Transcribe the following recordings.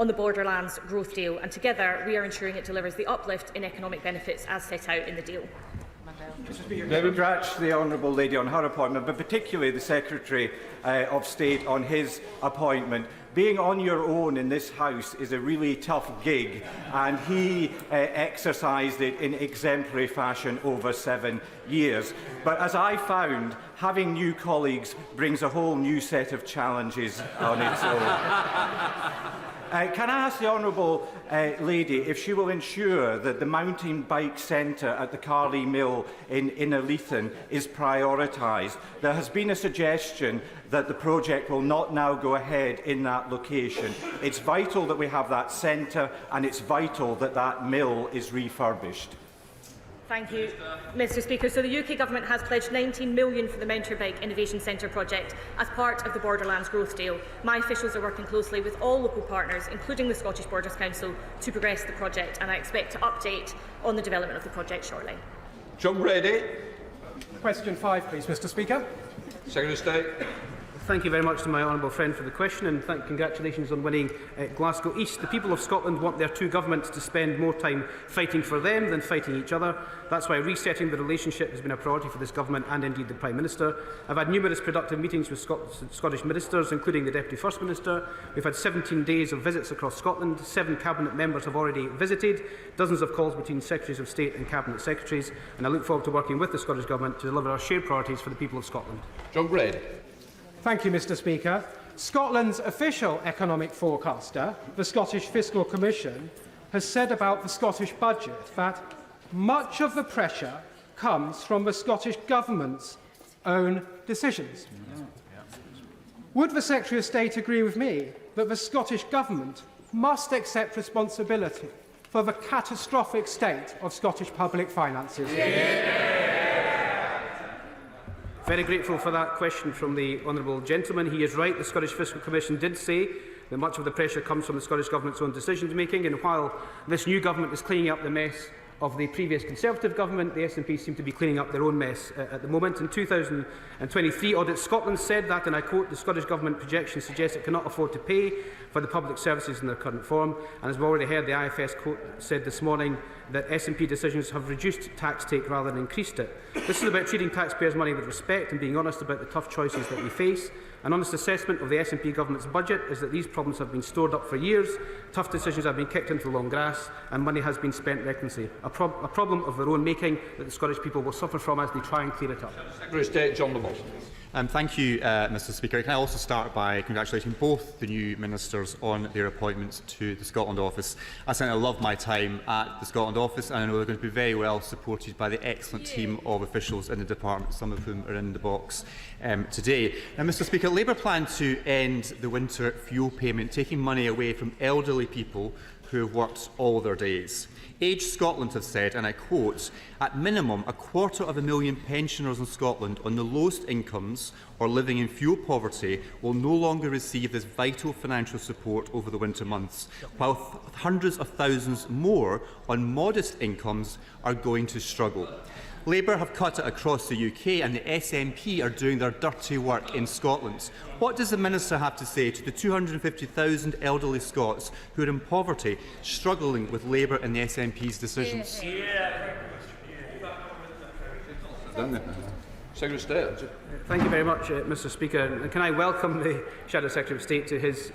on the Borderlands growth deal, and together we are ensuring it delivers the uplift in economic benefits as set out in the deal. I congratulate the Honourable Lady on her appointment, but particularly the Secretary of State on his appointment. Being on your own in this House is a really tough gig, and he exercised it in exemplary fashion over 7 years. But as I found, having new colleagues brings a whole new set of challenges on its own. Can I ask the Honourable Lady if she will ensure that the mountain bike centre at the Carley Mill in Innerleithen is prioritised? There has been a suggestion that the project will not now go ahead in that location. It's vital that we have that centre, and it's vital that that mill is refurbished. Thank you, Mr Speaker. So the UK Government has pledged £19 million for the Mountain Bike Innovation Centre project as part of the Borderlands growth deal. My officials are working closely with all local partners, including the Scottish Borders Council, to progress the project, and I expect to update on the development of the project shortly. John Brady. Question 5, please, Mr Speaker. Secretary of State. Thank you very much to my honourable friend for the question, and congratulations on winning Glasgow East. The people of Scotland want their two governments to spend more time fighting for them than fighting each other. That's why resetting the relationship has been a priority for this government and indeed the Prime Minister. I've had numerous productive meetings with Scottish ministers, including the Deputy First Minister. We've had 17 days of visits across Scotland. 7 Cabinet members have already visited, dozens of calls between Secretaries of State and Cabinet Secretaries, and I look forward to working with the Scottish Government to deliver our shared priorities for the people of Scotland. John Brady. Thank you, Mr Speaker. Scotland's official economic forecaster, the Scottish Fiscal Commission, has said about the Scottish budget that much of the pressure comes from the Scottish Government's own decisions. Would the Secretary of State agree with me that the Scottish Government must accept responsibility for the catastrophic state of Scottish public finances? Very grateful for that question from the honourable gentleman. He is right. The Scottish Fiscal Commission did say that much of the pressure comes from the Scottish Government's own decision-making, and while this new government is cleaning up the mess of the previous Conservative government, the SNP seem to be cleaning up their own mess at the moment. In 2023, Audit Scotland said that, and I quote, "The Scottish Government projections suggest it cannot afford to pay for the public services in their current form." And as we've already heard, the IFS quote said this morning that SNP decisions have reduced tax take rather than increased it. This is about treating taxpayers' money with respect and being honest about the tough choices that we face. An honest assessment of the SNP government's budget is that these problems have been stored up for years, tough decisions have been kicked into the long grass, and money has been spent recklessly. A problem of their own making that the Scottish people will suffer from as they try and clear it up. Secretary of State John Lamont. Thank you, Mr Speaker. Can I also start by congratulating both the new ministers on their appointments to the Scotland Office. I certainly love my time at the Scotland Office, and I know they're going to be very well supported by the excellent team of officials in the department, some of whom are in the box today. Now, Mr Speaker, Labour plan to end the winter fuel payment, taking money away from elderly people who have worked all their days. Age Scotland have said, and I quote, "At minimum, 250,000 pensioners in Scotland on the lowest incomes or living in fuel poverty will no longer receive this vital financial support over the winter months, while hundreds of thousands more on modest incomes are going to struggle." Labour have cut it across the UK, and the SNP are doing their dirty work in Scotland. What does the Minister have to say to the 250,000 elderly Scots who are in poverty, struggling with Labour and the SNP's decisions? Secretary of State. Thank you very much, Mr Speaker. And can I welcome the Shadow Secretary of State to his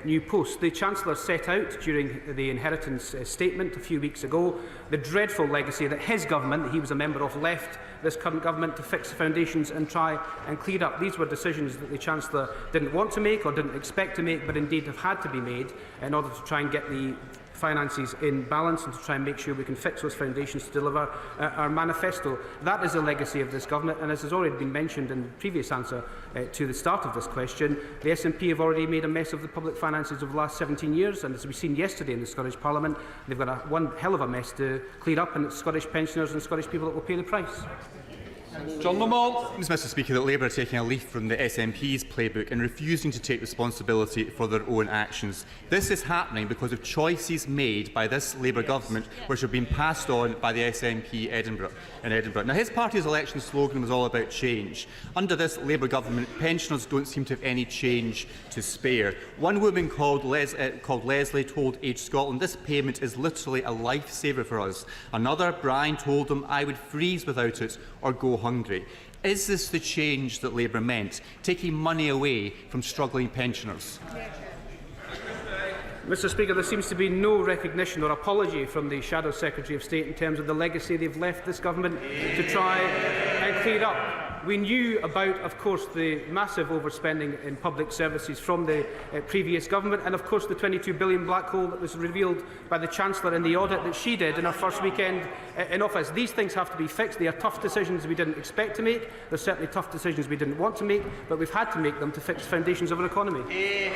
new post. The Chancellor set out during the inheritance statement a few weeks ago the dreadful legacy that his government, that he was a member of, left this current government to fix the foundations and try and clear up. These were decisions that the Chancellor didn't want to make or didn't expect to make, but indeed have had to be made in order to try and get the finances in balance and to try and make sure we can fix those foundations to deliver our manifesto. That is the legacy of this government, and as has already been mentioned in the previous answer to the start of this question, the SNP have already made a mess of the public finances over the last 17 years, and as we've seen yesterday in the Scottish Parliament, they've got one hell of a mess to clear up, and it's Scottish pensioners and Scottish people that will pay the price. John Lamont. Mr Speaker, that Labour are taking a leaf from the SNP's playbook and refusing to take responsibility for their own actions. This is happening because of choices made by this Labour government which have been passed on by the SNP in Edinburgh. Now, his party's election slogan was all about change. Under this Labour government, pensioners don't seem to have any change to spare. One woman called Leslie told Age Scotland, "This payment is literally a lifesaver for us." Another, Brian, told them, "I would freeze without it or go hungry." Is this the change that Labour meant, taking money away from struggling pensioners? Mr Speaker, there seems to be no recognition or apology from the Shadow Secretary of State in terms of the legacy they've left this government to try and clear up. We knew about, of course, the massive overspending in public services from the previous government, and of course the £22 billion black hole that was revealed by the Chancellor in the audit that she did in her first weekend in office. These things have to be fixed. They are tough decisions we didn't expect to make. They're certainly tough decisions we didn't want to make, but we've had to make them to fix the foundations of our economy.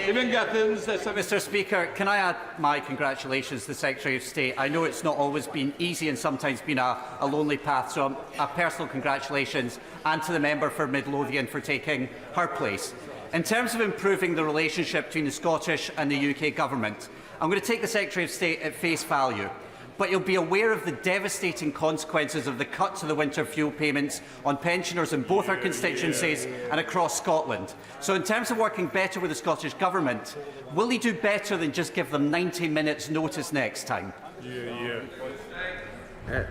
Mr Speaker, can I add my congratulations to the Secretary of State? I know it's not always been easy and sometimes been a lonely path, so a personal congratulations, and to the member for Midlothian for taking her place. In terms of improving the relationship between the Scottish and the UK Government, I'm going to take the Secretary of State at face value, but you'll be aware of the devastating consequences of the cut to the winter fuel payments on pensioners in both our constituencies and across Scotland. So in terms of working better with the Scottish Government, will he do better than just give them 90 minutes notice next time?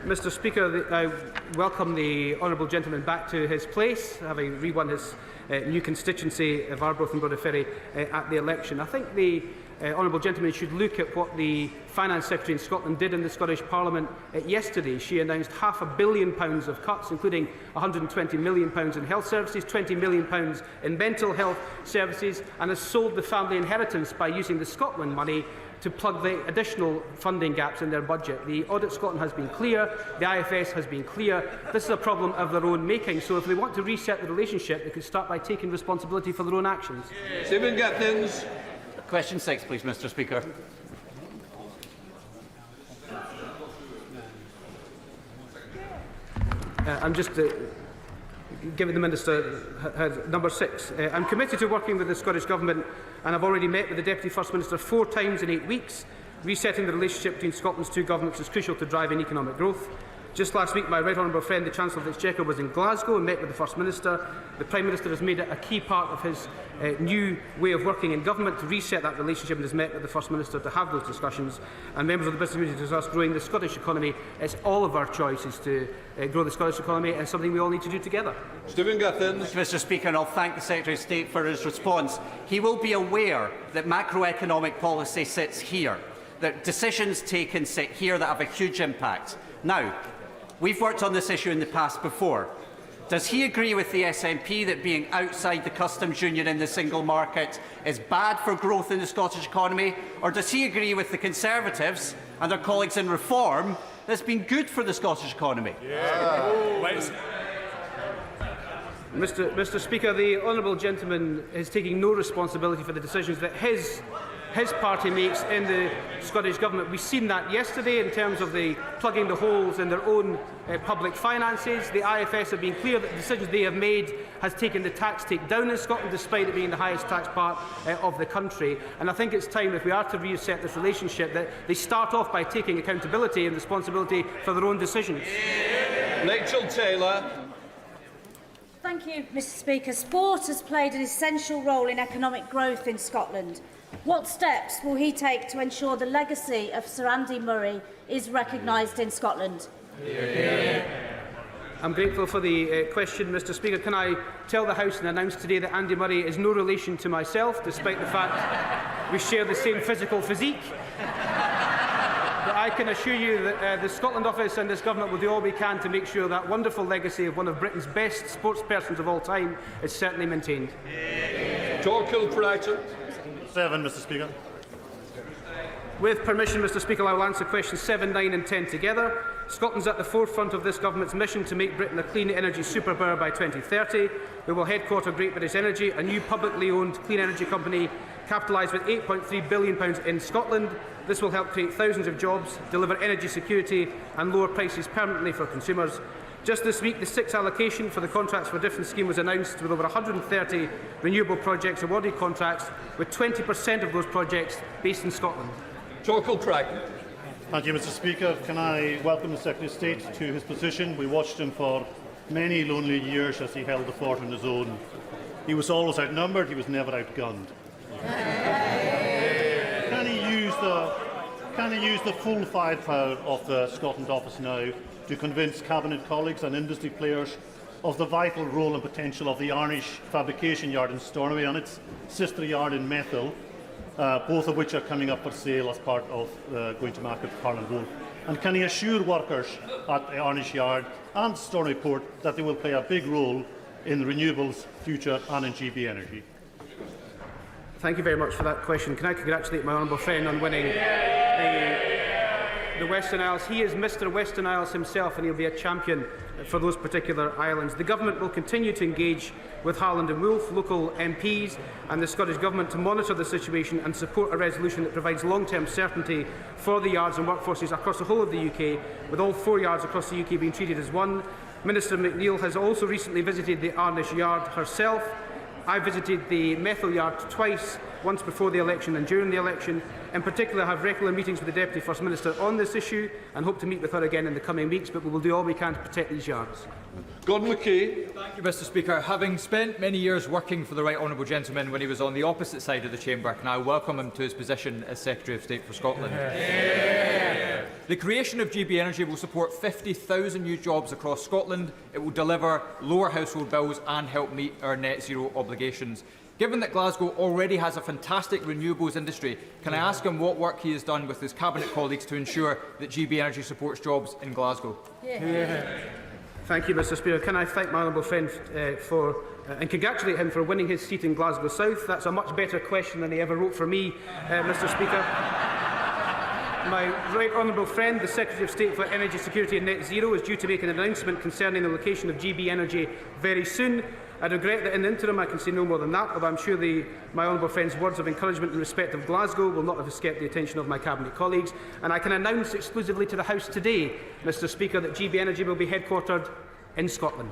Mr Speaker, I welcome the honourable gentleman back to his place, having re-won his new constituency of Arbroath and Borderferry at the election. I think the honourable gentleman should look at what the Finance Secretary in Scotland did in the Scottish Parliament yesterday. She announced £500 million of cuts, including £120 million in health services, £20 million in mental health services, and has sold the family inheritance by using the Scotland money to plug the additional funding gaps in their budget. The Audit Scotland has been clear, the IFS has been clear. This is a problem of their own making, so if they want to reset the relationship, they could start by taking responsibility for their own actions. Stephen Gittins. Question 6, please, Mr Speaker. I'm just giving the Minister number 6. I'm committed to working with the Scottish Government, and I've already met with the Deputy First Minister 4 times in 8 weeks. Resetting the relationship between Scotland's two governments is crucial to driving economic growth. Just last week, my right honourable friend, the Chancellor of the Exchequer, was in Glasgow and met with the First Minister. The Prime Minister has made it a key part of his new way of working in government to reset that relationship, and has met with the First Minister to have those discussions. And members of the business community discuss growing the Scottish economy. It's all of our choices to grow the Scottish economy, and something we all need to do together. Stephen Gittins. Mr Speaker, and I'll thank the Secretary of State for his response. He will be aware that macroeconomic policy sits here, that decisions taken sit here that have a huge impact. Now, we've worked on this issue in the past before. Does he agree with the SNP that being outside the customs union in the single market is bad for growth in the Scottish economy? Or does he agree with the Conservatives and their colleagues in Reform that it's been good for the Scottish economy? Mr Speaker, the honourable gentleman is taking no responsibility for the decisions that his party makes in the Scottish Government. We've seen that yesterday in terms of the plugging the holes in their own public finances. The IFS have been clear that the decisions they have made has taken the tax take down in Scotland, despite it being the highest tax part of the country. And I think it's time, if we are to reset this relationship, that they start off by taking accountability and responsibility for their own decisions. Rachel Taylor. Thank you, Mr Speaker. Sport has played an essential role in economic growth in Scotland. What steps will he take to ensure the legacy of Sir Andy Murray is recognised in Scotland? I'm grateful for the question, Mr Speaker. Can I tell the House and announce today that Andy Murray is no relation to myself, despite the fact we share the same physical physique? But I can assure you that the Scotland Office and this Government will do all we can to make sure that wonderful legacy of one of Britain's best sportspersons of all time is certainly maintained. George Kilprighton. 7, Mr Speaker. With permission, Mr Speaker, I will answer questions 7, 9 and 10 together. Scotland's at the forefront of this Government's mission to make Britain a clean energy superpower by 2030. We will headquarter Great British Energy, a new publicly owned clean energy company capitalised with £8.3 billion in Scotland. This will help create thousands of jobs, deliver energy security and lower prices permanently for consumers. Just this week, the sixth allocation for the Contracts for Difference scheme was announced, with over 130 renewable projects awarded contracts, with 20% of those projects based in Scotland. Torkel Crichton. Thank you, Mr. Speaker. Can I welcome the Secretary of State to his position? We watched him for many lonely years as he held the fort on his own. He was always outnumbered, he was never outgunned. Can he use the full firepower of the Scotland office now to convince Cabinet colleagues and industry players of the vital role and potential of the Arnish fabrication yard in Stornoway and its sister yard in Methil, both of which are coming up for sale as part of going to market for Parliament Wolf? And can he assure workers at the Arnish yard and Stornoway port that they will play a big role in renewables, future and in GB energy? Thank you very much for that question. Can I congratulate my honourable friend on winning the Western Isles? He is Mr Western Isles himself, and he'll be a champion for those particular islands. The Government will continue to engage with Harland and Wolff, local MPs and the Scottish Government to monitor the situation and support a resolution that provides long-term certainty for the yards and workforces across the whole of the UK, with all 4 yards across the UK being treated as one. Minister McNeill has also recently visited the Arnish yard herself. I visited the Methil yard twice, once before the election and during the election. In particular, I have regular meetings with the Deputy First Minister on this issue and hope to meet with her again in the coming weeks, but we will do all we can to protect these yards. Gordon McKay. Thank you, Mr Speaker. Having spent many years working for the Right Honourable Gentleman when he was on the opposite side of the chamber, can I welcome him to his position as Secretary of State for Scotland. Yeah. The creation of GB Energy will support 50,000 new jobs across Scotland. It will deliver lower household bills and help meet our net zero obligations. Given that Glasgow already has a fantastic renewables industry, can I ask him what work he has done with his Cabinet colleagues to ensure that GB Energy supports jobs in Glasgow? Thank you, Mr Speaker. Can I thank my honourable friend and congratulate him for winning his seat in Glasgow South? That's a much better question than he ever wrote for me, Mr Speaker. My right honourable friend, the Secretary of State for Energy Security and Net Zero, is due to make an announcement concerning the location of GB Energy very soon. I regret that in the interim I can say no more than that, although I'm sure my honourable friend's words of encouragement in respect of Glasgow will not have escaped the attention of my Cabinet colleagues. And I can announce exclusively to the House today, Mr Speaker, that GB Energy will be headquartered in Scotland.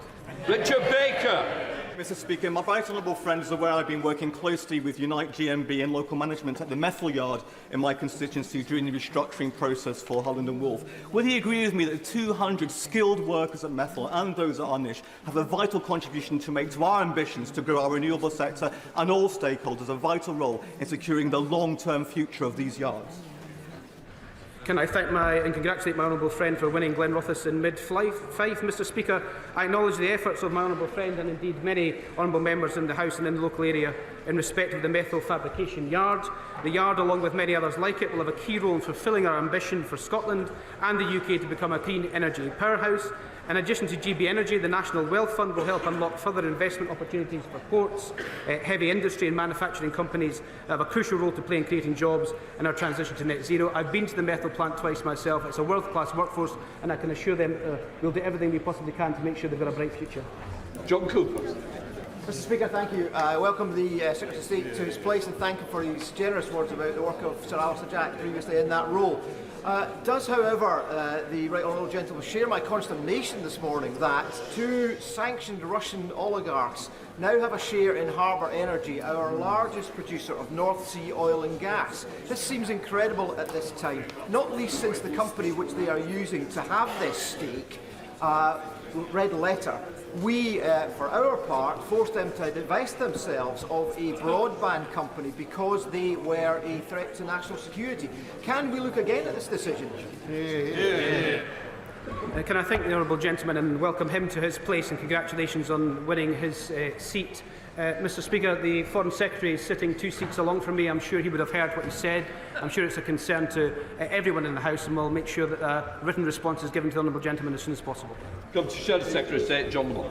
Richard Baker. Mr Speaker, my right honourable friend is aware I've been working closely with Unite GMB and local management at the Methil yard in my constituency during the restructuring process for Harland and Wolff. Will he agree with me that the 200 skilled workers at Methil and those at Arnish have a vital contribution to make to our ambitions to grow our renewable sector, and all stakeholders a vital role in securing the long-term future of these yards? Can I thank and congratulate my honourable friend for winning Glenrothes in mid-Fife, Mr Speaker. I acknowledge the efforts of my honourable friend and indeed many honourable members in the House and in the local area in respect of the Methil fabrication yard. The yard, along with many others like it, will have a key role in fulfilling our ambition for Scotland and the UK to become a clean energy powerhouse. In addition to GB Energy, the National Wealth Fund will help unlock further investment opportunities for ports, heavy industry and manufacturing companies that have a crucial role to play in creating jobs in our transition to net zero. I've been to the Methil plant twice myself. It's a world-class workforce, and I can assure them we'll do everything we possibly can to make sure they've got a bright future. John Cooper. Mr Speaker, thank you. I welcome the Secretary of State to his place and thank him for his generous words about the work of Sir Alistair Jack previously in that role. Does, however, the Right Honourable Gentleman share my consternation this morning that 2 sanctioned Russian oligarchs now have a share in Harbour Energy, our largest producer of North Sea oil and gas? This seems incredible at this time, not least since the company which they are using to have this stake read a letter. We, for our part, forced them to divest themselves of a broadband company because they were a threat to national security. Can we look again at this decision? Can I thank the honourable gentleman and welcome him to his place, and congratulations on winning his seat. Mr Speaker, the Foreign Secretary is sitting 2 seats along from me. I'm sure he would have heard what he said. I'm sure it's a concern to everyone in the House, and we'll make sure that a written response is given to the honourable gentleman as soon as possible. Come to Shadow Secretary of State, John Moore.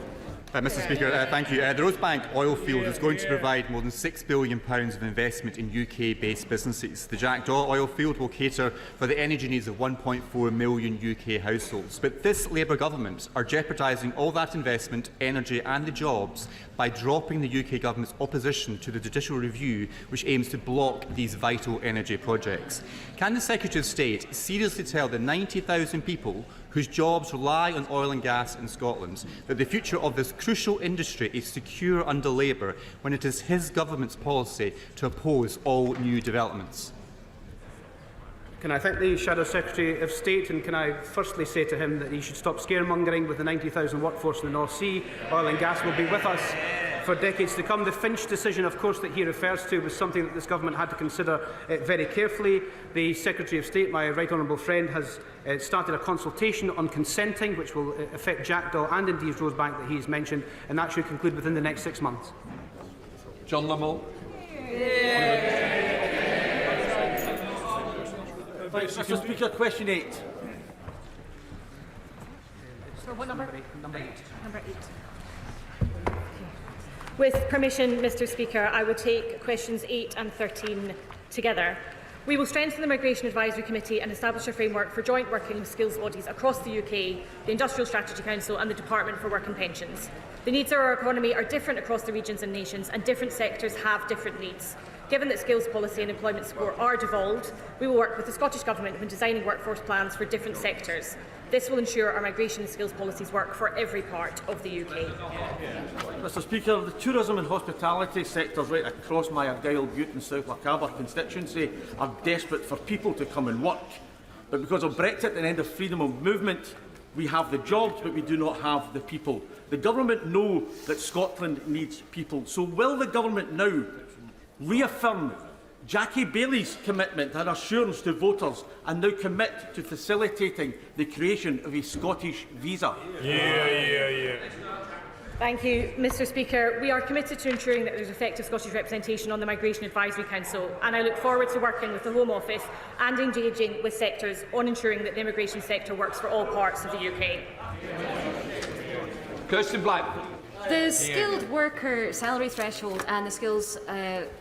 Mr Speaker, thank you. The Rosebank oil field is going to provide more than £6 billion of investment in UK-based businesses. The Jackdaw oil field will cater for the energy needs of 1.4 million UK households. But this Labour government are jeopardising all that investment, energy and the jobs by dropping the UK government's opposition to the judicial review which aims to block these vital energy projects. Can the Secretary of State seriously tell the 90,000 people whose jobs rely on oil and gas in Scotland, that the future of this crucial industry is secure under Labour when it is his government's policy to oppose all new developments? Can I thank the Shadow Secretary of State, and can I firstly say to him that he should stop scaremongering with the 90,000 workforce in the North Sea. Oil and gas will be with us for decades to come. The Finch decision, of course, that he refers to was something that this government had to consider very carefully. The Secretary of State, my right honourable friend, has started a consultation on consenting, which will affect Jackdaw and indeed Rosebank that he has mentioned, and that should conclude within the next 6 months. John Lamont. Mr. Speaker, question 8. So what number? Number 8. Number 8. With permission, Mr. Speaker, I will take questions 8 and 13 together. We will strengthen the Migration Advisory Committee and establish a framework for joint working with skills bodies across the UK, the Industrial Strategy Council and the Department for Work and Pensions. The needs of our economy are different across the regions and nations, and different sectors have different needs. Given that skills policy and employment support are devolved, we will work with the Scottish Government when designing workforce plans for different sectors. This will ensure our migration and skills policies work for every part of the UK. Mr. Speaker, the tourism and hospitality sectors right across my Argyll, Bute and South Lochaber constituency are desperate for people to come and work. But because of Brexit and end of freedom of movement, we have the jobs, but we do not have the people. The government know that Scotland needs people. So will the government now reaffirm Jackie Bailey's commitment and assurance to voters and now commit to facilitating the creation of a Scottish visa? Thank you, Mr. Speaker. We are committed to ensuring that there is effective Scottish representation on the Migration Advisory Council, and I look forward to working with the Home Office and engaging with sectors on ensuring that the immigration sector works for all parts of the UK. Kirsten Black. The skilled worker salary threshold and the skills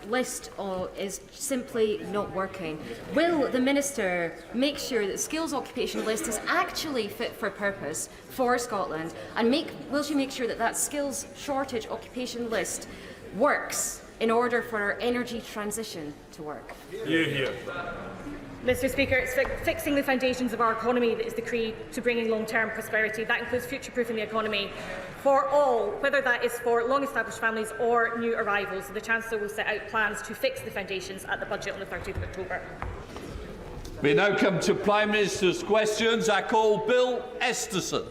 list is simply not working. Will the Minister make sure that the skills occupation list is actually fit for purpose for Scotland, and will she make sure that that skills shortage occupation list works in order for our energy transition to work? Mr. Speaker, it's fixing the foundations of our economy that is the key to bringing long-term prosperity. That includes future-proofing the economy for all, whether that is for long-established families or new arrivals. The Chancellor will set out plans to fix the foundations at the budget on the 30th of October. We now come to Prime Minister's questions. I call Bill Esterson.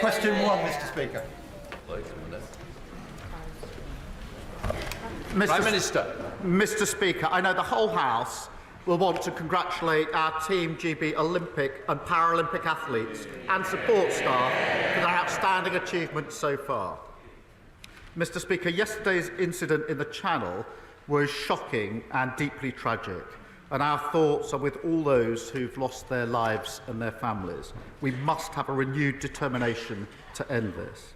Question 1, Mr. Speaker. Prime Minister. Mr. Speaker, I know the whole House will want to congratulate our Team GB Olympic and Paralympic athletes and support staff for their outstanding achievements so far. Mr. Speaker, yesterday's incident in the Channel was shocking and deeply tragic, and our thoughts are with all those who've lost their lives and their families. We must have a renewed determination to end this.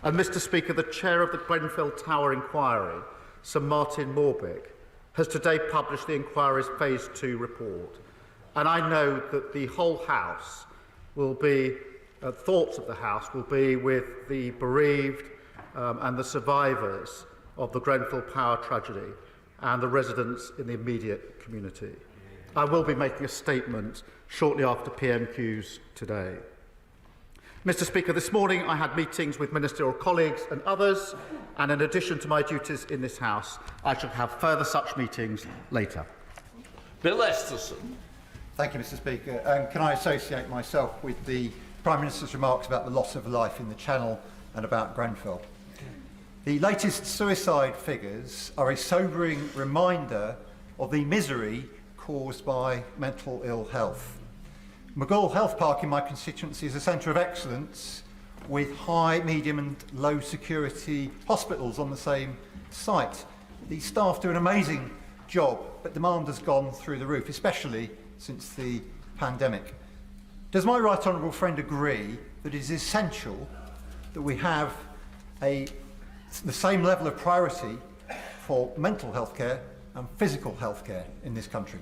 And Mr. Speaker, the chair of the Grenfell Tower inquiry, Sir Martin Morbick, has today published the inquiry's Phase 2 report. And I know that the whole House will be, thoughts of the House will be with the bereaved and the survivors of the Grenfell Power tragedy and the residents in the immediate community. I will be making a statement shortly after PMQs today. Mr. Speaker, this morning I had meetings with ministerial colleagues and others, and in addition to my duties in this House, I shall have further such meetings later. Bill Esterson. Thank you, Mr. Speaker. And can I associate myself with the Prime Minister's remarks about the loss of life in the Channel and about Grenfell? The latest suicide figures are a sobering reminder of the misery caused by mental ill health. McGall Health Park in my constituency is a centre of excellence with high, medium and low security hospitals on the same site. The staff do an amazing job, but demand has gone through the roof, especially since the pandemic. Does my right honourable friend agree that it is essential that we have the same level of priority for mental health care and physical health care in this country?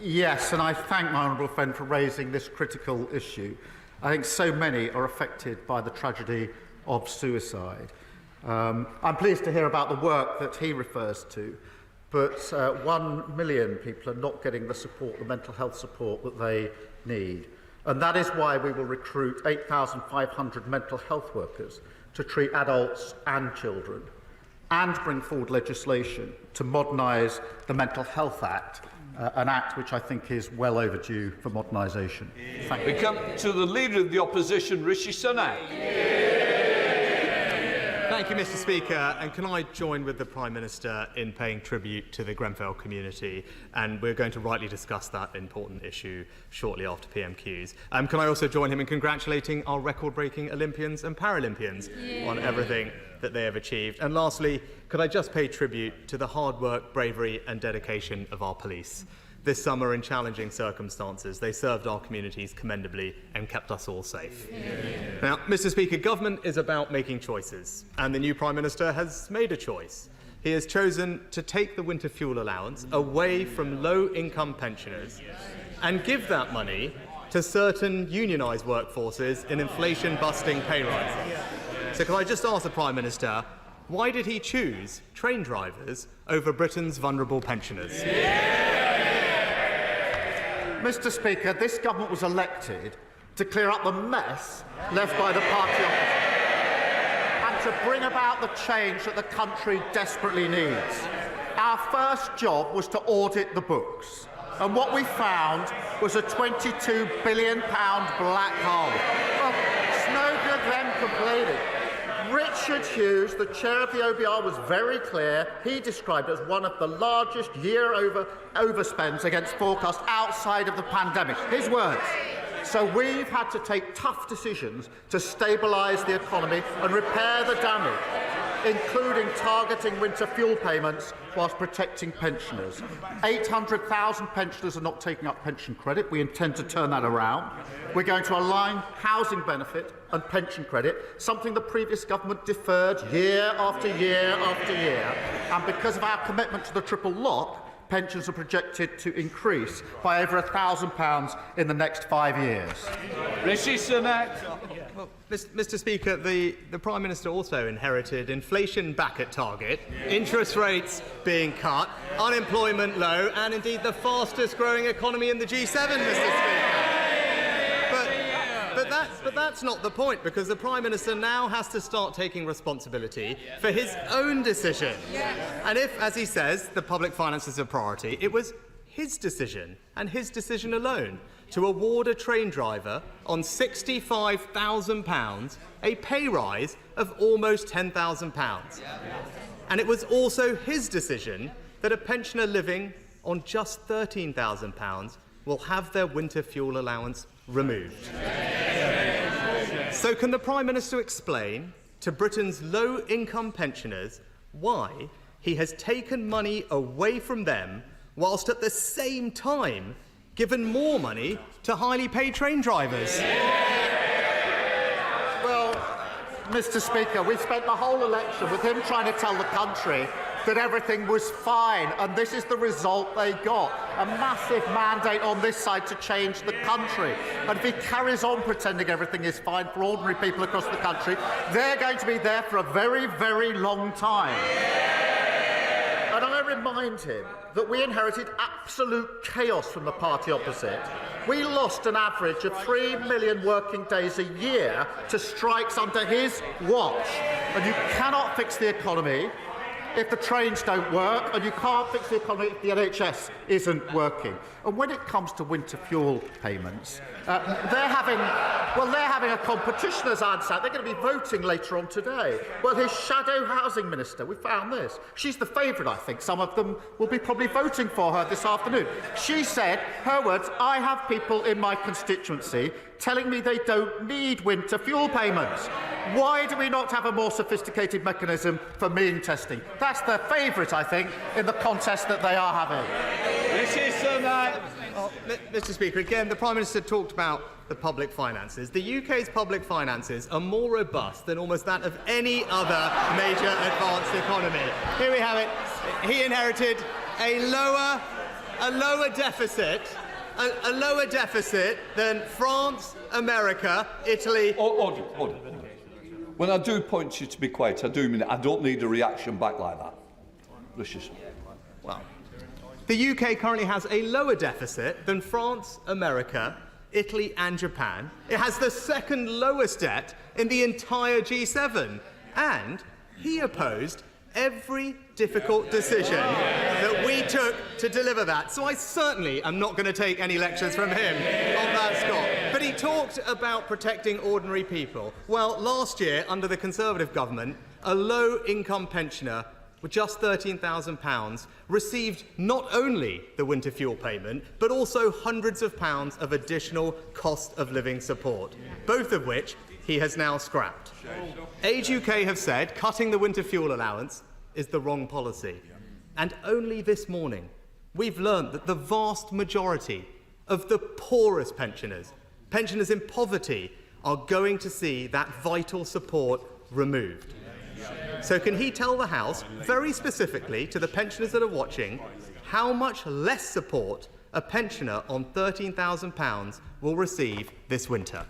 Yes, and I thank my honourable friend for raising this critical issue. I think so many are affected by the tragedy of suicide. I'm pleased to hear about the work that he refers to, but 1 million people are not getting the support, the mental health support that they need. And that is why we will recruit 8,500 mental health workers to treat adults and children, and bring forward legislation to modernise the Mental Health Act, an act which I think is well overdue for modernisation. Thank you. We come to the Leader of the Opposition, Rishi Sunak. Thank you, Mr. Speaker. And can I join with the Prime Minister in paying tribute to the Grenfell community? And we're going to rightly discuss that important issue shortly after PMQs. Can I also join him in congratulating our record-breaking Olympians and Paralympians on everything that they have achieved? And lastly, could I just pay tribute to the hard work, bravery and dedication of our police? This summer, in challenging circumstances, they served our communities commendably and kept us all safe. Now, Mr. Speaker, government is about making choices, and the new Prime Minister has made a choice. He has chosen to take the winter fuel allowance away from low-income pensioners and give that money to certain unionised workforces in inflation-busting pay rises. So can I just ask the Prime Minister, why did he choose train drivers over Britain's vulnerable pensioners? Mr. Speaker, this government was elected to clear up the mess left by the party opposition and to bring about the change that the country desperately needs. Our first job was to audit the books, and what we found was a £22 billion black hole. Well, it's no good them complaining. Richard Hughes, the chair of the OBR, was very clear. He described it as one of the largest overspends against forecast outside of the pandemic. His words. So we've had to take tough decisions to stabilise the economy and repair the damage, including targeting winter fuel payments whilst protecting pensioners. 800,000 pensioners are not taking up pension credit. We intend to turn that around. We're going to align housing benefit and pension credit, something the previous government deferred year after year after year. And because of our commitment to the triple lock, pensions are projected to increase by over £1,000 in the next 5 years. Rishi Sunak. Well, Mr. Speaker, the Prime Minister also inherited inflation back at target, interest rates being cut, unemployment low, and indeed the fastest growing economy in the G7, Mr. Speaker. But that's not the point, because the Prime Minister now has to start taking responsibility for his own decision. And if, as he says, the public finances are a priority, it was his decision, and his decision alone, to award a train driver on £65,000 a pay rise of almost £10,000. And it was also his decision that a pensioner living on just £13,000 will have their winter fuel allowance removed. So can the Prime Minister explain to Britain's low-income pensioners why he has taken money away from them whilst at the same time given more money to highly paid train drivers? Well, Mr. Speaker, we spent the whole election with him trying to tell the country that everything was fine, and this is the result they got. A massive mandate on this side to change the country. And if he carries on pretending everything is fine for ordinary people across the country, they're going to be there for a very, very long time. And I remind him that we inherited absolute chaos from the party opposite. We lost an average of 3 million working days a year to strikes under his watch. And you cannot fix the economy if the trains don't work, and you can't fix the economy if the NHS isn't working. And when it comes to winter fuel payments, they're having a competition, as Anne said. They're going to be voting later on today. Well, his shadow housing minister, we found this. She's the favourite, I think. Some of them will be probably voting for her this afternoon. She said, her words, "I have people in my constituency telling me they don't need winter fuel payments. Why do we not have a more sophisticated mechanism for mean testing?" That's their favourite, I think, in the contest that they are having. Mr. Speaker, again, the Prime Minister talked about the public finances. The UK's public finances are more robust than almost that of any other major advanced economy. Here we have it. He inherited a lower deficit than France, America, Italy. Order. When I do point you to be quiet, I do mean it. I don't need a reaction back like that. Rishi Sunak. Well, the UK currently has a lower deficit than France, America, Italy and Japan. It has the second lowest debt in the entire G7. And he opposed every difficult decision that we took to deliver that. So I certainly am not going to take any lectures from him on that, Scott. But he talked about protecting ordinary people. Well, last year, under the Conservative government, a low-income pensioner with just £13,000 received not only the winter fuel payment, but also hundreds of pounds of additional cost of living support, both of which he has now scrapped. Age UK have said cutting the winter fuel allowance is the wrong policy. And only this morning, we've learned that the vast majority of the poorest pensioners, pensioners in poverty, are going to see that vital support removed. So can he tell the House, very specifically to the pensioners that are watching, how much less support a pensioner on £13,000 will receive this winter?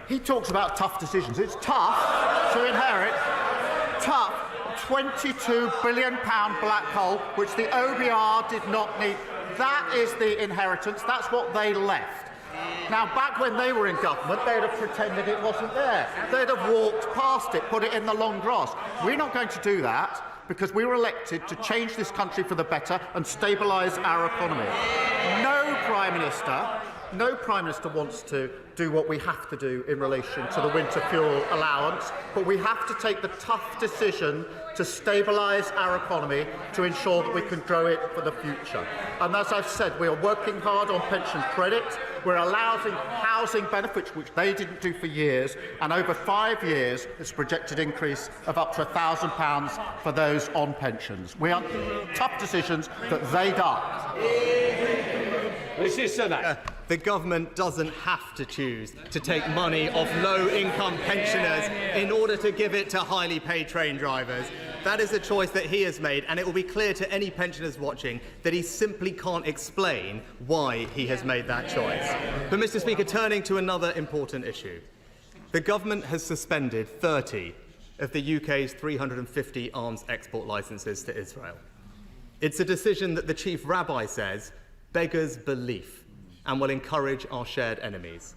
He talks about tough decisions. It's tough to inherit tough £22 billion black hole, which the OBR did not need. That is the inheritance. That's what they left. Now, back when they were in government, they'd have pretended it wasn't there. They'd have walked past it, put it in the long grass. We're not going to do that because we were elected to change this country for the better and stabilise our economy. No Prime Minister wants to do what we have to do in relation to the winter fuel allowance, but we have to take the tough decision to stabilise our economy to ensure that we can grow it for the future. And as I've said, we are working hard on pension credit. We're allowing housing benefits, which they didn't do for years, and over 5 years, it's a projected increase of up to £1,000 for those on pensions. We are tough decisions that they don't. The government doesn't have to choose to take money off low-income pensioners in order to give it to highly paid train drivers. That is a choice that he has made, and it will be clear to any pensioners watching that he simply can't explain why he has made that choice. But, Mr. Speaker, turning to another important issue. The government has suspended 30 of the UK's 350 arms export licences to Israel. It's a decision that the Chief Rabbi says beggars belief and will encourage our shared enemies.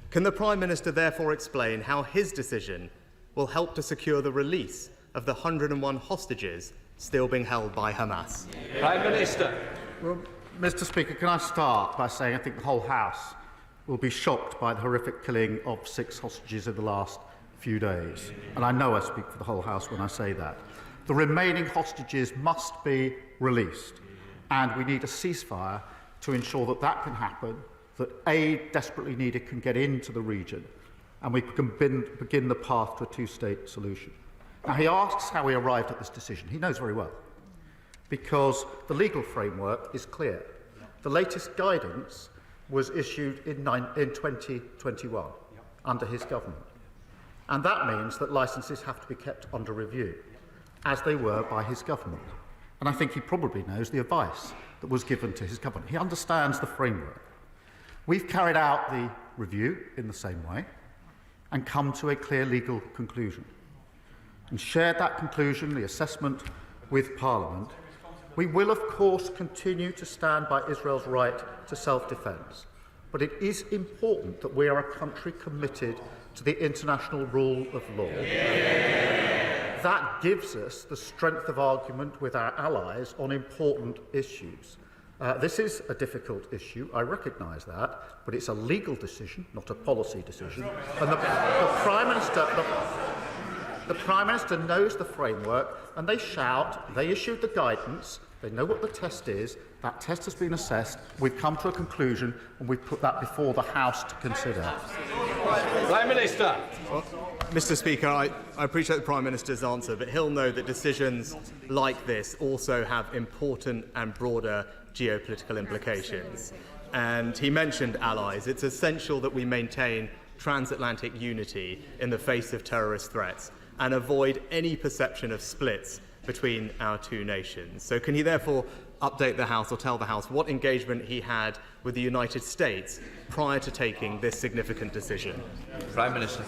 Can the Prime Minister therefore explain how his decision will help to secure the release of the 101 hostages still being held by Hamas? Prime Minister. Well, Mr. Speaker, can I start by saying I think the whole House will be shocked by the horrific killing of 6 hostages in the last few days. And I know I speak for the whole House when I say that. The remaining hostages must be released, and we need a ceasefire to ensure that that can happen, that aid desperately needed can get into the region, and we can begin the path to a two-state solution. Now, he asks how we arrived at this decision. He knows very well, because the legal framework is clear. The latest guidance was issued in 2021 under his government, and that means that licences have to be kept under review, as they were by his government. And I think he probably knows the advice that was given to his government. He understands the framework. We've carried out the review in the same way and come to a clear legal conclusion. And shared that conclusion, the assessment, with Parliament. We will, of course, continue to stand by Israel's right to self-defence. But it is important that we are a country committed to the international rule of law. That gives us the strength of argument with our allies on important issues. This is a difficult issue, I recognise that, but it's a legal decision, not a policy decision. And the Prime Minister knows the framework, and they issued the guidance, they know what the test is, that test has been assessed, we've come to a conclusion, and we've put that before the House to consider. Prime Minister. Well, Mr. Speaker, I appreciate the Prime Minister's answer, but he'll know that decisions like this also have important and broader geopolitical implications. And he mentioned allies. It's essential that we maintain transatlantic unity in the face of terrorist threats and avoid any perception of splits between our two nations. So can he therefore update the House or tell the House what engagement he had with the United States prior to taking this significant decision? Prime Minister.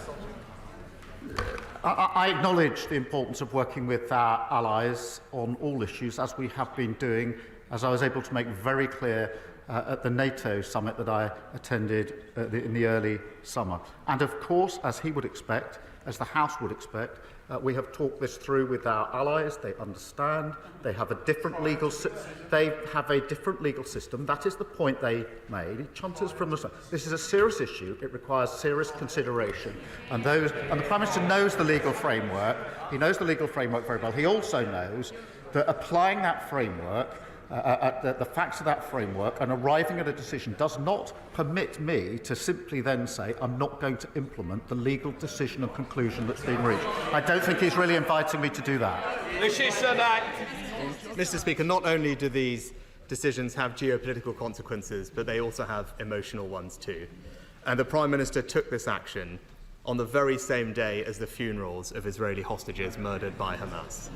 I acknowledge the importance of working with our allies on all issues, as we have been doing, as I was able to make very clear at the NATO summit that I attended in the early summer. And of course, as he would expect, as the House would expect, we have talked this through with our allies. They understand. They have a different legal system. That is the point they made. It chunters from the. This is a serious issue. It requires serious consideration. And the Prime Minister knows the legal framework. He knows the legal framework very well. He also knows that applying that framework, the facts of that framework, and arriving at a decision does not permit me to simply then say I'm not going to implement the legal decision and conclusion that's been reached. I don't think he's really inviting me to do that. Mr. Speaker, not only do these decisions have geopolitical consequences, but they also have emotional ones too. And the Prime Minister took this action on the very same day as the funerals of Israeli hostages murdered by Hamas.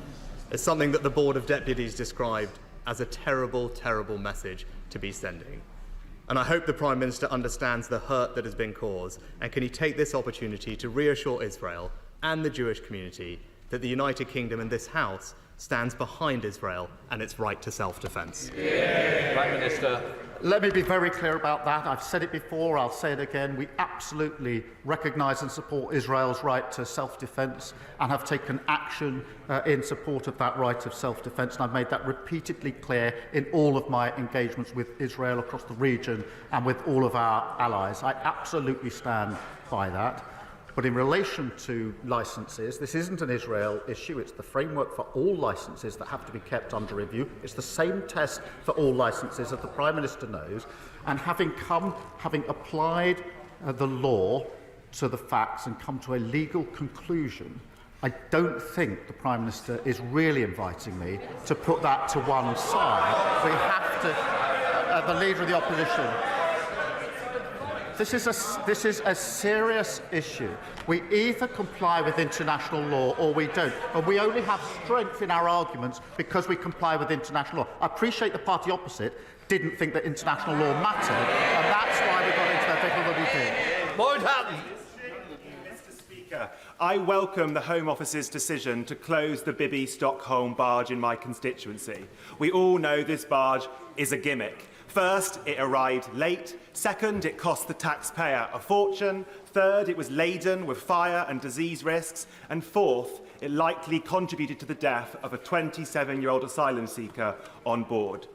It's something that the Board of Deputies described as a terrible, terrible message to be sending. And I hope the Prime Minister understands the hurt that has been caused, and can he take this opportunity to reassure Israel and the Jewish community that the United Kingdom and this House stands behind Israel and its right to self-defence. Prime Minister. Let me be very clear about that. I've said it before, I'll say it again. We absolutely recognise and support Israel's right to self-defence and have taken action in support of that right of self-defence. And I've made that repeatedly clear in all of my engagements with Israel across the region and with all of our allies. I absolutely stand by that. But in relation to licences, this isn't an Israel issue. It's the framework for all licences that have to be kept under review. It's the same test for all licences, as the Prime Minister knows. And having applied the law to the facts and come to a legal conclusion, I don't think the Prime Minister is really inviting me to put that to one side. We have to, the Leader of the Opposition. This is a serious issue. We either comply with international law or we don't. And we only have strength in our arguments because we comply with international law. I appreciate the party opposite didn't think that international law mattered, and that's why we got into the pickle that we did. Mr. Speaker, I welcome the Home Office's decision to close the Bibby Stockholm barge in my constituency. We all know this barge is a gimmick. First, it arrived late. Second, it cost the taxpayer a fortune. Third, it was laden with fire and disease risks. And fourth, it likely contributed to the death of a 27-year-old asylum seeker on board.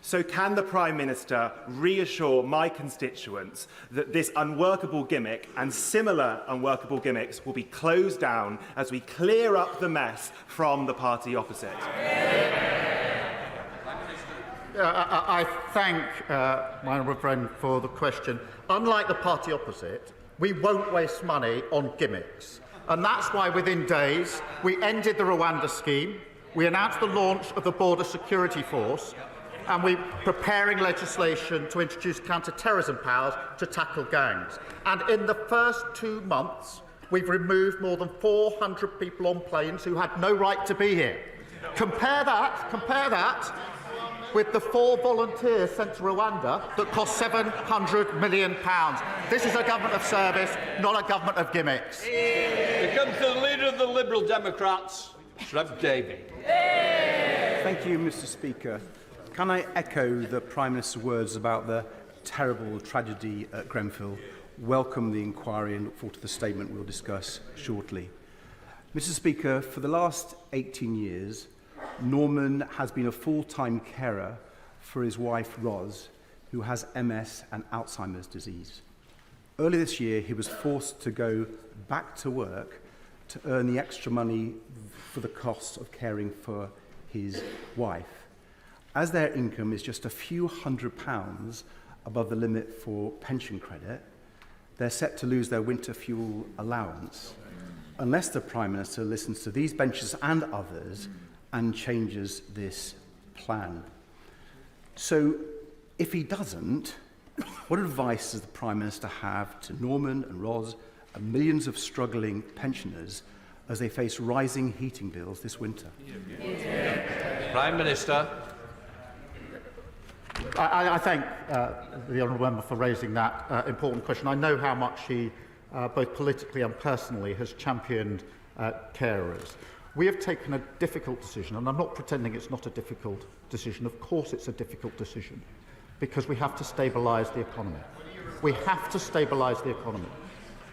So can the Prime Minister reassure my constituents that this unworkable gimmick and similar unworkable gimmicks will be closed down as we clear up the mess from the party opposite? I thank my honourable friend for the question. Unlike the party opposite, we won't waste money on gimmicks. And that's why within days we ended the Rwanda scheme, we announced the launch of the Border Security Force, and we're preparing legislation to introduce counter-terrorism powers to tackle gangs. And in the first 2 months, we've removed more than 400 people on planes who had no right to be here. Compare that with the 4 volunteers sent to Rwanda that cost £700 million. This is a government of service, not a government of gimmicks. Here comes the Leader of the Liberal Democrats, Shreb Davey. Thank you, Mr. Speaker. Can I echo the Prime Minister's words about the terrible tragedy at Grenfell, welcome the inquiry and look forward to the statement we'll discuss shortly. Mr. Speaker, for the last 18 years, Norman has been a full-time carer for his wife, Ros, who has MS and Alzheimer's disease. Earlier this year, he was forced to go back to work to earn the extra money for the cost of caring for his wife. As their income is just a few £100s above the limit for pension credit, they're set to lose their winter fuel allowance unless the Prime Minister listens to these benches and others and changes this plan. So, if he doesn't, what advice does the Prime Minister have to Norman and Ros and millions of struggling pensioners as they face rising heating bills this winter? Prime Minister. I thank the honourable member for raising that important question. I know how much he, both politically and personally, has championed carers. We have taken a difficult decision, and I'm not pretending it's not a difficult decision. Of course it's a difficult decision, because we have to stabilise the economy. We have to stabilise the economy.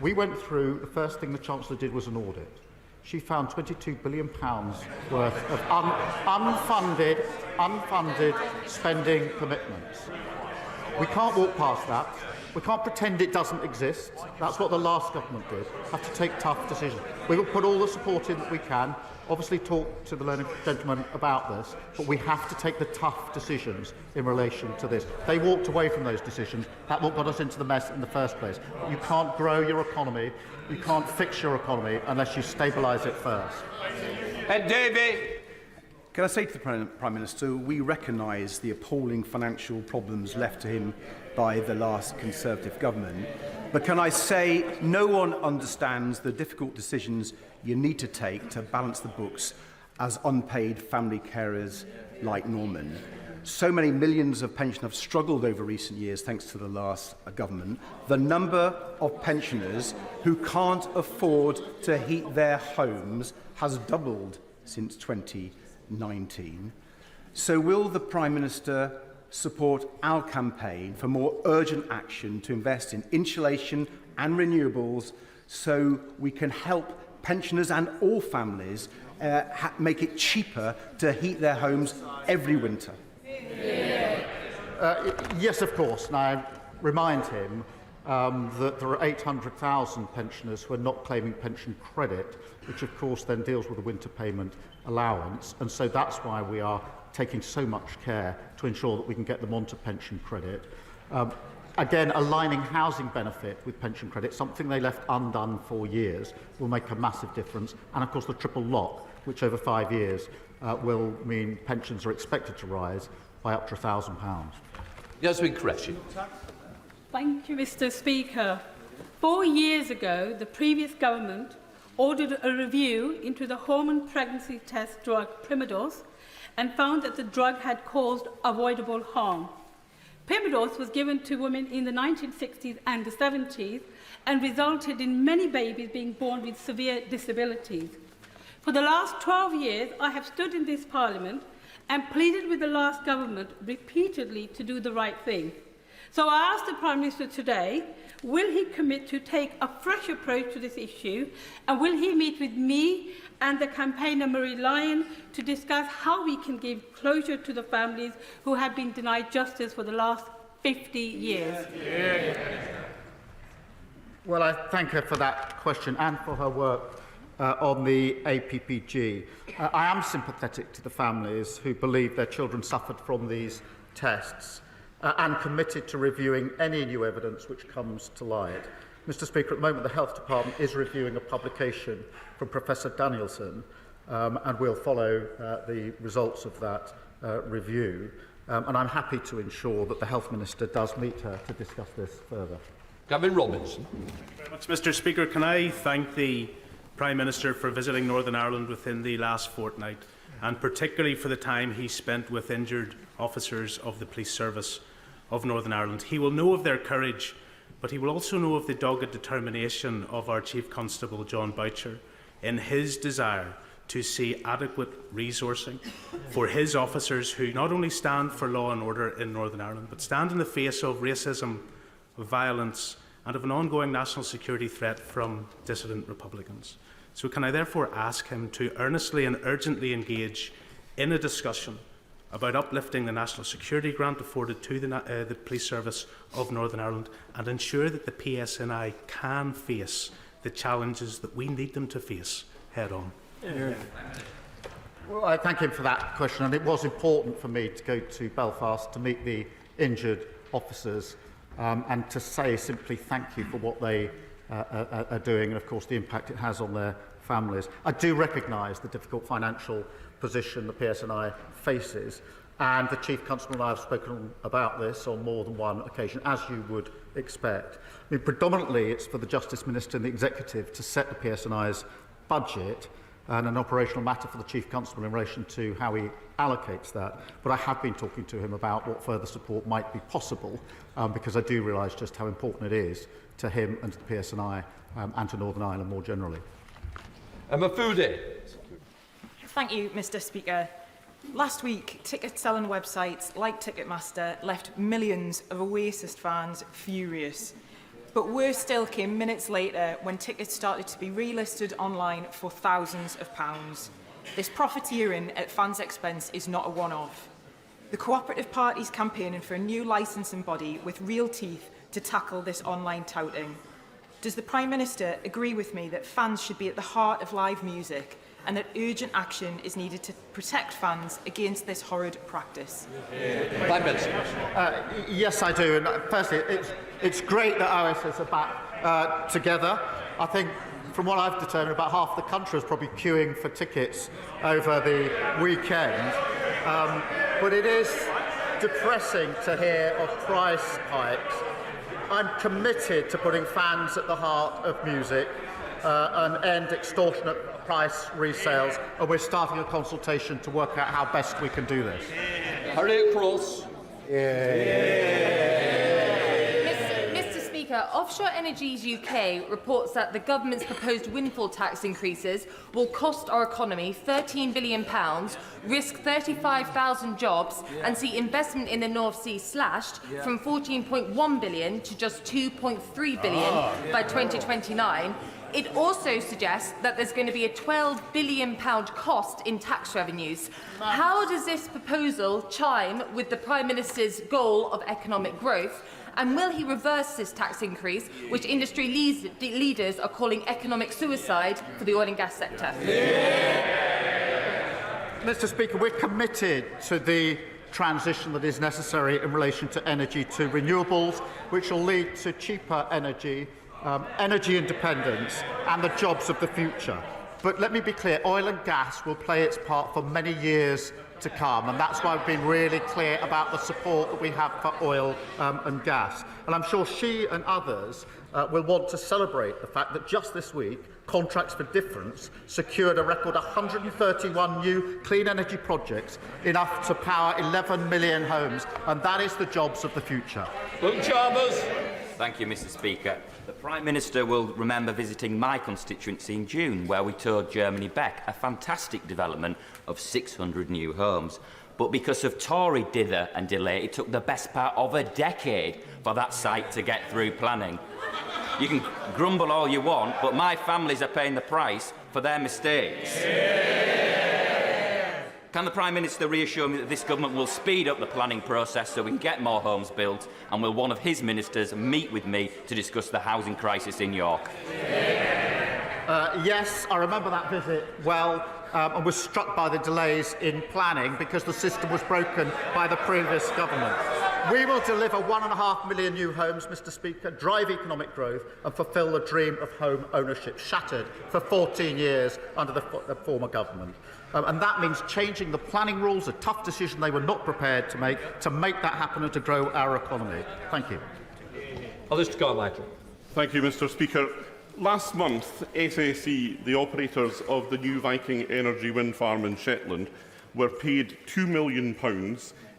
We went through, the first thing the Chancellor did was an audit. She found £22 billion worth of unfunded spending commitments. We can't walk past that. We can't pretend it doesn't exist. That's what the last government did. We have to take tough decisions. We will put all the support in that we can, obviously talk to the learned gentleman about this, but we have to take the tough decisions in relation to this. They walked away from those decisions. That what got us into the mess in the first place. You can't grow your economy, you can't fix your economy unless you stabilise it first. And David. Can I say to the Prime Minister, we recognise the appalling financial problems left to him by the last Conservative government, but can I say no one understands the difficult decisions you need to take to balance the books as unpaid family carers like Norman. So many millions of pensioners have struggled over recent years thanks to the last government. The number of pensioners who can't afford to heat their homes has doubled since 2019. So will the Prime Minister support our campaign for more urgent action to invest in insulation and renewables so we can help pensioners and all families make it cheaper to heat their homes every winter? Yes, of course. And I remind him that there are 800,000 pensioners who are not claiming pension credit, which of course then deals with the winter payment allowance. And so that's why we are taking so much care to ensure that we can get them onto pension credit. Again, aligning housing benefit with pension credit, something they left undone for years, will make a massive difference. And of course the triple lock, which over 5 years will mean pensions are expected to rise by up to £1,000. Yasmin Qureshi. Thank you, Mr. Speaker. 4 years ago, the previous government ordered a review into the hormone pregnancy test drug Primados and found that the drug had caused avoidable harm. Primados was given to women in the 1960s and the 70s and resulted in many babies being born with severe disabilities. For the last 12 years, I have stood in this Parliament and pleaded with the last government repeatedly to do the right thing. So I ask the Prime Minister today, will he commit to take a fresh approach to this issue, and will he meet with me and the campaigner Marie Lyon to discuss how we can give closure to the families who have been denied justice for the last 50 years? Well, I thank her for that question and for her work on the APPG. I am sympathetic to the families who believe their children suffered from these tests and committed to reviewing any new evidence which comes to light. Mr. Speaker, at the moment the Health Department is reviewing a publication from Professor Danielson and we'll follow the results of that review. And I'm happy to ensure that the Health Minister does meet her to discuss this further. Gavin Robinson. Thank you very much, Mr. Speaker. Can I thank the Prime Minister for visiting Northern Ireland within the last fortnight, and particularly for the time he spent with injured officers of the police service of Northern Ireland. He will know of their courage, but he will also know of the dogged determination of our Chief Constable John Boucher in his desire to see adequate resourcing for his officers who not only stand for law and order in Northern Ireland, but stand in the face of racism, of violence and of an ongoing national security threat from dissident Republicans. So can I therefore ask him to earnestly and urgently engage in a discussion about uplifting the national security grant afforded to the Police Service of Northern Ireland and ensure that the PSNI can face the challenges that we need them to face head on? Well, I thank him for that question, and it was important for me to go to Belfast to meet the injured officers and to say simply thank you for what they are doing and, of course, the impact it has on their families. I do recognise the difficult financial position the PSNI faces, and the Chief Constable and I have spoken about this on more than one occasion, as you would expect. I mean, predominantly it's for the Justice Minister and the Executive to set the PSNI's budget, and an operational matter for the Chief Constable in relation to how he allocates that. But I have been talking to him about what further support might be possible, because I do realise just how important it is to him and to the PSNI and to Northern Ireland more generally. Mafude. Thank you, Mr. Speaker. Last week, ticket-selling websites like Ticketmaster left millions of Oasis fans furious. But worse still came minutes later when tickets started to be relisted online for thousands of pounds. This profiteering at fans' expense is not a one-off. The Cooperative Party is campaigning for a new licensing body with real teeth to tackle this online touting. Does the Prime Minister agree with me that fans should be at the heart of live music and that urgent action is needed to protect fans against this horrid practice? Prime Minister. Yes, I do. And firstly, it's great that Oasis are back together. I think, from what I've determined, about half the country is probably queuing for tickets over the weekend. But it is depressing to hear of price hikes. I'm committed to putting fans at the heart of music and end extortionate price resales, and we're starting a consultation to work out how best we can do this. Harriet Cross. Mr. Speaker, Offshore Energies UK reports that the government's proposed windfall tax increases will cost our economy £13 billion, risk 35,000 jobs, and see investment in the North Sea slashed from £14.1 billion to just £2.3 billion by 2029. It also suggests that there's going to be a £12 billion cost in tax revenues. How does this proposal chime with the Prime Minister's goal of economic growth? And will he reverse this tax increase, which industry leaders are calling economic suicide for the oil and gas sector? Mr. Speaker, we're committed to the transition that is necessary in relation to energy to renewables, which will lead to cheaper energy, energy independence and the jobs of the future. But let me be clear, oil and gas will play its part for many years to come, and that's why I've been really clear about the support that we have for oil and gas. And I'm sure she and others will want to celebrate the fact that just this week, Contracts for Difference secured a record 131 new clean energy projects, enough to power 11 million homes, and that is the jobs of the future. Chalmers. Thank you, Mr. Speaker. The Prime Minister will remember visiting my constituency in June, where we toured Germany Beck, a fantastic development of 600 new homes. But because of Tory dither and delay, it took the best part of a decade for that site to get through planning. You can grumble all you want, but my families are paying the price for their mistakes. Can the Prime Minister reassure me that this government will speed up the planning process so we can get more homes built, and will one of his ministers meet with me to discuss the housing crisis in York? Yes, I remember that visit well, and was struck by the delays in planning because the system was broken by the previous government. We will deliver 1.5 million new homes, Mr. Speaker, drive economic growth and fulfil the dream of home ownership, shattered for 14 years under the former government. And that means changing the planning rules, a tough decision they were not prepared to make that happen and to grow our economy. Thank you. Mr. Carmichael. Thank you, Mr. Speaker. Last month, SSE, the operators of the new Viking Energy wind farm in Shetland, were paid £2 million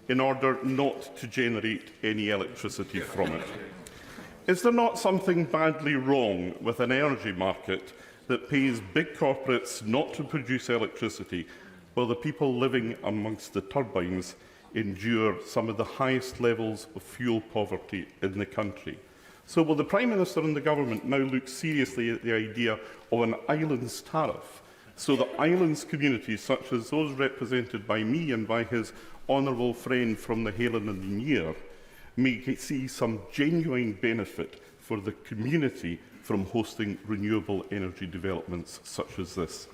in order not to generate any electricity from it. Is there not something badly wrong with an energy market that pays big corporates not to produce electricity, while the people living amongst the turbines endure some of the highest levels of fuel poverty in the country? So will the Prime Minister and the Government now look seriously at the idea of an islands tariff, so that islands communities such as those represented by me and by his honourable friend from the Helen and the Near may see some genuine benefit for the community from hosting renewable energy developments such as this?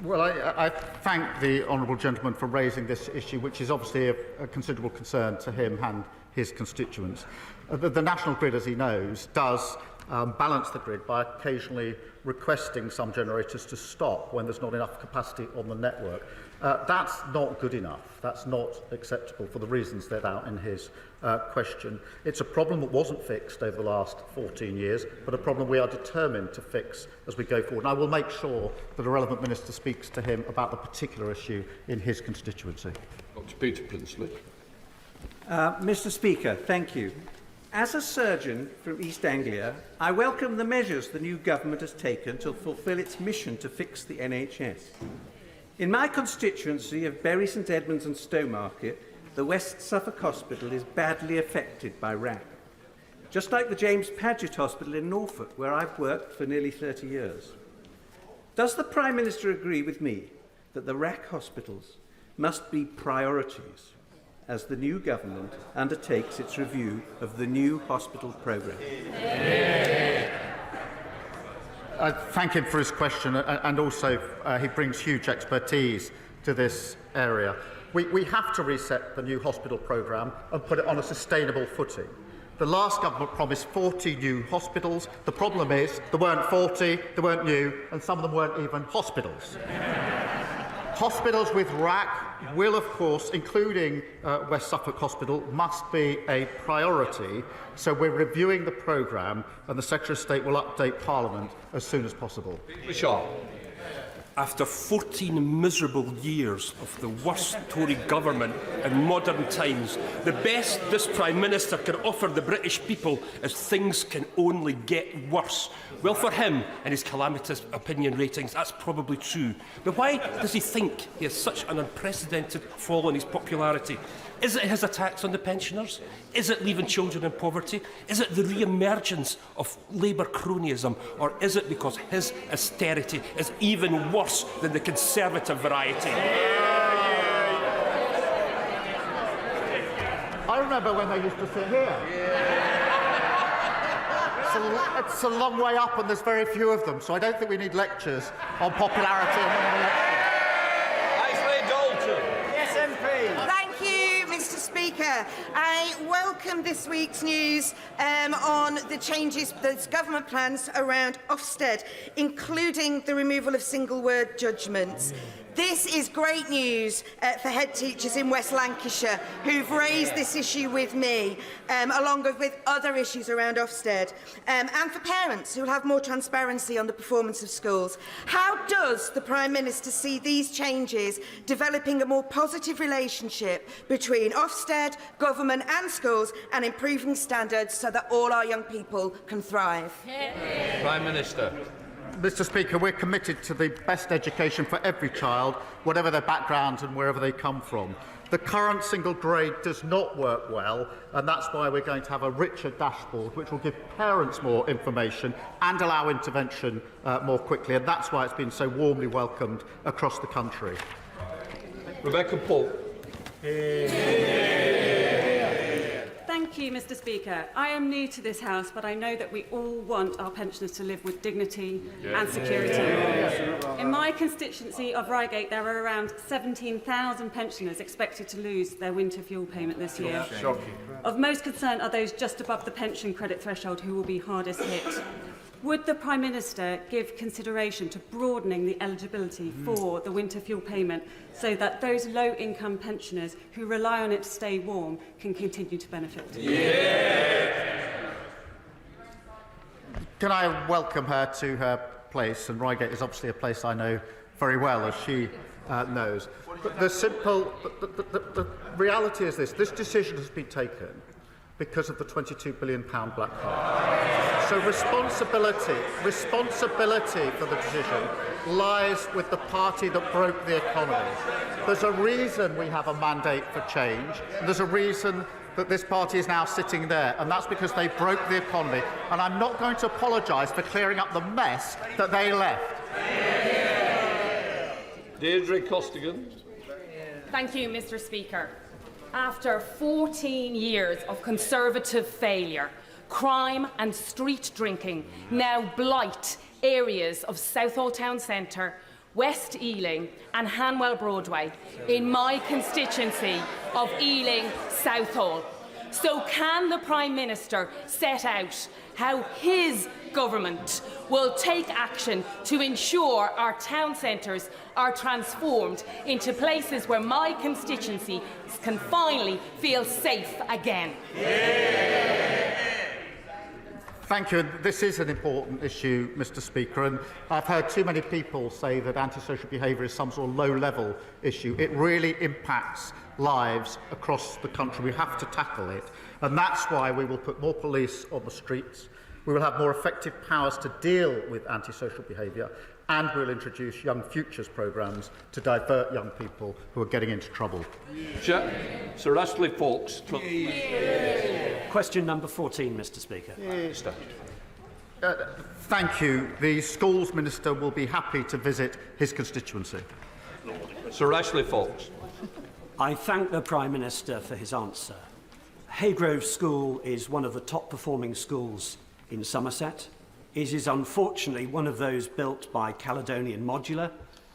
Well, I thank the honourable gentleman for raising this issue, which is obviously a considerable concern to him and his constituents. The National Grid, as he knows, does balance the grid by occasionally requesting some generators to stop when there's not enough capacity on the network. That's not good enough. That's not acceptable for the reasons set out in his question. It's a problem that wasn't fixed over the last 14 years, but a problem we are determined to fix as we go forward. And I will make sure that a relevant minister speaks to him about the particular issue in his constituency. Dr. Peter Prinsley. Mr. Speaker, thank you. As a surgeon from East Anglia, I welcome the measures the new government has taken to fulfil its mission to fix the NHS. In my constituency of Bury St Edmunds and Stowmarket, the West Suffolk Hospital is badly affected by RAC. Just like the James Paget Hospital in Norfolk, where I've worked for nearly 30 years. Does the Prime Minister agree with me that the RAC hospitals must be priorities as the new government undertakes its review of the new hospital programme? I thank him for his question, and also he brings huge expertise to this area. We have to reset the new hospital programme and put it on a sustainable footing. The last government promised 40 new hospitals. The problem is there weren't 40, they weren't new, and some of them weren't even hospitals. Hospitals with RAC will, of course, including West Suffolk Hospital, must be a priority. So we're reviewing the programme, and the Secretary of State will update Parliament as soon as possible. After 14 miserable years of the worst Tory government in modern times, the best this Prime Minister can offer the British people is things can only get worse. Well, for him and his calamitous opinion ratings, that's probably true. But why does he think he has such an unprecedented fall in his popularity? Is it his attacks on the pensioners? Is it leaving children in poverty? Is it the re-emergence of Labour cronyism? Or is it because his austerity is even worse than the Conservative variety? I remember when they used to sit here. It's a long way up and there's very few of them, so I don't think we need lectures on popularity and non-election. Thank you, Mr. Speaker. I welcome this week's news on the changes, the government plans around Ofsted, including the removal of single-word judgments. This is great news for head teachers in West Lancashire who've raised this issue with me, along with other issues around Ofsted, and for parents who will have more transparency on the performance of schools. How does the Prime Minister see these changes developing a more positive relationship between Ofsted, government and schools, and improving standards so that all our young people can thrive? Prime Minister. Mr. Speaker, we're committed to the best education for every child, whatever their background and wherever they come from. The current single grade does not work well, and that's why we're going to have a richer dashboard which will give parents more information and allow intervention more quickly, and that's why it's been so warmly welcomed across the country. Rebecca Pope. Thank you, Mr. Speaker. I am new to this House, but I know that we all want our pensioners to live with dignity and security. In my constituency of Reigate, there are around 17,000 pensioners expected to lose their winter fuel payment this year. Of most concern are those just above the pension credit threshold who will be hardest hit. Would the Prime Minister give consideration to broadening the eligibility for the winter fuel payment so that those low-income pensioners who rely on it to stay warm can continue to benefit? Can I welcome her to her place? And Reigate is obviously a place I know very well, as she knows. But the reality is this. This decision has been taken because of the £22 billion black card. So responsibility for the decision lies with the party that broke the economy. There's a reason we have a mandate for change, and there's a reason that this party is now sitting there, and that's because they broke the economy. And I'm not going to apologise for clearing up the mess that they left. Deirdre Costigan. Thank you, Mr. Speaker. After 14 years of Conservative failure, crime and street drinking now blight areas of Southall Town Centre, West Ealing and Hanwell Broadway in my constituency of Ealing Southall. So can the Prime Minister set out how his government will take action to ensure our town centres are transformed into places where my constituency can finally feel safe again? Thank you. This is an important issue, Mr. Speaker, and I've heard too many people say that antisocial behaviour is some sort of low-level issue. It really impacts lives across the country. We have to tackle it, and that's why we will put more police on the streets. We will have more effective powers to deal with antisocial behaviour, and we'll introduce Young Futures programmes to divert young people who are getting into trouble. Sir Ashley Fox. Question number 14, Mr. Speaker. Thank you. The Schools Minister will be happy to visit his constituency. Sir Ashley Fox. I thank the Prime Minister for his answer. Haygrove School is one of the top performing schools in Somerset. It is unfortunately one of those built by Caledonian Modular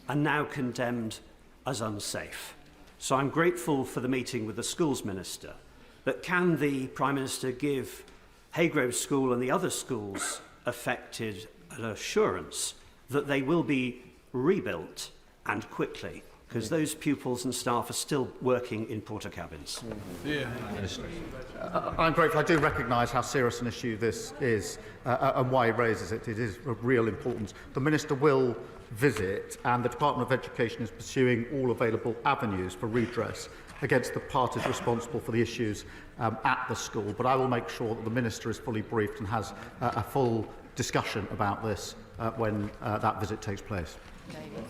and now condemned as unsafe. So I'm grateful for the meeting with the Schools Minister. But can the Prime Minister give Haygrove School and the other schools affected an assurance that they will be rebuilt and quickly? Because those pupils and staff are still working in porter cabins. I'm grateful. I do recognise how serious an issue this is and why he raises it. It is of real importance. The Minister will visit, and the Department of Education is pursuing all available avenues for redress against the parties responsible for the issues at the school. But I will make sure that the Minister is fully briefed and has a full discussion about this when that visit takes place.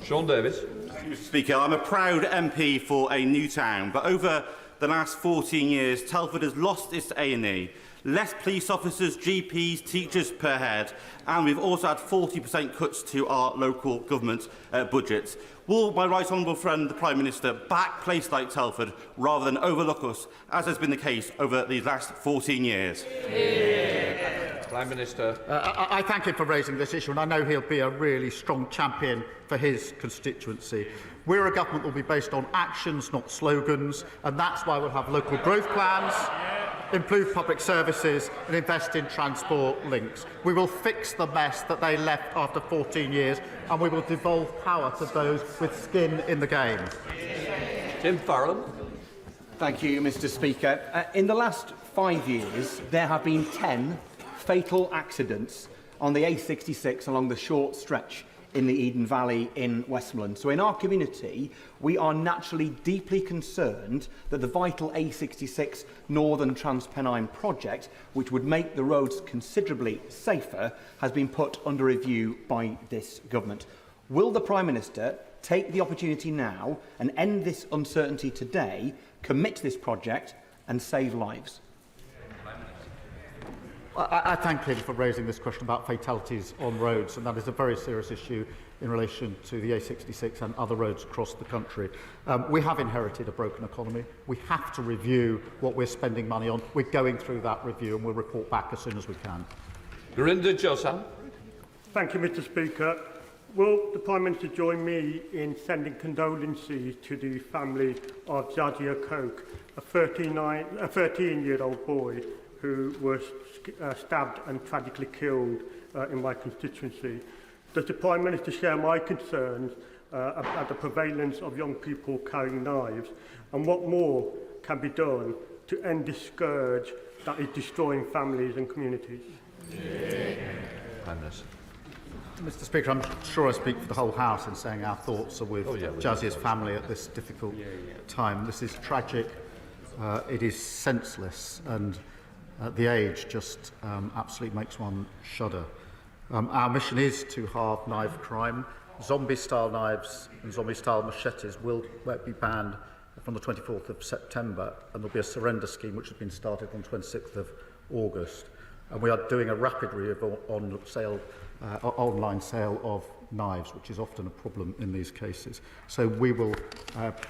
Sean Davis. Mr. Speaker, I'm a proud MP for a new town, but over the last 14 years, Telford has lost its A&E. Less police officers, GPs, teachers per head, and we've also had 40% cuts to our local government budgets. Will my right honourable friend, the Prime Minister, back places like Telford rather than overlook us, as has been the case over these last 14 years? Prime Minister. I thank him for raising this issue, and I know he'll be a really strong champion for his constituency. We're a government that will be based on actions, not slogans, and that's why we'll have local growth plans, improve public services and invest in transport links. We will fix the mess that they left after 14 years, and we will devolve power to those with skin in the game. Tim Farrell. Thank you, Mr. Speaker. In the last 5 years, there have been 10 fatal accidents on the A66 along the short stretch in the Eden Valley in Westmoreland. So in our community, we are naturally deeply concerned that the vital A66 Northern Transpennine project, which would make the roads considerably safer, has been put under review by this government. Will the Prime Minister take the opportunity now and end this uncertainty today, commit to this project and save lives? I thank him for raising this question about fatalities on roads, and that is a very serious issue in relation to the A66 and other roads across the country. We have inherited a broken economy. We have to review what we're spending money on. We're going through that review, and we'll report back as soon as we can. Gurinder Josam. Thank you, Mr. Speaker. Will the Prime Minister join me in sending condolences to the family of Jadzia Coke, a 13-year-old boy who was stabbed and tragically killed in my constituency? Does the Prime Minister share my concerns about the prevalence of young people carrying knives, and what more can be done to end this scourge that is destroying families and communities? Prime Minister. Mr. Speaker, I'm sure I speak for the whole House in saying our thoughts are with Jazia's family at this difficult time. This is tragic, it is senseless, and the age just absolutely makes one shudder. Our mission is to halve knife crime. Zombie-style knives and zombie-style machetes will be banned from the 24th of September, and there'll be a surrender scheme which has been started on 26th of August. And we are doing a rapid review on online sale of knives, which is often a problem in these cases. So we will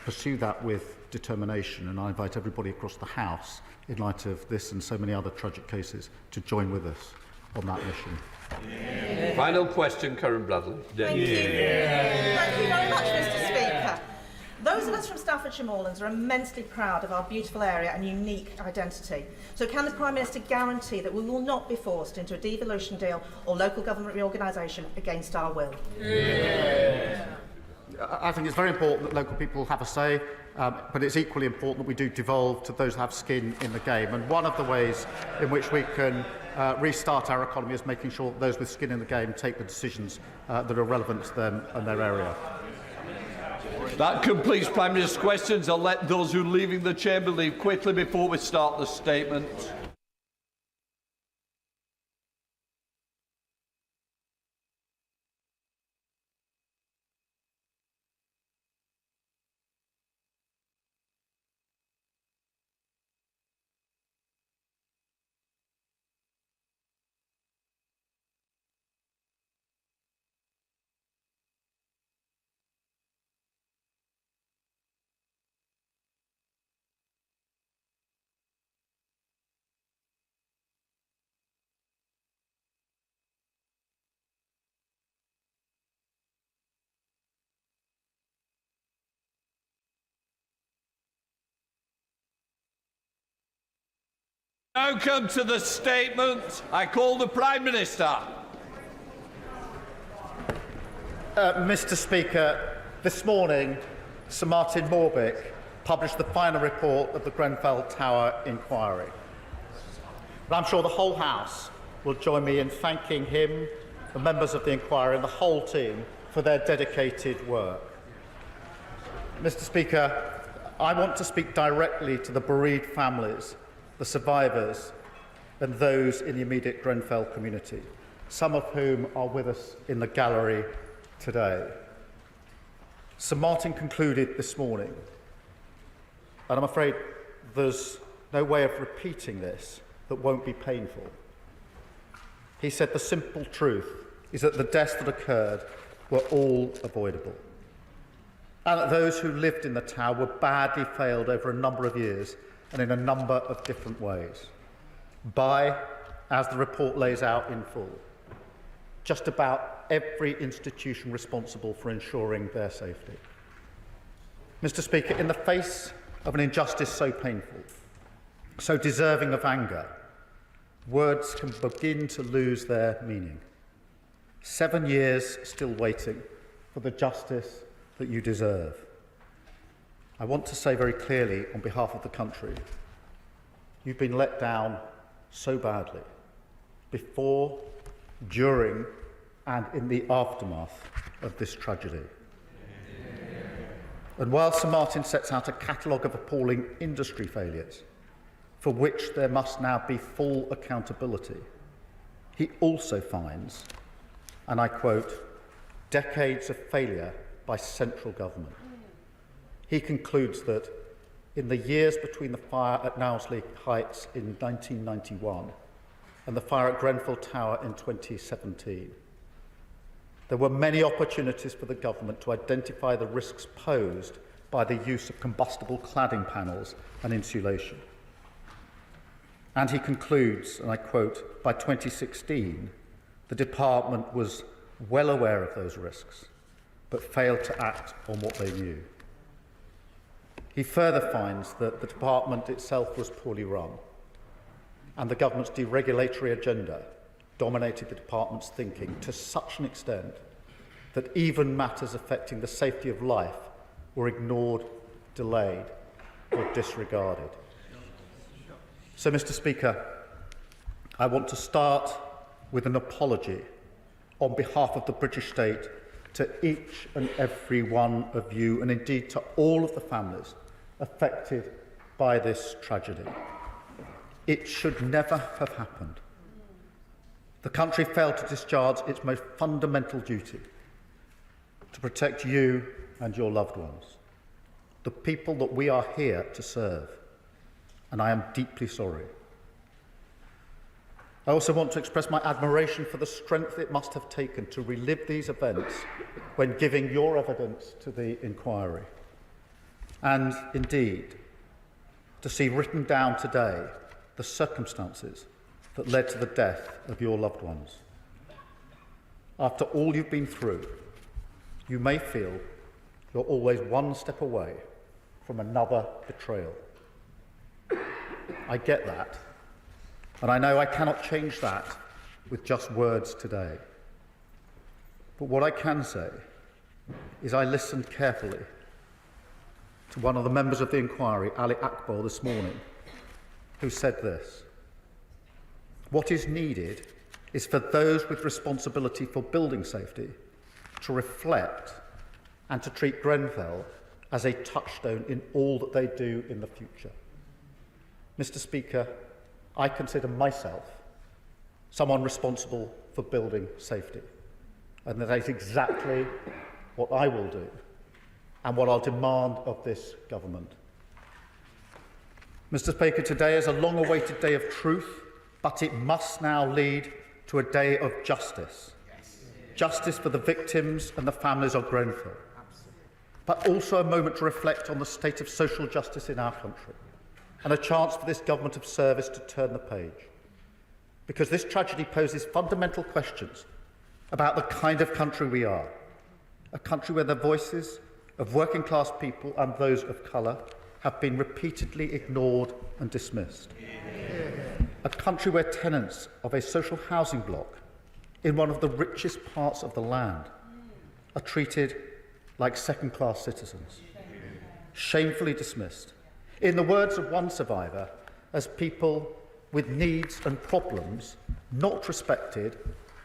pursue that with determination, and I invite everybody across the House, in light of this and so many other tragic cases, to join with us on that mission. Final question, Karen Bradley. Thank you. Thank you very much, Mr. Speaker. Those of us from Staffordshire Moorlands are immensely proud of our beautiful area and unique identity. So can the Prime Minister guarantee that we will not be forced into a devolution deal or local government reorganisation against our will? I think it's very important that local people have a say but it's equally important that we do devolve to those who have skin in the game. And one of the ways in which we can restart our economy is making sure that those with skin in the game take the decisions that are relevant to them and their area. That completes Prime Minister's questions. I'll let those who are leaving the chamber leave quickly before we start the statement. Now come to the statement. I call the Prime Minister. Mr. Speaker, this morning, Sir Martin Morbick published the final report of the Grenfell Tower inquiry. And I'm sure the whole House will join me in thanking him, the members of the inquiry and the whole team for their dedicated work. Mr. Speaker, I want to speak directly to the bereaved families, the survivors and those in the immediate Grenfell community, some of whom are with us in the gallery today. Sir Martin concluded this morning, and I'm afraid there's no way of repeating this that won't be painful. He said the simple truth is that the deaths that occurred were all avoidable, and that those who lived in the tower were badly failed over a number of years and in a number of different ways, by, as the report lays out in full, just about every institution responsible for ensuring their safety. Mr. Speaker, in the face of an injustice so painful, so deserving of anger, words can begin to lose their meaning. 7 years still waiting for the justice that you deserve. I want to say very clearly on behalf of the country, you've been let down so badly, before, during and in the aftermath of this tragedy. And while Sir Martin sets out a catalogue of appalling industry failures, for which there must now be full accountability, he also finds, and I quote, decades of failure by central government. He concludes that in the years between the fire at Knowsley Heights in 1991 and the fire at Grenfell Tower in 2017, there were many opportunities for the government to identify the risks posed by the use of combustible cladding panels and insulation. And he concludes, and I quote, by 2016, the department was well aware of those risks, but failed to act on what they knew. He further finds that the department itself was poorly run, and the government's deregulatory agenda dominated the department's thinking to such an extent that even matters affecting the safety of life were ignored, delayed, or disregarded. So, Mr. Speaker, I want to start with an apology on behalf of the British state to each and every one of you, and indeed to all of the families affected by this tragedy. It should never have happened. The country failed to discharge its most fundamental duty, to protect you and your loved ones, the people that we are here to serve, and I am deeply sorry. I also want to express my admiration for the strength it must have taken to relive these events when giving your evidence to the inquiry, and indeed to see written down today the circumstances that led to the death of your loved ones. After all you've been through, you may feel you're always one step away from another betrayal. I get that, and I know I cannot change that with just words today. But what I can say is I listened carefully to one of the members of the inquiry, Ali Akbar, this morning, who said this: "What is needed is for those with responsibility for building safety to reflect and to treat Grenfell as a touchstone in all that they do in the future." Mr. Speaker, I consider myself someone responsible for building safety, and that is exactly what I will do and what I'll demand of this government. Mr. Speaker, today is a long-awaited day of truth, but it must now lead to a day of justice. Justice for the victims and the families of Grenfell, but also a moment to reflect on the state of social justice in our country, and a chance for this government of service to turn the page. Because this tragedy poses fundamental questions about the kind of country we are, a country where the voices of working class people and those of colour have been repeatedly ignored and dismissed. A country where tenants of a social housing block in one of the richest parts of the land are treated like second-class citizens, shamefully dismissed, in the words of one survivor, as people with needs and problems, not respected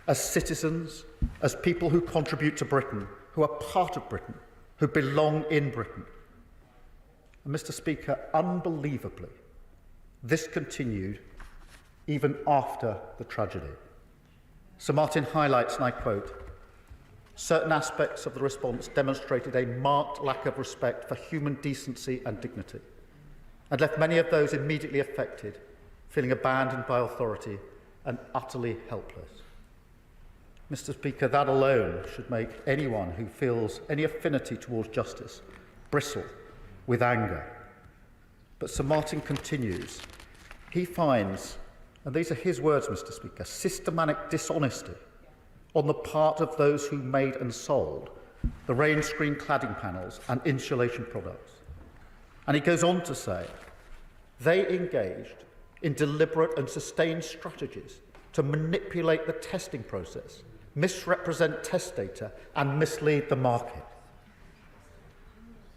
as citizens, as people who contribute to Britain, who are part of Britain, who belong in Britain. And Mr. Speaker, unbelievably, this continued even after the tragedy. Sir Martin highlights, and I quote, "Certain aspects of the response demonstrated a marked lack of respect for human decency and dignity, and left many of those immediately affected feeling abandoned by authority and utterly helpless." Mr. Speaker, that alone should make anyone who feels any affinity towards justice bristle with anger. But Sir Martin continues. He finds, and these are his words, Mr. Speaker, systematic dishonesty on the part of those who made and sold the rain screen cladding panels and insulation products. And he goes on to say, they engaged in deliberate and sustained strategies to manipulate the testing process, misrepresent test data, and mislead the market.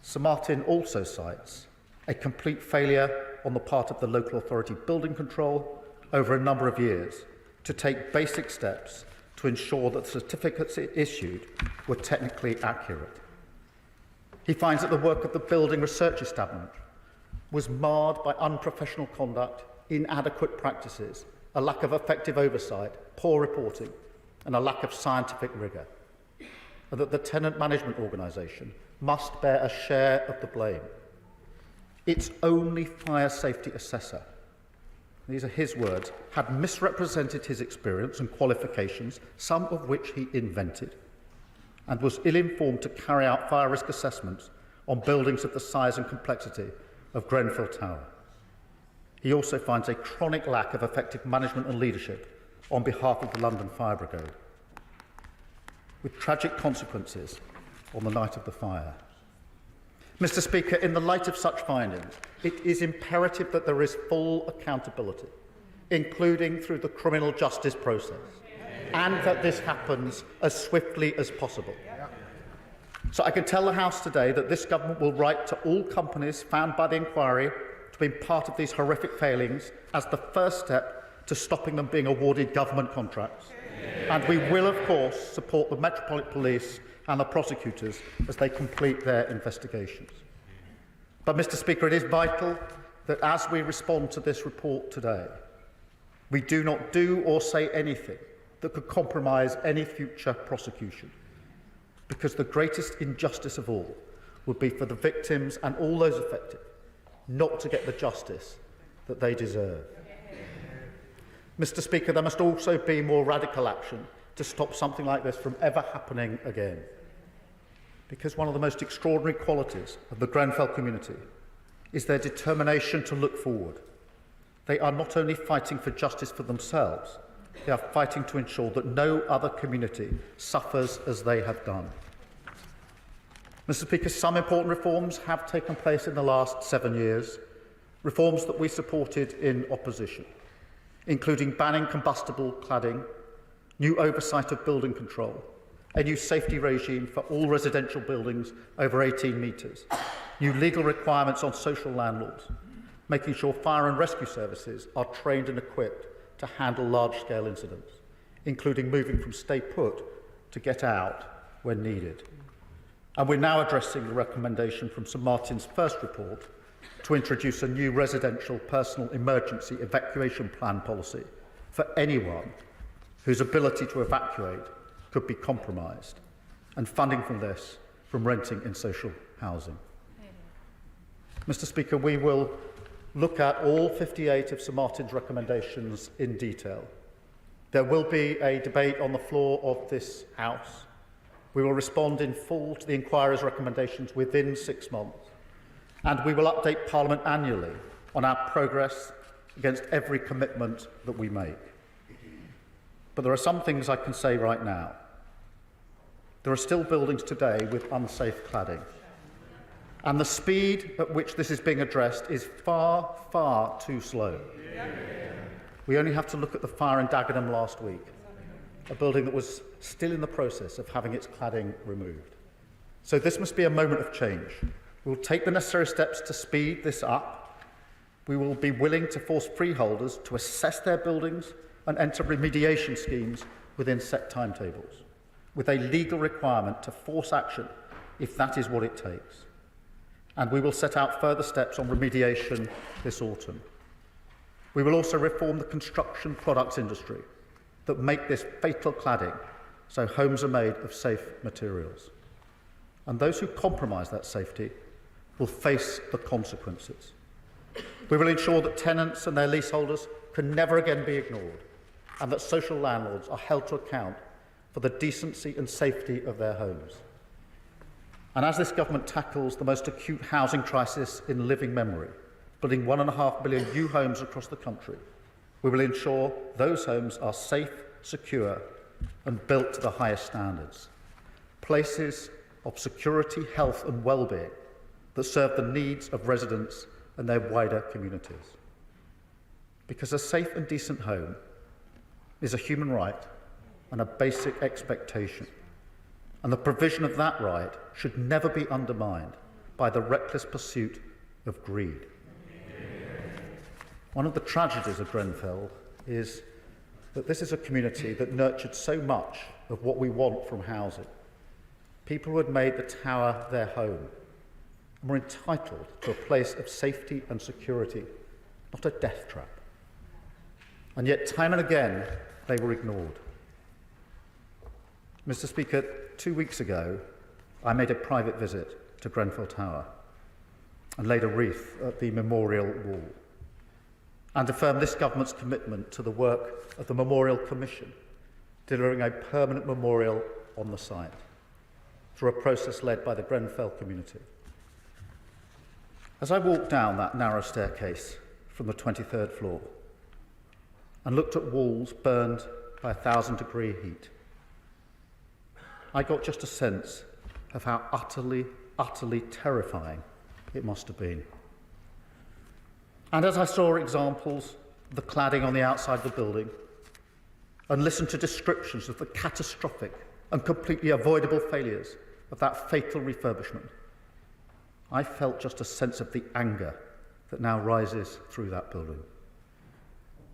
Sir Martin also cites a complete failure on the part of the local authority building control over a number of years to take basic steps to ensure that the certificates it issued were technically accurate. He finds that the work of the Building Research Establishment was marred by unprofessional conduct, inadequate practices, a lack of effective oversight, poor reporting, and a lack of scientific rigour, and that the tenant management organisation must bear a share of the blame. Its only fire safety assessor, these are his words, had misrepresented his experience and qualifications, some of which he invented, and was ill-informed to carry out fire risk assessments on buildings of the size and complexity of Grenfell Tower. He also finds a chronic lack of effective management and leadership on behalf of the London Fire Brigade, with tragic consequences on the night of the fire. Mr. Speaker, in the light of such findings, it is imperative that there is full accountability, including through the criminal justice process, and that this happens as swiftly as possible. So I can tell the House today that this government will write to all companies found by the inquiry to be part of these horrific failings as the first step to stopping them being awarded government contracts. And we will, of course, support the Metropolitan Police and the prosecutors as they complete their investigations. But, Mr. Speaker, it is vital that as we respond to this report today, we do not do or say anything that could compromise any future prosecution, because the greatest injustice of all would be for the victims and all those affected not to get the justice that they deserve. Mr. Speaker, there must also be more radical action to stop something like this from ever happening again. Because one of the most extraordinary qualities of the Grenfell community is their determination to look forward. They are not only fighting for justice for themselves, they are fighting to ensure that no other community suffers as they have done. Mr. Speaker, some important reforms have taken place in the last 7 years, reforms that we supported in opposition, including banning combustible cladding, new oversight of building control, a new safety regime for all residential buildings over 18 metres, new legal requirements on social landlords, making sure fire and rescue services are trained and equipped to handle large-scale incidents, including moving from stay put to get out when needed. And we're now addressing the recommendation from St Martin's first report to introduce a new residential personal emergency evacuation plan policy for anyone whose ability to evacuate could be compromised, and funding from this from renting in social housing. Mr Speaker, we will look at all 58 of St Martin's recommendations in detail. There will be a debate on the floor of this House. We will respond in full to the inquiry's recommendations within 6 months, and we will update Parliament annually on our progress against every commitment that we make. But there are some things I can say right now. There are still buildings today with unsafe cladding, and the speed at which this is being addressed is far, far too slow. We only have to look at the fire in Dagenham last week, a building that was still in the process of having its cladding removed. So this must be a moment of change. We will take the necessary steps to speed this up. We will be willing to force freeholders to assess their buildings and enter remediation schemes within set timetables, with a legal requirement to force action if that is what it takes. And we will set out further steps on remediation this autumn. We will also reform the construction products industry that make this fatal cladding so homes are made of safe materials. And those who compromise that safety will face the consequences. We will ensure that tenants and their leaseholders can never again be ignored, and that social landlords are held to account for the decency and safety of their homes. And as this government tackles the most acute housing crisis in living memory, building 1.5 million new homes across the country, we will ensure those homes are safe, secure, and built to the highest standards. Places of security, health and well-being that serve the needs of residents and their wider communities. Because a safe and decent home is a human right and a basic expectation, and the provision of that right should never be undermined by the reckless pursuit of greed. One of the tragedies of Grenfell is that this is a community that nurtured so much of what we want from housing. People who had made the tower their home and were entitled to a place of safety and security, not a death trap. And yet, time and again, they were ignored. Mr. Speaker, 2 weeks ago, I made a private visit to Grenfell Tower and laid a wreath at the memorial wall, and affirmed this government's commitment to the work of the Memorial Commission, delivering a permanent memorial on the site through a process led by the Grenfell community. As I walked down that narrow staircase from the 23rd floor and looked at walls burned by 1,000-degree heat, I got just a sense of how utterly, utterly terrifying it must have been. And as I saw examples of the cladding on the outside of the building and listened to descriptions of the catastrophic and completely avoidable failures of that fatal refurbishment, I felt just a sense of the anger that now rises through that building.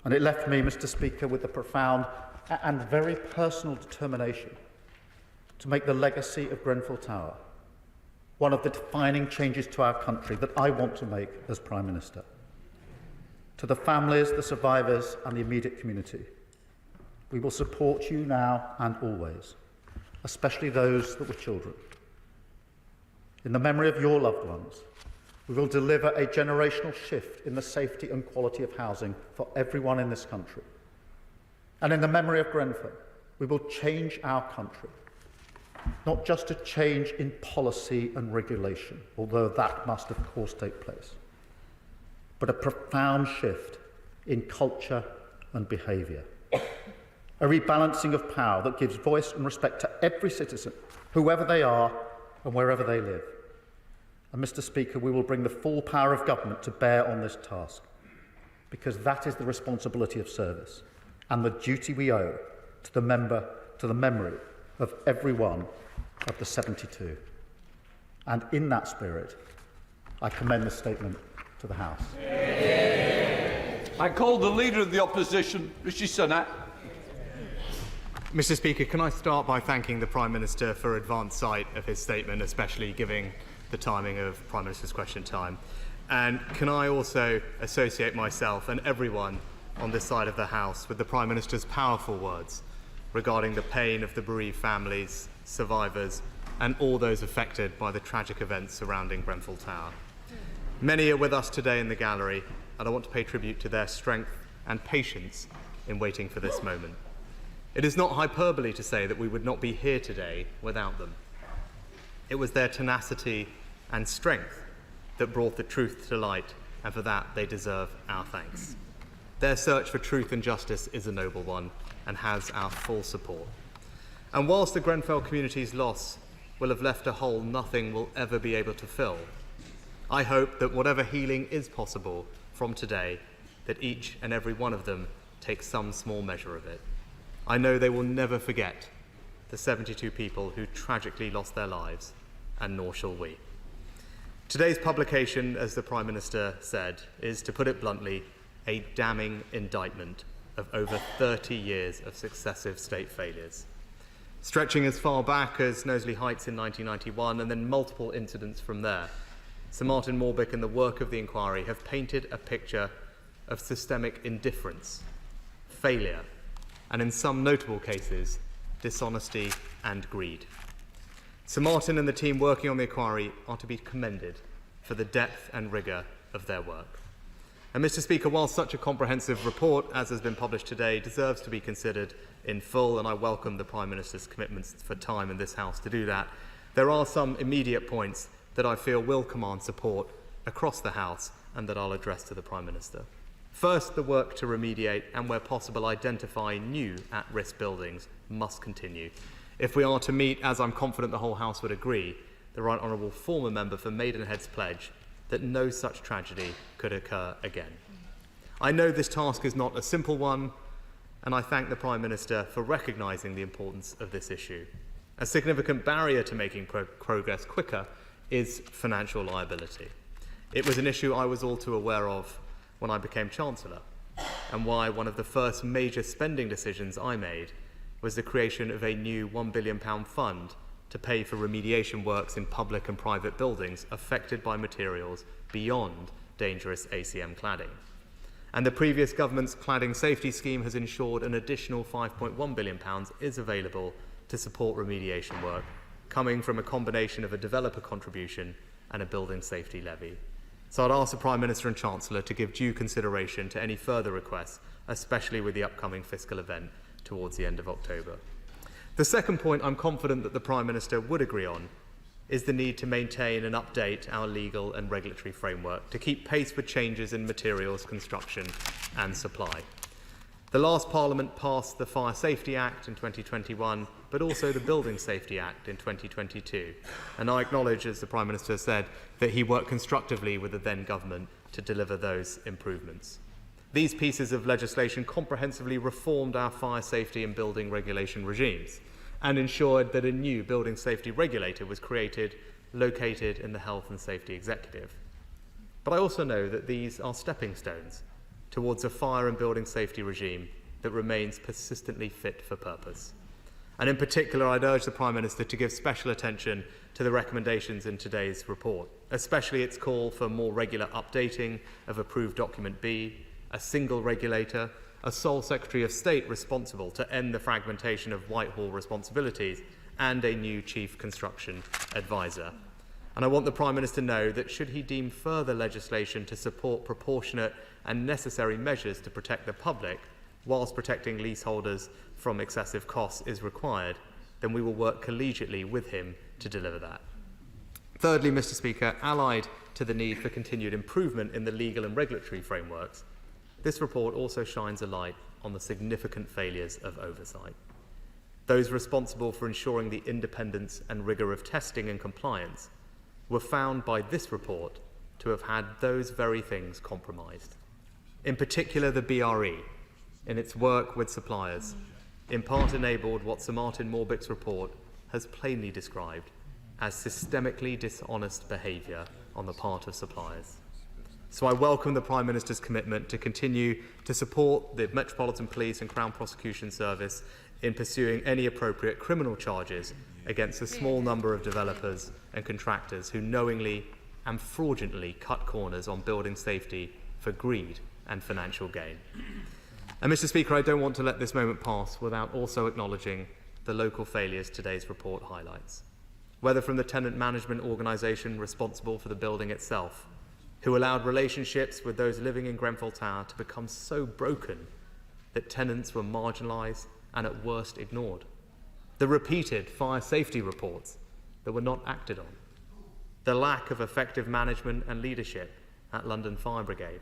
And it left me, Mr. Speaker, with a profound and very personal determination to make the legacy of Grenfell Tower one of the defining changes to our country that I want to make as Prime Minister. To the families, the survivors and the immediate community, we will support you now and always, especially those that were children. In the memory of your loved ones, we will deliver a generational shift in the safety and quality of housing for everyone in this country. And in the memory of Grenfell, we will change our country, not just a change in policy and regulation, although that must of course take place, but a profound shift in culture and behaviour. A rebalancing of power that gives voice and respect to every citizen, whoever they are and wherever they live. And Mr. Speaker, we will bring the full power of government to bear on this task, because that is the responsibility of service and the duty we owe to the memory of every one of the 72. And in that spirit, I commend the statement to the House. I call the Leader of the Opposition, Rishi Sunak. Mr. Speaker, can I start by thanking the Prime Minister for advance sight of his statement, especially given the timing of Prime Minister's question time. And can I also associate myself and everyone on this side of the House with the Prime Minister's powerful words regarding the pain of the bereaved families, survivors, and all those affected by the tragic events surrounding Grenfell Tower. Many are with us today in the gallery, and I want to pay tribute to their strength and patience in waiting for this moment. It is not hyperbole to say that we would not be here today without them. It was their tenacity and strength that brought the truth to light, and for that they deserve our thanks. Their search for truth and justice is a noble one and has our full support. And whilst the Grenfell community's loss will have left a hole nothing will ever be able to fill, I hope that whatever healing is possible from today, that each and every one of them takes some small measure of it. I know they will never forget the 72 people who tragically lost their lives, and nor shall we. Today's publication, as the Prime Minister said, is, to put it bluntly, a damning indictment of over 30 years of successive state failures, stretching as far back as Knowsley Heights in 1991 and then multiple incidents from there. Sir Martin Morbick and the work of the inquiry have painted a picture of systemic indifference, failure, and in some notable cases, dishonesty and greed. Sir Martin and the team working on the inquiry are to be commended for the depth and rigour of their work. And Mr. Speaker, while such a comprehensive report as has been published today deserves to be considered in full, and I welcome the Prime Minister's commitments for time in this House to do that, there are some immediate points that I feel will command support across the House and that I'll address to the Prime Minister. First, the work to remediate and, where possible, identify new at-risk buildings must continue if we are to meet, as I'm confident the whole House would agree, the Right Honourable former member for Maidenhead's pledge that no such tragedy could occur again. I know this task is not a simple one, and I thank the Prime Minister for recognising the importance of this issue. A significant barrier to making progress quicker is financial liability. It was an issue I was all too aware of when I became Chancellor, and why one of the first major spending decisions I made was the creation of a new £1 billion fund to pay for remediation works in public and private buildings affected by materials beyond dangerous ACM cladding. And the previous government's cladding safety scheme has ensured an additional £5.1 billion is available to support remediation work, coming from a combination of a developer contribution and a building safety levy. So I'd ask the Prime Minister and Chancellor to give due consideration to any further requests, especially with the upcoming fiscal event towards the end of October. The second point I'm confident that the Prime Minister would agree on is the need to maintain and update our legal and regulatory framework to keep pace with changes in materials, construction and supply. The last Parliament passed the Fire Safety Act in 2021, but also the Building Safety Act in 2022. And I acknowledge, as the Prime Minister said, that he worked constructively with the then government to deliver those improvements. These pieces of legislation comprehensively reformed our fire safety and building regulation regimes and ensured that a new building safety regulator was created, located in the Health and Safety Executive. But I also know that these are stepping stones towards a fire and building safety regime that remains persistently fit for purpose. And in particular, I'd urge the Prime Minister to give special attention to the recommendations in today's report, especially its call for more regular updating of approved Document B, a single regulator, a sole Secretary of State responsible to end the fragmentation of Whitehall responsibilities, and a new Chief Construction Advisor. And I want the Prime Minister to know that should he deem further legislation to support proportionate and necessary measures to protect the public, whilst protecting leaseholders from excessive costs is required, then we will work collegiately with him to deliver that. Thirdly, Mr. Speaker, allied to the need for continued improvement in the legal and regulatory frameworks, this report also shines a light on the significant failures of oversight. Those responsible for ensuring the independence and rigour of testing and compliance were found by this report to have had those very things compromised. In particular, the BRE, in its work with suppliers, in part enabled what Sir Martin Morbick's report has plainly described as systemically dishonest behaviour on the part of suppliers. So I welcome the Prime Minister's commitment to continue to support the Metropolitan Police and Crown Prosecution Service in pursuing any appropriate criminal charges against the small number of developers and contractors who knowingly and fraudulently cut corners on building safety for greed and financial gain. And Mr. Speaker, I don't want to let this moment pass without also acknowledging the local failures today's report highlights, whether from the tenant management organisation responsible for the building itself, who allowed relationships with those living in Grenfell Tower to become so broken that tenants were marginalised and at worst ignored, the repeated fire safety reports that were not acted on, the lack of effective management and leadership at London Fire Brigade,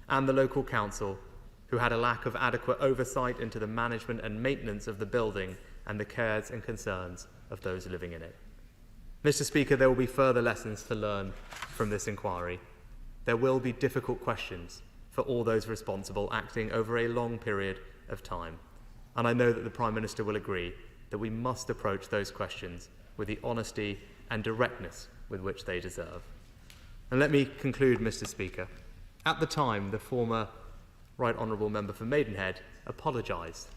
and the local council, who had a lack of adequate oversight into the management and maintenance of the building and the cares and concerns of those living in it. Mr. Speaker, there will be further lessons to learn from this inquiry. There will be difficult questions for all those responsible acting over a long period of time. And I know that the Prime Minister will agree that we must approach those questions with the honesty and directness with which they deserve. And let me conclude, Mr. Speaker. At the time, the former Right Honourable Member for Maidenhead apologised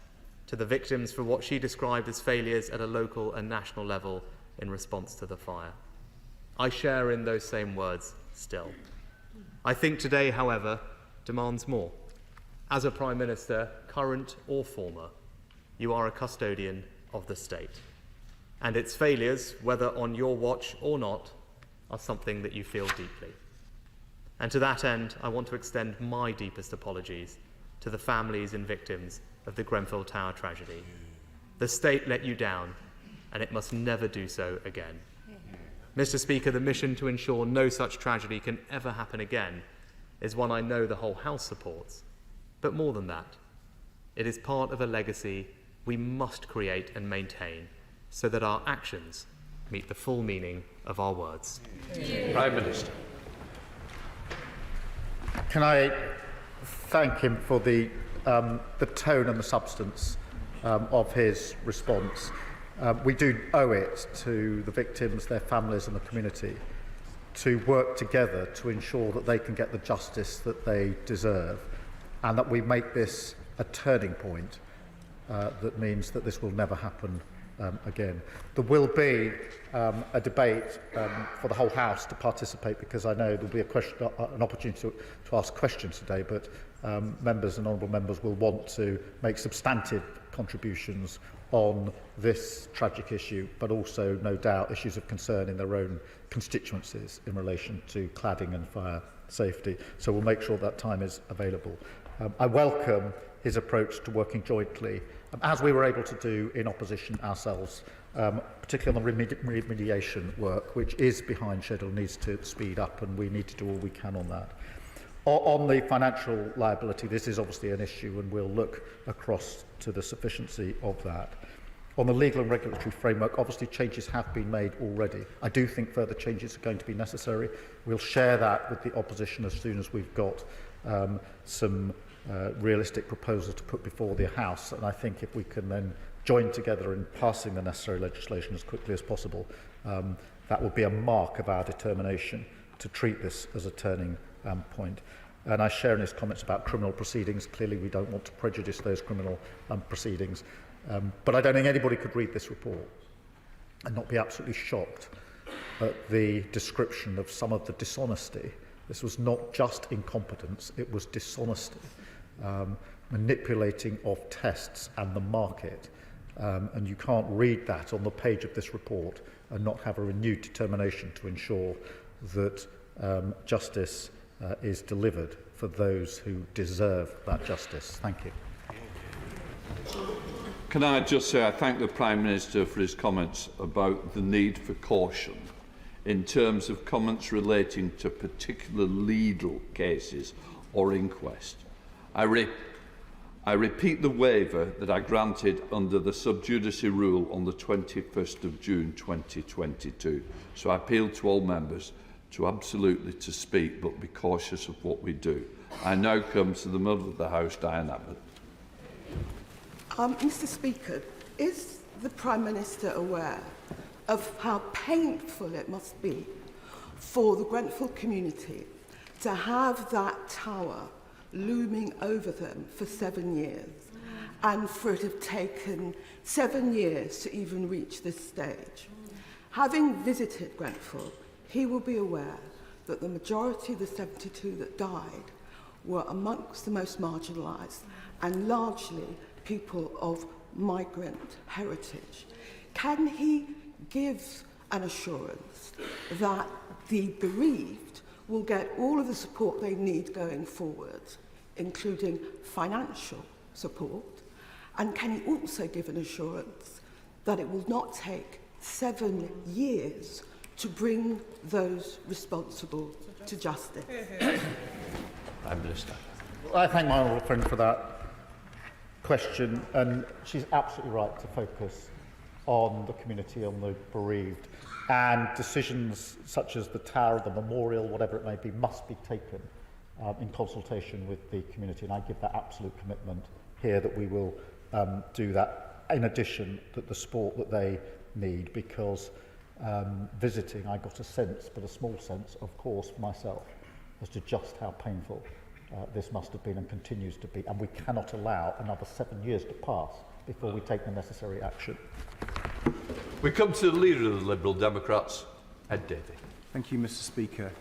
to the victims for what she described as failures at a local and national level in response to the fire. I share in those same words still. I think today, however, demands more. As a Prime Minister, current or former, you are a custodian of the state. And its failures, whether on your watch or not, are something that you feel deeply. And to that end, I want to extend my deepest apologies to the families and victims of the Grenfell Tower tragedy. The state let you down, and it must never do so again. Mr. Speaker, the mission to ensure no such tragedy can ever happen again is one I know the whole House supports. But more than that, it is part of a legacy we must create and maintain so that our actions meet the full meaning of our words. Prime Minister. Can I thank him for the tone and the substance of his response. We do owe it to the victims, their families and the community to work together to ensure that they can get the justice that they deserve and that we make this a turning point that means that this will never happen again. There will be a debate for the whole House to participate because I know there will be an opportunity to ask questions today, but members and honourable members will want to make substantive contributions on this tragic issue, but also, no doubt, issues of concern in their own constituencies in relation to cladding and fire safety. So we'll make sure that time is available. I welcome his approach to working jointly, as we were able to do in opposition ourselves, particularly on the remediation work, which is behind schedule, needs to speed up, and we need to do all we can on that. On the financial liability, this is obviously an issue, and we'll look across to the sufficiency of that. On the legal and regulatory framework, obviously changes have been made already. I do think further changes are going to be necessary. We'll share that with the opposition as soon as we've got some realistic proposals to put before the House, and I think if we can then join together in passing the necessary legislation as quickly as possible, that will be a mark of our determination to treat this as a turning point. And I share in his comments about criminal proceedings. Clearly we don't want to prejudice those criminal proceedings, but I don't think anybody could read this report and not be absolutely shocked at the description of some of the dishonesty. This was not just incompetence, it was dishonesty. Manipulating of tests and the market, and you can't read that on the page of this report and not have a renewed determination to ensure that justice is delivered for those who deserve that justice. Thank you. Can I just say I thank the Prime Minister for his comments about the need for caution in terms of comments relating to particular legal cases or inquest. I repeat the waiver that I granted under the sub judice rule on the 21st of June 2022. So I appeal to all members to absolutely to speak, but be cautious of what we do. I now come to the middle of the House, Diane Abbott. Mr. Speaker, is the Prime Minister aware of how painful it must be for the Grenfell community to have that tower looming over them for 7 years, and for it to have taken 7 years to even reach this stage? Having visited Grenfell, he will be aware that the majority of the 72 that died were amongst the most marginalised and largely people of migrant heritage. Can he give an assurance that the bereaved will get all of the support they need going forward, including financial support? And can he also give an assurance that it will not take 7 years to bring those responsible to justice? Prime Minister. I thank my honourable friend for that question, and she's absolutely right to focus on the community, on the bereaved, and decisions such as the tower, the memorial, whatever it may be, must be taken in consultation with the community, and I give that absolute commitment here that we will do that. In addition, that the support that they need, because visiting, I got a sense, but a small sense, of course, myself, as to just how painful this must have been and continues to be, and we cannot allow another 7 years to pass before we take the necessary action. We come to the Leader of the Liberal Democrats, Ed Davey. Thank you, Mr. Speaker.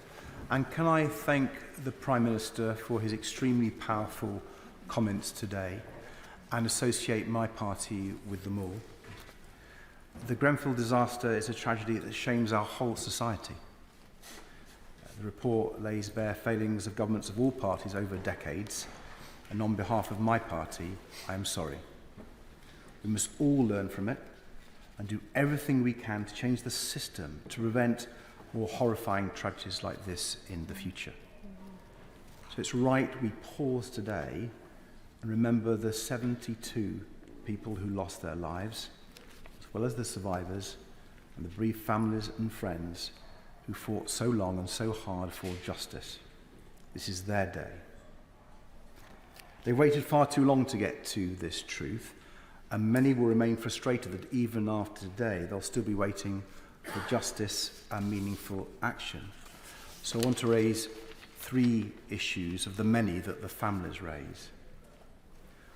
And can I thank the Prime Minister for his extremely powerful comments today and associate my party with them all. The Grenfell disaster is a tragedy that shames our whole society. The report lays bare failings of governments of all parties over decades, and on behalf of my party, I am sorry. We must all learn from it and do everything we can to change the system to prevent more horrifying tragedies like this in the future. So it's right we pause today and remember the 72 people who lost their lives, as well as the survivors and the bereaved families and friends who fought so long and so hard for justice. This is their day. They waited far too long to get to this truth, and many will remain frustrated that even after today, they'll still be waiting for justice and meaningful action. So I want to raise 3 issues of the many that the families raise.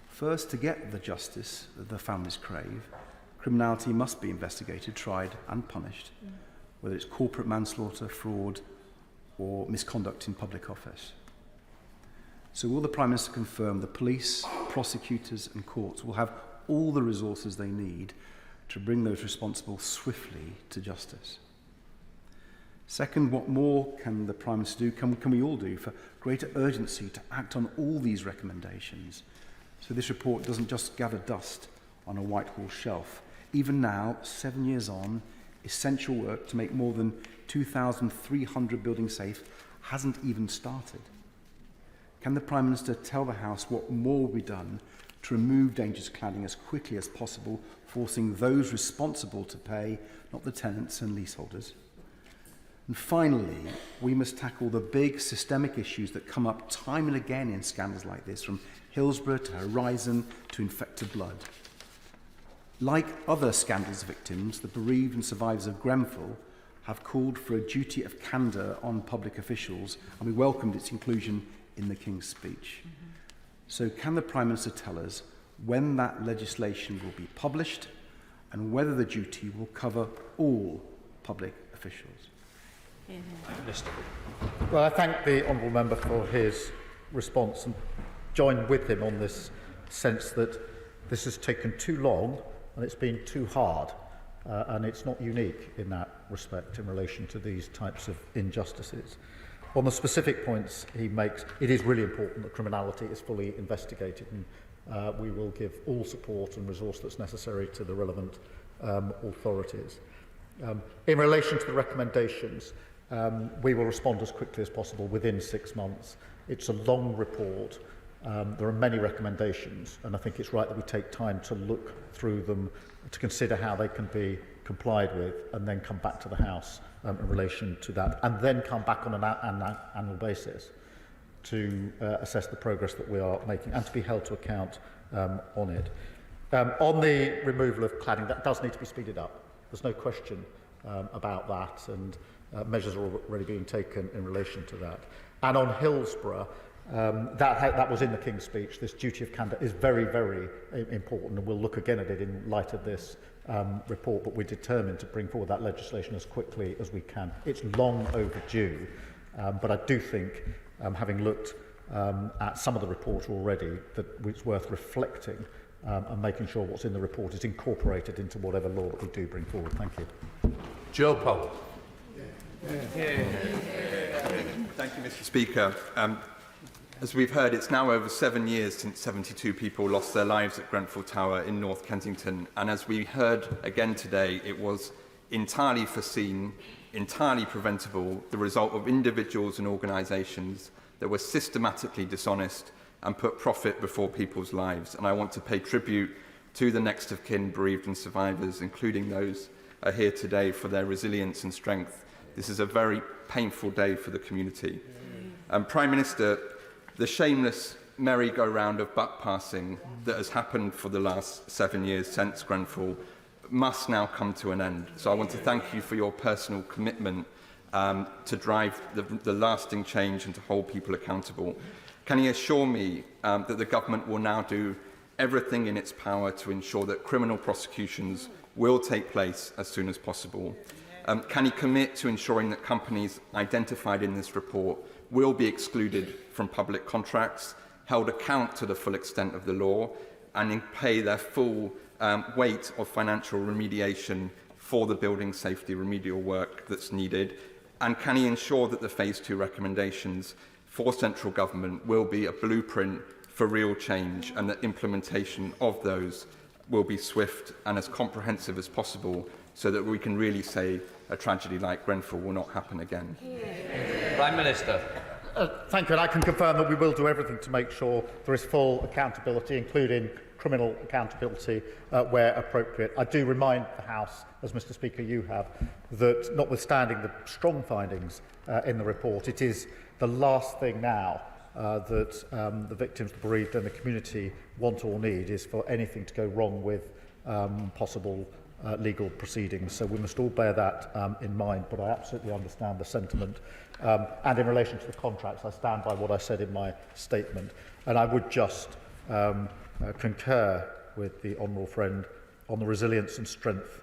First, to get the justice that the families crave, criminality must be investigated, tried and punished, whether it's corporate manslaughter, fraud or misconduct in public office. So will the Prime Minister confirm the police, prosecutors and courts will have all the resources they need to bring those responsible swiftly to justice? Second, what more can the Prime Minister do, can we all do, for greater urgency to act on all these recommendations, so this report doesn't just gather dust on a Whitehall shelf? Even now, 7 years on, essential work to make more than 2,300 buildings safe hasn't even started. Can the Prime Minister tell the House what more will be done to remove dangerous cladding as quickly as possible, forcing those responsible to pay, not the tenants and leaseholders? And finally, we must tackle the big systemic issues that come up time and again in scandals like this, from Hillsborough to Horizon to Infected Blood. Like other scandals victims, the bereaved and survivors of Grenfell have called for a duty of candour on public officials, and we welcomed its inclusion in the King's speech. So can the Prime Minister tell us when that legislation will be published and whether the duty will cover all public officials? Well, I thank the honourable member for his response and join with him on this sense that this has taken too long and it's been too hard, and it's not unique in that respect in relation to these types of injustices. On the specific points he makes, it is really important that criminality is fully investigated, and we will give all support and resource that's necessary to the relevant authorities. In relation to the recommendations, we will respond as quickly as possible within 6 months. It's a long report. There are many recommendations, and I think it's right that we take time to look through them, to consider how they can be complied with, and then come back to the House in relation to that, and then come back on an annual basis to assess the progress that we are making and to be held to account on it. On the removal of cladding, that does need to be speeded up. There's no question about that, and measures are already being taken in relation to that. And on Hillsborough, that was in the King's speech. This duty of candour is very, very important, and we'll look again at it in light of this report, but we're determined to bring forward that legislation as quickly as we can. It's long overdue, but I do think, having looked at some of the report already, that it's worth reflecting and making sure what's in the report is incorporated into whatever law that we do bring forward. Thank you. Joe Powell. Thank you, Mr. Speaker. As we've heard, it's now over 7 years since 72 people lost their lives at Grenfell Tower in North Kensington. And as we heard again today, it was entirely foreseen, entirely preventable, the result of individuals and organisations that were systematically dishonest and put profit before people's lives. And I want to pay tribute to the next of kin, bereaved and survivors, including those who are here today, for their resilience and strength. This is a very painful day for the community. Prime Minister, the shameless merry-go-round of buck passing that has happened for the last 7 years since Grenfell must now come to an end. So I want to thank you for your personal commitment to drive the lasting change and to hold people accountable. Can you assure me that the government will now do everything in its power to ensure that criminal prosecutions will take place as soon as possible? Can he commit to ensuring that companies identified in this report will be excluded from public contracts, held account to the full extent of the law, and pay their full weight of financial remediation for the building safety remedial work that's needed? And can he ensure that the Phase 2 recommendations for central government will be a blueprint for real change, and that implementation of those will be swift and as comprehensive as possible, so that we can really say a tragedy like Grenfell will not happen again? Prime Minister. Thank you, and I can confirm that we will do everything to make sure there is full accountability, including criminal accountability where appropriate. I do remind the House, as Mr Speaker you have, that notwithstanding the strong findings in the report, it is the last thing now that the victims, the bereaved and the community want or need is for anything to go wrong with possible legal proceedings. So we must all bear that in mind, but I absolutely understand the sentiment. And in relation to the contracts, I stand by what I said in my statement. And I would just concur with the honourable friend on the resilience and strength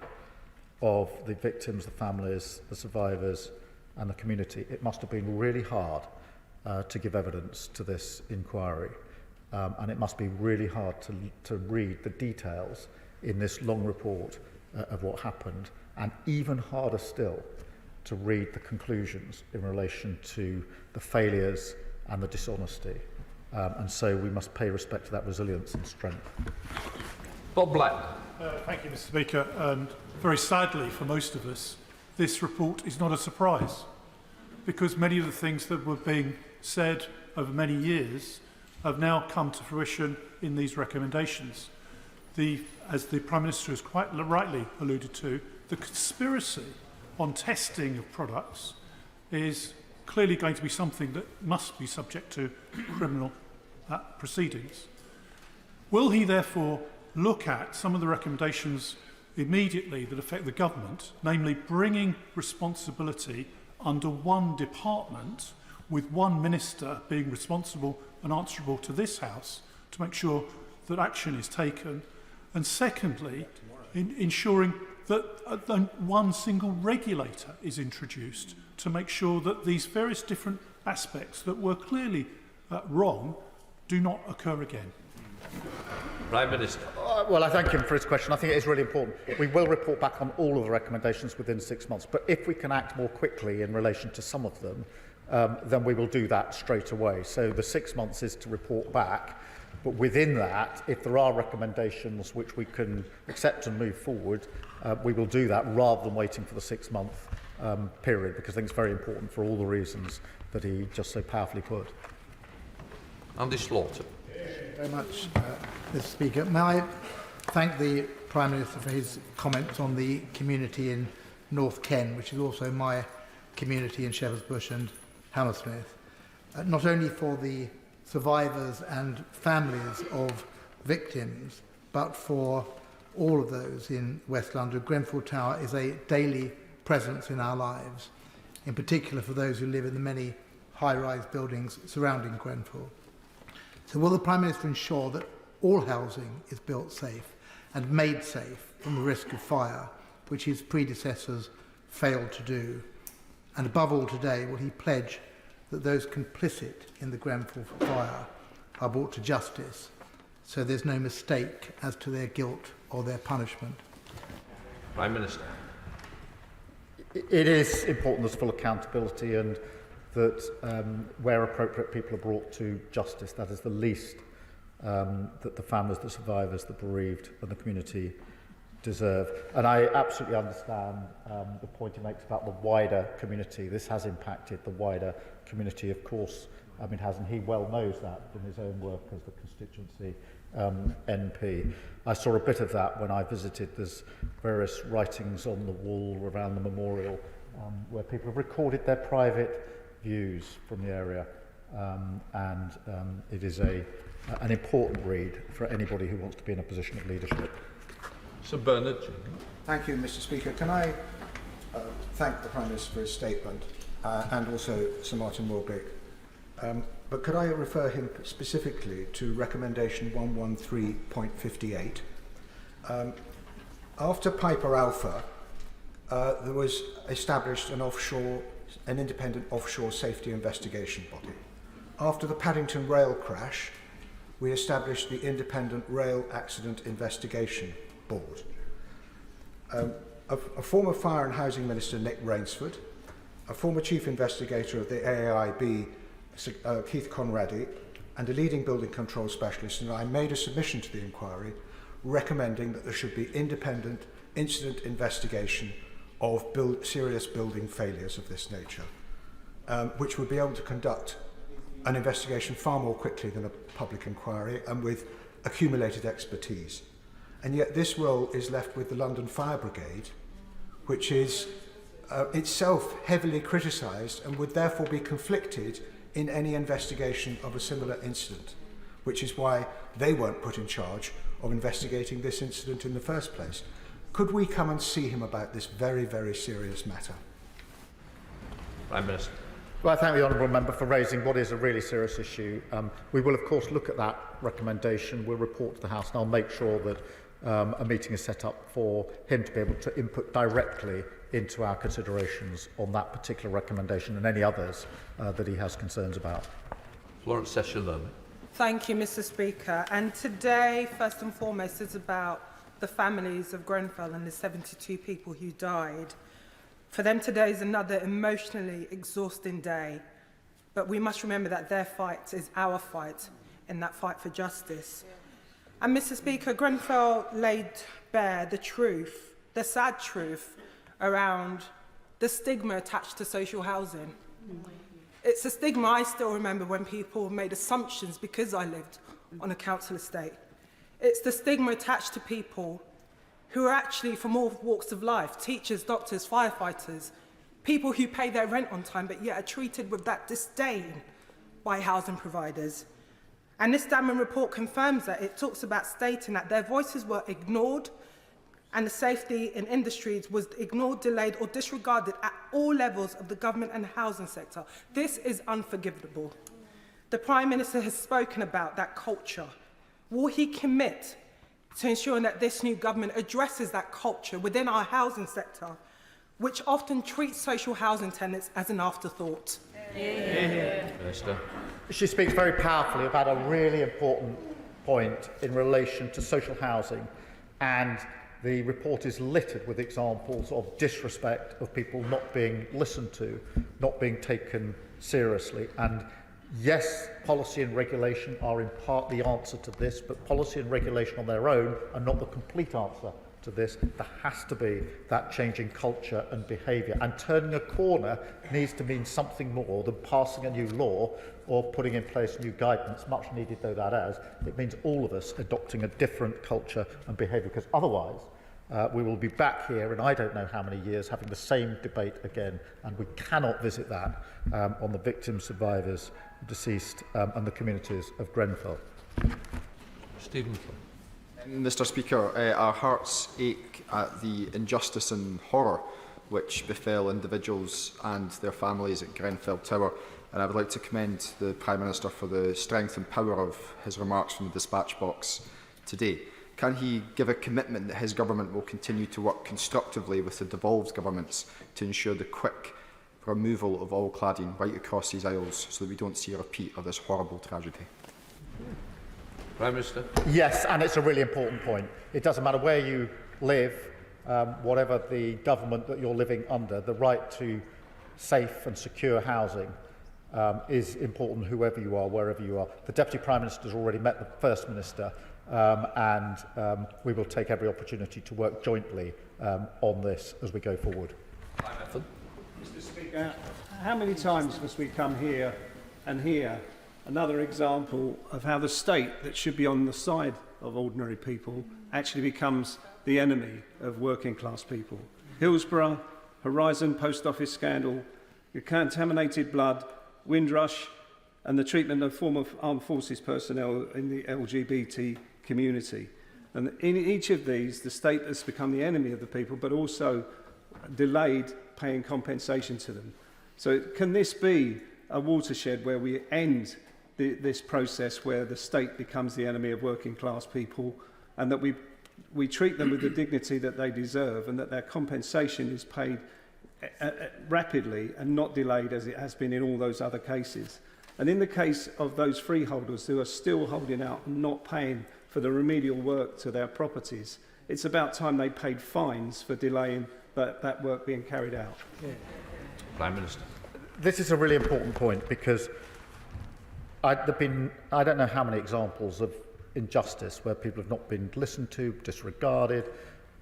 of the victims, the families, the survivors and the community. It must have been really hard to give evidence to this inquiry. And it must be really hard to read the details in this long report of what happened, and even harder still to read the conclusions in relation to the failures and the dishonesty. And so we must pay respect to that resilience and strength. Bob Black. Thank you, Mr Speaker. And very sadly for most of us, this report is not a surprise, because many of the things that were being said over many years have now come to fruition in these recommendations. As the Prime Minister has quite rightly alluded to, the conspiracy on testing of products is clearly going to be something that must be subject to criminal proceedings. Will he therefore look at some of the recommendations immediately that affect the government, namely bringing responsibility under one department, with one minister being responsible and answerable to this House, to make sure that action is taken? And secondly, ensuring that one single regulator is introduced to make sure that these various different aspects that were clearly wrong do not occur again. Prime Minister. Well, I thank him for his question. I think it is really important. We will report back on all of the recommendations within 6 months, but if we can act more quickly in relation to some of them, then we will do that straight away. So the 6 months is to report back. But within that, if there are recommendations which we can accept and move forward, we will do that rather than waiting for the 6 month period, because I think it's very important for all the reasons that he just so powerfully put. Andy Slaughter. Thank you very much, Mr Speaker. May I thank the Prime Minister for his comments on the community in North Ken, which is also my community in Shepherd's Bush and Hammersmith, not only for the survivors and families of victims, but for all of those in West London, Grenfell Tower is a daily presence in our lives, in particular for those who live in the many high-rise buildings surrounding Grenfell. So will the Prime Minister ensure that all housing is built safe and made safe from the risk of fire, which his predecessors failed to do? And above all today, will he pledge that those complicit in the Grenfell fire are brought to justice so there's no mistake as to their guilt or their punishment? Prime Minister. It is important there's full accountability and that where appropriate people are brought to justice. That is the least that the families, the survivors, the bereaved and the community deserve. And I absolutely understand the point he makes about the wider community. This has impacted the wider community, of course. It has, and he well knows that from his own work as the constituency MP. I saw a bit of that when I visited. There's various writings on the wall around the memorial where people have recorded their private views from the area, and it is an important read for anybody who wants to be in a position of leadership. Sir Bernard. Thank you, Mr. Speaker. Can I thank the Prime Minister for his statement and also Sir Martin Warbeck. But could I refer him specifically to recommendation 113.58? After Piper Alpha, there was established an independent offshore safety investigation body. After the Paddington rail crash, we established the Independent Rail Accident Investigation Board. A former Fire and Housing Minister, Nick Rainsford, a former Chief Investigator of the AAIB, Keith Conradi, and a leading building control specialist, and I made a submission to the inquiry recommending that there should be independent incident investigation of serious building failures of this nature, which would be able to conduct an investigation far more quickly than a public inquiry and with accumulated expertise. And yet this role is left with the London Fire Brigade, which is itself heavily criticised and would therefore be conflicted in any investigation of a similar incident, which is why they weren't put in charge of investigating this incident in the first place. Could we come and see him about this very, very serious matter? Prime Minister. Well, I thank the Honourable Member for raising what is a really serious issue. We will, of course, look at that recommendation. We'll report to the House, and I'll make sure that a meeting is set up for him to be able to input directly into our considerations on that particular recommendation and any others that he has concerns about. Florence Session. Thank you, Mr. Speaker. And today, first and foremost, is about the families of Grenfell and the 72 people who died. For them, today is another emotionally exhausting day. But we must remember that their fight is our fight in that fight for justice. And, Mr. Speaker, Grenfell laid bare the truth, the sad truth, around the stigma attached to social housing. It's a stigma I still remember when people made assumptions because I lived on a council estate. It's the stigma attached to people who are actually from all walks of life, teachers, doctors, firefighters, people who pay their rent on time but yet are treated with that disdain by housing providers. And this Starmer report confirms that. It talks about stating that their voices were ignored and the safety in industries was ignored, delayed or disregarded at all levels of the government and housing sector. This is unforgivable. The Prime Minister has spoken about that culture. Will he commit to ensuring that this new government addresses that culture within our housing sector, which often treats social housing tenants as an afterthought? Minister. She speaks very powerfully about a really important point in relation to social housing, and the report is littered with examples of disrespect, of people not being listened to, not being taken seriously. And yes, policy and regulation are in part the answer to this, but policy and regulation on their own are not the complete answer to this. There has to be that change in culture and behaviour. And turning a corner needs to mean something more than passing a new law or putting in place new guidance, much needed though that is. It means all of us adopting a different culture and behaviour, because otherwise we will be back here in I don't know how many years having the same debate again, and we cannot visit that on the victims, survivors, deceased and the communities of Grenfell. Stephen. Mr Speaker, our hearts ache at the injustice and horror which befell individuals and their families at Grenfell Tower, and I would like to commend the Prime Minister for the strength and power of his remarks from the dispatch box today. Can he give a commitment that his government will continue to work constructively with the devolved governments to ensure the quick removal of all cladding right across these aisles so that we don't see a repeat of this horrible tragedy? Prime Minister. Yes, and it's a really important point. It doesn't matter where you live, whatever the government that you're living under, the right to safe and secure housing is important whoever you are, wherever you are. The Deputy Prime Minister has already met the First Minister, and we will take every opportunity to work jointly on this as we go forward. Mr Speaker, how many times must we come here and hear another example of how the state that should be on the side of ordinary people actually becomes the enemy of working class people? Hillsborough, Horizon Post Office scandal, the contaminated blood, Windrush, and the treatment of former armed forces personnel in the LGBT community. And in each of these, the state has become the enemy of the people, but also delayed paying compensation to them. So can this be a watershed where we end this process where the state becomes the enemy of working class people, and that we treat them with the dignity that they deserve, and that their compensation is paid rapidly and not delayed as it has been in all those other cases? And in the case of those freeholders who are still holding out and not paying for the remedial work to their properties, it's about time they paid fines for delaying that work being carried out. Prime Minister. This is a really important point, because I don't know how many examples of injustice where people have not been listened to, disregarded.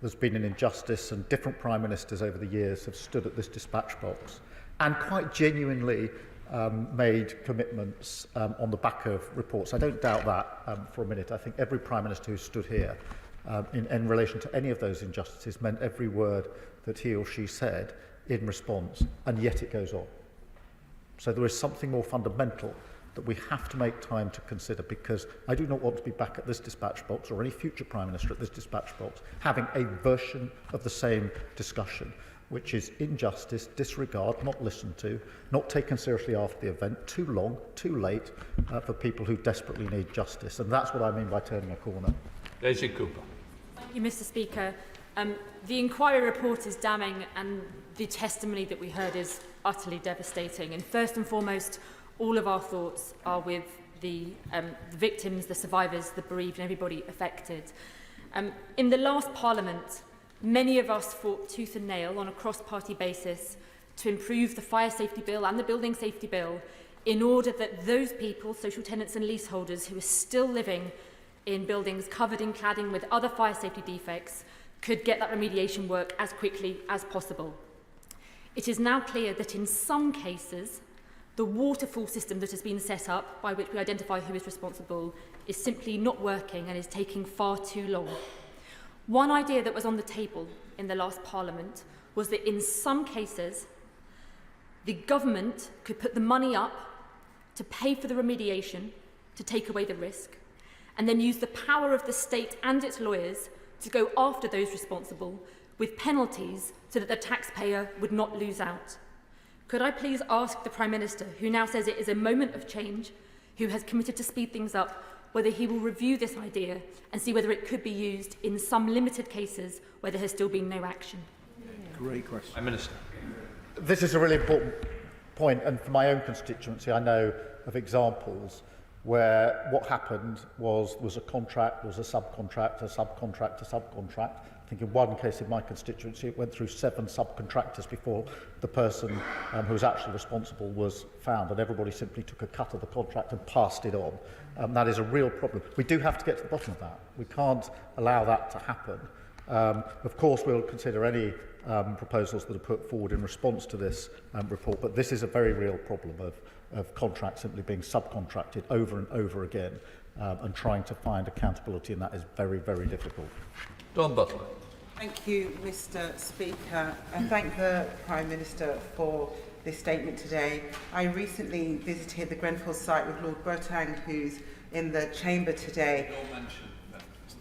There's been an injustice, and different Prime Ministers over the years have stood at this dispatch box and quite genuinely made commitments on the back of reports. I don't doubt that for a minute. I think every Prime Minister who stood here in relation to any of those injustices meant every word that he or she said in response, and yet it goes on. So there is something more fundamental that we have to make time to consider, because I do not want to be back at this dispatch box, or any future Prime Minister at this dispatch box, having a version of the same discussion, which is injustice, disregard, not listened to, not taken seriously after the event, too long, too late for people who desperately need justice. And that's what I mean by turning a corner. Daisy Cooper. Thank you, Mr Speaker. The inquiry report is damning, and the testimony that we heard is utterly devastating. And first and foremost, all of our thoughts are with the victims, the survivors, the bereaved, and everybody affected. In the last Parliament, many of us fought tooth and nail on a cross-party basis to improve the fire safety bill and the building safety bill in order that those people, social tenants and leaseholders who are still living in buildings covered in cladding with other fire safety defects, could get that remediation work as quickly as possible. It is now clear that in some cases, the waterfall system that has been set up, by which we identify who is responsible, is simply not working and is taking far too long. One idea that was on the table in the last Parliament was that in some cases, the government could put the money up to pay for the remediation, to take away the risk, and then use the power of the state and its lawyers to go after those responsible with penalties so that the taxpayer would not lose out. Could I please ask the Prime Minister, who now says it is a moment of change, who has committed to speed things up, whether he will review this idea and see whether it could be used in some limited cases where there has still been no action? Great question. Prime Minister. This is a really important point, and for my own constituency, I know of examples where what happened was a contract, was a subcontract, a subcontract, a subcontract. I think in one case in my constituency, it went through 7 subcontractors before the person who was actually responsible was found, and everybody simply took a cut of the contract and passed it on. That is a real problem. We do have to get to the bottom of that. We can't allow that to happen. Of course, we'll consider any proposals that are put forward in response to this report, but this is a very real problem of contracts simply being subcontracted over and over again, and trying to find accountability in that is very, very difficult. Dawn Butler. Thank you, Mr Speaker. I thank the Prime Minister for this statement today. I recently visited the Grenfell site with Lord Bertang, who's in the chamber today.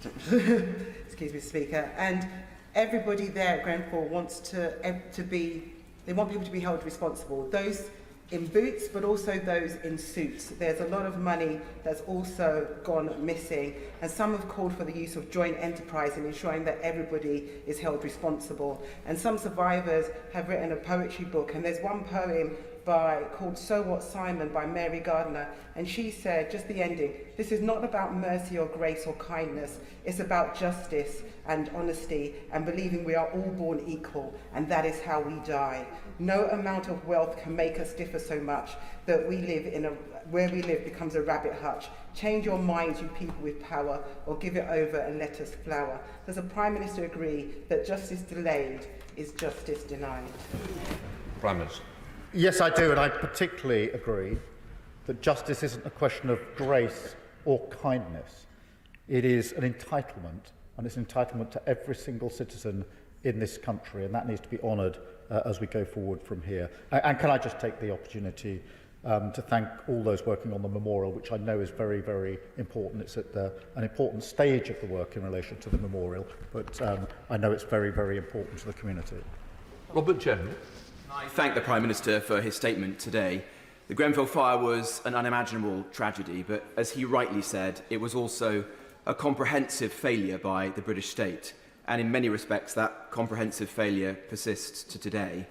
excuse me, Speaker, and everybody there at Grenfell wants they want people to be held responsible. Those in boots, but also those in suits. There's a lot of money that's also gone missing, and some have called for the use of joint enterprise in ensuring that everybody is held responsible. And some survivors have written a poetry book, and there's one poem called So What Simon by Mary Gardner, and she said, just the ending, this is not about mercy or grace or kindness, it's about justice and honesty and believing we are all born equal, and that is how we die. No amount of wealth can make us differ so much that where we live becomes a rabbit hutch. Change your minds, you people with power, or give it over and let us flower. Does the Prime Minister agree that justice delayed is justice denied? Prime Minister. Yes, I do, and I particularly agree that justice isn't a question of grace or kindness. It is an entitlement, and it's an entitlement to every single citizen in this country, and that needs to be honoured as we go forward from here. And can I just take the opportunity to thank all those working on the memorial, which I know is very, very important. It's at an important stage of the work in relation to the memorial, but I know it's very, very important to the community. Robert General. I thank the Prime Minister for his statement today. The Grenfell fire was an unimaginable tragedy, but as he rightly said, it was also a comprehensive failure by the British state. And in many respects, that comprehensive failure persists to today.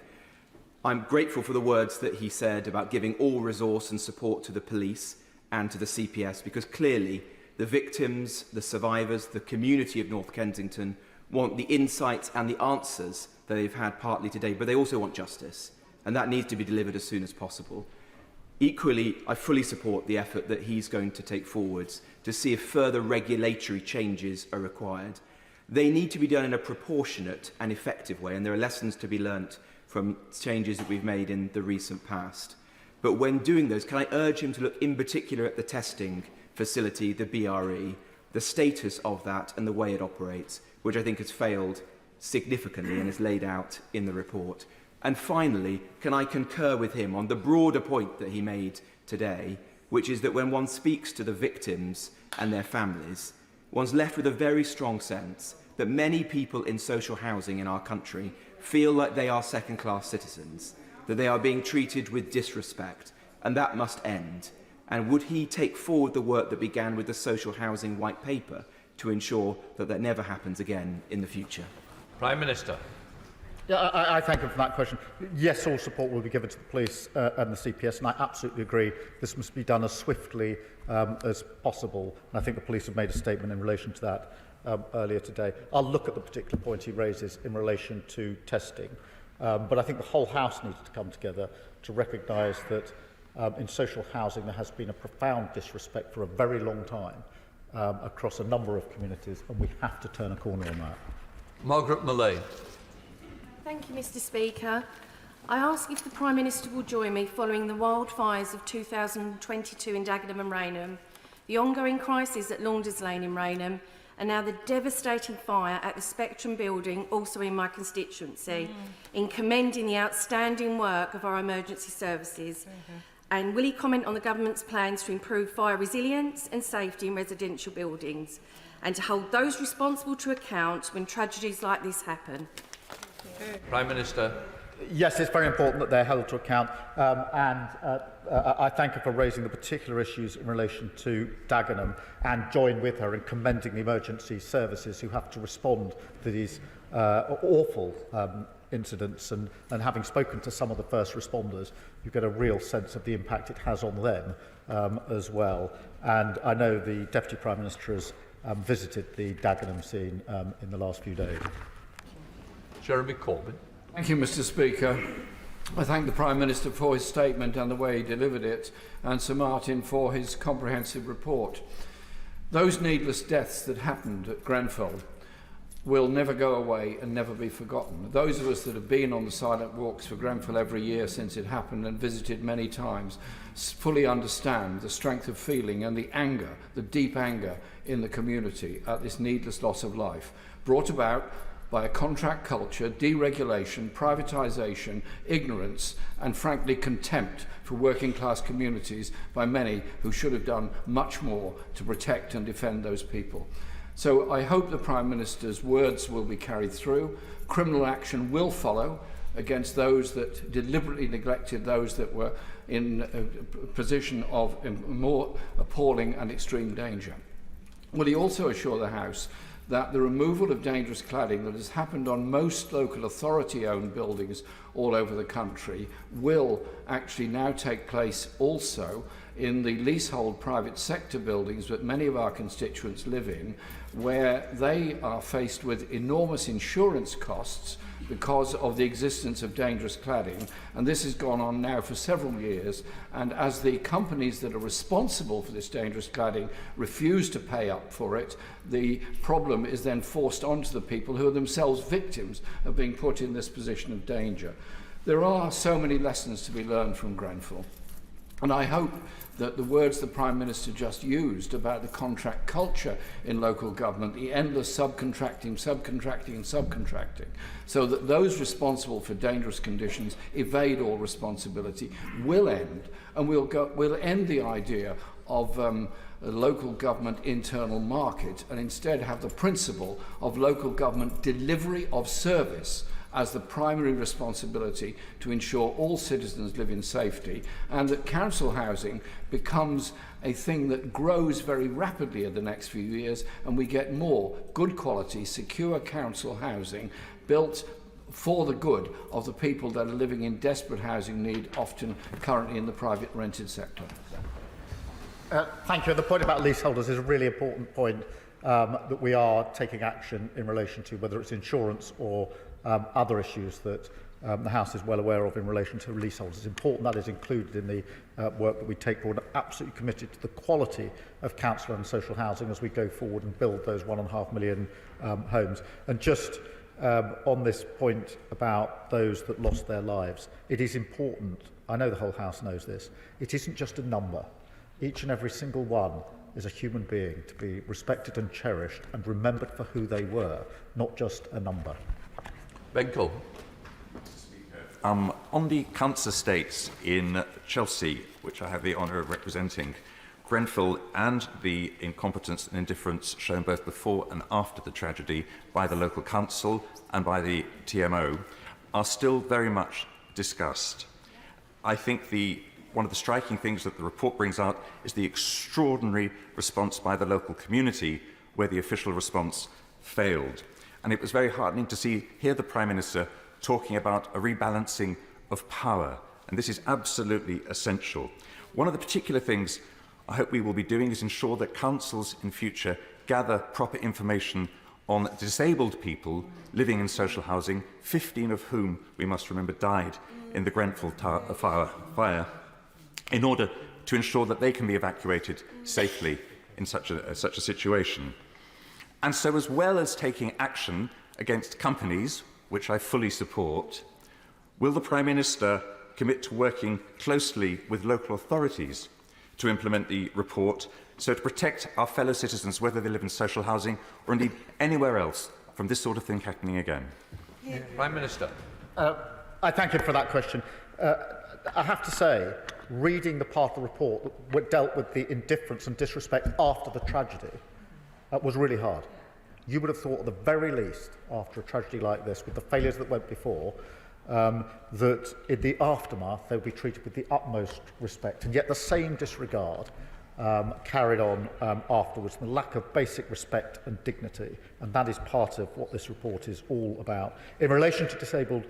I'm grateful for the words that he said about giving all resource and support to the police and to the CPS, because clearly the victims, the survivors, the community of North Kensington want the insights and the answers that they've had partly today, but they also want justice, and that needs to be delivered as soon as possible. Equally, I fully support the effort that he's going to take forwards to see if further regulatory changes are required. They need to be done in a proportionate and effective way, and there are lessons to be learnt from changes that we've made in the recent past. But when doing those, can I urge him to look in particular at the testing facility, the BRE, the status of that and the way it operates, which I think has failed significantly and is laid out in the report. And finally, can I concur with him on the broader point that he made today, which is that when one speaks to the victims and their families, one's left with a very strong sense that many people in social housing in our country feel like they are second-class citizens, that they are being treated with disrespect, and that must end. And would he take forward the work that began with the Social Housing White Paper to ensure that that never happens again in the future? Prime Minister. Yeah, I thank him for that question. Yes, all support will be given to the police and the CPS, and I absolutely agree this must be done as swiftly as possible. And I think the police have made a statement in relation to that earlier today. I'll look at the particular point he raises in relation to testing, but I think the whole House needs to come together to recognise that in social housing there has been a profound disrespect for a very long time across a number of communities, and we have to turn a corner on that. Margaret Mullane. Thank you, Mr. Speaker. I ask if the Prime Minister will join me following the wildfires of 2022 in Dagenham and Rainham, the ongoing crisis at Launders Lane in Rainham, and now the devastating fire at the Spectrum building, also in my constituency, in commending the outstanding work of our emergency services. And will he comment on the government's plans to improve fire resilience and safety in residential buildings, and to hold those responsible to account when tragedies like this happen? Prime Minister. Yes, it's very important that they're held to account, and I thank her for raising the particular issues in relation to Dagenham, and join with her in commending the emergency services who have to respond to these awful incidents, and having spoken to some of the first responders, you get a real sense of the impact it has on them as well. And I know the Deputy Prime Minister has visited the Dagenham scene in the last few days. Jeremy Corbyn. Thank you, Mr. Speaker. I thank the Prime Minister for his statement and the way he delivered it, and Sir Martin for his comprehensive report. Those needless deaths that happened at Grenfell will never go away and never be forgotten. Those of us that have been on the silent walks for Grenfell every year since it happened and visited many times fully understand the strength of feeling and the anger, the deep anger in the community at this needless loss of life, brought about by a contract culture, deregulation, privatisation, ignorance, and frankly contempt for working class communities by many who should have done much more to protect and defend those people. So I hope the Prime Minister's words will be carried through. Criminal action will follow against those that deliberately neglected those that were in a position of more appalling and extreme danger. Will he also assure the House that the removal of dangerous cladding that has happened on most local authority-owned buildings all over the country will actually now take place also in the leasehold private sector buildings that many of our constituents live in, where they are faced with enormous insurance costs because of the existence of dangerous cladding, and this has gone on now for several years, and as the companies that are responsible for this dangerous cladding refuse to pay up for it, the problem is then forced onto the people who are themselves victims of being put in this position of danger. There are so many lessons to be learned from Grenfell, and I hope that the words the Prime Minister just used about the contract culture in local government, the endless subcontracting, so that those responsible for dangerous conditions evade all responsibility, will end, and we'll end the idea of a local government internal market and instead have the principle of local government delivery of service as the primary responsibility to ensure all citizens live in safety, and that council housing becomes a thing that grows very rapidly in the next few years, and we get more good quality, secure council housing built for the good of the people that are living in desperate housing need, often currently in the private rented sector. Thank you. The point about leaseholders is a really important point that we are taking action in relation to, whether it's insurance or other issues that the House is well aware of in relation to leaseholders. It's important that is included in the work that we take forward. I'm absolutely committed to the quality of council and social housing as we go forward and build those 1.5 million homes. And just on this point about those that lost their lives, it is important, I know the whole House knows this, it isn't just a number. Each and every single one is a human being to be respected and cherished and remembered for who they were, not just a number. Grenfell. On the council estates in Chelsea, which I have the honour of representing, Grenfell and the incompetence and indifference shown both before and after the tragedy by the local council and by the TMO are still very much discussed. I think one of the striking things that the report brings out is the extraordinary response by the local community where the official response failed. And it was very heartening to hear the Prime Minister talking about a rebalancing of power, and this is absolutely essential. One of the particular things I hope we will be doing is ensure that councils in future gather proper information on disabled people living in social housing, 15 of whom, we must remember, died in the Grenfell fire, in order to ensure that they can be evacuated safely in such a situation. And so, as well as taking action against companies, which I fully support, will the Prime Minister commit to working closely with local authorities to implement the report, so to protect our fellow citizens, whether they live in social housing or indeed anywhere else, from this sort of thing happening again? Yeah. Prime Minister. I thank you for that question. I have to say, reading the part of the report that dealt with the indifference and disrespect after the tragedy was really hard. You would have thought, at the very least, after a tragedy like this, with the failures that went before, that in the aftermath they would be treated with the utmost respect, and yet the same disregard carried on afterwards, the lack of basic respect and dignity, and that is part of what this report is all about. In relation to disabled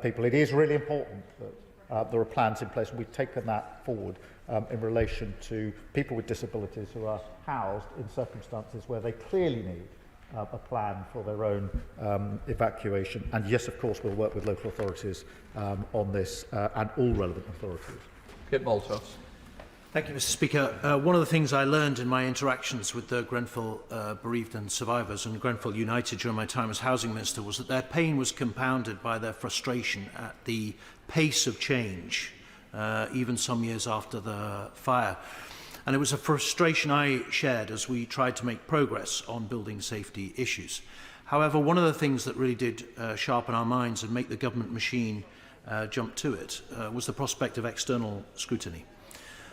people, it is really important that there are plans in place, and we've taken that forward in relation to people with disabilities who are housed in circumstances where they clearly need a plan for their own evacuation. And yes, of course, we'll work with local authorities on this and all relevant authorities. Kit Maltos. Thank you, Mr. Speaker. One of the things I learned in my interactions with the Grenfell bereaved and survivors and Grenfell United during my time as Housing Minister was that their pain was compounded by their frustration at the pace of change, even some years after the fire. And it was a frustration I shared as we tried to make progress on building safety issues. However, one of the things that really did sharpen our minds and make the government machine jump to it was the prospect of external scrutiny.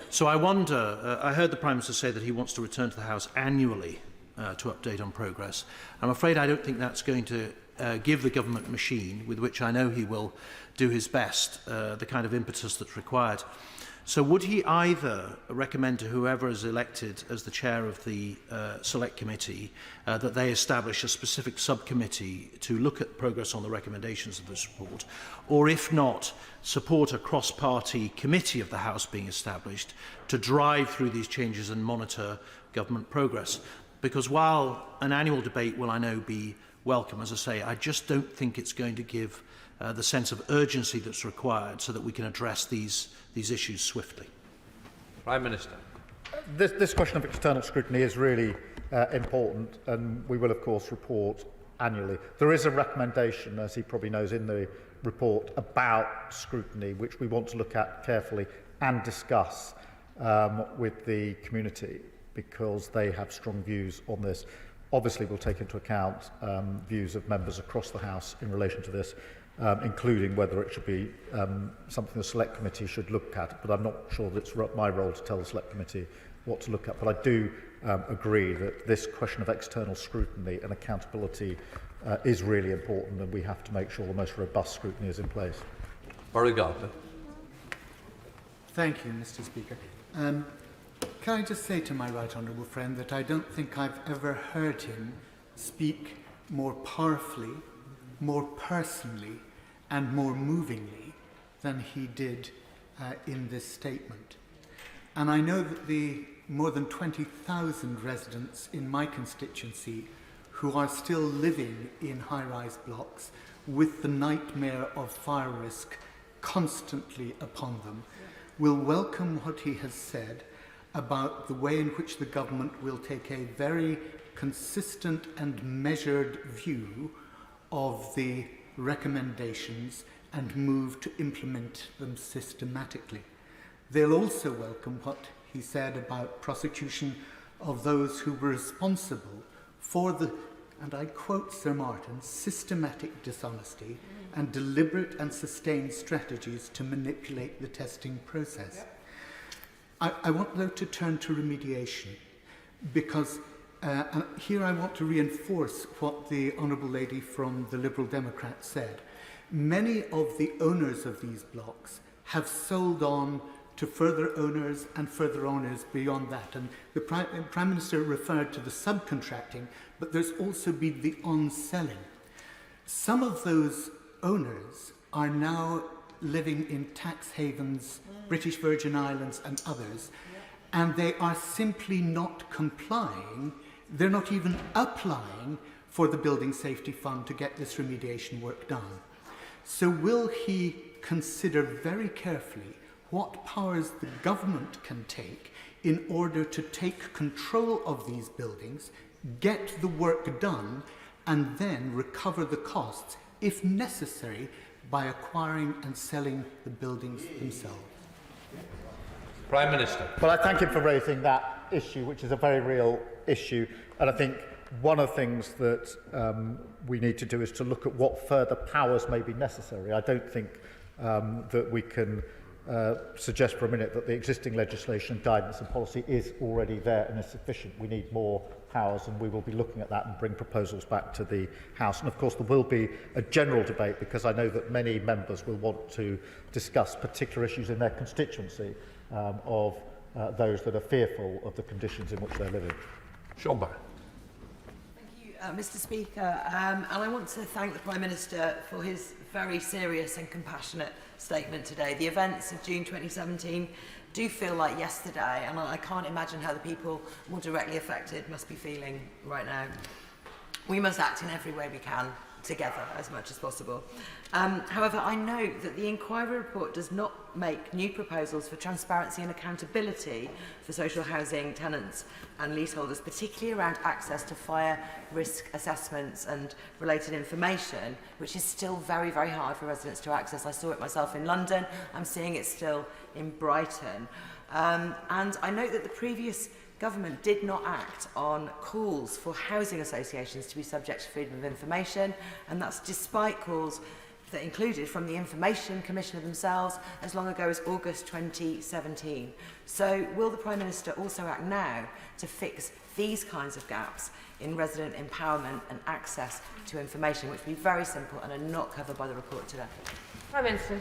So I wonder, I heard the Prime Minister say that he wants to return to the House annually to update on progress. I'm afraid I don't think that's going to give the government machine, with which I know he will do his best, the kind of impetus that's required. So would he either recommend to whoever is elected as the chair of the select committee that they establish a specific subcommittee to look at progress on the recommendations of this report, or if not, support a cross-party committee of the House being established to drive through these changes and monitor government progress? Because while an annual debate will, I know, be welcome, as I say, I just don't think it's going to give the sense of urgency that's required so that we can address these issues swiftly. Prime Minister. This question of external scrutiny is really important, and we will, of course, report annually. There is a recommendation, as he probably knows, in the report about scrutiny, which we want to look at carefully and discuss with the community, because they have strong views on this. Obviously, we'll take into account views of members across the House in relation to this, including whether it should be something the Select Committee should look at. But I'm not sure that it's my role to tell the Select Committee what to look at. But I do agree that this question of external scrutiny and accountability is really important, and we have to make sure the most robust scrutiny is in place. Murray Gardner. Thank you, Mr. Speaker. Can I just say to my right honourable friend that I don't think I've ever heard him speak more powerfully, more personally and more movingly than he did in this statement. And I know that the more than 20,000 residents in my constituency who are still living in high-rise blocks with the nightmare of fire risk constantly upon them will welcome what he has said about the way in which the government will take a very consistent and measured view of the recommendations and move to implement them systematically. They'll also welcome what he said about prosecution of those who were responsible for the, and I quote Sir Martin, systematic dishonesty and deliberate and sustained strategies to manipulate the testing process. I want, though, to turn to remediation, because and here I want to reinforce what the Honourable Lady from the Liberal Democrats said. Many of the owners of these blocks have sold on to further owners and further owners beyond that. And the Prime Minister referred to the subcontracting, but there's also been the on-selling. Some of those owners are now living in tax havens, British Virgin Islands and others, and they are simply not complying. They're not even applying for the Building Safety Fund to get this remediation work done. So will he consider very carefully what powers the government can take in order to take control of these buildings, get the work done, and then recover the costs, if necessary, by acquiring and selling the buildings themselves? Prime Minister. Well, I thank him for raising that issue, which is a very real issue. And I think one of the things that we need to do is to look at what further powers may be necessary. I don't think that we can suggest for a minute that the existing legislation, guidance and policy is already there and is sufficient. We need more powers, and we will be looking at that and bring proposals back to the House. And of course there will be a general debate, because I know that many members will want to discuss particular issues in their constituency of those that are fearful of the conditions in which they're living. Sean Barr. Mr. Speaker, and I want to thank the Prime Minister for his very serious and compassionate statement today. The events of June 2017 do feel like yesterday, and I can't imagine how the people more directly affected must be feeling right now. We must act in every way we can together as much as possible. However, I note that the inquiry report does not make new proposals for transparency and accountability for social housing tenants and leaseholders, particularly around access to fire risk assessments and related information, which is still very, very hard for residents to access. I saw it myself in London. I'm seeing it still in Brighton. And I note that the previous government did not act on calls for housing associations to be subject to freedom of information, and that's despite calls that included from the Information Commissioner themselves as long ago as August 2017. So will the Prime Minister also act now to fix these kinds of gaps in resident empowerment and access to information, which will be very simple and are not covered by the report today? Prime Minister.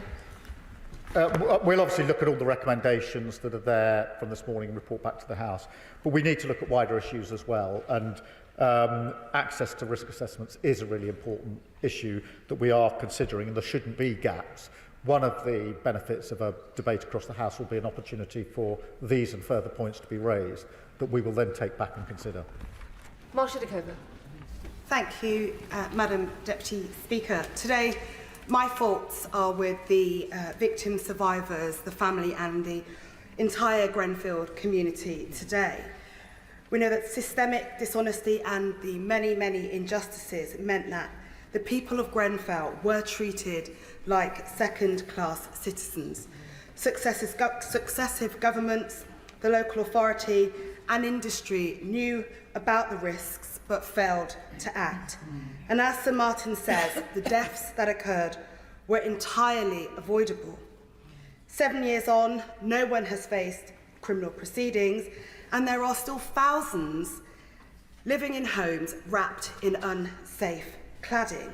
We'll obviously look at all the recommendations that are there from this morning and report back to the House, but we need to look at wider issues as well, and access to risk assessments is a really important issue that we are considering, and there shouldn't be gaps. One of the benefits of a debate across the House will be an opportunity for these and further points to be raised that we will then take back and consider. Marsha Dakova. Thank you, Madam Deputy Speaker. Today, my thoughts are with the victim survivors, the family and the entire Grenfell community today. We know that systemic dishonesty and the many, many injustices meant that the people of Grenfell were treated like second-class citizens. Successive governments, the local authority and industry knew about the risks but failed to act. And as Sir Martin says, the deaths that occurred were entirely avoidable. 7 years on, no one has faced criminal proceedings, and there are still thousands living in homes wrapped in unsafe cladding.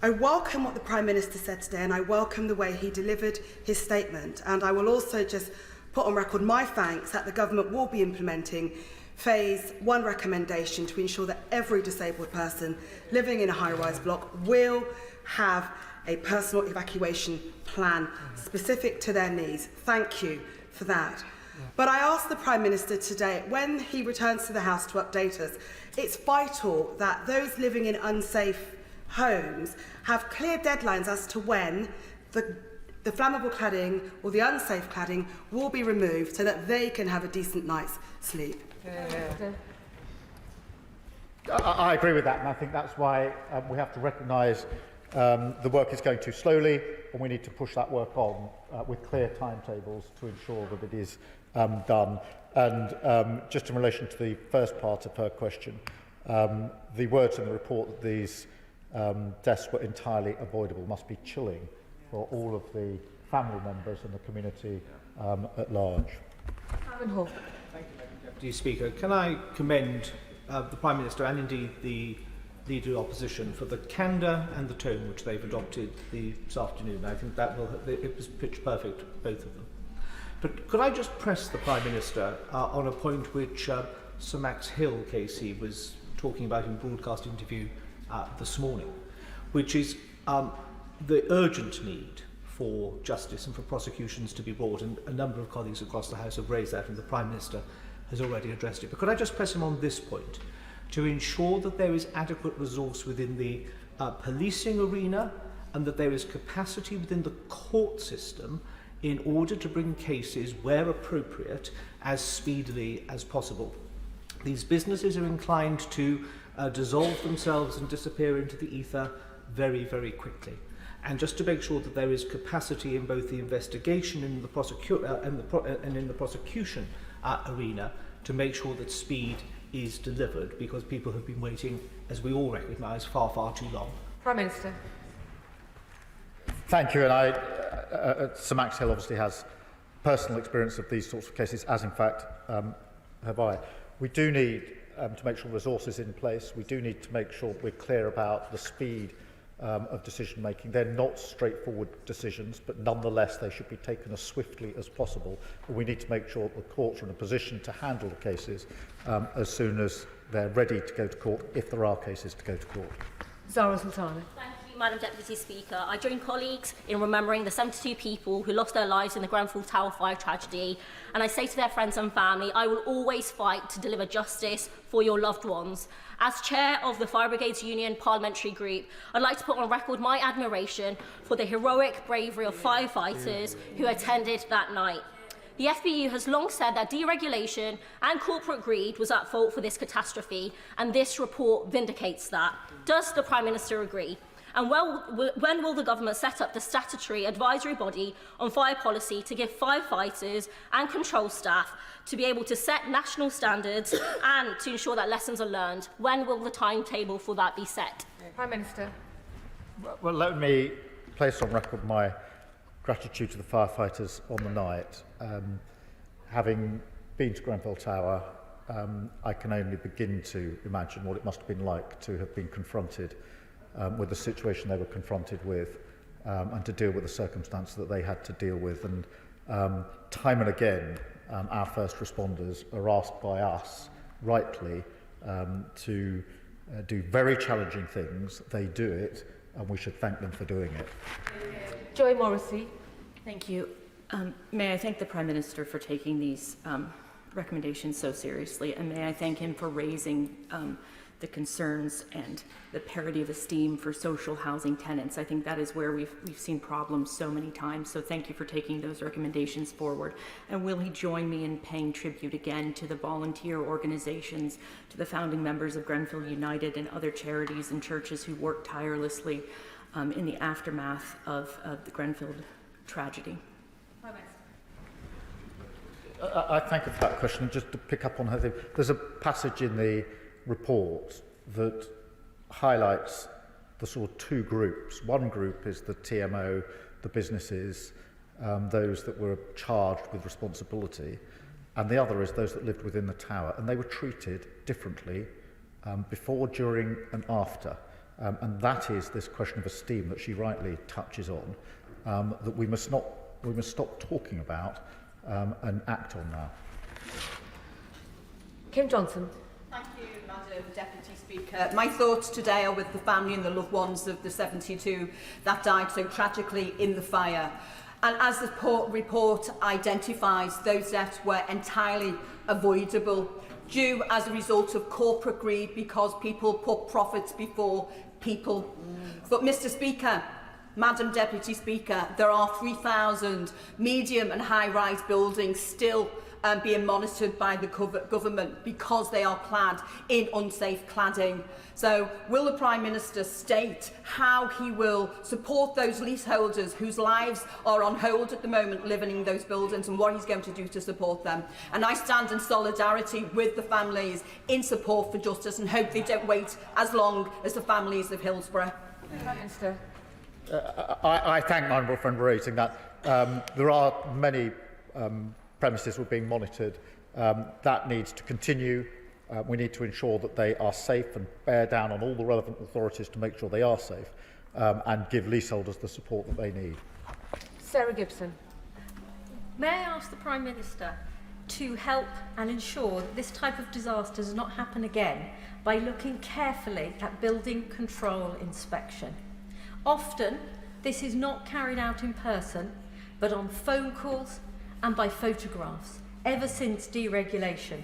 I welcome what the Prime Minister said today, and I welcome the way he delivered his statement, and I will also just put on record my thanks that the government will be implementing Phase 1 recommendation to ensure that every disabled person living in a high-rise block will have a personal evacuation plan specific to their needs. Thank you for that. But I asked the Prime Minister today, when he returns to the House to update us, it's vital that those living in unsafe homes have clear deadlines as to when the flammable cladding or the unsafe cladding will be removed so that they can have a decent night's sleep. I agree with that, and I think that's why we have to recognise the work is going too slowly, and we need to push that work on with clear timetables to ensure that it is done. And just in relation to the first part of her question, the words in the report that these deaths were entirely avoidable must be chilling for all of the family members and the community at large. Alan Hall. Thank you, Madam Deputy Speaker. Can I commend the Prime Minister and indeed the Leader of Opposition for the candour and the tone which they've adopted this afternoon. I think that it was pitch perfect, both of them. But could I just press the Prime Minister on a point which Sir Max Hill, KC, was talking about in a broadcast interview this morning, which is the urgent need for justice and for prosecutions to be brought, and a number of colleagues across the House have raised that, and the Prime Minister has already addressed it. But could I just press him on this point, to ensure that there is adequate resource within the policing arena and that there is capacity within the court system in order to bring cases, where appropriate, as speedily as possible. These businesses are inclined to dissolve themselves and disappear into the ether very, very quickly. And just to make sure that there is capacity in both the investigation and in the prosecution arena to make sure that speed is delivered, because people have been waiting, as we all recognise, far, far too long. Prime Minister. Thank you, and Sir Max Hill obviously has personal experience of these sorts of cases, as in fact have I. We do need to make sure resources in place. We do need to make sure we're clear about the speed of decision making. They're not straightforward decisions, but nonetheless they should be taken as swiftly as possible. But we need to make sure that the courts are in a position to handle the cases as soon as they're ready to go to court, if there are cases to go to court. Zara Sultana. Thank you, Madam Deputy Speaker. I join colleagues in remembering the 72 people who lost their lives in the Grenfell Tower fire tragedy, and I say to their friends and family, I will always fight to deliver justice for your loved ones. As chair of the Fire Brigades Union Parliamentary Group, I'd like to put on record my admiration for the heroic bravery of firefighters who attended that night. The FBU has long said that deregulation and corporate greed was at fault for this catastrophe, and this report vindicates that. Does the Prime Minister agree? And when will the government set up the statutory advisory body on fire policy to give firefighters and control staff to be able to set national standards and to ensure that lessons are learned? When will the timetable for that be set? Prime Minister. Well, let me place on record my gratitude to the firefighters on the night. Having been to Grenfell Tower, I can only begin to imagine what it must have been like to have been confronted with the situation they were confronted with and to deal with the circumstances that they had to deal with. And time and again, our first responders are asked by us, rightly, to do very challenging things. They do it, and we should thank them for doing it. Joy Morrissey. Thank you. May I thank the Prime Minister for taking these recommendations so seriously, and may I thank him for raising the concerns and the parity of esteem for social housing tenants. I think that is where we've seen problems so many times, so thank you for taking those recommendations forward. And will he join me in paying tribute again to the volunteer organizations, to the founding members of Grenfell United and other charities and churches who worked tirelessly in the aftermath of the Grenfell tragedy? I thank you for that question. Just to pick up on her thing, there's a passage in the report that highlights the sort of two groups. One group is the TMO, the businesses, those that were charged with responsibility, and the other is those that lived within the tower, and they were treated differently before, during and after. And that is this question of esteem that she rightly touches on, that we must stop talking about and act on now. Kim Johnson. Thank you, Madam Deputy Speaker. My thoughts today are with the family and the loved ones of the 72 that died so tragically in the fire. And as the report identifies, those deaths were entirely avoidable due as a result of corporate greed because people put profits before people. But Mr. Speaker, Madam Deputy Speaker, there are 3,000 medium and high-rise buildings still being monitored by the government because they are clad in unsafe cladding. So will the Prime Minister state how he will support those leaseholders whose lives are on hold at the moment living in those buildings and what he's going to do to support them? And I stand in solidarity with the families in support for justice and hope they don't wait as long as the families of Hillsborough. Prime Minister. I thank my honourable friend for raising that. There are many premises were being monitored. That needs to continue. We need to ensure that they are safe and bear down on all the relevant authorities to make sure they are safe and give leaseholders the support that they need. Sarah Gibson. May I ask the Prime Minister to help and ensure that this type of disaster does not happen again by looking carefully at building control inspection? Often, this is not carried out in person, but on phone calls and by photographs, ever since deregulation.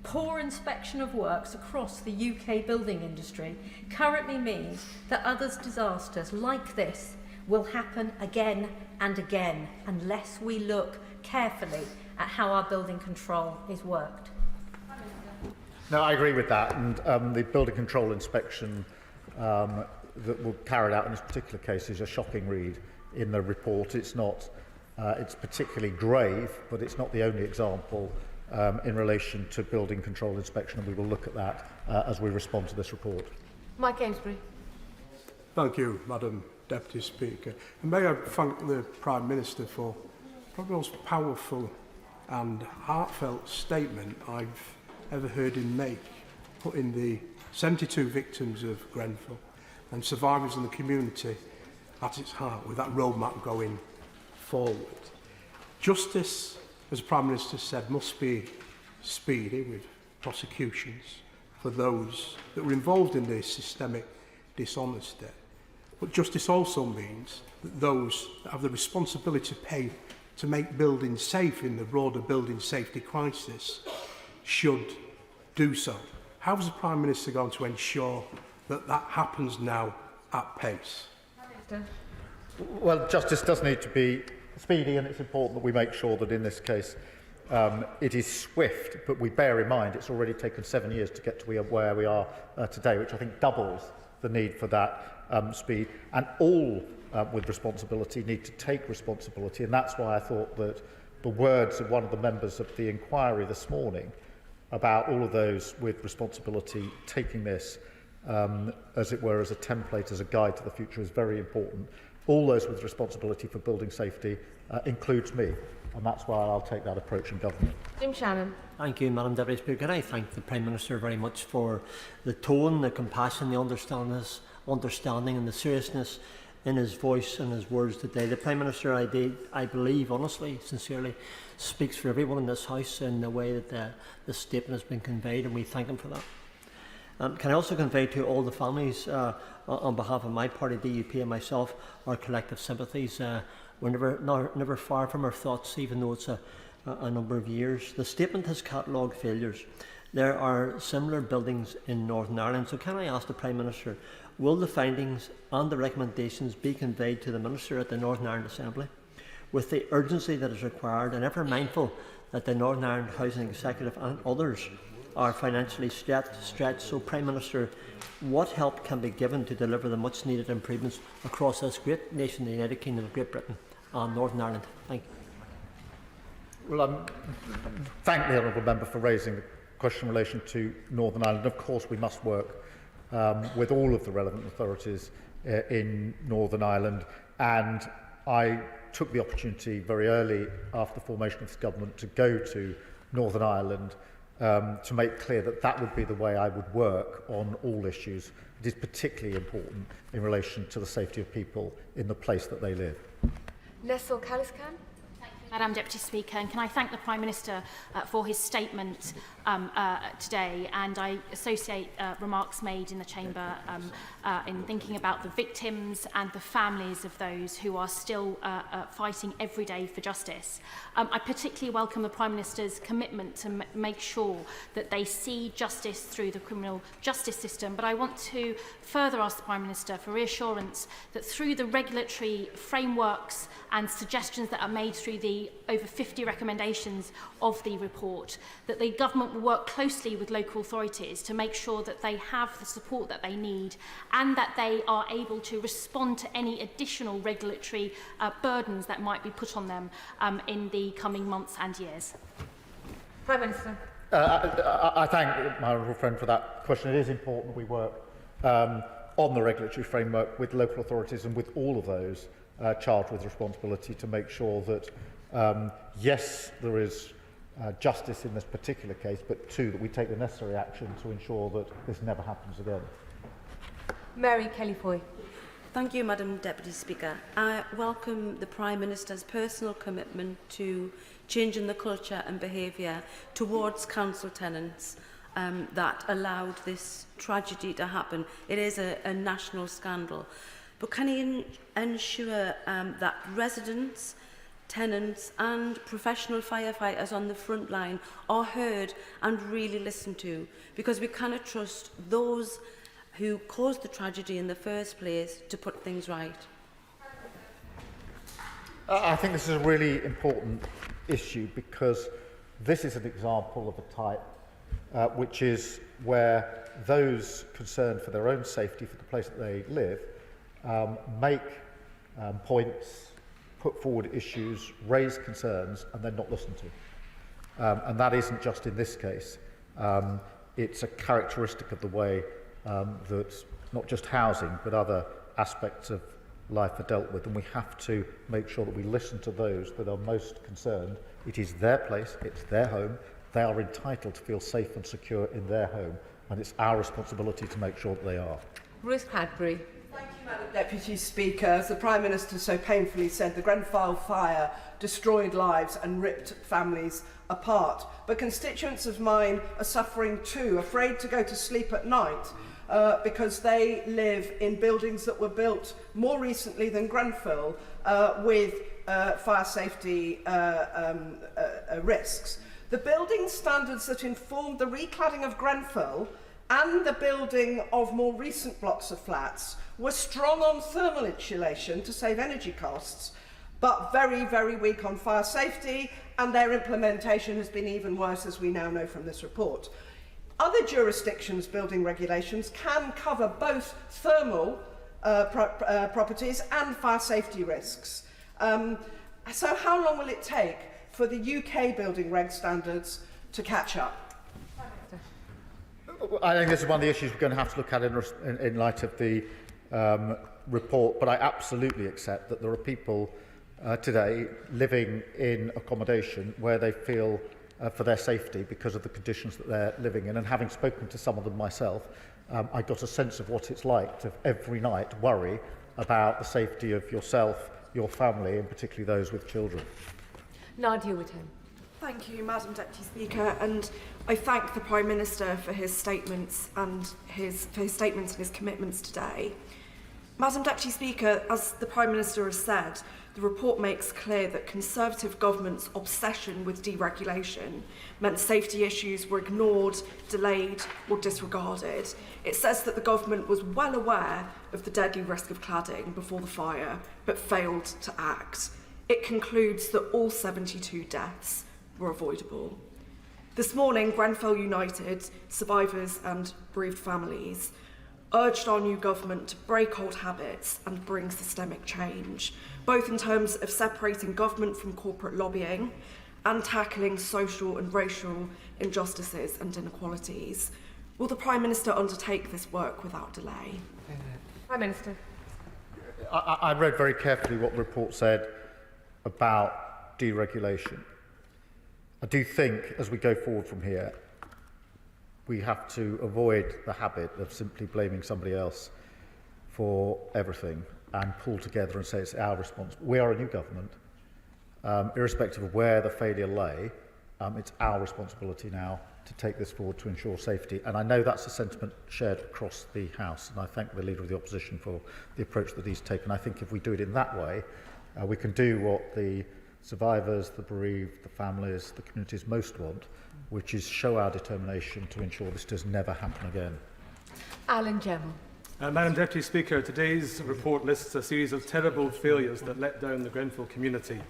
Poor inspection of works across the UK building industry currently means that other disasters like this will happen again and again unless we look carefully at how our building control is worked. No, I agree with that, and the building control inspection that were carried out in this particular case is a shocking read in the report. It's not, it's particularly grave, but it's not the only example in relation to building control inspection, and we will look at that as we respond to this report. Mike Amesbury. Thank you, Madam Deputy Speaker. And may I thank the Prime Minister for probably the most powerful and heartfelt statement I've ever heard him make, putting the 72 victims of Grenfell and survivors in the community at its heart with that roadmap going forward. Justice, as the Prime Minister said, must be speedy with prosecutions for those that were involved in this systemic dishonesty. But justice also means that those that have the responsibility to pay to make buildings safe in the broader building safety crisis should do so. How is the Prime Minister going to ensure that that happens now at pace? Well, justice does need to be speedy, and it's important that we make sure that in this case it is swift, but we bear in mind it's already taken 7 years to get to where we are today, which I think doubles the need for that speed. And all with responsibility need to take responsibility, and that's why I thought that the words of one of the members of the inquiry this morning about all of those with responsibility taking this as it were, as a template, as a guide to the future, is very important. All those with responsibility for building safety includes me, and that's why I'll take that approach in government. Jim Shannon. Thank you, Madam Deputy Speaker. I thank the Prime Minister very much for the tone, the compassion, the understanding and the seriousness in his voice and his words today. The Prime Minister, I believe, honestly, sincerely, speaks for everyone in this House in the way that the statement has been conveyed, and we thank him for that. Can I also convey to all the families, on behalf of my party, DUP, and myself, our collective sympathies. We're never far from our thoughts, even though it's a number of years. The statement has catalogued failures. There are similar buildings in Northern Ireland. So can I ask the Prime Minister, will the findings and the recommendations be conveyed to the Minister at the Northern Ireland Assembly with the urgency that is required, and ever mindful that the Northern Ireland Housing Executive and others are financially stretched? So, Prime Minister, what help can be given to deliver the much needed improvements across this great nation, the United Kingdom of Great Britain and Northern Ireland? Thank you. Well, thank the Honourable Member for raising the question in relation to Northern Ireland. Of course, we must work with all of the relevant authorities in Northern Ireland, and I took the opportunity very early after the formation of this government to go to Northern Ireland to make clear that that would be the way I would work on all issues. It is particularly important in relation to the safety of people in the place that they live. Nestle Caliscan. Madam Deputy Speaker, and can I thank the Prime Minister for his statement today, and I associate remarks made in the Chamber in thinking about the victims and the families of those who are still fighting every day for justice. I particularly welcome the Prime Minister's commitment to make sure that they see justice through the criminal justice system, but I want to further ask the Prime Minister for reassurance that through the regulatory frameworks and suggestions that are made through the over 50 recommendations of the report, that the government will work closely with local authorities to make sure that they have the support that they need and that they are able to respond to any additional regulatory burdens that might be put on them in the coming months and years. Prime Minister. I thank my honourable friend for that question. It is important we work on the regulatory framework with local authorities and with all of those charged with responsibility to make sure that yes, there is justice in this particular case, but two, that we take the necessary action to ensure that this never happens again. Mary Kelly-Foy. Thank you, Madam Deputy Speaker. I welcome the Prime Minister's personal commitment to changing the culture and behaviour towards council tenants that allowed this tragedy to happen. It is a national scandal. But can he ensure that residents, tenants and professional firefighters on the front line are heard and really listened to? Because we cannot trust those who caused the tragedy in the first place to put things right. I think this is a really important issue because this is an example of a type which is where those concerned for their own safety, for the place that they live, make points, put forward issues, raise concerns, and then not listened to. And that isn't just in this case. It's a characteristic of the way that not just housing, but other aspects of life are dealt with. And we have to make sure that we listen to those that are most concerned. It is their place, it's their home. They are entitled to feel safe and secure in their home. And it's our responsibility to make sure that they are. Ruth Cadbury. Thank you, Madam Deputy Speaker. As the Prime Minister so painfully said, the Grenfell fire destroyed lives and ripped families apart. But constituents of mine are suffering too, afraid to go to sleep at night because they live in buildings that were built more recently than Grenfell with fire safety risks. The building standards that informed the recladding of Grenfell and the building of more recent blocks of flats were strong on thermal insulation to save energy costs, but very, very weak on fire safety, and their implementation has been even worse, as we now know from this report. Other jurisdictions' building regulations can cover both thermal properties and fire safety risks. So how long will it take for the UK building reg standards to catch up? I think this is one of the issues we're going to have to look at in light of the report, but I absolutely accept that there are people today living in accommodation where they feel for their safety because of the conditions that they're living in. And having spoken to some of them myself, I got a sense of what it's like to every night worry about the safety of yourself, your family, and particularly those with children. Nadia Whitham. Thank you, Madam Deputy Speaker, and I thank the Prime Minister for his statements and his commitments today. Madam Deputy Speaker, as the Prime Minister has said, the report makes clear that Conservative government's obsession with deregulation meant safety issues were ignored, delayed or disregarded. It says that the government was well aware of the deadly risk of cladding before the fire, but failed to act. It concludes that all 72 deaths were avoidable. This morning, Grenfell United, survivors and bereaved families, urged our new government to break old habits and bring systemic change, both in terms of separating government from corporate lobbying and tackling social and racial injustices and inequalities. Will the Prime Minister undertake this work without delay? Prime Minister. I read very carefully what the report said about deregulation. I do think, as we go forward from here, we have to avoid the habit of simply blaming somebody else for everything and pull together and say it's our responsibility. We are a new government. Irrespective of where the failure lay, it's our responsibility now to take this forward to ensure safety. And I know that's a sentiment shared across the House, and I thank the Leader of the Opposition for the approach that he's taken. I think if we do it in that way, we can do what the survivors, the bereaved, the families, the communities most want, which is show our determination to ensure this does never happen again. Alan Gemmill. Madam Deputy Speaker, today's report lists a series of terrible failures that let down the Grenfell community.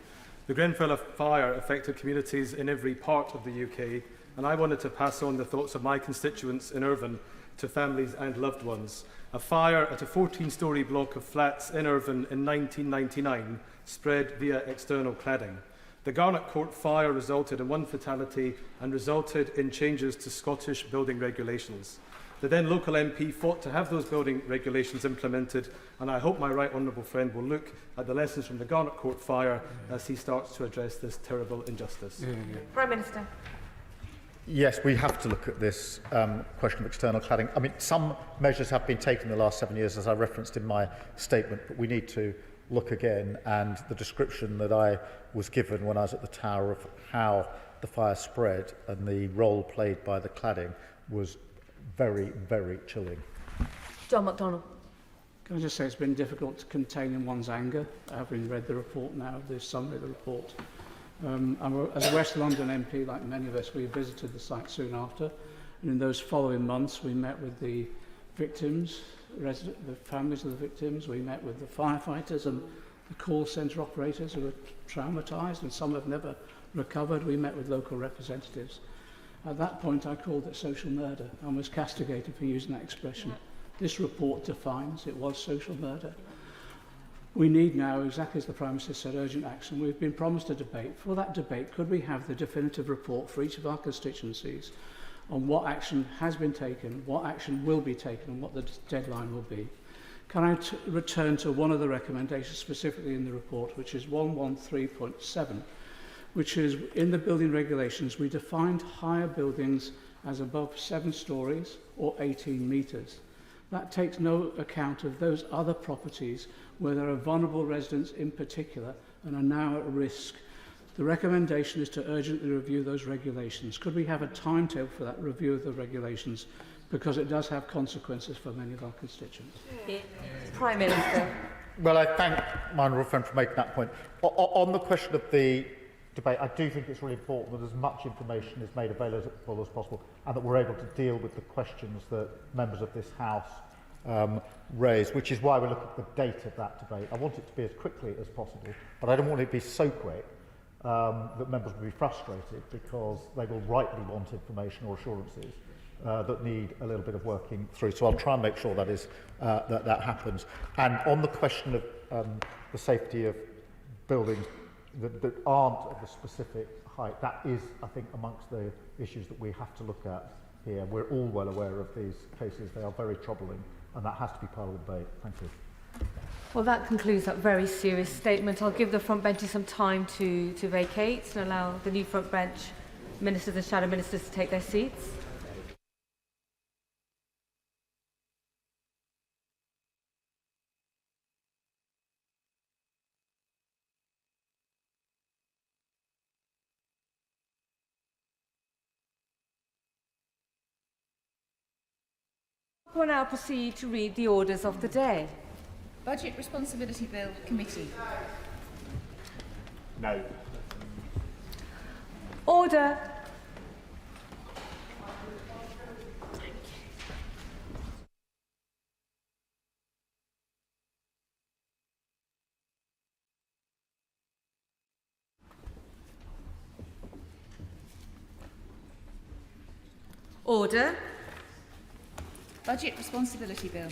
The Grenfell fire affected communities in every part of the UK, and I wanted to pass on the thoughts of my constituents in Irvine to families and loved ones. A fire at a 14-storey block of flats in Irvine in 1999 spread via external cladding. The Garnet Court fire resulted in one fatality and resulted in changes to Scottish building regulations. The then local MP fought to have those building regulations implemented, and I hope my right honourable friend will look at the lessons from the Garnet Court fire as he starts to address this terrible injustice. Prime Minister. Yes, we have to look at this question of external cladding. I mean, some measures have been taken in the last 7 years, as I referenced in my statement, but we need to look again. And the description that I was given when I was at the Tower of how the fire spread and the role played by the cladding was very, very chilling. John MacDonald. Can I just say it's been difficult to contain in one's anger, having read the report now, the summary of the report. As a West London MP, like many of us, we visited the site soon after, and in those following months we met with the victims, the families of the victims, we met with the firefighters and the call centre operators who were traumatised, and some have never recovered. We met with local representatives. At that point I called it social murder and was castigated for using that expression. This report defines it was social murder. We need now, exactly as the Prime Minister said, urgent action. We've been promised a debate. For that debate, could we have the definitive report for each of our constituencies on what action has been taken, what action will be taken, and what the deadline will be? Can I return to one of the recommendations specifically in the report, which is 113.7, which is in the building regulations, we defined higher buildings as above 7 stories or 18 metres. That takes no account of those other properties where there are vulnerable residents in particular and are now at risk. The recommendation is to urgently review those regulations. Could we have a timetable for that review of the regulations? Because it does have consequences for many of our constituents. Prime Minister. Well, I thank my honourable friend for making that point. On the question of the debate, I do think it's really important that as much information is made available as possible and that we're able to deal with the questions that members of this House raise, which is why we look at the date of that debate. I want it to be as quickly as possible, but I don't want it to be so quick that members will be frustrated because they will rightly want information or assurances that need a little bit of working through. So I'll try and make sure that is that happens. And on the question of the safety of buildings that aren't of the specific height, that is, I think, amongst the issues that we have to look at here. We're all well aware of these cases. They are very troubling, and that has to be part of the debate. Thank you. Well, that concludes that very serious statement. I'll give the front benches some time to vacate and allow the new front bench ministers and shadow ministers to take their seats. We'll now proceed to read the orders of the day. Budget Responsibility Bill Committee. No. Order. Order. Budget Responsibility Bill.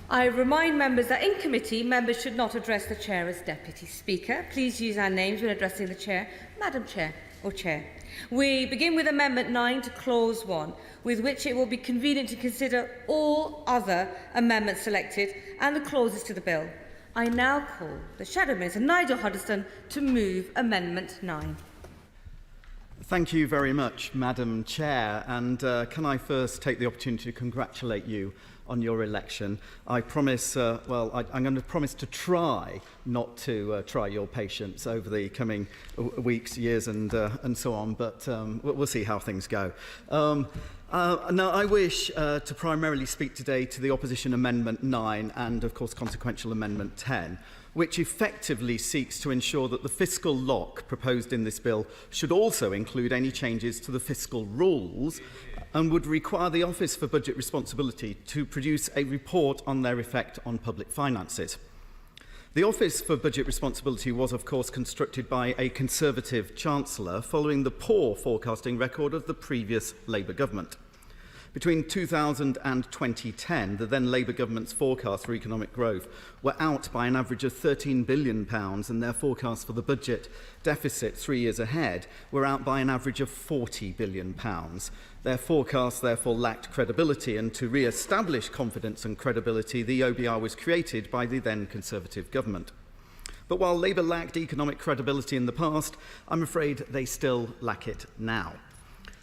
I remind members that in committee, members should not address the Chair as Deputy Speaker. Please use our names when addressing the Chair, Madam Chair or Chair. We begin with Amendment 9 to Clause 1, with which it will be convenient to consider all other amendments selected and the clauses to the bill. I now call the Shadow Minister, Nigel Huddleston, to move Amendment 9. Thank you very much, Madam Chair. And can I first take the opportunity to congratulate you on your election. I promise, I'm going to promise to try not to try your patience over the coming weeks, years and so on, but we'll see how things go. Now, I wish to primarily speak today to the Opposition Amendment 9 and, of course, consequential Amendment 10, which effectively seeks to ensure that the fiscal lock proposed in this bill should also include any changes to the fiscal rules and would require the Office for Budget Responsibility to produce a report on their effect on public finances. The Office for Budget Responsibility was, of course, constructed by a Conservative Chancellor following the poor forecasting record of the previous Labour government. Between 2000 and 2010, the then Labour government's forecasts for economic growth were out by an average of £13 billion, and their forecasts for the budget deficit 3 years ahead were out by an average of £40 billion. Their forecasts therefore lacked credibility, and to re-establish confidence and credibility, the OBR was created by the then Conservative government. But while Labour lacked economic credibility in the past, I'm afraid they still lack it now.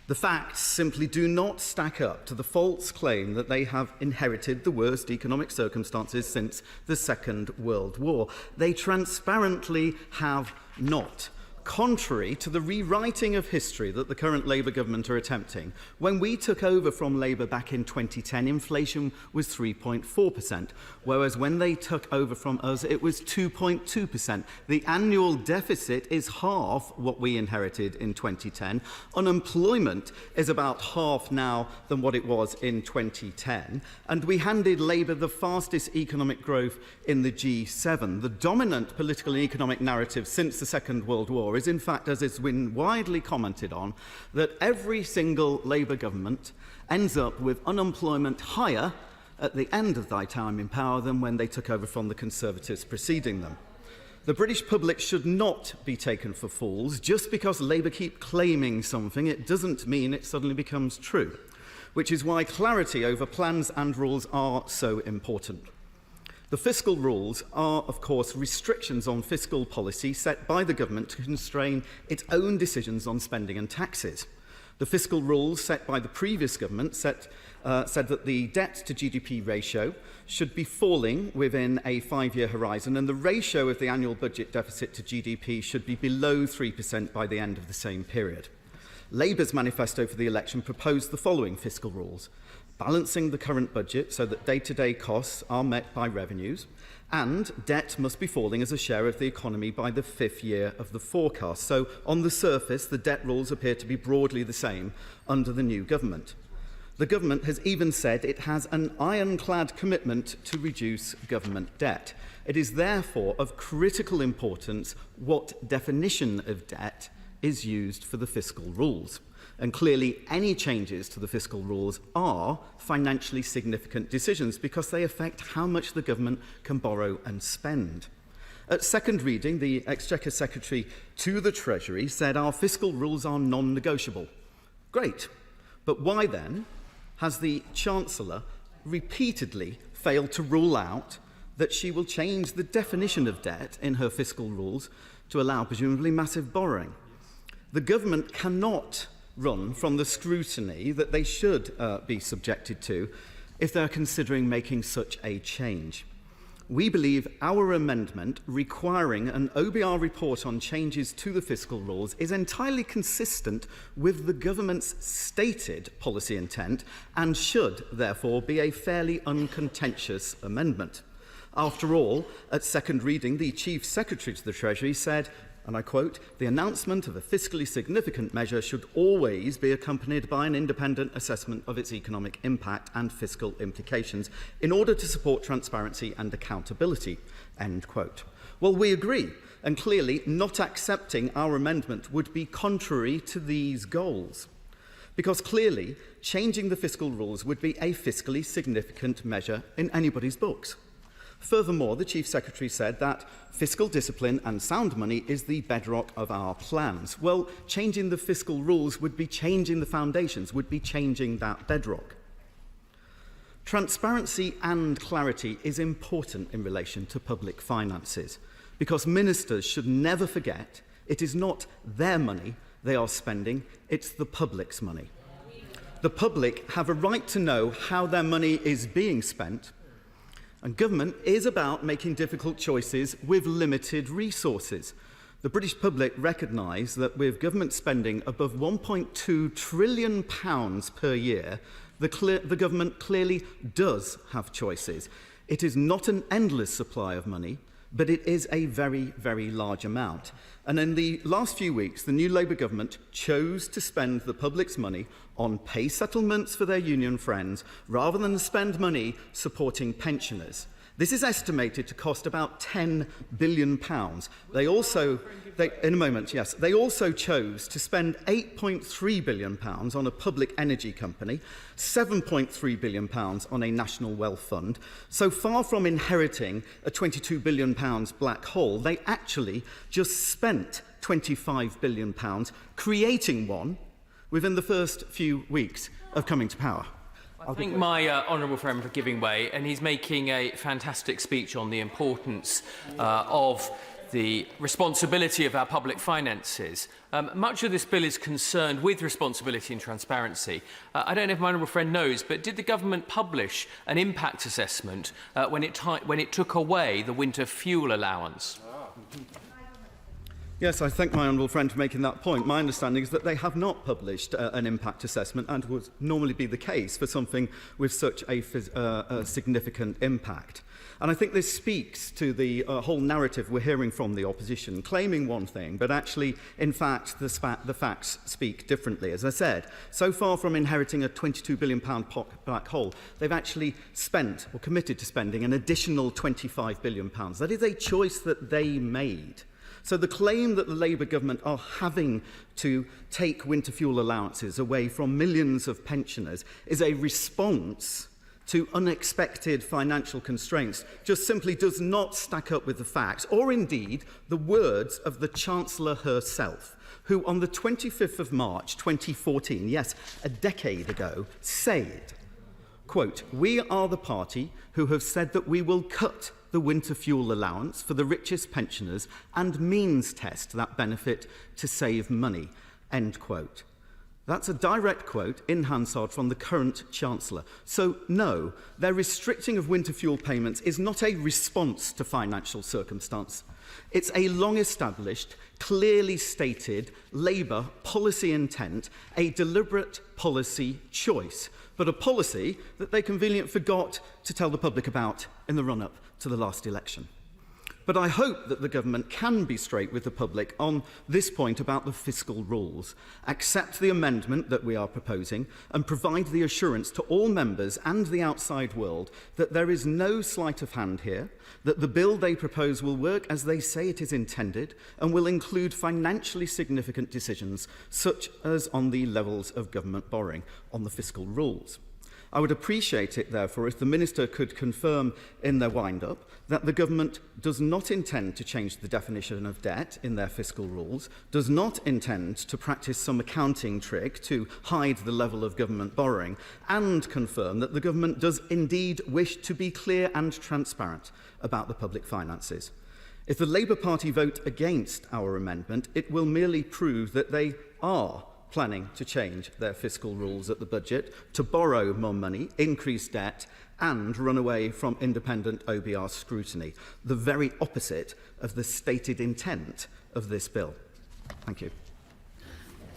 The facts simply do not stack up to the false claim that they have inherited the worst economic circumstances since the Second World War. They transparently have not. Contrary to the rewriting of history that the current Labour government are attempting, when we took over from Labour back in 2010, inflation was 3.4%, whereas when they took over from us, it was 2.2%. The annual deficit is half what we inherited in 2010. Unemployment is about half now than what it was in 2010. And we handed Labour the fastest economic growth in the G7. The dominant political and economic narrative since the Second World War is, in fact, as it's been widely commented on, that every single Labour government ends up with unemployment higher at the end of their time in power than when they took over from the Conservatives preceding them. The British public should not be taken for fools. Just because Labour keep claiming something, it doesn't mean it suddenly becomes true, which is why clarity over plans and rules are so important. The fiscal rules are, of course, restrictions on fiscal policy set by the government to constrain its own decisions on spending and taxes. The fiscal rules set by the previous government said that the debt to GDP ratio should be falling within a 5-year horizon, and the ratio of the annual budget deficit to GDP should be below 3% by the end of the same period. Labour's manifesto for the election proposed the following fiscal rules: balancing the current budget so that day-to-day costs are met by revenues, and debt must be falling as a share of the economy by the 5th year of the forecast. So, on the surface, the debt rules appear to be broadly the same under the new government. The government has even said it has an ironclad commitment to reduce government debt. It is therefore of critical importance what definition of debt is used for the fiscal rules. And clearly, any changes to the fiscal rules are financially significant decisions because they affect how much the government can borrow and spend. At second reading, the Exchequer Secretary to the Treasury said our fiscal rules are non-negotiable. Great. But why then has the Chancellor repeatedly failed to rule out that she will change the definition of debt in her fiscal rules to allow presumably massive borrowing? The government cannot run from the scrutiny that they should be subjected to if they're considering making such a change. We believe our amendment requiring an OBR report on changes to the fiscal rules is entirely consistent with the government's stated policy intent and should therefore be a fairly uncontentious amendment. After all, at second reading, the Chief Secretary to the Treasury said, and I quote, "The announcement of a fiscally significant measure should always be accompanied by an independent assessment of its economic impact and fiscal implications in order to support transparency and accountability," end quote. Well, we agree, and clearly not accepting our amendment would be contrary to these goals, because clearly changing the fiscal rules would be a fiscally significant measure in anybody's books. Furthermore, the Chief Secretary said that fiscal discipline and sound money is the bedrock of our plans. Well, changing the fiscal rules would be changing the foundations, would be changing that bedrock. Transparency and clarity is important in relation to public finances, because ministers should never forget it is not their money they are spending, it's the public's money. The public have a right to know how their money is being spent. And government is about making difficult choices with limited resources. The British public recognise that with government spending above £1.2 trillion per year, the government clearly does have choices. It is not an endless supply of money, but it is a very, very large amount. And in the last few weeks, the new Labour government chose to spend the public's money on pay settlements for their union friends rather than spend money supporting pensioners. This is estimated to cost about £10 billion. They also chose to spend £8.3 billion on a public energy company, £7.3 billion on a national wealth fund. So far from inheriting a £22 billion black hole, they actually just spent £25 billion creating one within the first few weeks of coming to power. I thank my honourable friend for giving way, and he's making a fantastic speech on the importance of the responsibility of our public finances. Much of this bill is concerned with responsibility and transparency. I don't know if my honourable friend knows, but did the government publish an impact assessment when it took away the winter fuel allowance? Yes, I thank my honourable friend for making that point. My understanding is that they have not published an impact assessment, and would normally be the case for something with such a significant impact. And I think this speaks to the whole narrative we're hearing from the opposition, claiming one thing, but actually, in fact, the facts speak differently. As I said, so far from inheriting a £22 billion black hole, they've actually spent, or committed to spending, an additional £25 billion. That is a choice that they made. So the claim that the Labour government are having to take winter fuel allowances away from millions of pensioners is a response to unexpected financial constraints just simply does not stack up with the facts, or indeed the words of the Chancellor herself, who on the 25th of March 2014, yes, a decade ago, said, quote, "We are the party who have said that we will cut the winter fuel allowance for the richest pensioners and means test that benefit to save money," end quote. That's a direct quote in Hansard from the current Chancellor. So no, their restricting of winter fuel payments is not a response to financial circumstance. It's a long-established, clearly stated Labour policy intent, a deliberate policy choice, but a policy that they conveniently forgot to tell the public about in the run-up to the last election. But I hope that the government can be straight with the public on this point about the fiscal rules, accept the amendment that we are proposing, and provide the assurance to all members and the outside world that there is no sleight of hand here, that the bill they propose will work as they say it is intended, and will include financially significant decisions, such as on the levels of government borrowing, on the fiscal rules. I would appreciate it, therefore, if the Minister could confirm in their wind-up that the Government does not intend to change the definition of debt in their fiscal rules, does not intend to practice some accounting trick to hide the level of government borrowing, and confirm that the Government does indeed wish to be clear and transparent about the public finances. If the Labour Party vote against our amendment, it will merely prove that they are planning to change their fiscal rules at the budget, to borrow more money, increase debt, and run away from independent OBR scrutiny, the very opposite of the stated intent of this bill. Thank you.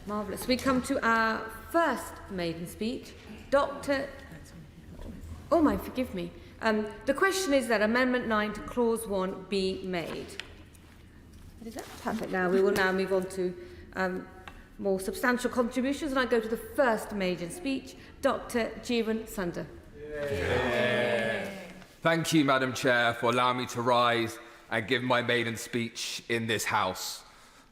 Marvellous. We come to our first maiden speech. Dr. Oh my, forgive me. The question is that Amendment 9 to Clause 1 be made. What is that? Perfect. Now we will now move on to more substantial contributions, and I go to the first maiden speech. Dr. Jeevan Sundar. Thank you, Madam Chair, for allowing me to rise and give my maiden speech in this House.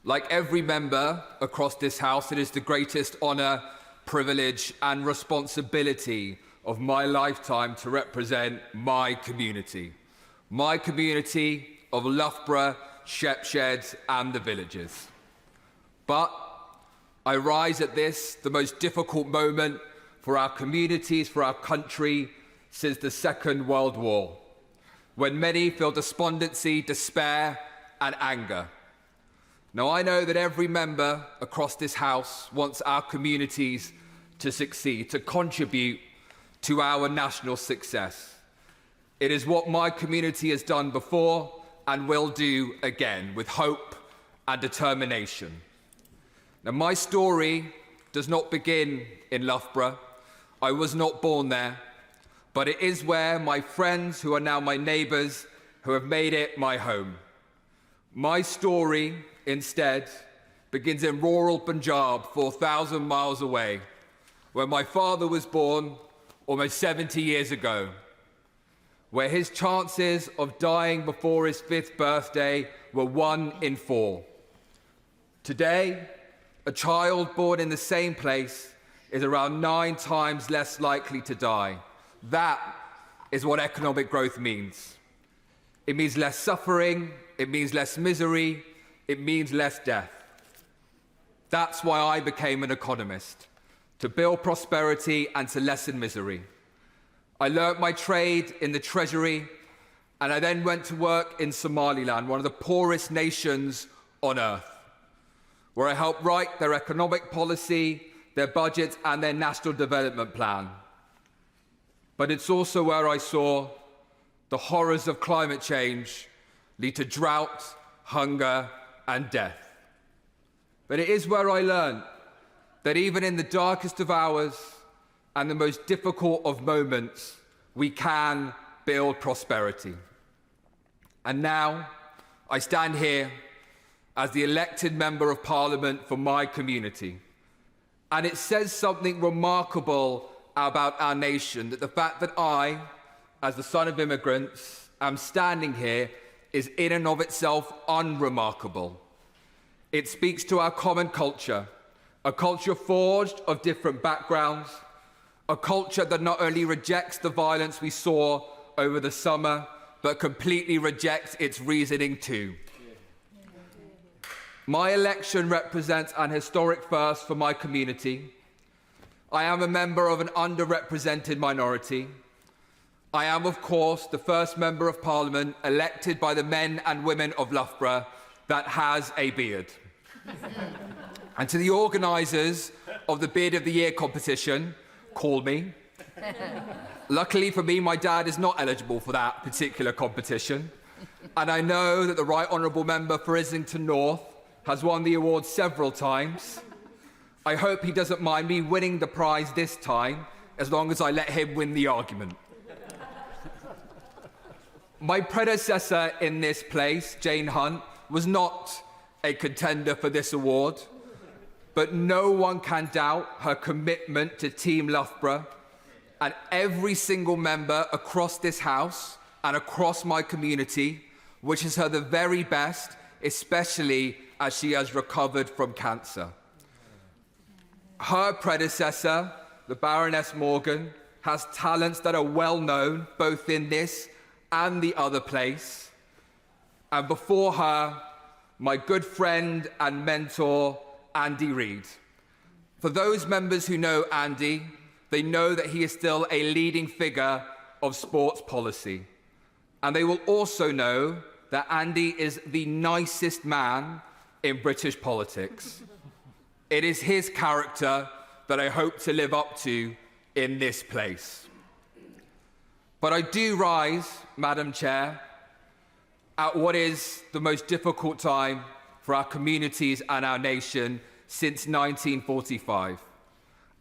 Like every member across this House, it is the greatest honour, privilege and responsibility of my lifetime to represent my community of Loughborough, Shepshed and the villages. But I rise at this, the most difficult moment for our communities, for our country, since the Second World War, when many feel despondency, despair and anger. Now, I know that every member across this House wants our communities to succeed, to contribute to our national success. It is what my community has done before and will do again, with hope and determination. Now, my story does not begin in Loughborough. I was not born there, but it is where my friends, who are now my neighbours, who have made it my home. My story, instead, begins in rural Punjab, 4,000 miles away, where my father was born almost 70 years ago, where his chances of dying before his 5th birthday were 1 in 4. Today, a child born in the same place is around 9 times less likely to die. That is what economic growth means. It means less suffering, it means less misery, it means less death. That's why I became an economist, to build prosperity and to lessen misery. I learnt my trade in the Treasury, and I then went to work in Somaliland, one of the poorest nations on earth, where I helped write their economic policy, their budget and their national development plan. But it's also where I saw the horrors of climate change lead to drought, hunger and death. But it is where I learned that even in the darkest of hours and the most difficult of moments, we can build prosperity. And now I stand here as the elected Member of Parliament for my community. And it says something remarkable about our nation, that the fact that I, as the son of immigrants, am standing here is in and of itself unremarkable. It speaks to our common culture, a culture forged of different backgrounds, a culture that not only rejects the violence we saw over the summer, but completely rejects its reasoning too. My election represents an historic first for my community. I am a member of an underrepresented minority. I am, of course, the first Member of Parliament elected by the men and women of Loughborough that has a beard. And to the organisers of the Beard of the Year competition, call me. Luckily for me, my dad is not eligible for that particular competition. And I know that the Right Honourable Member for Islington North has won the award several times. I hope he doesn't mind me winning the prize this time, as long as I let him win the argument. My predecessor in this place, Jane Hunt, was not a contender for this award, but no one can doubt her commitment to Team Loughborough, and every single member across this House and across my community wishes her the very best, especially as she has recovered from cancer. Her predecessor, the Baroness Morgan, has talents that are well known, both in this and the other place. And before her, my good friend and mentor, Andy Reid. For those members who know Andy, they know that he is still a leading figure of sports policy. And they will also know that Andy is the nicest man in British politics. It is his character that I hope to live up to in this place. But I do rise, Madam Chair, at what is the most difficult time for our communities and our nation since 1945.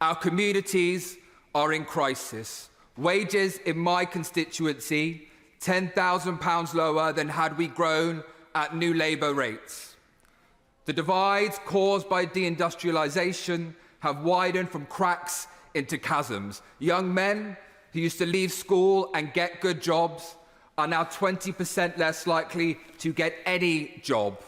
Our communities are in crisis. Wages in my constituency, £10,000 lower than had we grown at new Labour rates. The divides caused by deindustrialisation have widened from cracks into chasms. Young men who used to leave school and get good jobs are now 20% less likely to get any job.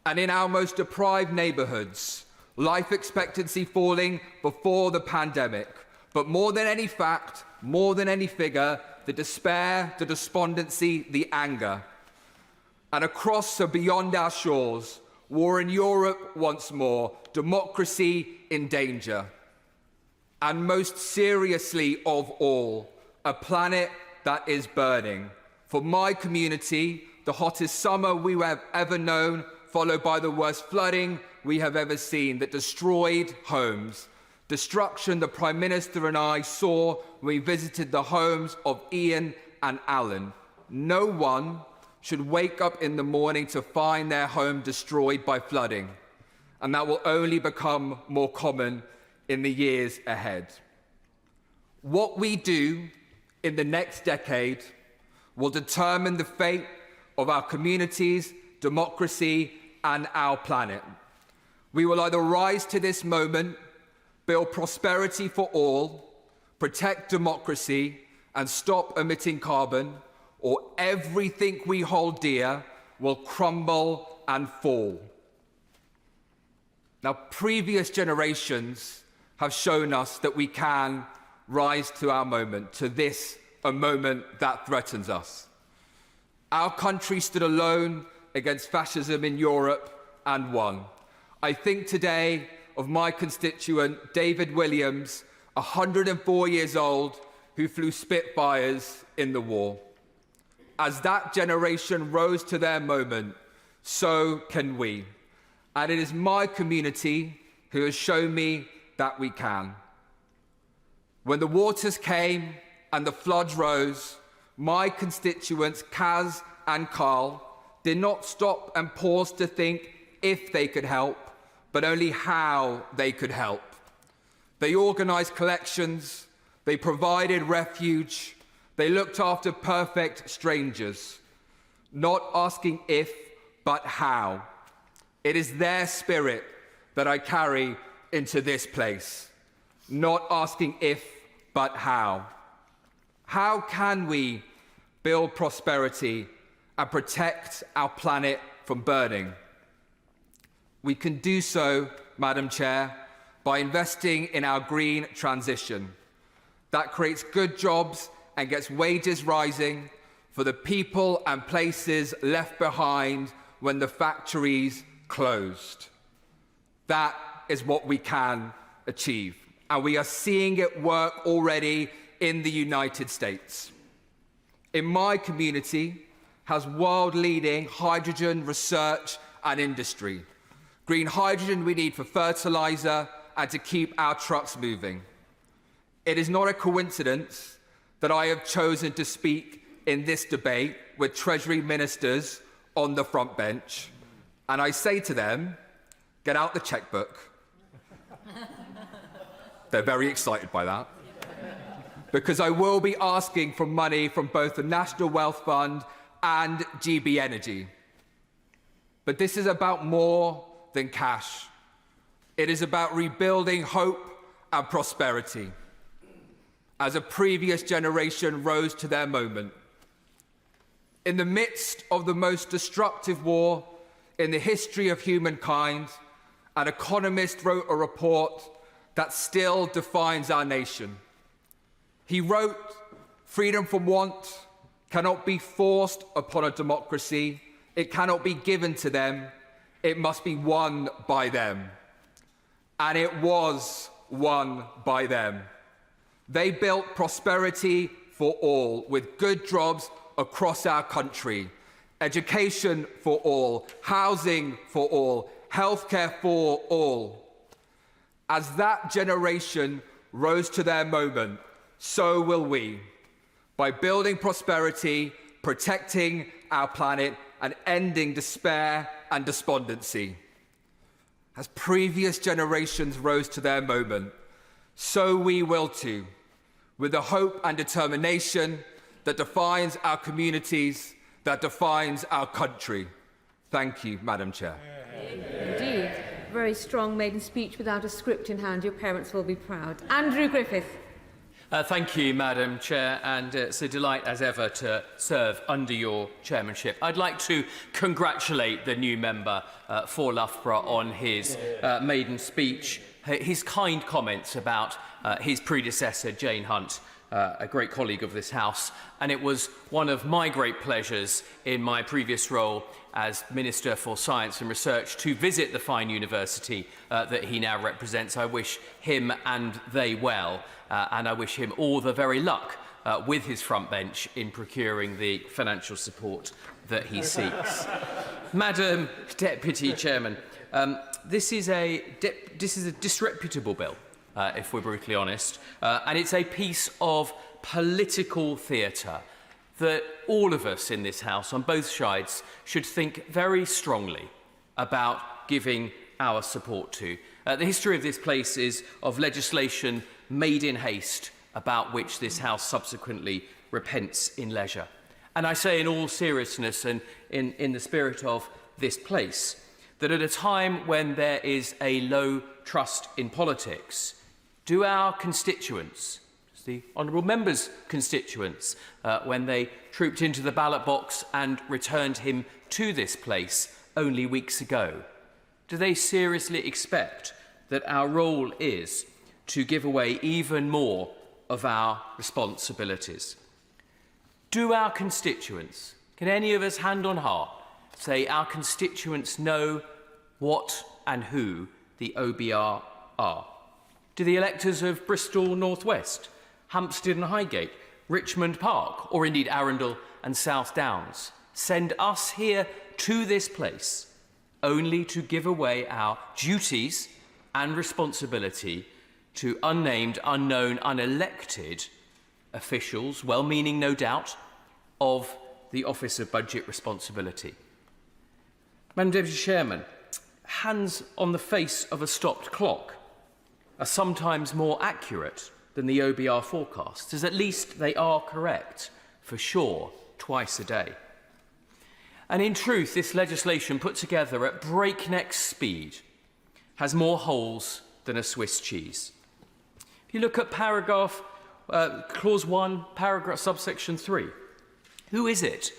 And in our most deprived neighbourhoods, life expectancy falling before the pandemic. But more than any fact, more than any figure, the despair, the despondency, the anger. And across and beyond our shores, war in Europe once more, democracy in danger. And most seriously of all, a planet that is burning. For my community, the hottest summer we have ever known, followed by the worst flooding we have ever seen that destroyed homes. Destruction the Prime Minister and I saw when we visited the homes of Ian and Alan. No one should wake up in the morning to find their home destroyed by flooding, and that will only become more common in the years ahead. What we do in the next decade will determine the fate of our communities, democracy, and our planet. We will either rise to this moment, build prosperity for all, protect democracy, and stop emitting carbon, or everything we hold dear will crumble and fall. Now, previous generations have shown us that we can rise to our moment, to this, a moment that threatens us. Our country stood alone against fascism in Europe and won. I think today of my constituent, David Williams, 104 years old, who flew Spitfires in the war. As that generation rose to their moment, so can we. And it is my community who has shown me that we can. When the waters came and the floods rose, my constituents, Kaz and Carl, did not stop and pause to think if they could help, but only how they could help. They organised collections, they provided refuge, they looked after perfect strangers, not asking if, but how. It is their spirit that I carry into this place, not asking if, but how. How can we build prosperity and protect our planet from burning? We can do so, Madam Chair, by investing in our green transition. That creates good jobs and gets wages rising for the people and places left behind when the factories closed. That is what we can achieve. And we are seeing it work already in the United States. In my community has world-leading hydrogen research and industry. Green hydrogen we need for fertilizer and to keep our trucks moving. It is not a coincidence that I have chosen to speak in this debate with Treasury ministers on the front bench. And I say to them, get out the checkbook. They're very excited by that. Because I will be asking for money from both the National Wealth Fund and GB Energy. But this is about more than cash. It is about rebuilding hope and prosperity as a previous generation rose to their moment. In the midst of the most destructive war in the history of humankind, an economist wrote a report that still defines our nation. He wrote, "Freedom from want cannot be forced upon a democracy. It cannot be given to them. It must be won by them." And it was won by them. They built prosperity for all, with good jobs across our country, education for all, housing for all, healthcare for all. As that generation rose to their moment, so will we, by building prosperity, protecting our planet, and ending despair and despondency. As previous generations rose to their moment, so we will too, with the hope and determination that defines our communities, that defines our country. Thank you, Madam Chair. Indeed. Very strong maiden speech without a script in hand. Your parents will be proud. Andrew Griffith. Thank you, Madam Chair, and it's a delight as ever to serve under your chairmanship. I'd like to congratulate the new member for Loughborough on his maiden speech, his kind comments about his predecessor, Jane Hunt, a great colleague of this House, and it was one of my great pleasures in my previous role as Minister for Science and Research to visit the fine university that he now represents. I wish him and they well, and I wish him all the very luck with his front bench in procuring the financial support that he seeks. Madam Deputy Chairman, this is a disreputable bill, if we're brutally honest, and it's a piece of political theatre that all of us in this House, on both sides, should think very strongly about giving our support to. The history of this place is of legislation made in haste, about which this House subsequently repents in leisure. And I say in all seriousness and in the spirit of this place, that at a time when there is a low trust in politics, do our constituents, the honourable members' constituents, when they trooped into the ballot box and returned him to this place only weeks ago, do they seriously expect that our role is to give away even more of our responsibilities? Do our constituents, can any of us hand on heart say our constituents know what and who the OBR are? Do the electors of Bristol North West, Hampstead and Highgate, Richmond Park, or indeed Arundel and South Downs send us here to this place only to give away our duties and responsibility to unnamed, unknown, unelected officials, well-meaning no doubt, of the Office of Budget Responsibility? Madam Deputy Chairman, hands on the face of a stopped clock are sometimes more accurate than the OBR forecasts, as at least they are correct, for sure, twice a day. And in truth, this legislation put together at breakneck speed has more holes than a Swiss cheese. If you look at clause 1, paragraph subsection 3, who is it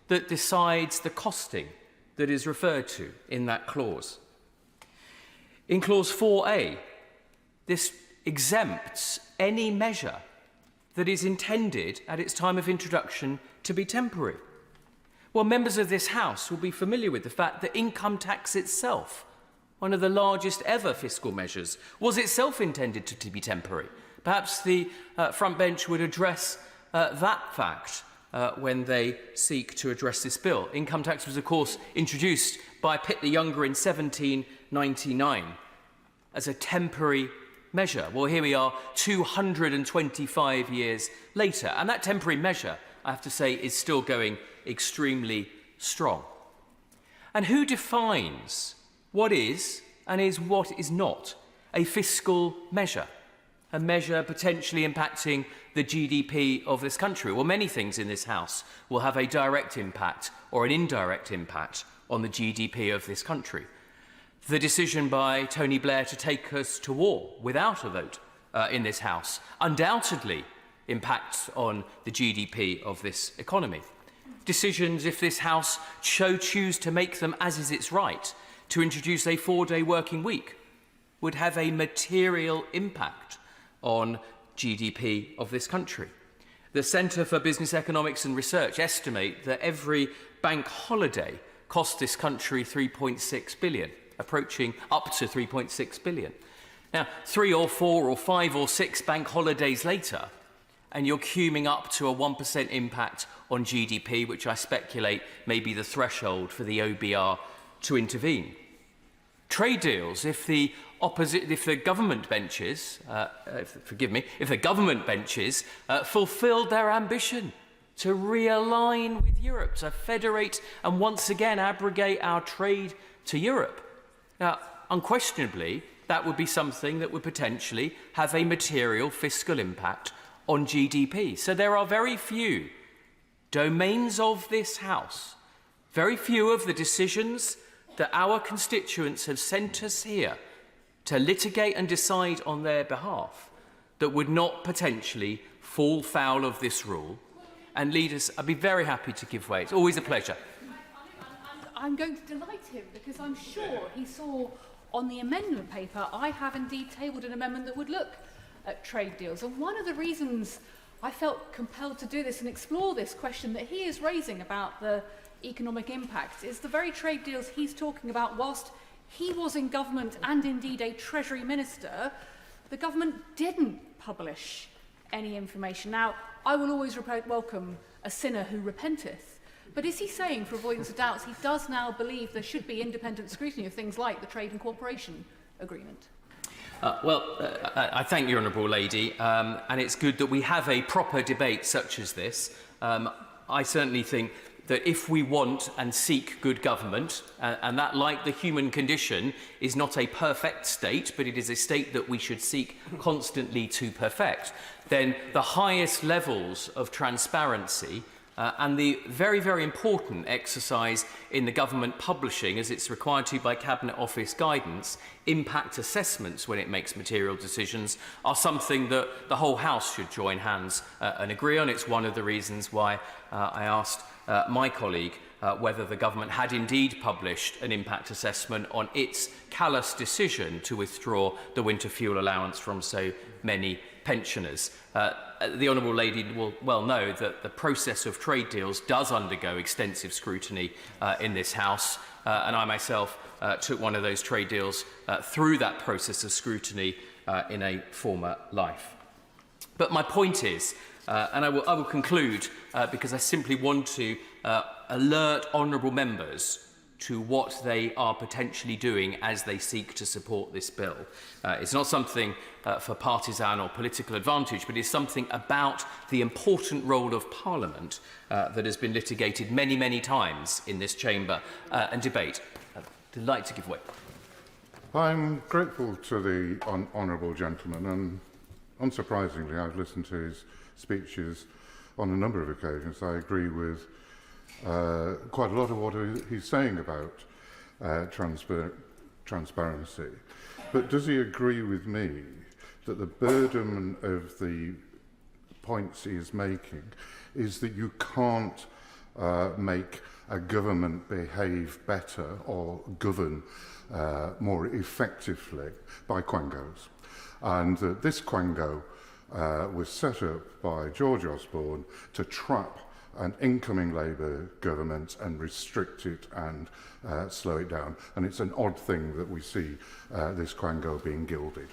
that decides the costing that is referred to in that clause? In clause 4A, this exempts any measure that is intended at its time of introduction to be temporary. Well, members of this House will be familiar with the fact that income tax itself, one of the largest ever fiscal measures, was itself intended to be temporary. Perhaps the front bench would address that fact when they seek to address this bill. Income tax was, of course, introduced by Pitt the Younger in 1799 as a temporary measure. Well, here we are 225 years later, and that temporary measure, I have to say, is still going extremely strong. And who defines what is and what is not a fiscal measure? A measure potentially impacting the GDP of this country. Well, many things in this House will have a direct impact or an indirect impact on the GDP of this country. The decision by Tony Blair to take us to war without a vote in this House undoubtedly impacts on the GDP of this economy. Decisions, if this House choose to make them as is its right, to introduce a 4-day working week, would have a material impact on GDP of this country. The Centre for Business Economics and Research estimate that every bank holiday costs this country 3.6 billion, approaching up to 3.6 billion. Now, 3 or 4 or 5 or 6 bank holidays later, and you're queuing up to a 1% impact on GDP, which I speculate may be the threshold for the OBR to intervene. Trade deals, if the government benches, if the government benches fulfilled their ambition to realign with Europe, to federate and once again abrogate our trade to Europe. Now, unquestionably, that would be something that would potentially have a material fiscal impact on GDP. So there are very few domains of this House, very few of the decisions that our constituents have sent us here to litigate and decide on their behalf that would not potentially fall foul of this rule. And leaders, I'd be very happy to give way. It's always a pleasure. I'm going to delight him because I'm sure he saw on the amendment paper I have indeed tabled an amendment that would look at trade deals. And one of the reasons I felt compelled to do this and explore this question that he is raising about the economic impacts is the very trade deals he's talking about. Whilst he was in government and indeed a Treasury Minister, the government didn't publish any information. Now, I will always welcome a sinner who repenteth, but is he saying, for avoidance of doubts, he does now believe there should be independent scrutiny of things like the Trade and Cooperation Agreement? I thank the Honourable Lady, and it's good that we have a proper debate such as this. I certainly think that if we want and seek good government, and that, like the human condition, is not a perfect state, but it is a state that we should seek constantly to perfect, then the highest levels of transparency and the very, very important exercise in the government publishing, as it's required to by Cabinet Office guidance, impact assessments when it makes material decisions, are something that the whole House should join hands and agree on. It's one of the reasons why I asked my colleague whether the government had indeed published an impact assessment on its callous decision to withdraw the winter fuel allowance from so many pensioners. The Honourable Lady will well know that the process of trade deals does undergo extensive scrutiny in this House, and I myself took one of those trade deals through that process of scrutiny in a former life. But my point is, and I will conclude because I simply want to alert honourable members to what they are potentially doing as they seek to support this bill. It's not something for partisan or political advantage, but it's something about the important role of Parliament that has been litigated many, many times in this chamber and debate. I'd delight to give way. I'm grateful to the honourable gentleman, and unsurprisingly, I've listened to his speeches on a number of occasions. I agree with quite a lot of what he's saying about transparency. But does he agree with me that the burden of the points he is making is that you can't make a government behave better or govern more effectively by quangos? And this quango was set up by George Osborne to trap an incoming Labour government and restrict it and slow it down. And it's an odd thing that we see this quango being gilded.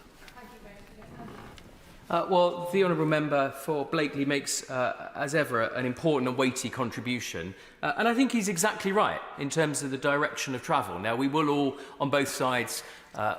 Well, the Honourable Member for Blakely makes, as ever, an important and weighty contribution. And I think he's exactly right in terms of the direction of travel. Now, we will all, on both sides,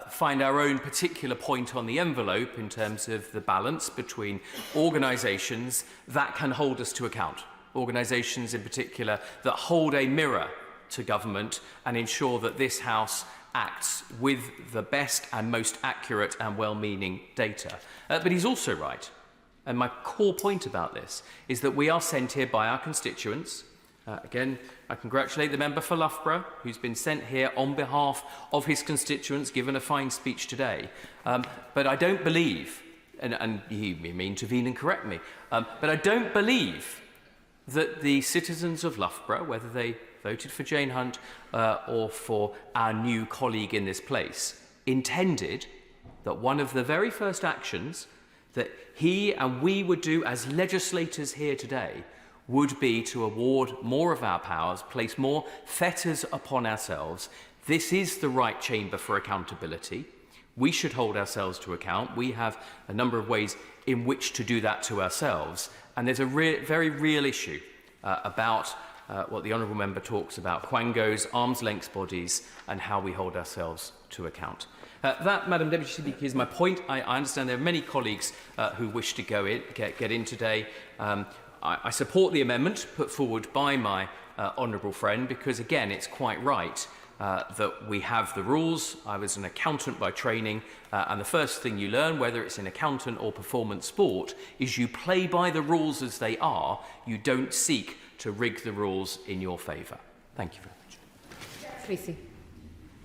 find our own particular point on the envelope in terms of the balance between organisations that can hold us to account. Organisations in particular that hold a mirror to government and ensure that this House acts with the best and most accurate and well-meaning data. But he's also right, and my core point about this is that we are sent here by our constituents. Again, I congratulate the member for Loughborough, who's been sent here on behalf of his constituents, given a fine speech today. But I don't believe, and he may intervene and correct me, but I don't believe that the citizens of Loughborough, whether they voted for Jane Hunt or for our new colleague in this place, intended that one of the very first actions that he and we would do as legislators here today would be to award more of our powers, place more fetters upon ourselves. This is the right chamber for accountability. We should hold ourselves to account. We have a number of ways in which to do that to ourselves. And there's a very real issue about what the Honourable Member talks about, quangos, arm's length bodies, and how we hold ourselves to account. That, Madam Deputy Speaker, is my point. I understand there are many colleagues who wish to get in today. I support the amendment put forward by my honourable friend because, again, it's quite right that we have the rules. I was an accountant by training, and the first thing you learn, whether it's in accountant or performance sport, is you play by the rules as they are. You don't seek to rig the rules in your favour. Thank you very much. Tracy.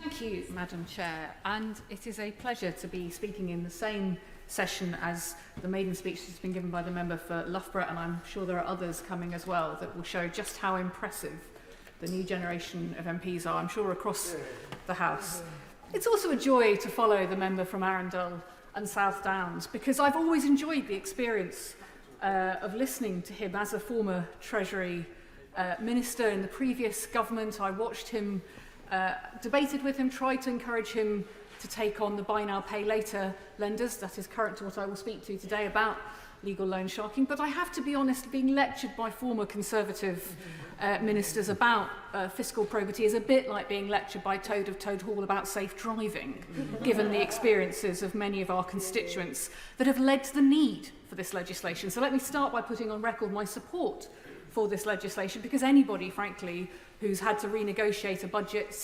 Thank you, Madam Chair. And it is a pleasure to be speaking in the same session as the maiden speech that's been given by the member for Loughborough, and I'm sure there are others coming as well that will show just how impressive the new generation of MPs are, I'm sure, across the House. It's also a joy to follow the member from Arundel and South Downs, because I've always enjoyed the experience of listening to him as a former Treasury Minister in the previous government. I watched him, debated with him, tried to encourage him to take on the buy now, pay later lenders. That is current to what I will speak to today about legal loan sharking. But I have to be honest, being lectured by former Conservative ministers about fiscal probity is a bit like being lectured by Toad of Toad Hall about safe driving, given the experiences of many of our constituents that have led to the need for this legislation. So let me start by putting on record my support for this legislation, because anybody, frankly, who's had to renegotiate a budget,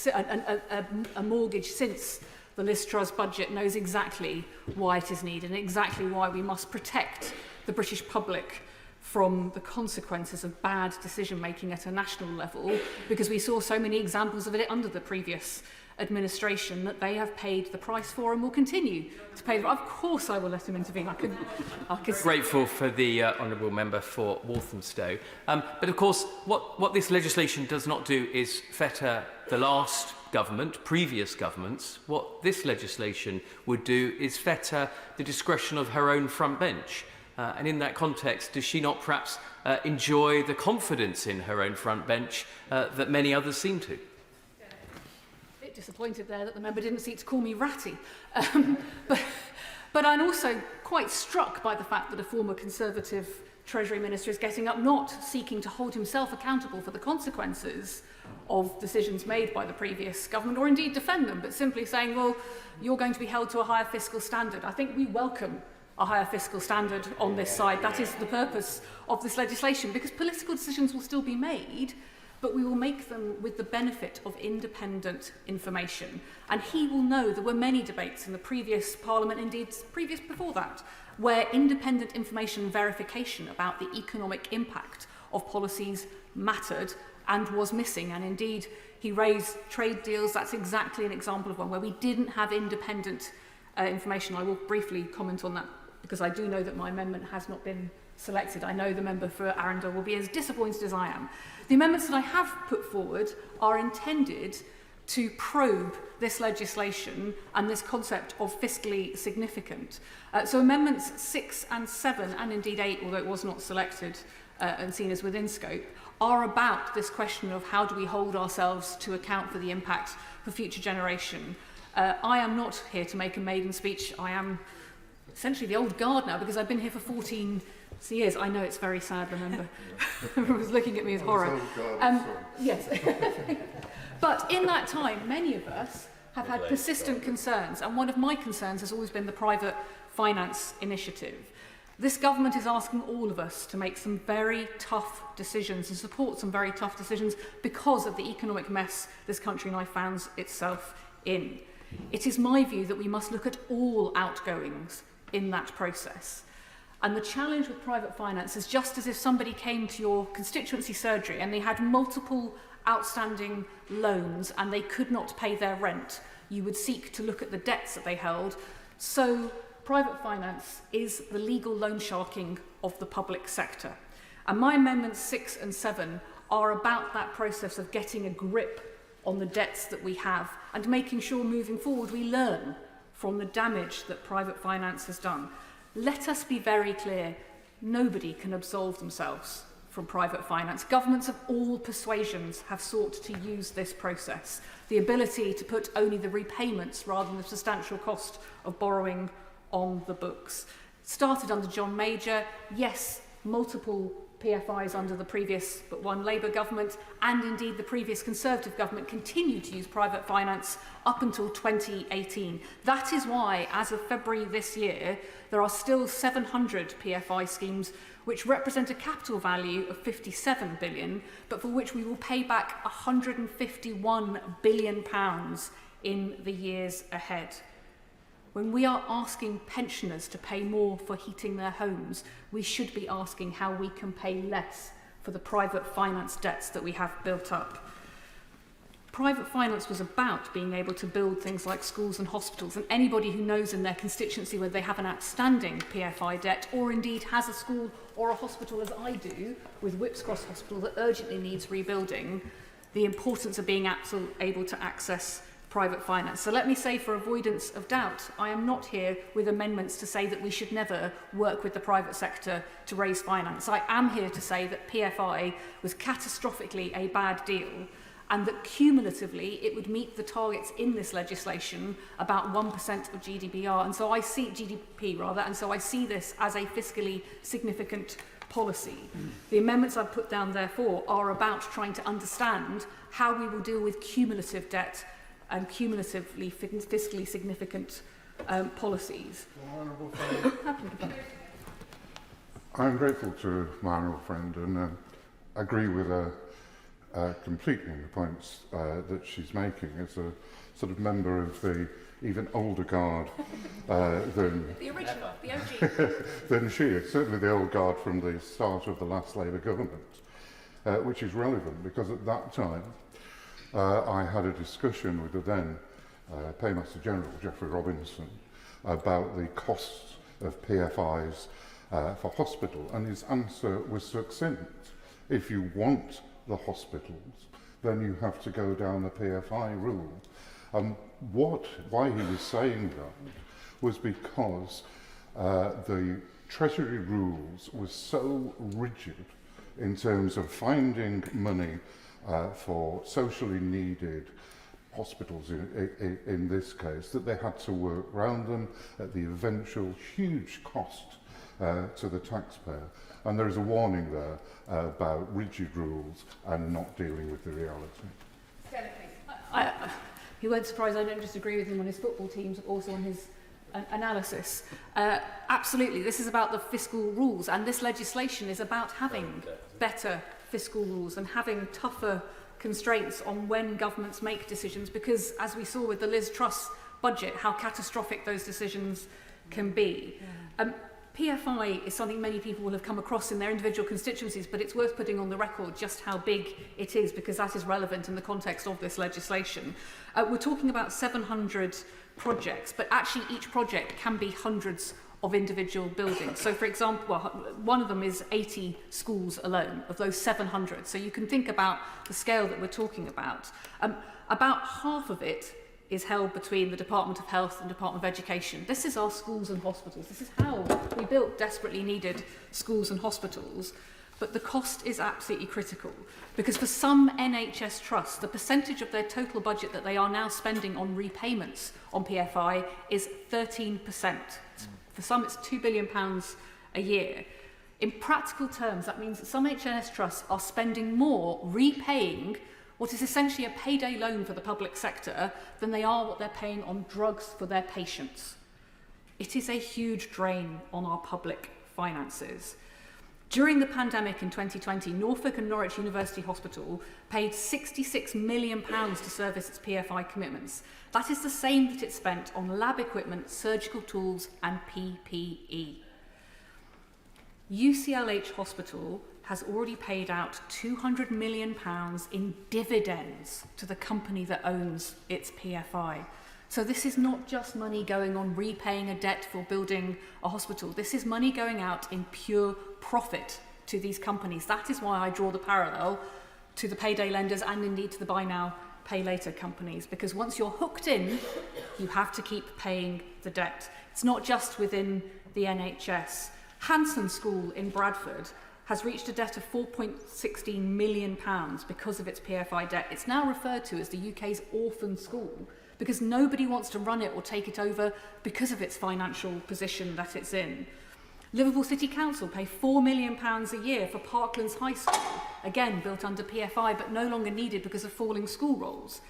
a mortgage since the Liz Truss budget knows exactly why it is needed and exactly why we must protect the British public from the consequences of bad decision-making at a national level, because we saw so many examples of it under the previous administration that they have paid the price for and will continue to pay. Of course I will let him intervene. I could Grateful for the honourable member for Walthamstow. But of course, what this legislation does not do is fetter the last government, previous governments. What this legislation would do is fetter the discretion of her own front bench. And in that context, does she not perhaps enjoy the confidence in her own front bench that many others seem to? Disappointed there that the member didn't seek to call me ratty. But I'm also quite struck by the fact that a former Conservative Treasury Minister is getting up, not seeking to hold himself accountable for the consequences of decisions made by the previous government, or indeed defend them, but simply saying, well, you're going to be held to a higher fiscal standard. I think we welcome a higher fiscal standard on this side. That is the purpose of this legislation, because political decisions will still be made, but we will make them with the benefit of independent information. And he will know there were many debates in the previous Parliament, indeed previous before that, where independent information verification about the economic impact of policies mattered and was missing. And indeed, he raised trade deals. That's exactly an example of one where we didn't have independent information. I will briefly comment on that, because I do know that my amendment has not been selected. I know the member for Arundel will be as disappointed as I am. The amendments that I have put forward are intended to probe this legislation and this concept of fiscally significant. So amendments 6 and 7, and indeed 8, although it was not selected and seen as within scope, are about this question of how do we hold ourselves to account for the impact for future generation. I am not here to make a maiden speech. I am essentially the old guard now, because I've been here for 14 years. I know it's very sad, remember. Everyone was looking at me with horror. Yes. But in that time, many of us have had persistent concerns, and one of my concerns has always been the private finance initiative. This government is asking all of us to make some very tough decisions and support some very tough decisions because of the economic mess this country now finds itself in. It is my view that we must look at all outgoings in that process. And the challenge with private finance is just as if somebody came to your constituency surgery and they had multiple outstanding loans and they could not pay their rent, you would seek to look at the debts that they held. So private finance is the legal loan sharking of the public sector. And my amendments 6 and 7 are about that process of getting a grip on the debts that we have and making sure moving forward we learn from the damage that private finance has done. Let us be very clear. Nobody can absolve themselves from private finance. Governments of all persuasions have sought to use this process. The ability to put only the repayments rather than the substantial cost of borrowing on the books. Started under John Major, yes, multiple PFIs under the previous but one Labour government, and indeed the previous Conservative government continued to use private finance up until 2018. That is why, as of February this year, there are still 700 PFI schemes which represent a capital value of £57 billion, but for which we will pay back £151 billion in the years ahead. When we are asking pensioners to pay more for heating their homes, we should be asking how we can pay less for the private finance debts that we have built up. Private finance was about being able to build things like schools and hospitals, and anybody who knows in their constituency whether they have an outstanding PFI debt or indeed has a school or a hospital, as I do, with Whipps Cross Hospital that urgently needs rebuilding, the importance of being able to access private finance. So let me say, for avoidance of doubt, I am not here with amendments to say that we should never work with the private sector to raise finance. I am here to say that PFI was catastrophically a bad deal, and that cumulatively it would meet the targets in this legislation about 1% of GDPR. And so I see GDP rather, and so I see this as a fiscally significant policy. The amendments I've put down, therefore, are about trying to understand how we will deal with cumulative debt and cumulatively fiscally significant policies. I'm grateful to my honourable friend and agree with her completely in the points that she's making as a sort of member of the even older guard than the original, the OG. than she is. Certainly the old guard from the start of the last Labour government, which is relevant because at that time I had a discussion with the then Paymaster General, Geoffrey Robinson, about the costs of PFIs for hospital, and his answer was succinct. If you want the hospitals, then you have to go down the PFI rule. Why he was saying that was because the Treasury rules were so rigid in terms of finding money for socially needed hospitals in this case, that they had to work around them at the eventual huge cost to the taxpayer. And there is a warning there about rigid rules and not dealing with the reality. You won't surprise, I don't just agree with him on his football teams, but also on his analysis. Absolutely, this is about the fiscal rules, and this legislation is about having better fiscal rules and having tougher constraints on when governments make decisions, because as we saw with the Liz Truss budget, how catastrophic those decisions can be. PFI is something many people will have come across in their individual constituencies, but it's worth putting on the record just how big it is, because that is relevant in the context of this legislation. We're talking about 700 projects, but actually each project can be hundreds of individual buildings. So, for example, one of them is 80 schools alone, of those 700. So you can think about the scale that we're talking about. About half of it is held between the Department of Health and Department of Education. This is our schools and hospitals. This is how we built desperately needed schools and hospitals. But the cost is absolutely critical, because for some NHS trusts, the percentage of their total budget that they are now spending on repayments on PFI is 13%. For some, it's £2 billion a year. In practical terms, that means that some NHS trusts are spending more repaying what is essentially a payday loan for the public sector than they are what they're paying on drugs for their patients. It is a huge drain on our public finances. During the pandemic in 2020, Norfolk and Norwich University Hospital paid £66 million to service its PFI commitments. That is the same that it spent on lab equipment, surgical tools and PPE. UCLH Hospital has already paid out £200 million in dividends to the company that owns its PFI. So this is not just money going on repaying a debt for building a hospital. This is money going out in pure profit to these companies. That is why I draw the parallel to the payday lenders and indeed to the buy now, pay later companies, because once you're hooked in, you have to keep paying the debt. It's not just within the NHS. Hanson School in Bradford has reached a debt of £4.16 million because of its PFI debt. It's now referred to as the UK's orphan school because nobody wants to run it or take it over because of its financial position that it's in. Liverpool City Council pay £4 million a year for Parklands High School, again built under PFI but no longer needed because of falling school rolls.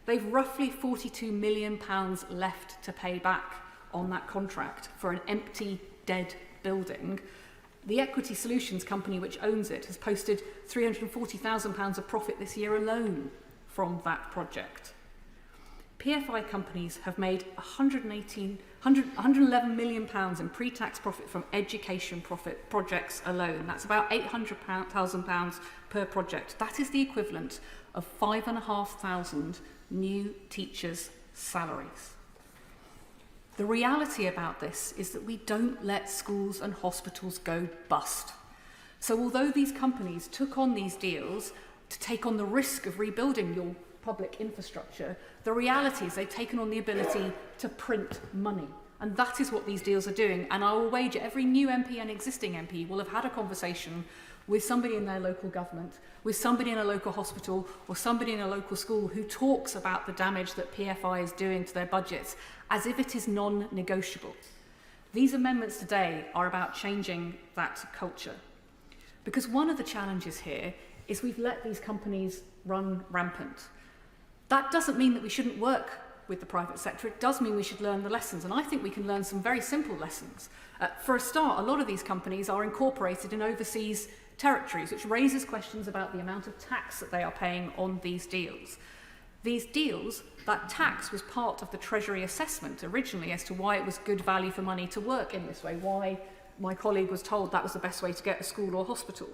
They've roughly £42 million left to pay back on that contract for an empty, dead building. The Equity Solutions company which owns it has posted £340,000 of profit this year alone from that project. PFI companies have made £111 million in pre-tax profit from education profit projects alone. That's about £800,000 per project. That is the equivalent of 5,500 new teachers' salaries. The reality about this is that we don't let schools and hospitals go bust. So although these companies took on these deals to take on the risk of rebuilding your public infrastructure, the reality is they've taken on the ability to print money. And that is what these deals are doing. And I will wager every new MP and existing MP will have had a conversation with somebody in their local government, with somebody in a local hospital or somebody in a local school who talks about the damage that PFI is doing to their budgets as if it is non-negotiable. These amendments today are about changing that culture. Because one of the challenges here is we've let these companies run rampant. That doesn't mean that we shouldn't work with the private sector. It does mean we should learn the lessons, and I think we can learn some very simple lessons. For a start, a lot of these companies are incorporated in overseas territories, which raises questions about the amount of tax that they are paying on these deals. These deals, that tax was part of the Treasury assessment originally as to why it was good value for money to work in this way, why my colleague was told that was the best way to get a school or hospital.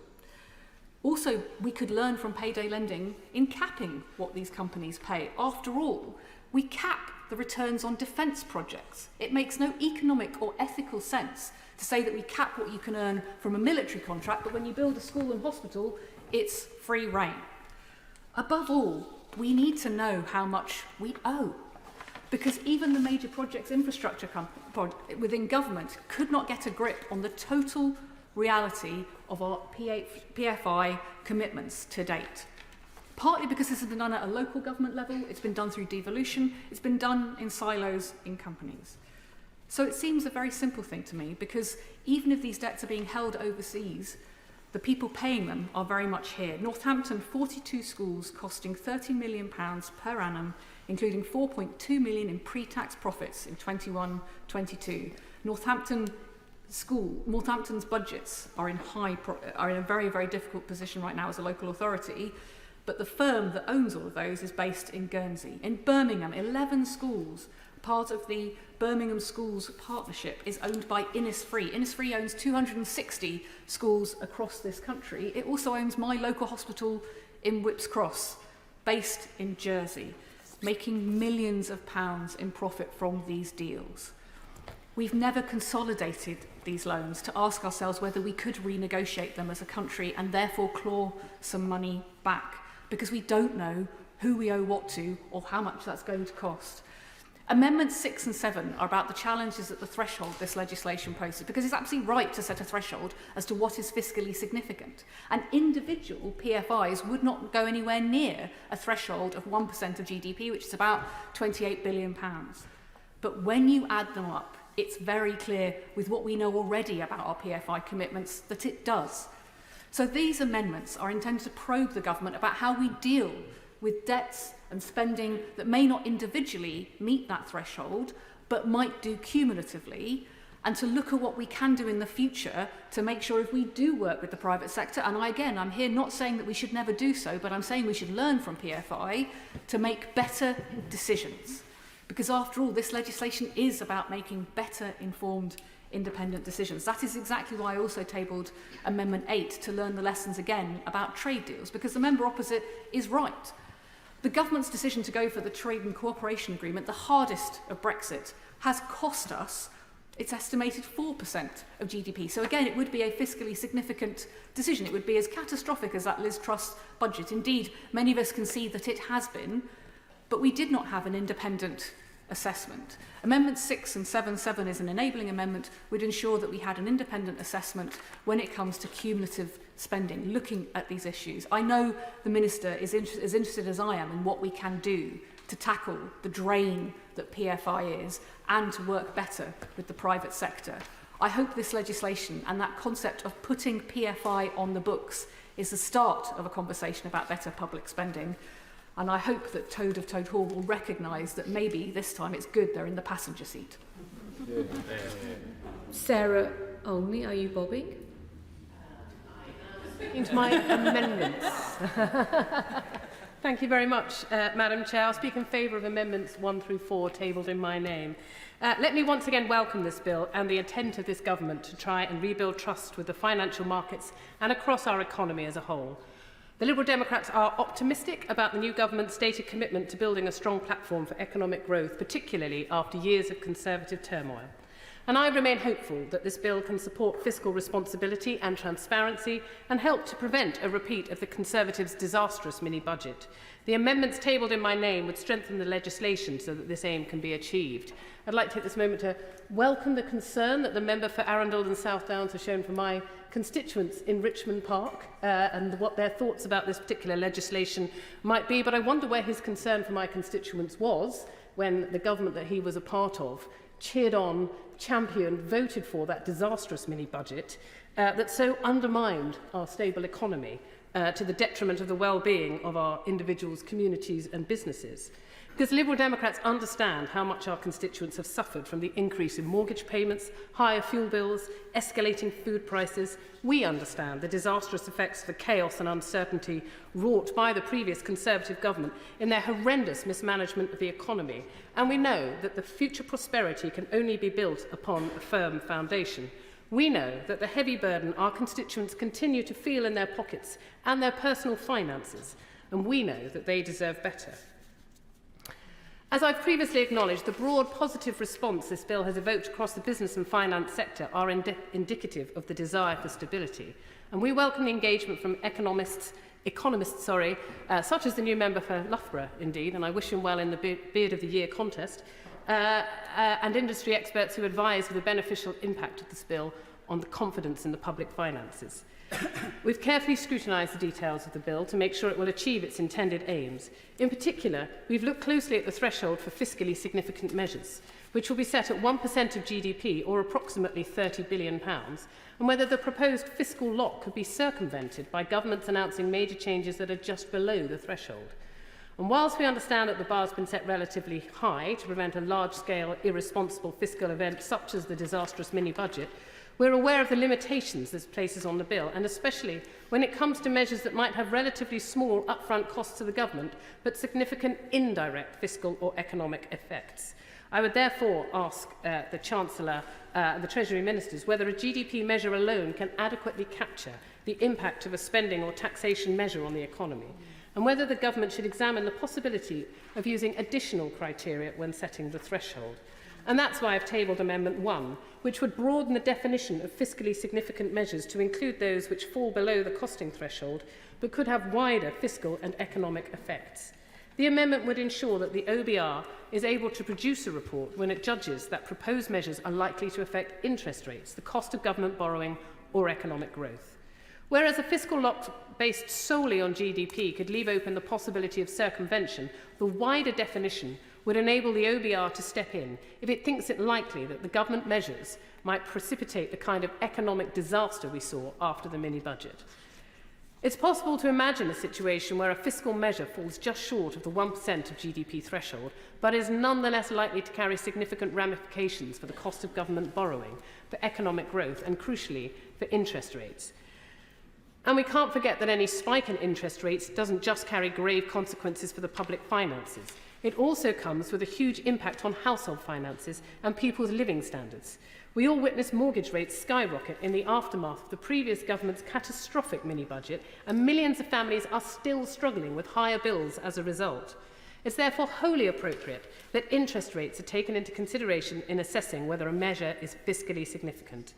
Also, we could learn from payday lending in capping what these companies pay. After all, we cap the returns on defence projects. It makes no economic or ethical sense to say that we cap what you can earn from a military contract, but when you build a school and hospital, it's free rein. Above all, we need to know how much we owe, because even the major projects infrastructure within government could not get a grip on the total reality of our PFI commitments to date. Partly because this has been done at a local government level, it's been done through devolution, it's been done in silos in companies. So it seems a very simple thing to me, because even if these debts are being held overseas, the people paying them are very much here. Northampton, 42 schools costing £30 million per annum, including £4.2 million in pre-tax profits in 21-22. Northampton's budgets are in a very, very difficult position right now as a local authority, but the firm that owns all of those is based in Guernsey. In Birmingham, 11 schools, part of the Birmingham Schools Partnership, is owned by Innisfree. Innisfree owns 260 schools across this country. It also owns my local hospital in Whipps Cross, based in Jersey, making millions of pounds in profit from these deals. We've never consolidated these loans to ask ourselves whether we could renegotiate them as a country and therefore claw some money back, because we don't know who we owe what to or how much that's going to cost. Amendments 6 and 7 are about the challenges at the threshold this legislation poses, because it's absolutely right to set a threshold as to what is fiscally significant. And individual PFIs would not go anywhere near a threshold of 1% of GDP, which is about £28 billion. But when you add them up, it's very clear with what we know already about our PFI commitments that it does. So these amendments are intended to probe the government about how we deal with debts and spending that may not individually meet that threshold, but might do cumulatively, and to look at what we can do in the future to make sure if we do work with the private sector, and I'm here not saying that we should never do so, but I'm saying we should learn from PFI to make better decisions. Because after all, this legislation is about making better informed independent decisions. That is exactly why I also tabled Amendment 8 to learn the lessons again about trade deals, because the member opposite is right. The government's decision to go for the trade and cooperation agreement, the hardest of Brexit, has cost us, it's estimated, 4% of GDP. So again, it would be a fiscally significant decision. It would be as catastrophic as that Liz Truss budget. Indeed, many of us can see that it has been. but we did not have an independent assessment. Amendment 6 and 7.7 is an enabling amendment, would ensure that we had an independent assessment when it comes to cumulative spending, looking at these issues. I know the Minister is as interested as I am in what we can do to tackle the drain that PFI is and to work better with the private sector. I hope this legislation and that concept of putting PFI on the books is the start of a conversation about better public spending. And I hope that Toad of Toad Hall will recognise that maybe this time it's good they're in the passenger seat. Sarah Olney, are you bobbing? Into my amendments. Thank you very much, Madam Chair. I'll speak in favour of amendments 1 through 4 tabled in my name. Let me once again welcome this bill and the intent of this government to try and rebuild trust with the financial markets and across our economy as a whole. The Liberal Democrats are optimistic about the new government's stated commitment to building a strong platform for economic growth, particularly after years of Conservative turmoil. And I remain hopeful that this bill can support fiscal responsibility and transparency and help to prevent a repeat of the Conservatives' disastrous mini-budget. The amendments tabled in my name would strengthen the legislation so that this aim can be achieved. I'd like to take this moment to welcome the concern that the member for Arundel and South Downs has shown for my constituents in Richmond Park and what their thoughts about this particular legislation might be, but I wonder where his concern for my constituents was when the government that he was a part of cheered on, championed, voted for that disastrous mini-budget that so undermined our stable economy to the detriment of the well-being of our individuals, communities and businesses. Because Liberal Democrats understand how much our constituents have suffered from the increase in mortgage payments, higher fuel bills, escalating food prices. We understand the disastrous effects of the chaos and uncertainty wrought by the previous Conservative government in their horrendous mismanagement of the economy. And we know that the future prosperity can only be built upon a firm foundation. We know that the heavy burden our constituents continue to feel in their pockets and their personal finances, and we know that they deserve better. As I've previously acknowledged, the broad positive response this bill has evoked across the business and finance sector are indicative of the desire for stability. And we welcome the engagement from economists, such as the new member for Loughborough, indeed, and I wish him well in the Beard of the Year contest, and industry experts who advise of the beneficial impact of this bill on the confidence in the public finances. We've carefully scrutinised the details of the bill to make sure it will achieve its intended aims. In particular, we've looked closely at the threshold for fiscally significant measures, which will be set at 1% of GDP, or approximately £30 billion, and whether the proposed fiscal lock could be circumvented by governments announcing major changes that are just below the threshold. And whilst we understand that the bar has been set relatively high to prevent a large-scale, irresponsible fiscal event such as the disastrous mini-budget, we're aware of the limitations this places on the bill, and especially when it comes to measures that might have relatively small upfront costs to the government, but significant indirect fiscal or economic effects. I would therefore ask the Chancellor and the Treasury Ministers whether a GDP measure alone can adequately capture the impact of a spending or taxation measure on the economy, and whether the government should examine the possibility of using additional criteria when setting the threshold. And that's why I've tabled Amendment 1, which would broaden the definition of fiscally significant measures to include those which fall below the costing threshold, but could have wider fiscal and economic effects. The amendment would ensure that the OBR is able to produce a report when it judges that proposed measures are likely to affect interest rates, the cost of government borrowing, or economic growth. Whereas a fiscal lock based solely on GDP could leave open the possibility of circumvention, the wider definition would enable the OBR to step in if it thinks it likely that the government measures might precipitate the kind of economic disaster we saw after the mini-budget. It's possible to imagine a situation where a fiscal measure falls just short of the 1% of GDP threshold, but is nonetheless likely to carry significant ramifications for the cost of government borrowing, for economic growth, and crucially, for interest rates. And we can't forget that any spike in interest rates doesn't just carry grave consequences for the public finances. It also comes with a huge impact on household finances and people's living standards. We all witnessed mortgage rates skyrocket in the aftermath of the previous government's catastrophic mini-budget, and millions of families are still struggling with higher bills as a result. It's therefore wholly appropriate that interest rates are taken into consideration in assessing whether a measure is fiscally significant.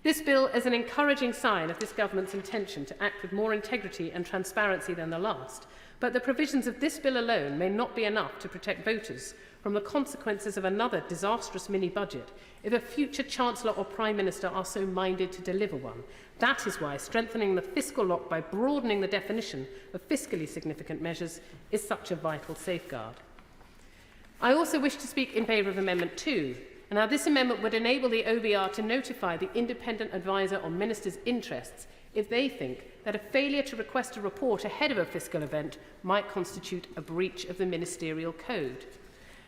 This bill is an encouraging sign of this government's intention to act with more integrity and transparency than the last, but the provisions of this bill alone may not be enough to protect voters from the consequences of another disastrous mini-budget if a future Chancellor or Prime Minister are so minded to deliver one. That is why strengthening the fiscal lock by broadening the definition of fiscally significant measures is such a vital safeguard. I also wish to speak in favour of Amendment 2. Now, this amendment would enable the OBR to notify the independent adviser on ministers' interests if they think that a failure to request a report ahead of a fiscal event might constitute a breach of the ministerial code.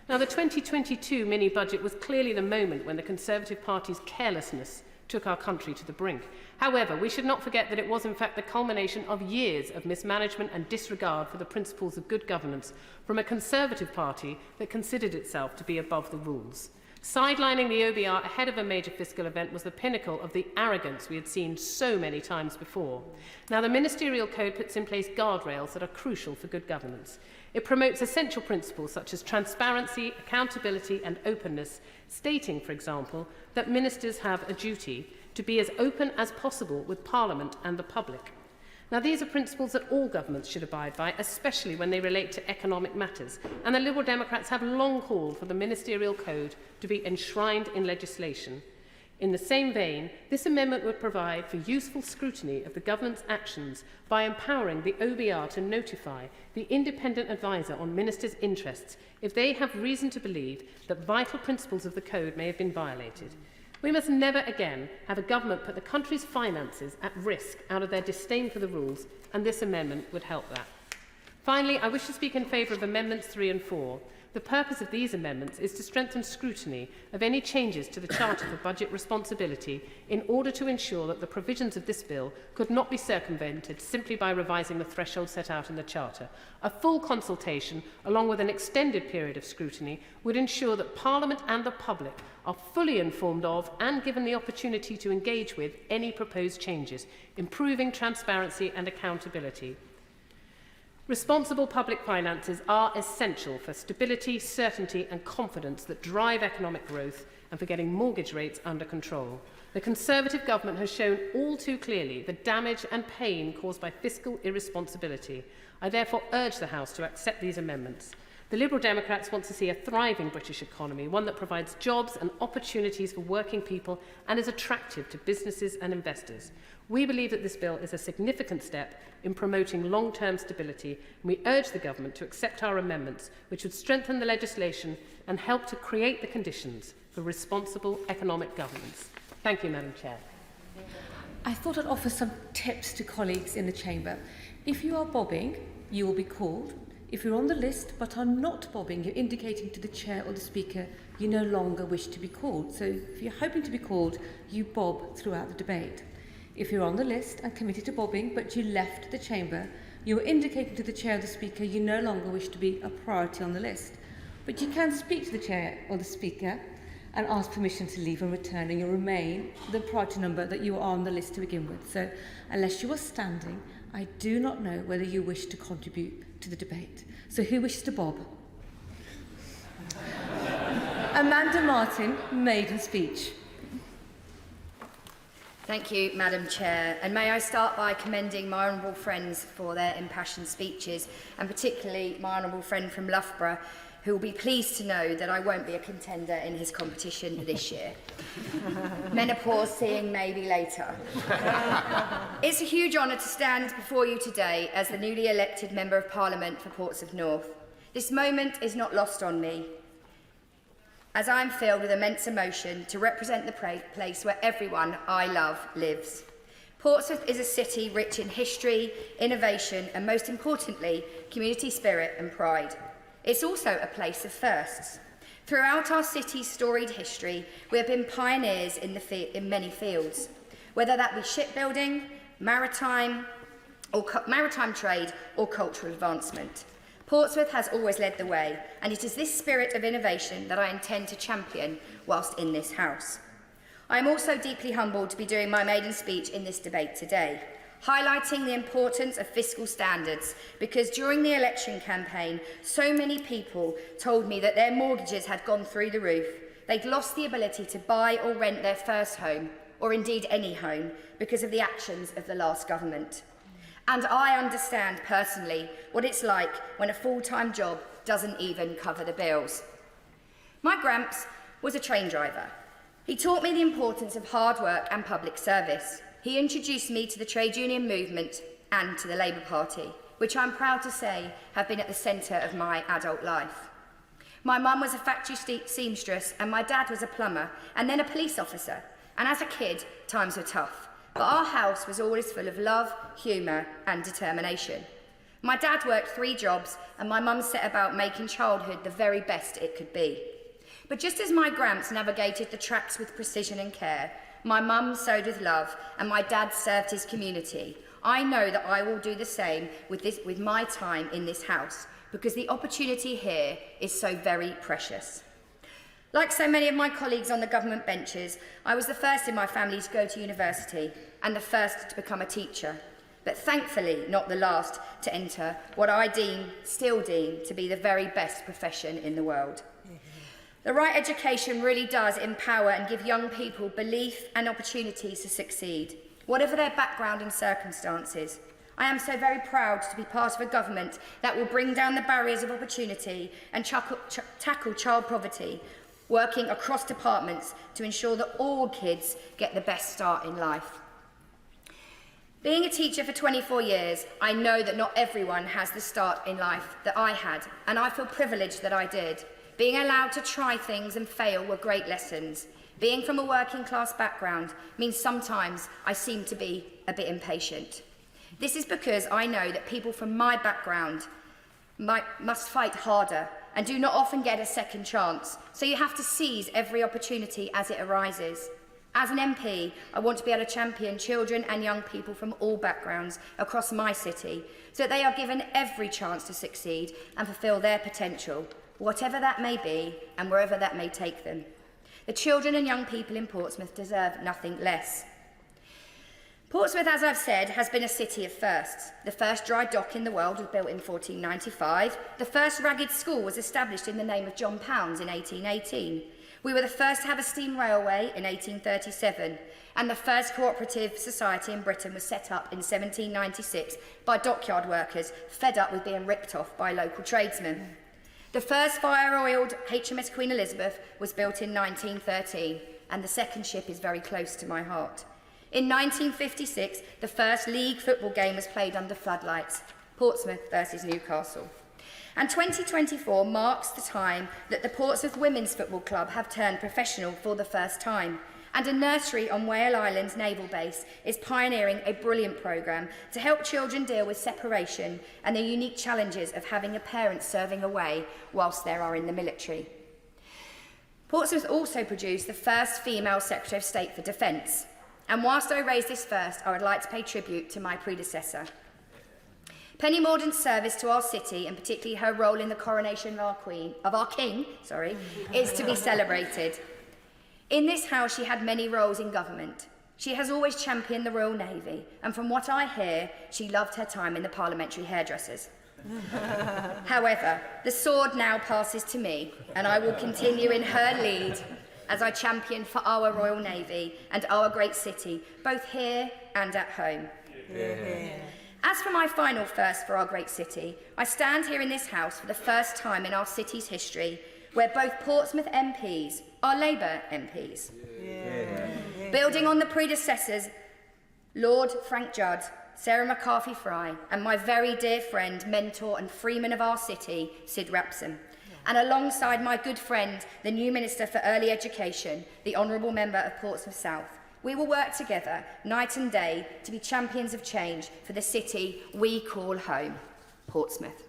Now, the 2022 mini-budget was clearly the moment when the Conservative Party's carelessness took our country to the brink. However, we should not forget that it was in fact the culmination of years of mismanagement and disregard for the principles of good governance from a Conservative Party that considered itself to be above the rules. Sidelining the OBR ahead of a major fiscal event was the pinnacle of the arrogance we had seen so many times before. Now, the Ministerial Code puts in place guardrails that are crucial for good governance. It promotes essential principles such as transparency, accountability and openness, stating, for example, that ministers have a duty to be as open as possible with Parliament and the public. Now, these are principles that all governments should abide by, especially when they relate to economic matters, and the Liberal Democrats have long called for the Ministerial Code to be enshrined in legislation. In the same vein, this amendment would provide for useful scrutiny of the government's actions by empowering the OBR to notify the independent adviser on ministers' interests if they have reason to believe that vital principles of the code may have been violated. We must never again have a government put the country's finances at risk out of their disdain for the rules, and this amendment would help that. Finally, I wish to speak in favour of Amendments 3 and 4. The purpose of these amendments is to strengthen scrutiny of any changes to the Charter for Budget Responsibility in order to ensure that the provisions of this bill could not be circumvented simply by revising the threshold set out in the Charter. A full consultation, along with an extended period of scrutiny, would ensure that Parliament and the public are fully informed of and given the opportunity to engage with any proposed changes, improving transparency and accountability. Responsible public finances are essential for stability, certainty and confidence that drive economic growth and for getting mortgage rates under control. The Conservative government has shown all too clearly the damage and pain caused by fiscal irresponsibility. I therefore urge the House to accept these amendments. The Liberal Democrats want to see a thriving British economy, one that provides jobs and opportunities for working people and is attractive to businesses and investors. We believe that this bill is a significant step in promoting long-term stability, and we urge the government to accept our amendments, which would strengthen the legislation and help to create the conditions for responsible economic governance. Thank you, Madam Chair. I thought I'd offer some tips to colleagues in the chamber. If you are bobbing, you will be called. If you're on the list but are not bobbing, you're indicating to the chair or the speaker you no longer wish to be called. So if you're hoping to be called, you bob throughout the debate. If you're on the list and committed to bobbing but you left the chamber, you are indicating to the chair or the speaker you no longer wish to be a priority on the list. But you can speak to the chair or the speaker and ask permission to leave and return, and you'll remain the priority number that you are on the list to begin with. So unless you are standing, I do not know whether you wish to contribute to the debate. So who wishes to bob? Amanda Martin, maiden speech. Thank you, Madam Chair. And may I start by commending my honourable friends for their impassioned speeches, and particularly my honourable friend from Loughborough, who will be pleased to know that I won't be a contender in his competition this year. Menopause seeing maybe later. It's a huge honour to stand before you today as the newly elected Member of Parliament for Portsmouth North. This moment is not lost on me, as I am filled with immense emotion to represent the place where everyone I love lives. Portsmouth is a city rich in history, innovation, and most importantly, community spirit and pride. It's also a place of firsts. Throughout our city's storied history, we have been pioneers in many fields, whether that be shipbuilding, maritime trade, or cultural advancement. Portsmouth has always led the way, and it is this spirit of innovation that I intend to champion whilst in this House. I am also deeply humbled to be doing my maiden speech in this debate today, highlighting the importance of fiscal standards, because during the election campaign, so many people told me that their mortgages had gone through the roof, they'd lost the ability to buy or rent their first home, or indeed any home, because of the actions of the last government. And I understand personally what it's like when a full-time job doesn't even cover the bills. My Gramps was a train driver. He taught me the importance of hard work and public service. He introduced me to the trade union movement and to the Labour Party, which I'm proud to say have been at the centre of my adult life. My mum was a factory seamstress and my dad was a plumber and then a police officer. And as a kid, times were tough. But our house was always full of love, humour and determination. My dad worked 3 jobs and my mum set about making childhood the very best it could be. But just as my Gramps navigated the tracks with precision and care, my mum sewed with love and my dad served his community, I know that I will do the same with my time in this house, because the opportunity here is so very precious. Like so many of my colleagues on the government benches, I was the first in my family to go to university and the first to become a teacher, but thankfully not the last to enter what I still deem to be the very best profession in the world. The right education really does empower and give young people belief and opportunities to succeed, whatever their background and circumstances. I am so very proud to be part of a government that will bring down the barriers of opportunity and tackle child poverty, working across departments to ensure that all kids get the best start in life. Being a teacher for 24 years, I know that not everyone has the start in life that I had, and I feel privileged that I did. Being allowed to try things and fail were great lessons. Being from a working class background means sometimes I seem to be a bit impatient. This is because I know that people from my background must fight harder and do not often get a second chance, so you have to seize every opportunity as it arises. As an MP, I want to be able to champion children and young people from all backgrounds across my city, so that they are given every chance to succeed and fulfil their potential, whatever that may be and wherever that may take them. The children and young people in Portsmouth deserve nothing less. Portsmouth, as I've said, has been a city of firsts. The first dry dock in the world was built in 1495. The first ragged school was established in the name of John Pounds in 1818. We were the first to have a steam railway in 1837, and the first cooperative society in Britain was set up in 1796 by dockyard workers fed up with being ripped off by local tradesmen. The first fire-oiled HMS Queen Elizabeth was built in 1913, and the second ship is very close to my heart. In 1956, the first league football game was played under floodlights, Portsmouth versus Newcastle. And 2024 marks the time that the Portsmouth Women's Football Club have turned professional for the first time, and a nursery on Whale Island's naval base is pioneering a brilliant programme to help children deal with separation and the unique challenges of having a parent serving away whilst they are in the military. Portsmouth also produced the first female Secretary of State for Defence, and whilst I raise this first, I would like to pay tribute to my predecessor. Penny Mordaunt's service to our city, and particularly her role in the coronation of our king, is to be celebrated. In this house, she had many roles in government. She has always championed the Royal Navy, and from what I hear, she loved her time in the parliamentary hairdressers. However, the sword now passes to me, and I will continue in her lead as I champion for our Royal Navy and our great city, both here and at home. Yeah. As for my final first for our great city, I stand here in this house for the first time in our city's history where both Portsmouth MPs are Labour MPs. Yeah. Building on the predecessors, Lord Frank Judd, Sarah McCarthy-Fry, and my very dear friend, mentor and freeman of our city, Sid Rapson. And alongside my good friend, the new Minister for Early Education, the Honourable Member of Portsmouth South, we will work together night and day to be champions of change for the city we call home, Portsmouth.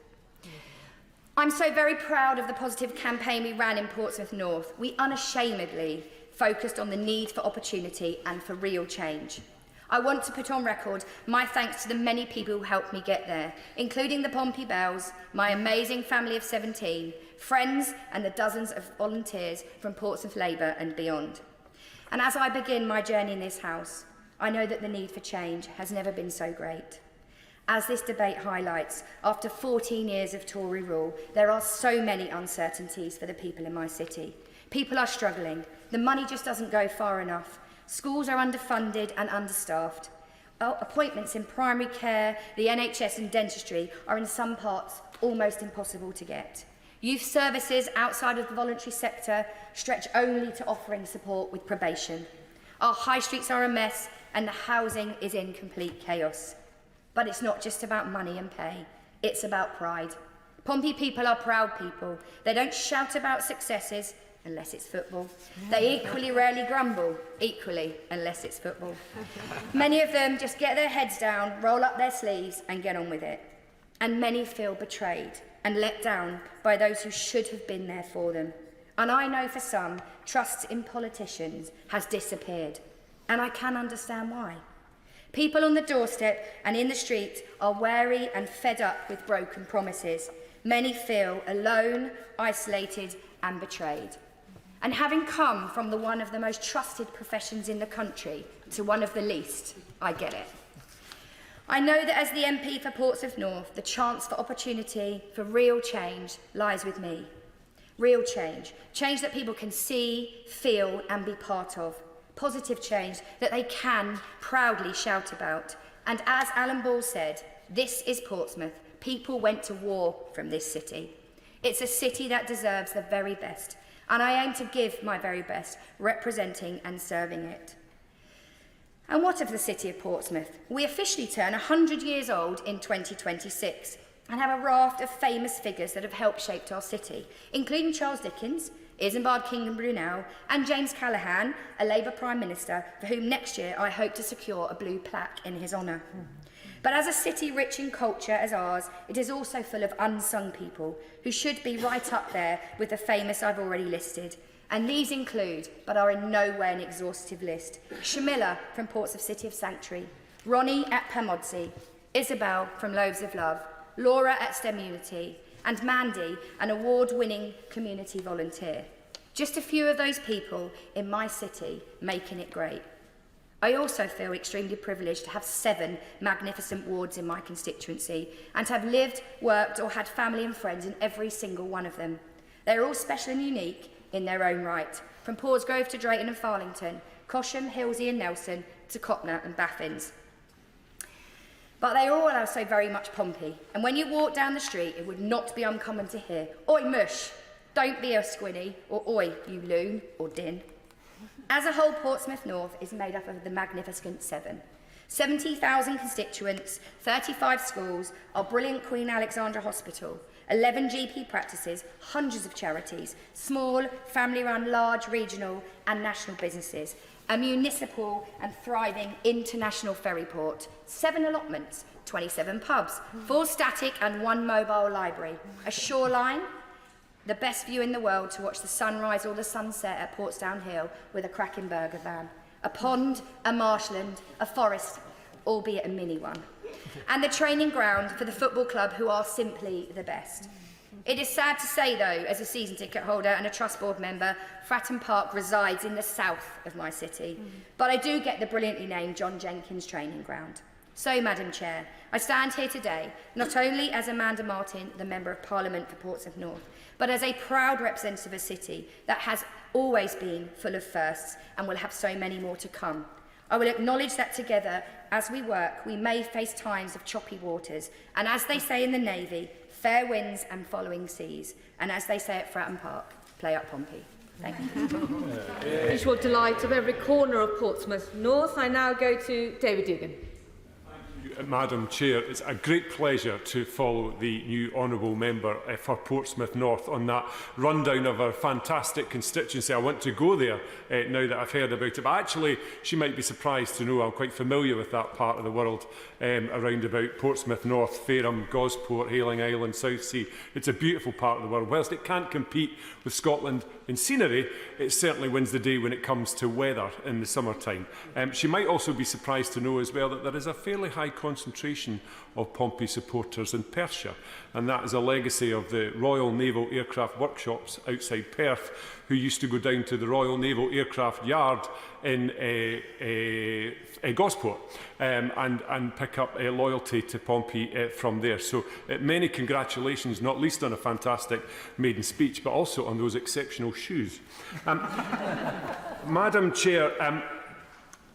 I'm so very proud of the positive campaign we ran in Portsmouth North. We unashamedly focused on the need for opportunity and for real change. I want to put on record my thanks to the many people who helped me get there, including the Pompey Bells, my amazing family of 17, friends and the dozens of volunteers from Portsmouth Labour and beyond. And as I begin my journey in this house, I know that the need for change has never been so great. As this debate highlights, after 14 years of Tory rule, there are so many uncertainties for the people in my city. People are struggling. The money just doesn't go far enough. Schools are underfunded and understaffed. Appointments in primary care, the NHS and dentistry are in some parts almost impossible to get. Youth services outside of the voluntary sector stretch only to offering support with probation. Our high streets are a mess and the housing is in complete chaos. But it's not just about money and pay, it's about pride. Pompey people are proud people. They don't shout about successes unless it's football. They equally rarely grumble, equally, unless it's football. Many of them just get their heads down, roll up their sleeves and get on with it. And many feel betrayed and let down by those who should have been there for them. And I know for some, trust in politicians has disappeared. And I can understand why. People on the doorstep and in the street are wary and fed up with broken promises. Many feel alone, isolated and betrayed. And having come from one of the most trusted professions in the country to one of the least, I get it. I know that as the MP for Portsmouth North, the chance for opportunity for real change lies with me. Real change. Change that people can see, feel and be part of. Positive change that they can proudly shout about. And as Alan Ball said, this is Portsmouth. People went to war from this city. It's a city that deserves the very best. And I aim to give my very best, representing and serving it. And what of the city of Portsmouth? We officially turn 100 years old in 2026 and have a raft of famous figures that have helped shape our city, including Charles Dickens, Isambard King Brunel, and James Callaghan, a Labour Prime Minister, for whom next year I hope to secure a blue plaque in his honour. But as a city rich in culture as ours, it is also full of unsung people who should be right up there with the famous I've already listed. And these include, but are in no way an exhaustive list, Shamilla from Portsmouth City of Sanctuary, Ronnie at Pemodzi, Isabel from Loaves of Love, Laura at STEM Unity, and Mandy, an award-winning community volunteer. Just a few of those people in my city making it great. I also feel extremely privileged to have 7 magnificent wards in my constituency and to have lived, worked or had family and friends in every single one of them. They're all special and unique in their own right, from Pawsgrove to Drayton and Farlington, Cosham, Hilsey and Nelson to Copner and Baffins. But they are all also very much Pompey, and when you walk down the street it would not be uncommon to hear, "Oi mush, don't be a squinny," or "Oi, you loon," or "din." As a whole, Portsmouth North is made up of the magnificent 7. 70,000 constituents, 35 schools, our brilliant Queen Alexandra Hospital, 11 GP practices, hundreds of charities, small, family-run, large, regional and national businesses, a municipal and thriving international ferry port, 7 allotments, 27 pubs, 4 static and 1 mobile library, a shoreline, the best view in the world to watch the sunrise or the sunset at Portsdown Hill with a cracking burger van, a pond, a marshland, a forest, albeit a mini one, and the training ground for the football club who are simply the best. It is sad to say, though, as a season ticket holder and a trust board member, Fratton Park resides in the south of my city, but I do get the brilliantly named John Jenkins training ground. So, Madam Chair, I stand here today not only as Amanda Martin, the Member of Parliament for Portsmouth North, but as a proud representative of a city that has always been full of firsts and will have so many more to come. I will acknowledge that together, as we work, we may face times of choppy waters, and as they say in the Navy, fair winds and following seas, and as they say at Fratton Park, play up Pompey. Thank you. Visual delight of every corner of Portsmouth North. I now go to David Dugan. Madam Chair, it's a great pleasure to follow the new Honourable Member for Portsmouth North on that rundown of our fantastic constituency. I want to go there now that I've heard about it, but actually she might be surprised to know I'm quite familiar with that part of the world around about Portsmouth North, Fareham, Gosport, Hayling Island, Southsea. It's a beautiful part of the world. Whilst it can't compete with Scotland in scenery, it certainly wins the day when it comes to weather in the summertime. She might also be surprised to know as well that there is a fairly high concentration of Pompey supporters in Perthshire, and that is a legacy of the Royal Naval Aircraft Workshops outside Perth, who used to go down to the Royal Naval Aircraft Yard in Gosport and pick up a loyalty to Pompey from there. So many congratulations, not least on a fantastic maiden speech, but also on those exceptional shoes. Madam Chair,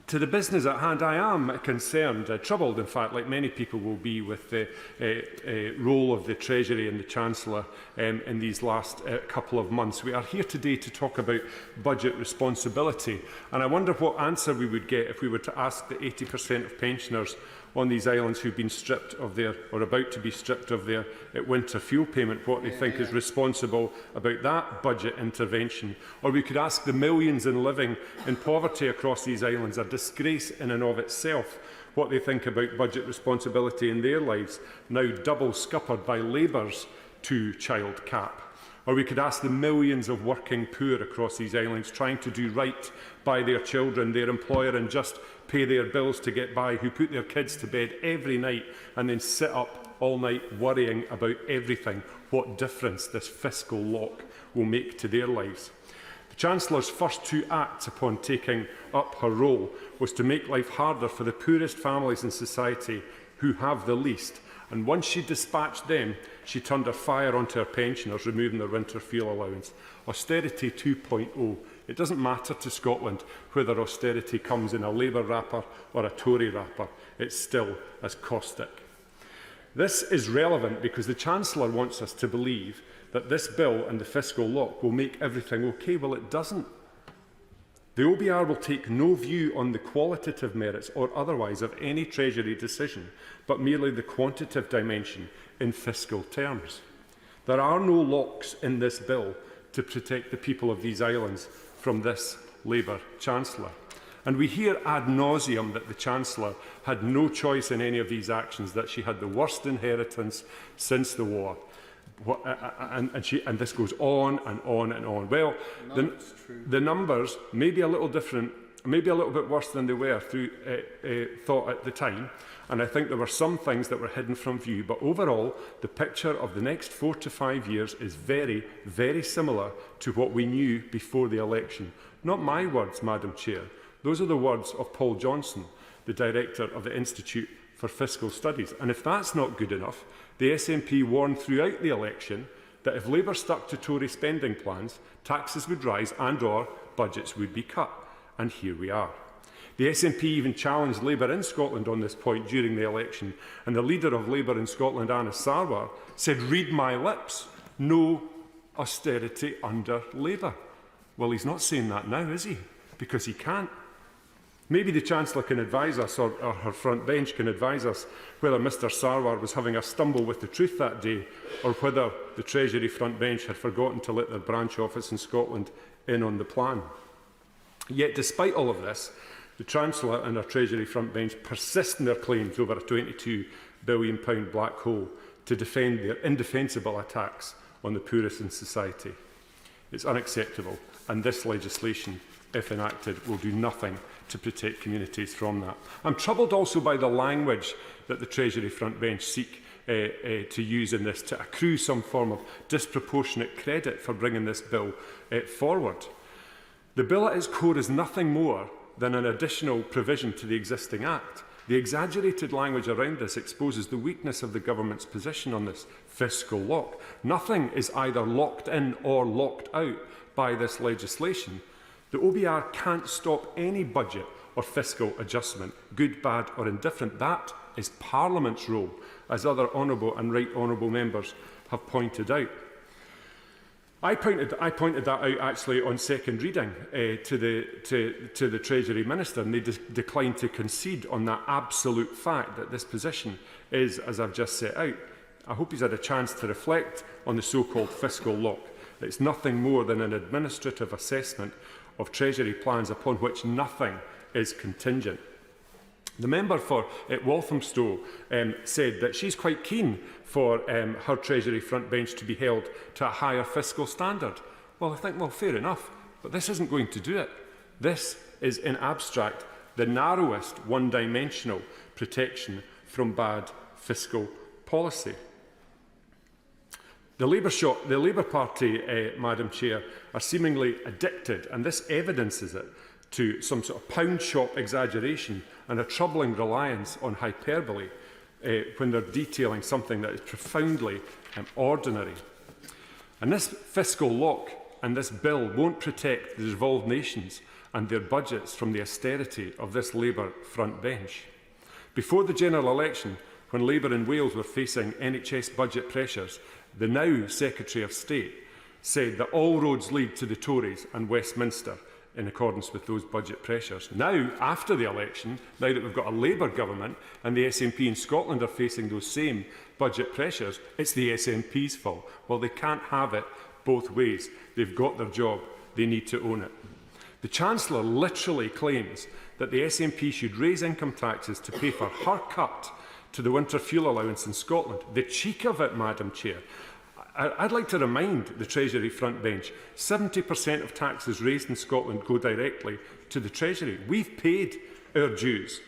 To the business at hand, I am concerned, troubled in fact, like many people will be, with the role of the Treasury and the Chancellor in these last couple of months. We are here today to talk about budget responsibility, and I wonder what answer we would get if we were to ask the 80% of pensioners on these islands who've been stripped of their, or about to be stripped of their winter fuel payment, what they think is responsible about that budget intervention. Or we could ask the millions living in poverty across these islands, a disgrace in and of itself, what they think about budget responsibility in their lives, now double scuppered by Labour's two-child cap. Or we could ask the millions of working poor across these islands trying to do right by their children, their employer, and just pay their bills to get by, who put their kids to bed every night and then sit up all night worrying about everything, what difference this fiscal lock will make to their lives. The Chancellor's first two acts upon taking up her role was to make life harder for the poorest families in society who have the least. And once she dispatched them, she turned her fire onto her pensioners, removing their winter fuel allowance. Austerity 2.0. It doesn't matter to Scotland whether austerity comes in a Labour wrapper or a Tory wrapper. It's still as caustic. This is relevant because the Chancellor wants us to believe that this bill and the fiscal lock will make everything okay. Well, it doesn't. The OBR will take no view on the qualitative merits or otherwise of any Treasury decision, but merely the quantitative dimension in fiscal terms. There are no locks in this bill to protect the people of these islands from this Labour Chancellor. And we hear ad nauseum that the Chancellor had no choice in any of these actions, that she had the worst inheritance since the war. And this goes on and on and on. Well, the numbers may be a little different, maybe a little bit worse than they were through thought at the time. And I think there were some things that were hidden from view. But overall, the picture of the next 4 to 5 years is very, very similar to what we knew before the election. Not my words, Madam Chair. Those are the words of Paul Johnson, the Director of the Institute for Fiscal Studies. And if that's not good enough, the SNP warned throughout the election that if Labour stuck to Tory spending plans, taxes would rise and/or budgets would be cut. And here we are. The SNP even challenged Labour in Scotland on this point during the election, and the leader of Labour in Scotland, Anna Sarwar, said, "Read my lips, no austerity under Labour." Well, he's not saying that now, is he? Because he can't. Maybe the Chancellor can advise us, or her front bench can advise us, whether Mr Sarwar was having a stumble with the truth that day, or whether the Treasury front bench had forgotten to let their branch office in Scotland in on the plan. Yet, despite all of this, the Chancellor and her Treasury front bench persist in their claims over a £22 billion black hole to defend their indefensible attacks on the poorest in society. It's unacceptable, and this legislation, if enacted, will do nothing to protect communities from that. I'm troubled also by the language that the Treasury front bench seek to use in this, to accrue some form of disproportionate credit for bringing this bill forward. The bill at its core is nothing more than an additional provision to the existing Act. The exaggerated language around this exposes the weakness of the government's position on this fiscal lock. Nothing is either locked in or locked out by this legislation. The OBR can't stop any budget or fiscal adjustment, good, bad or indifferent. That is Parliament's role, as other honourable and right honourable members have pointed out. I pointed that out actually on second reading to the Treasury Minister, and they declined to concede on that absolute fact that this position is, as I've just set out. I hope he's had a chance to reflect on the so-called fiscal lock. It's nothing more than an administrative assessment of Treasury plans upon which nothing is contingent. The member for Walthamstow said that she's quite keen for her Treasury front bench to be held to a higher fiscal standard. Well, I think, well, fair enough, but this isn't going to do it. This is, in abstract, the narrowest one-dimensional protection from bad fiscal policy. The Labour Party, Madam Chair, are seemingly addicted, and this evidences it, to some sort of pound shop exaggeration and a troubling reliance on hyperbole when they're detailing something that is profoundly ordinary. And this fiscal lock and this bill won't protect the devolved nations and their budgets from the austerity of this Labour front bench. Before the general election, when Labour in Wales were facing NHS budget pressures, the now Secretary of State said that all roads lead to the Tories and Westminster in accordance with those budget pressures. Now, after the election, now that we've got a Labour government and the SNP in Scotland are facing those same budget pressures, it's the SNP's fault. Well, they can't have it both ways. They've got their job. They need to own it. The Chancellor literally claims that the SNP should raise income taxes to pay for her cut to the winter fuel allowance in Scotland. The cheek of it, Madam Chair. I'd like to remind the Treasury front bench, 70% of taxes raised in Scotland go directly to the Treasury. We've paid our dues,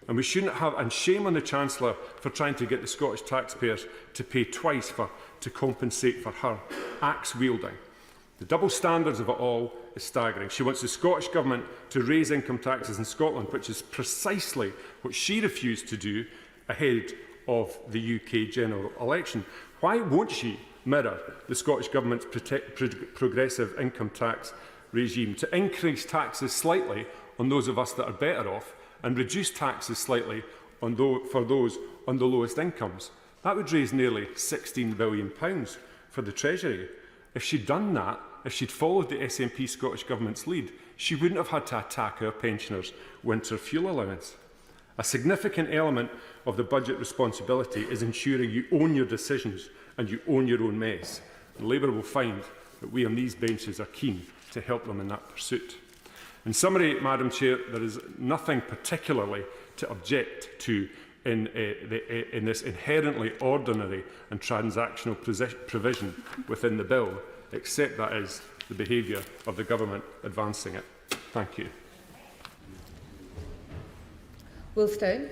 and we shouldn't have, and shame on the Chancellor for trying to get the Scottish taxpayers to pay twice to compensate for her axe wielding. The double standards of it all is staggering. She wants the Scottish Government to raise income taxes in Scotland, which is precisely what she refused to do ahead of the UK general election. Why won't she mirror the Scottish Government's progressive income tax regime to increase taxes slightly on those of us that are better off and reduce taxes slightly on for those on the lowest incomes? That would raise nearly £16 billion for the Treasury. If she'd done that, if she'd followed the SNP Scottish Government's lead, she wouldn't have had to attack our pensioners' winter fuel allowance. A significant element of the budget responsibility is ensuring you own your decisions and you own your own mess. And Labour will find that we on these benches are keen to help them in that pursuit. In summary, Madam Chair, there is nothing particularly to object to in this inherently ordinary and transactional provision within the bill, except that is the behaviour of the government advancing it. Thank you. Will Stone.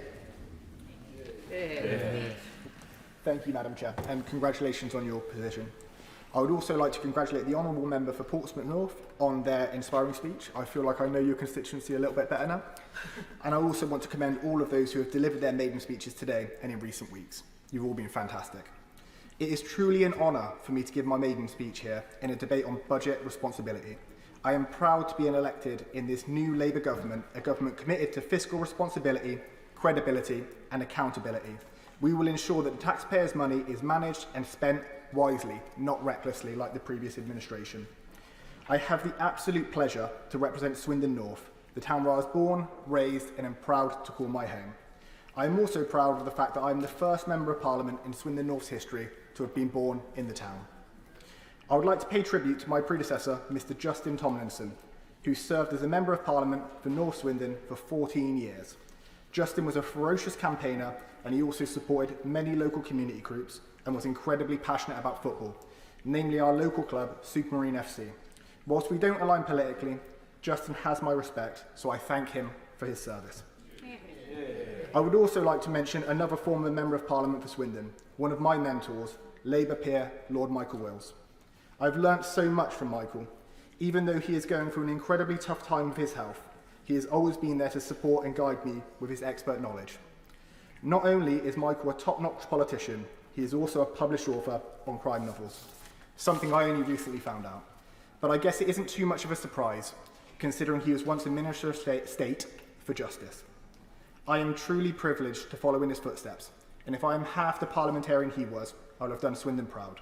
Thank you, Madam Chair, and congratulations on your position. I would also like to congratulate the Honourable Member for Portsmouth North on their inspiring speech. I feel like I know your constituency a little bit better now. And I also want to commend all of those who have delivered their maiden speeches today and in recent weeks. You've all been fantastic. It is truly an honour for me to give my maiden speech here in a debate on budget responsibility. I am proud to be elected in this new Labour government, a government committed to fiscal responsibility, credibility and accountability. We will ensure that the taxpayers' money is managed and spent wisely, not recklessly like the previous administration. I have the absolute pleasure to represent Swindon North, the town where I was born, raised and am proud to call my home. I am also proud of the fact that I am the first Member of Parliament in Swindon North's history to have been born in the town. I would like to pay tribute to my predecessor, Mr. Justin Tomlinson, who served as a Member of Parliament for North Swindon for 14 years. Justin was a ferocious campaigner and he also supported many local community groups and was incredibly passionate about football, namely our local club, Supermarine FC. Whilst we don't align politically, Justin has my respect, so I thank him for his service. I would also like to mention another former Member of Parliament for Swindon, one of my mentors, Labour peer Lord Michael Wills. I've learnt so much from Michael. Even though he is going through an incredibly tough time with his health, he has always been there to support and guide me with his expert knowledge. Not only is Michael a top-notch politician, he is also a published author on crime novels, something I only recently found out. But I guess it isn't too much of a surprise, considering he was once a Minister of State for Justice. I am truly privileged to follow in his footsteps, and if I am half the parliamentarian he was, I will have done Swindon proud.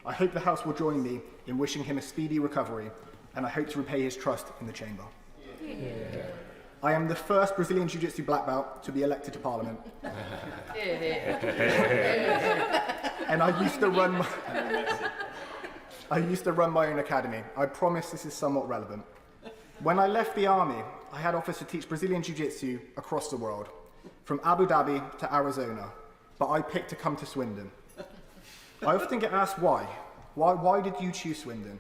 I hope the House will join me in wishing him a speedy recovery, and I hope to repay his trust in the Chamber. Yeah. I am the first Brazilian Jiu-Jitsu black belt to be elected to Parliament. And I used to run my own academy. I promise this is somewhat relevant. When I left the army, I had offers to teach Brazilian Jiu-Jitsu across the world, from Abu Dhabi to Arizona, but I picked to come to Swindon. I often get asked why. Why did you choose Swindon?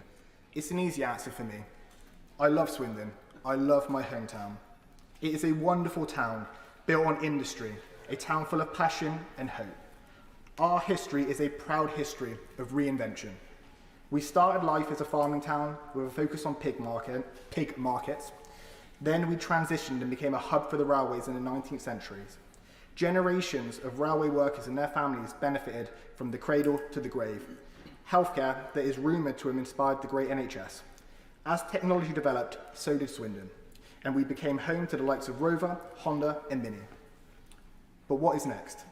It's an easy answer for me. I love Swindon. I love my hometown. It is a wonderful town, built on industry, a town full of passion and hope. Our history is a proud history of reinvention. We started life as a farming town with a focus on pig markets. Then we transitioned and became a hub for the railways in the 19th century. Generations of railway workers and their families benefited from the cradle to the grave. Healthcare that is rumoured to have inspired the great NHS. As technology developed, so did Swindon. and we became home to the likes of Rover, Honda and Mini. But what is next?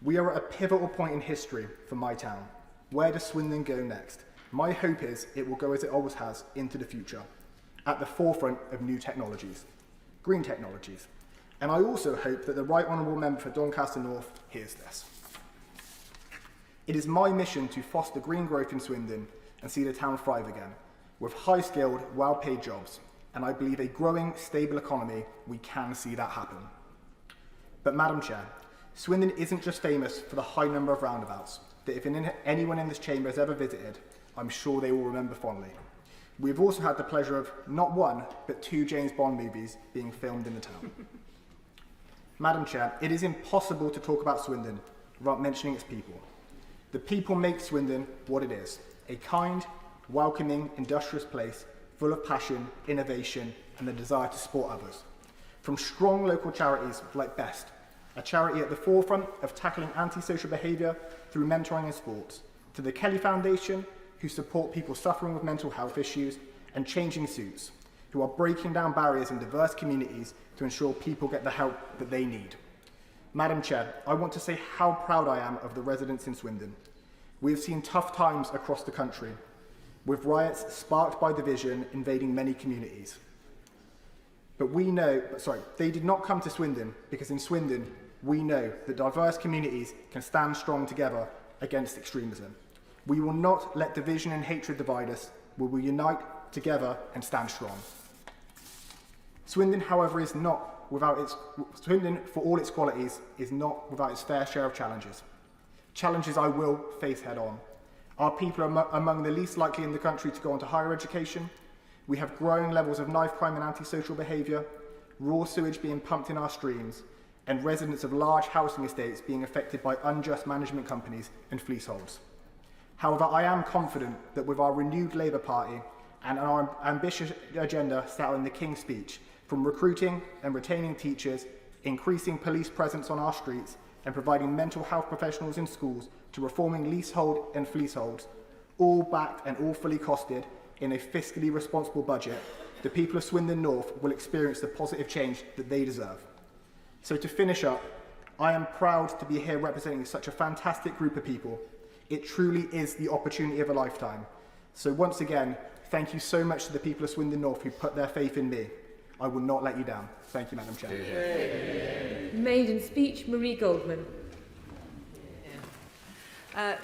We are at a pivotal point in history for my town. Where does Swindon go next? My hope is it will go as it always has into the future, at the forefront of new technologies, green technologies. And I also hope that the Right Honourable Member for Doncaster North hears this. It is my mission to foster green growth in Swindon and see the town thrive again, with high-skilled, well-paid jobs. And I believe a growing, stable economy, we can see that happen. But Madam Chair, Swindon isn't just famous for the high number of roundabouts that if anyone in this chamber has ever visited, I'm sure they will remember fondly. We've also had the pleasure of not one, but 2 James Bond movies being filmed in the town. Madam Chair, it is impossible to talk about Swindon without mentioning its people. The people make Swindon what it is, a kind, welcoming, industrious place full of passion, innovation and the desire to support others. From strong local charities like BEST, a charity at the forefront of tackling antisocial behaviour through mentoring and sports, to the Kelly Foundation, who support people suffering with mental health issues, and Changing Suits, who are breaking down barriers in diverse communities to ensure people get the help that they need. Madam Chair, I want to say how proud I am of the residents in Swindon. We have seen tough times across the country, with riots sparked by division invading many communities. But they did not come to Swindon because in Swindon, we know that diverse communities can stand strong together against extremism. We will not let division and hatred divide us. We will unite together and stand strong. Swindon, however, Swindon, for all its qualities, is not without its fair share of challenges. Challenges I will face head on. Our people are among the least likely in the country to go on to higher education. We have growing levels of knife crime and antisocial behaviour, raw sewage being pumped in our streams, and residents of large housing estates being affected by unjust management companies and fleaseholds. However, I am confident that with our renewed Labour Party and our ambitious agenda set out in the King's Speech, from recruiting and retaining teachers, increasing police presence on our streets, and providing mental health professionals in schools, to reforming leasehold and fleaseholds, all backed and all fully costed in a fiscally responsible budget, the people of Swindon North will experience the positive change that they deserve. So to finish up, I am proud to be here representing such a fantastic group of people. It truly is the opportunity of a lifetime. So once again, thank you so much to the people of Swindon North who put their faith in me. I will not let you down. Thank you, Madam Chair. Maiden speech, Marie Goldman.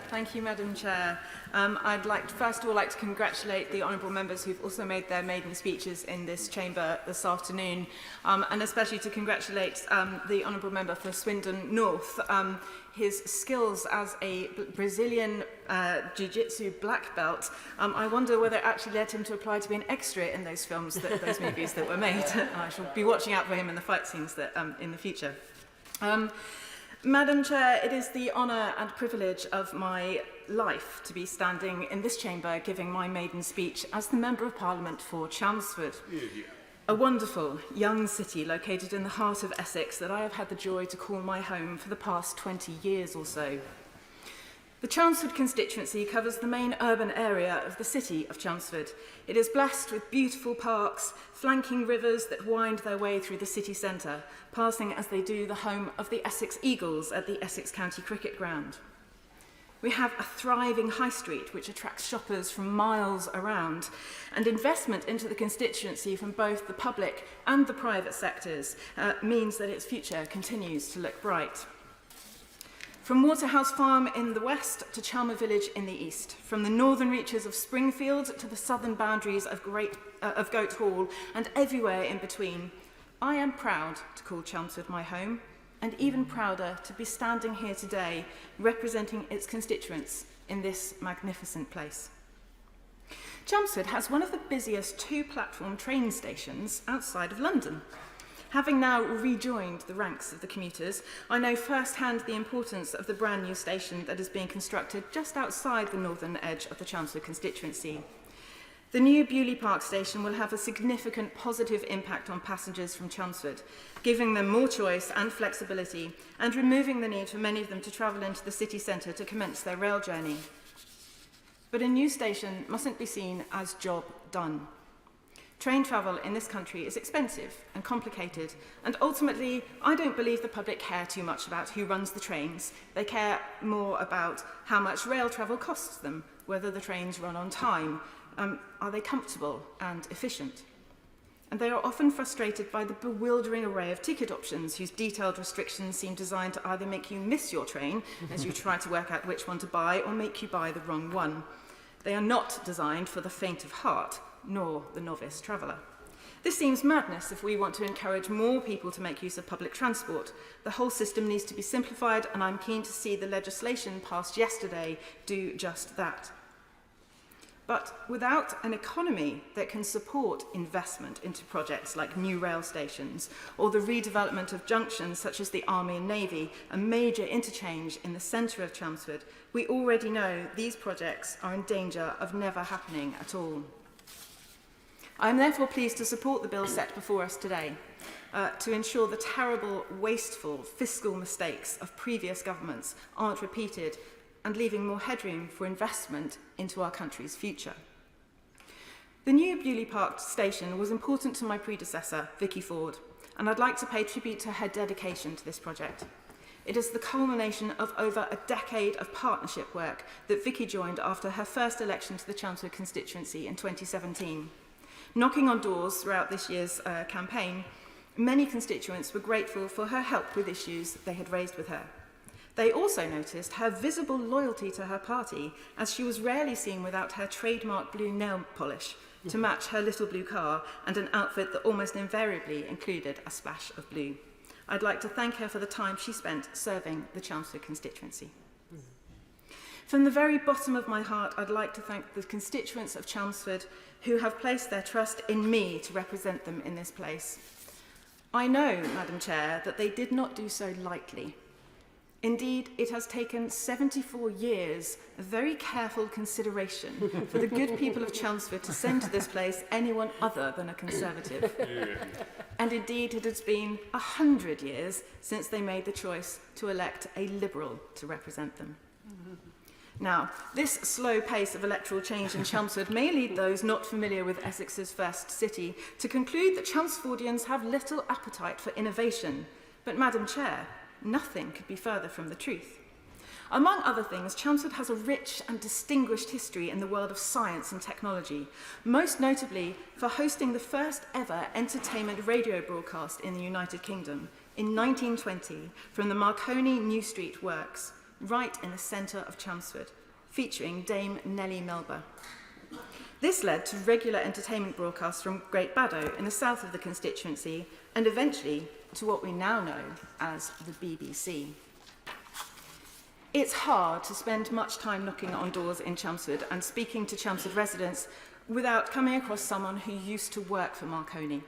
Thank you, Madam Chair. I'd first of all like to congratulate the honourable members who've also made their maiden speeches in this chamber this afternoon, and especially to congratulate the honourable member for Swindon North. His skills as a Brazilian jiu-jitsu black belt, I wonder whether it actually led him to apply to be an extra in those films, those movies that were made. I shall be watching out for him in the fight scenes in the future. Madam Chair, it is the honour and privilege of my life to be standing in this chamber giving my maiden speech as the Member of Parliament for Chelmsford. A wonderful young city located in the heart of Essex that I have had the joy to call my home for the past 20 years or so. The Chelmsford constituency covers the main urban area of the city of Chelmsford. It is blessed with beautiful parks, flanking rivers that wind their way through the city centre, passing as they do the home of the Essex Eagles at the Essex County Cricket Ground. We have a thriving high street which attracts shoppers from miles around, and investment into the constituency from both the public and the private sectors means that its future continues to look bright. From Waterhouse Farm in the west to Chalmer Village in the east, from the northern reaches of Springfield to the southern boundaries of Goat Hall and everywhere in between, I am proud to call Chelmsford my home, and even prouder to be standing here today representing its constituents in this magnificent place. Chelmsford has one of the busiest 2-platform train stations outside of London. Having now rejoined the ranks of the commuters, I know firsthand the importance of the brand new station that is being constructed just outside the northern edge of the Chelmsford constituency. The new Bewley Park station will have a significant positive impact on passengers from Chelmsford, giving them more choice and flexibility and removing the need for many of them to travel into the city centre to commence their rail journey. But a new station mustn't be seen as job done. Train travel in this country is expensive and complicated, and ultimately, I don't believe the public care too much about who runs the trains. They care more about how much rail travel costs them, whether the trains run on time, are they comfortable and efficient. And they are often frustrated by the bewildering array of ticket options whose detailed restrictions seem designed to either make you miss your train as you try to work out which one to buy or make you buy the wrong one. They are not designed for the faint of heart, nor the novice traveller. This seems madness if we want to encourage more people to make use of public transport. The whole system needs to be simplified, and I'm keen to see the legislation passed yesterday do just that. But without an economy that can support investment into projects like new rail stations or the redevelopment of junctions such as the Army and Navy, a major interchange in the centre of Chelmsford, we already know these projects are in danger of never happening at all. I am therefore pleased to support the bill set before us today to ensure the terrible, wasteful fiscal mistakes of previous governments aren't repeated and leaving more headroom for investment into our country's future. The new Bewley Park station was important to my predecessor, Vicky Ford, and I'd like to pay tribute to her dedication to this project. It is the culmination of over a decade of partnership work that Vicky joined after her first election to the Chelmsford constituency in 2017. Knocking on doors throughout this year's campaign, many constituents were grateful for her help with issues they had raised with her. They also noticed her visible loyalty to her party, as she was rarely seen without her trademark blue nail polish to match her little blue car and an outfit that almost invariably included a splash of blue. I'd like to thank her for the time she spent serving the Chelmsford constituency. From the very bottom of my heart, I'd like to thank the constituents of Chelmsford who have placed their trust in me to represent them in this place. I know, Madam Chair, that they did not do so lightly. Indeed, it has taken 74 years of very careful consideration for the good people of Chelmsford to send to this place anyone other than a Conservative. And indeed, it has been 100 years since they made the choice to elect a Liberal to represent them. Now, this slow pace of electoral change in Chelmsford may lead those not familiar with Essex's first city to conclude that Chelmsfordians have little appetite for innovation. But, Madam Chair, nothing could be further from the truth. Among other things, Chelmsford has a rich and distinguished history in the world of science and technology, most notably for hosting the first ever entertainment radio broadcast in the United Kingdom in 1920 from the Marconi New Street Works, right in the centre of Chelmsford, featuring Dame Nellie Melba. This led to regular entertainment broadcasts from Great Baddow in the south of the constituency, and eventually to what we now know as the BBC. It's hard to spend much time knocking on doors in Chelmsford and speaking to Chelmsford residents without coming across someone who used to work for Marconi.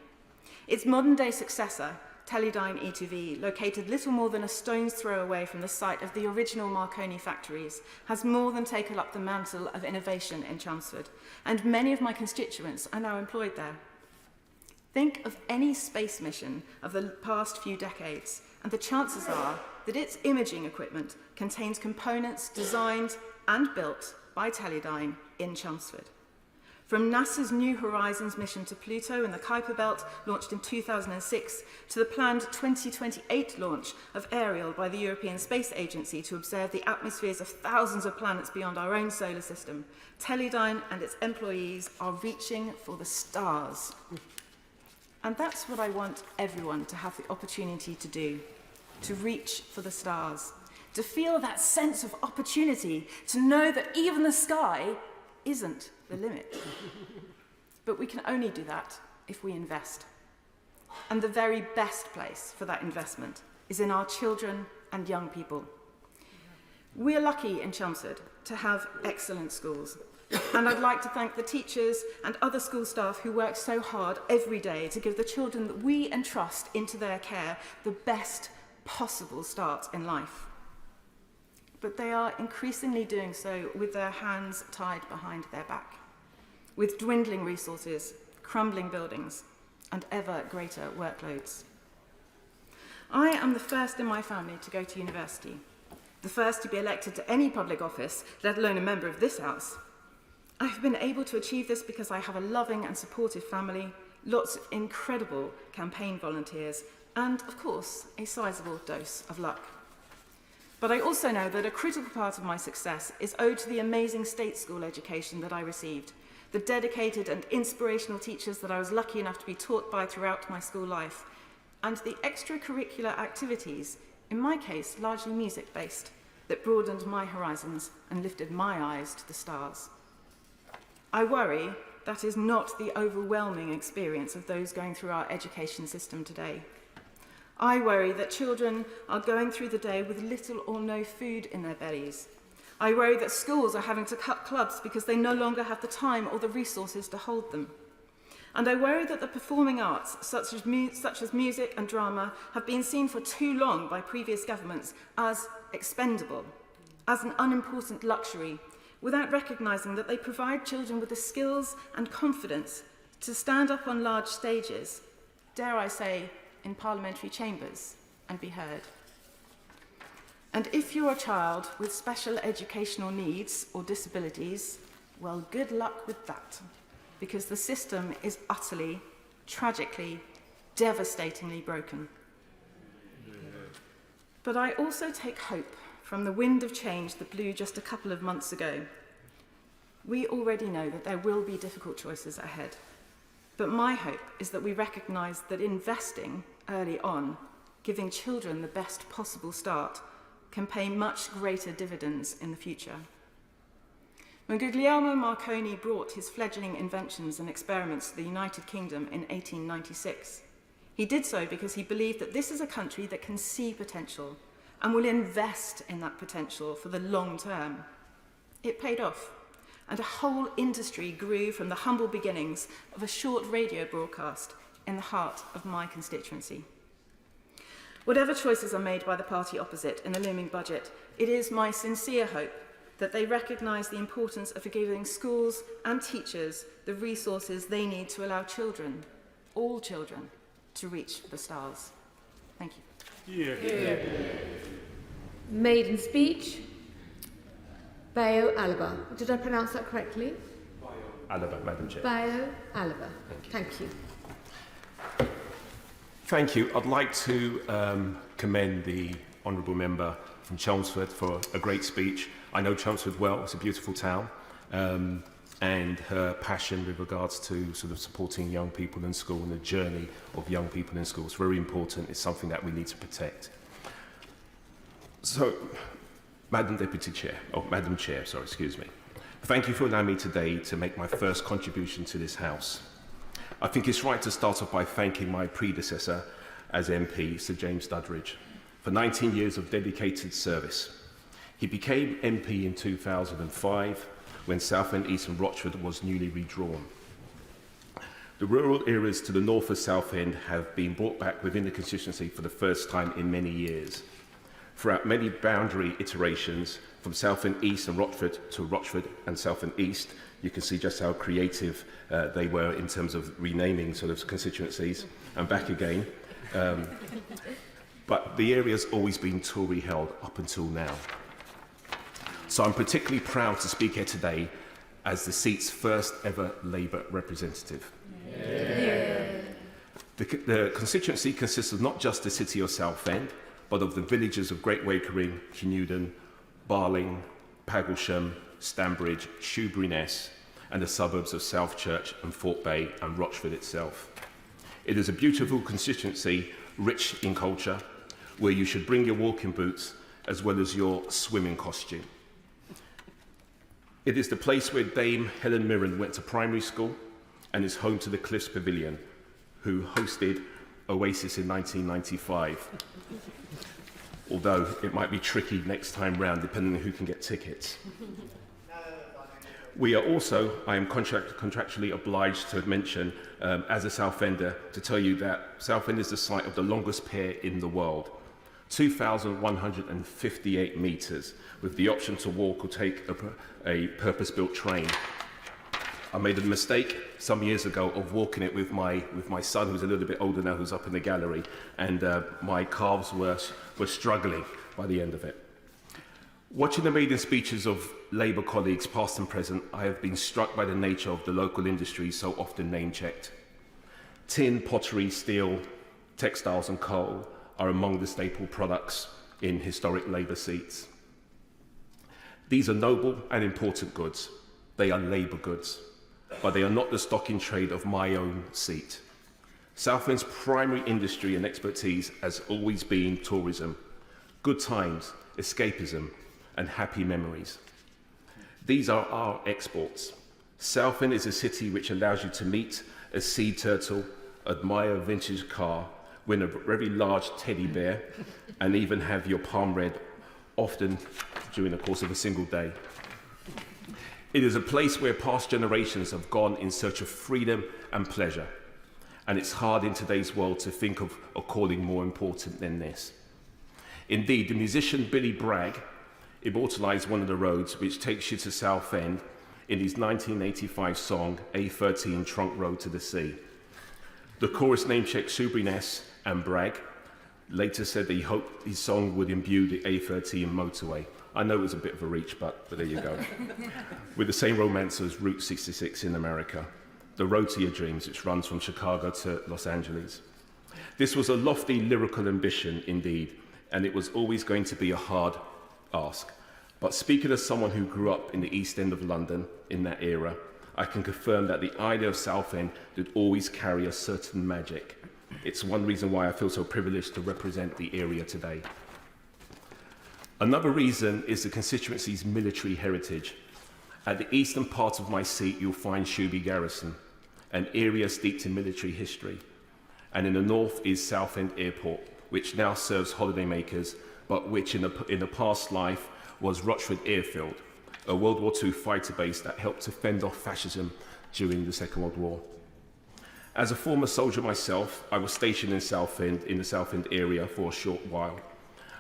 Its modern-day successor, Teledyne E2V, located little more than a stone's throw away from the site of the original Marconi factories, has more than taken up the mantle of innovation in Chelmsford, and many of my constituents are now employed there. Think of any space mission of the past few decades, and the chances are that its imaging equipment contains components designed and built by Teledyne in Chelmsford. From NASA's New Horizons mission to Pluto in the Kuiper Belt, launched in 2006, to the planned 2028 launch of Ariel by the European Space Agency to observe the atmospheres of thousands of planets beyond our own solar system, Teledyne and its employees are reaching for the stars. And that's what I want everyone to have the opportunity to do, to reach for the stars, to feel that sense of opportunity, to know that even the sky isn't the limit. But we can only do that if we invest. And the very best place for that investment is in our children and young people. We're lucky in Chelmsford to have excellent schools. And I'd like to thank the teachers and other school staff who work so hard every day to give the children that we entrust into their care the best possible start in life. But they are increasingly doing so with their hands tied behind their back, with dwindling resources, crumbling buildings, and ever greater workloads. I am the first in my family to go to university, the first to be elected to any public office, let alone a member of this House. I have been able to achieve this because I have a loving and supportive family, lots of incredible campaign volunteers, and, of course, a sizable dose of luck. But I also know that a critical part of my success is owed to the amazing state school education that I received, the dedicated and inspirational teachers that I was lucky enough to be taught by throughout my school life, and the extracurricular activities, in my case largely music-based, that broadened my horizons and lifted my eyes to the stars. I worry that is not the overwhelming experience of those going through our education system today. I worry that children are going through the day with little or no food in their bellies. I worry that schools are having to cut clubs because they no longer have the time or the resources to hold them. And I worry that the performing arts, such as music and drama, have been seen for too long by previous governments as expendable, as an unimportant luxury, without recognising that they provide children with the skills and confidence to stand up on large stages, dare I say, in parliamentary chambers, and be heard. And if you're a child with special educational needs or disabilities, well, good luck with that, because the system is utterly, tragically, devastatingly broken. But I also take hope from the wind of change that blew just a couple of months ago. We already know that there will be difficult choices ahead, but my hope is that we recognise that investing early on, giving children the best possible start, can pay much greater dividends in the future. When Guglielmo Marconi brought his fledgling inventions and experiments to the United Kingdom in 1896, he did so because he believed that this is a country that can see potential and will invest in that potential for the long term. It paid off, and a whole industry grew from the humble beginnings of a short radio broadcast in the heart of my constituency. Whatever choices are made by the party opposite in the looming budget, it is my sincere hope that they recognise the importance of giving schools and teachers the resources they need to allow children, all children, to reach the stars. Thank you. Yeah. Maiden speech. Bayo Alaba. Did I pronounce that correctly? Alaba, Madam Chair. Bayo Alaba. Thank you. Thank you. I'd like to commend the Honourable Member from Chelmsford for a great speech. I know Chelmsford well, it's a beautiful town, and her passion with regards to sort of supporting young people in school and the journey of young people in school is very important. It's something that we need to protect. So, Madam Chair, sorry, excuse me. Thank you for allowing me today to make my first contribution to this House. I think it's right to start off by thanking my predecessor as MP, Sir James Duddridge, for 19 years of dedicated service. He became MP in 2005 when Southend, East and Rochford was newly redrawn. The rural areas to the north of Southend have been brought back within the constituency for the first time in many years. Throughout many boundary iterations, from Southend East and Rochford to Rochford and Southend East, you can see just how creative they were in terms of renaming sort of constituencies and back again. But the area's always been Tory held up until now. So I'm particularly proud to speak here today as the seat's first ever Labour representative. Yeah. The constituency consists of not just the city of Southend, but of the villages of Great Wakering, Kenewden, Barling, Paglesham, Stanbridge, Shoebury-Ness, and the suburbs of Southchurch and Fort Bay and Rochford itself. It is a beautiful constituency, rich in culture, where you should bring your walking boots as well as your swimming costume. It is the place where Dame Helen Mirren went to primary school and is home to the Cliffs Pavilion, who hosted Oasis in 1995. Although it might be tricky next time round, depending on who can get tickets. We are also, I am contractually obliged to mention, as a Southender, to tell you that Southend is the site of the longest pier in the world, 2,158 metres, with the option to walk or take a purpose-built train. I made a mistake some years ago of walking it with my son, who's a little bit older now, who's up in the gallery, and my calves were struggling by the end of it. Watching the maiden speeches of Labour colleagues, past and present, I have been struck by the nature of the local industry so often name-checked. Tin, pottery, steel, textiles and coal are among the staple products in historic Labour seats. These are noble and important goods. They are Labour goods, but they are not the stock in trade of my own seat. Southend's primary industry and expertise has always been tourism, good times, escapism, and happy memories. These are our exports. Southend is a city which allows you to meet a sea turtle, admire a vintage car, win a very large teddy bear, and even have your palm read, often during the course of a single day. It is a place where past generations have gone in search of freedom and pleasure, and it's hard in today's world to think of a calling more important than this. Indeed, the musician Billy Bragg immortalised one of the roads which takes you to Southend in his 1985 song, A13 Trunk Road to the Sea. The chorus name-checked Shoeburyness and Bragg later said that he hoped his song would imbue the A13 motorway. I know it was a bit of a reach, but there you go. With the same romance as Route 66 in America, the road to your dreams, which runs from Chicago to Los Angeles. This was a lofty lyrical ambition indeed, and it was always going to be a hard ask. But speaking as someone who grew up in the East End of London in that era, I can confirm that the idea of Southend did always carry a certain magic. It's one reason why I feel so privileged to represent the area today. Another reason is the constituency's military heritage. At the eastern part of my seat, you'll find Shoeby Garrison, an area steeped in military history. And in the north is Southend Airport, which now serves holidaymakers, but which in a past life was Rochford Airfield, a World War II fighter base that helped to fend off fascism during the Second World War. As a former soldier myself, I was stationed in the Southend area for a short while.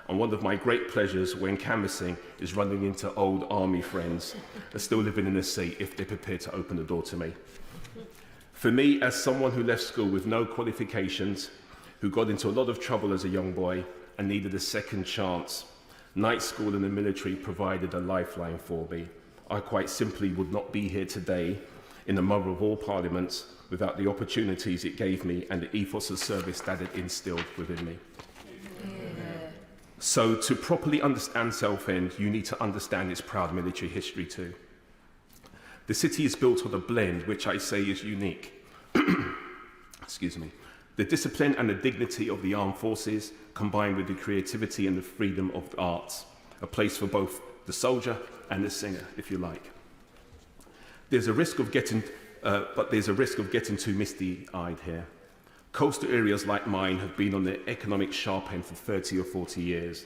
And one of my great pleasures when canvassing is running into old army friends that are still living in the seat if they're prepared to open the door to me. For me, as someone who left school with no qualifications, who got into a lot of trouble as a young boy and needed a second chance, night school and the military provided a lifeline for me. I quite simply would not be here today in the mother of all parliaments without the opportunities it gave me and the ethos of service that it instilled within me. So to properly understand Southend, you need to understand its proud military history too. The city is built on a blend which I say is unique. Excuse me. The discipline and the dignity of the armed forces combined with the creativity and the freedom of the arts, a place for both the soldier and the singer, if you like. There's a risk of getting too misty-eyed here. Coastal areas like mine have been on the economic sharp end for 30 or 40 years,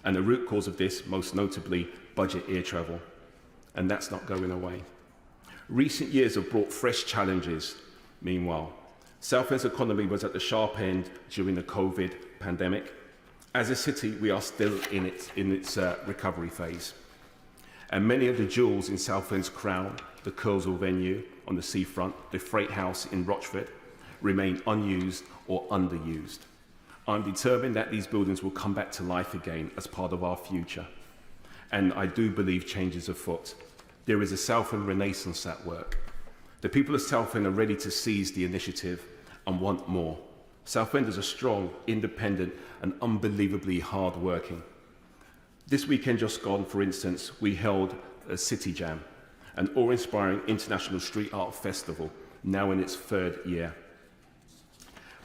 and the root cause of this, most notably, budget air travel, and that's not going away. Recent years have brought fresh challenges. Meanwhile, Southend's economy was at the sharp end during the COVID pandemic. As a city, we are still in its recovery phase. And many of the jewels in Southend's crown, the Curzon venue on the seafront, the Freight House in Rochford, remain unused or underused. I'm determined that these buildings will come back to life again as part of our future. And I do believe change is afoot. There is a Southend Renaissance at work. The people of Southend are ready to seize the initiative and want more. Southend are strong, independent, and unbelievably hard-working. This weekend just gone, for instance, we held a City Jam, an awe-inspiring international street art festival, now in its third year.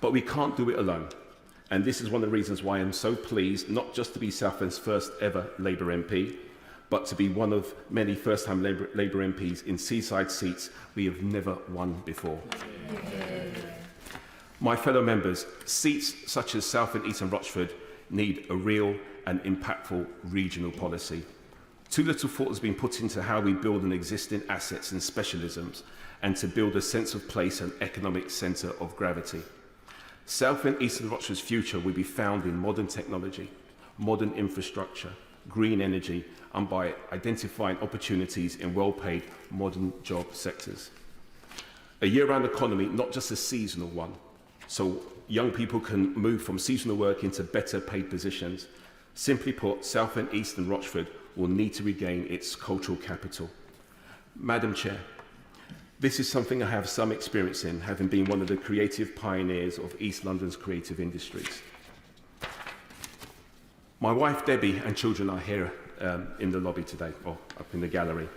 But we can't do it alone. And this is one of the reasons why I'm so pleased not just to be Southend's first ever Labour MP, but to be one of many first-time Labour MPs in seaside seats we have never won before. My fellow members, seats such as Southend, East and Rochford need a real and impactful regional policy. Too little thought has been put into how we build on existing assets and specialisms and to build a sense of place and economic centre of gravity. Southend, East and Rochford's future will be found in modern technology, modern infrastructure, green energy, and by identifying opportunities in well-paid modern job sectors. A year-round economy, not just a seasonal one, so young people can move from seasonal work into better paid positions. Simply put, Southend, East and Rochford will need to regain its cultural capital. Madam Chair, this is something I have some experience in, having been one of the creative pioneers of East London's creative industries. My wife Debbie and children are here in the lobby today, or up in the gallery,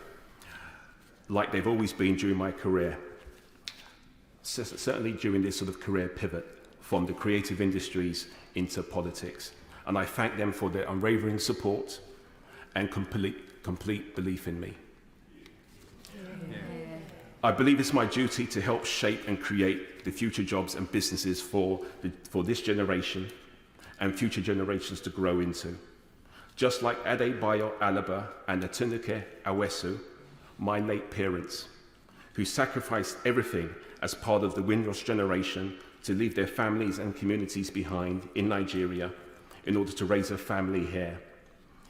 like they've always been during my career. Certainly during this sort of career pivot from the creative industries into politics. And I thank them for their unwavering support and complete belief in me. I believe it's my duty to help shape and create the future jobs and businesses for this generation and future generations to grow into. Just like Adebayo Alaba and Atunike Awesu, my late parents, who sacrificed everything as part of the Windrush generation to leave their families and communities behind in Nigeria in order to raise a family here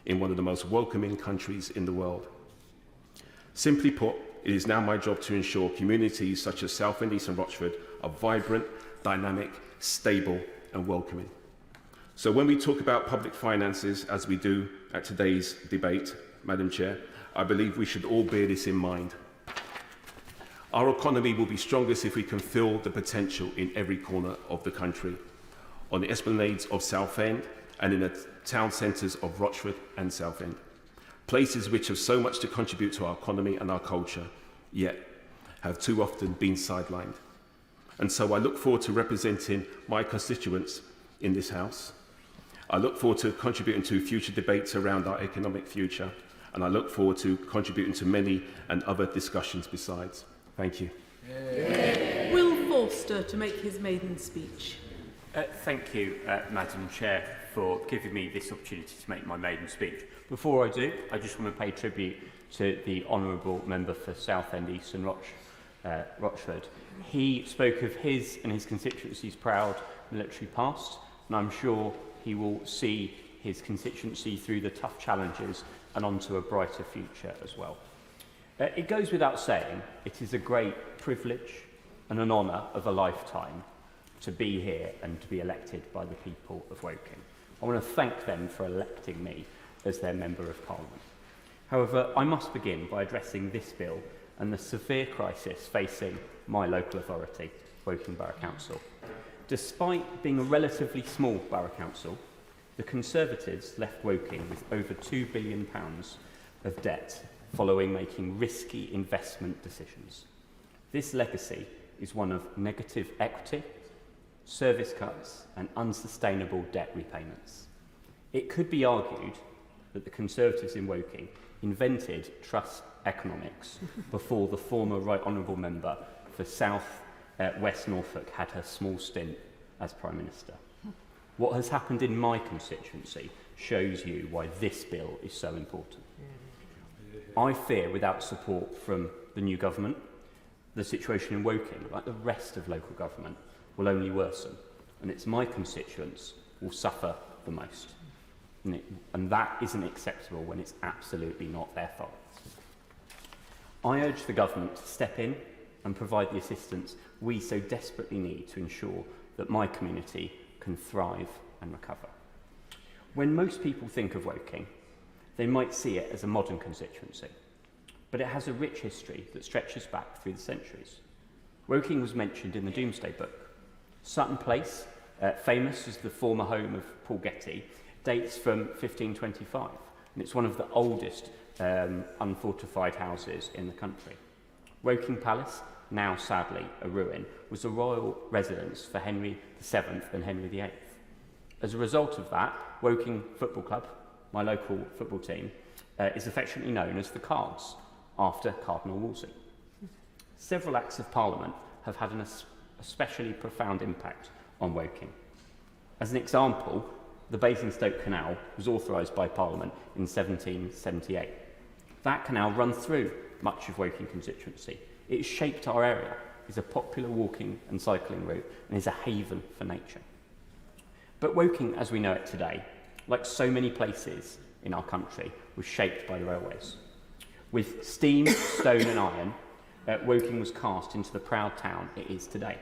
in one of the most welcoming countries in the world. Simply put, it is now my job to ensure communities such as Southend, East and Rochford are vibrant, dynamic, stable and welcoming. So when we talk about public finances, as we do at today's debate, Madam Chair, I believe we should all bear this in mind. Our economy will be strongest if we can fill the potential in every corner of the country, on the esplanades of Southend and in the town centres of Rochford and Southend, places which have so much to contribute to our economy and our culture, yet have too often been sidelined. And so I look forward to representing my constituents in this House. I look forward to contributing to future debates around our economic future, and I look forward to contributing to many and other discussions besides. Thank you. Will Forster to make his maiden speech. Thank you, Madam Chair, for giving me this opportunity to make my maiden speech. Before I do, I just want to pay tribute to the Honourable Member for Southend, East and Rochford. He spoke of his and his constituency's proud military past, and I'm sure he will see his constituency through the tough challenges and onto a brighter future as well. It goes without saying, it is a great privilege and an honour of a lifetime to be here and to be elected by the people of Woking. I want to thank them for electing me as their Member of Parliament. However, I must begin by addressing this bill and the severe crisis facing my local authority, Woking Borough Council. Despite being a relatively small borough council, the Conservatives left Woking with over £2 billion of debt following making risky investment decisions. This legacy is one of negative equity, service cuts and unsustainable debt repayments. It could be argued that the Conservatives in Woking invented trust economics before the former Right Honourable Member for South West Norfolk had her small stint as Prime Minister. What has happened in my constituency shows you why this bill is so important. I fear, without support from the new government, the situation in Woking, like the rest of local government, will only worsen, and it's my constituents will suffer the most. And that isn't acceptable when it's absolutely not their fault. I urge the government to step in and provide the assistance we so desperately need to ensure that my community can thrive and recover. When most people think of Woking, they might see it as a modern constituency, but it has a rich history that stretches back through the centuries. Woking was mentioned in the Domesday Book. Sutton Place, famous as the former home of Paul Getty, dates from 1525, and it's one of the oldest unfortified houses in the country. Woking Palace, now sadly a ruin, was a royal residence for Henry VII and Henry VIII. As a result of that, Woking Football Club, my local football team, is affectionately known as the Cards, after Cardinal Wolsey. Several Acts of Parliament have had an especially profound impact on Woking. As an example, the Basingstoke Canal was authorised by Parliament in 1778. That canal runs through much of Woking constituency. It has shaped our area, is a popular walking and cycling route, and is a haven for nature. But Woking, as we know it today, like so many places in our country, was shaped by the railways. With steam, stone and iron, Woking was cast into the proud town it is today.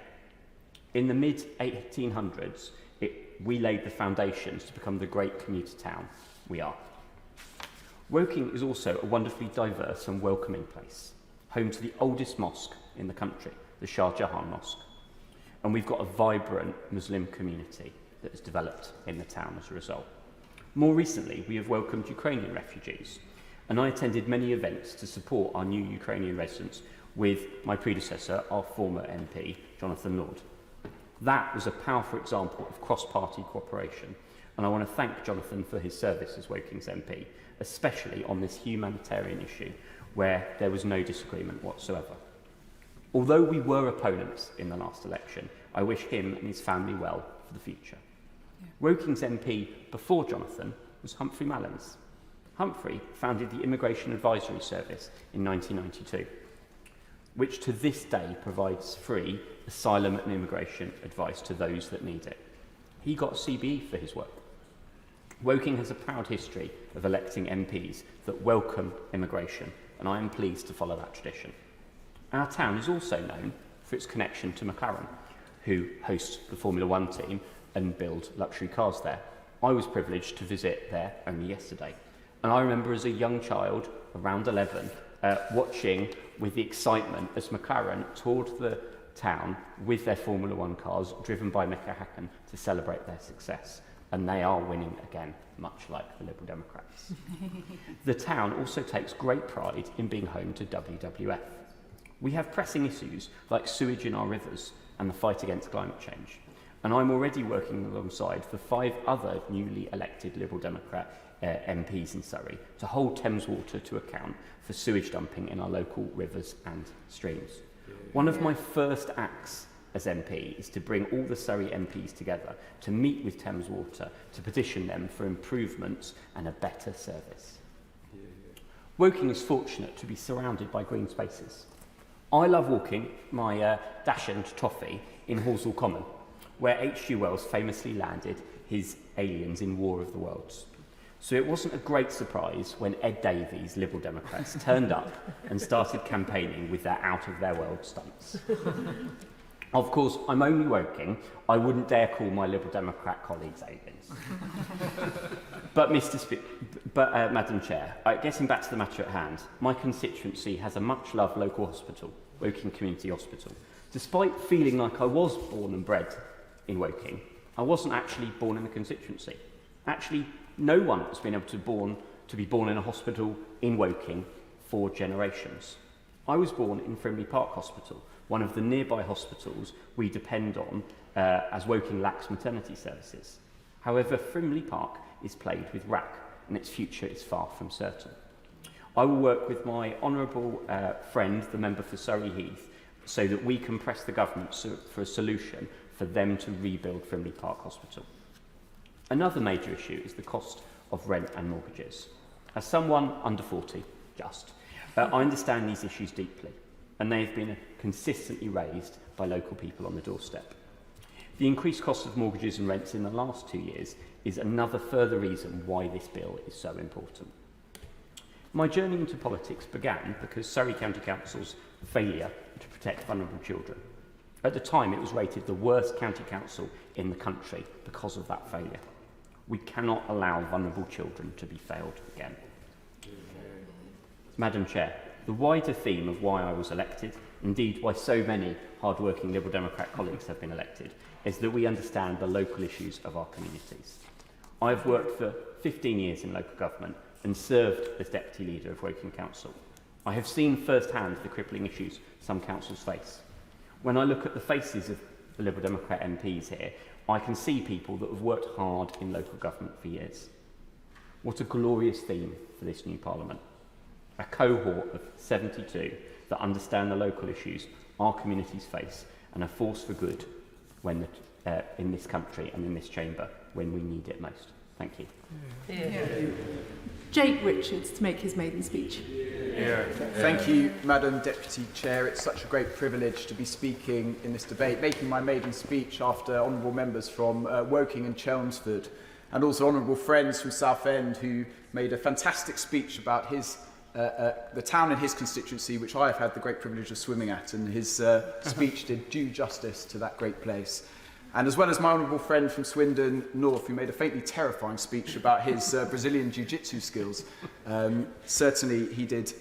In the mid-1800s, we laid the foundations to become the great commuter town we are. Woking is also a wonderfully diverse and welcoming place, home to the oldest mosque in the country, the Shah Jahan Mosque. And we've got a vibrant Muslim community that has developed in the town as a result. More recently, we have welcomed Ukrainian refugees, and I attended many events to support our new Ukrainian residents with my predecessor, our former MP, Jonathan Lord. That was a powerful example of cross-party cooperation, and I want to thank Jonathan for his service as Woking's MP, especially on this humanitarian issue where there was no disagreement whatsoever. Although we were opponents in the last election, I wish him and his family well for the future. Woking's MP before Jonathan was Humphrey Mallins. Humphrey founded the Immigration Advisory Service in 1992, which to this day provides free asylum and immigration advice to those that need it. He got a CBE for his work. Woking has a proud history of electing MPs that welcome immigration, and I am pleased to follow that tradition. Our town is also known for its connection to McLaren, who hosts the Formula One team and build luxury cars there. I was privileged to visit there only yesterday, and I remember as a young child, around 11, watching with the excitement as McLaren toured the town with their Formula One cars driven by Mika Hakkinen to celebrate their success. And they are winning again, much like the Liberal Democrats. The town also takes great pride in being home to WWF. We have pressing issues like sewage in our rivers and the fight against climate change. And I'm already working alongside the 5 other newly elected Liberal Democrat MPs in Surrey to hold Thames Water to account for sewage dumping in our local rivers and streams. One of my first acts as MP is to bring all the Surrey MPs together to meet with Thames Water to petition them for improvements and a better service. Woking is fortunate to be surrounded by green spaces. I love walking my Dachshund Toffee in Horsell Common, where H.G. Wells famously landed his aliens in War of the Worlds. So it wasn't a great surprise when Ed Davies, Liberal Democrats, turned up and started campaigning with their out-of-their-world stunts. Of course, I'm only Woking. I wouldn't dare call my Liberal Democrat colleagues aliens. But Madam Chair, getting back to the matter at hand, my constituency has a much-loved local hospital, Woking Community Hospital. Despite feeling like I was born and bred in Woking, I wasn't actually born in the constituency. Actually, no one has been able to be born in a hospital in Woking for generations. I was born in Frimley Park Hospital, one of the nearby hospitals we depend on as Woking lacks maternity services. However, Frimley Park is plagued with RAC, and its future is far from certain. I will work with my honourable friend, the member for Surrey Heath, so that we can press the government for a solution for them to rebuild Frimley Park Hospital. Another major issue is the cost of rent and mortgages. As someone under 40, I understand these issues deeply, and they have been consistently raised by local people on the doorstep. The increased cost of mortgages and rents in the last 2 years is another further reason why this bill is so important. My journey into politics began because Surrey County Council's failure to protect vulnerable children. At the time, it was rated the worst county council in the country because of that failure. We cannot allow vulnerable children to be failed again. Madam Chair, the wider theme of why I was elected, indeed why so many hard-working Liberal Democrat colleagues have been elected, is that we understand the local issues of our communities. I've worked for 15 years in local government and served as Deputy Leader of Woking Council. I have seen firsthand the crippling issues some councils face. When I look at the faces of the Liberal Democrat MPs here, I can see people that have worked hard in local government for years. What a glorious theme for this new Parliament. A cohort of 72 that understand the local issues our communities face and a force for good when in this country and in this chamber when we need it most. Thank you. Jake Richards to make his maiden speech. Thank you, Madam Deputy Chair. It's such a great privilege to be speaking in this debate, making my maiden speech after honourable members from Woking and Chelmsford, and also honourable friends from Southend who made a fantastic speech about the town and his constituency, which I have had the great privilege of swimming at, and his speech did due justice to that great place. And as well as my honourable friend from Swindon North, who made a faintly terrifying speech about his Brazilian jiu-jitsu skills, certainly he did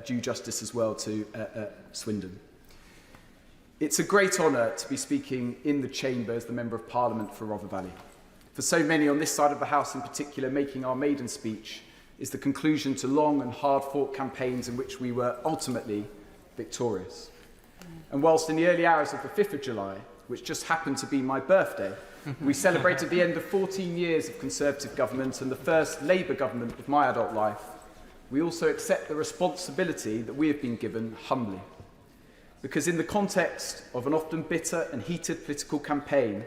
due justice as well to Swindon. It's a great honour to be speaking in the chamber as the Member of Parliament for Rother Valley. For so many on this side of the House in particular, making our maiden speech is the conclusion to long and hard-fought campaigns in which we were ultimately victorious. And whilst in the early hours of the 5th of July, which just happened to be my birthday, we celebrated the end of 14 years of Conservative government and the first Labour government of my adult life, we also accept the responsibility that we have been given humbly. Because in the context of an often bitter and heated political campaign,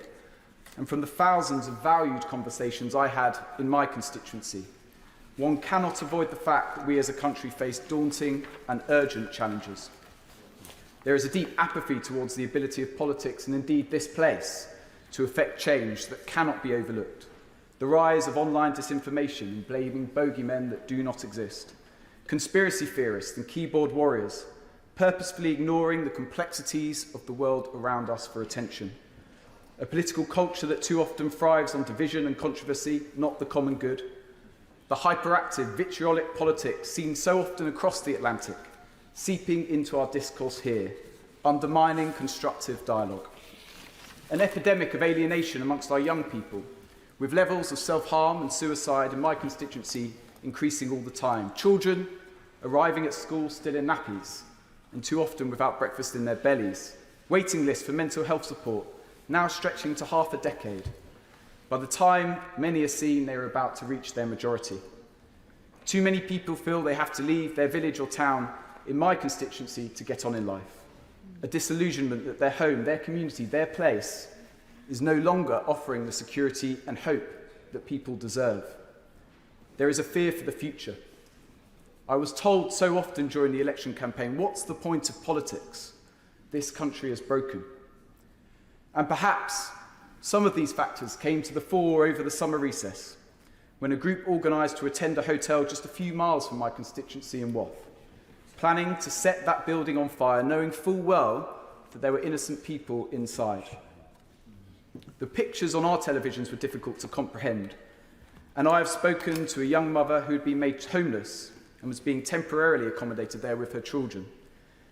and from the thousands of valued conversations I had in my constituency, one cannot avoid the fact that we as a country face daunting and urgent challenges. There is a deep apathy towards the ability of politics, and indeed this place, to effect change that cannot be overlooked. The rise of online disinformation and blaming bogeymen that do not exist. Conspiracy theorists and keyboard warriors purposefully ignoring the complexities of the world around us for attention. A political culture that too often thrives on division and controversy, not the common good. The hyperactive, vitriolic politics seen so often across the Atlantic, seeping into our discourse here, undermining constructive dialogue. An epidemic of alienation amongst our young people, with levels of self-harm and suicide in my constituency increasing all the time. Children arriving at school still in nappies, and too often without breakfast in their bellies. Waiting lists for mental health support, now stretching to half a decade. By the time many are seen, they are about to reach their majority. Too many people feel they have to leave their village or town in my constituency to get on in life. A disillusionment that their home, their community, their place is no longer offering the security and hope that people deserve. There is a fear for the future. I was told so often during the election campaign, what's the point of politics? This country is broken. And perhaps some of these factors came to the fore over the summer recess, when a group organised to attend a hotel just a few miles from my constituency in Wath, planning to set that building on fire, knowing full well that there were innocent people inside. The pictures on our televisions were difficult to comprehend, and I have spoken to a young mother who had been made homeless and was being temporarily accommodated there with her children,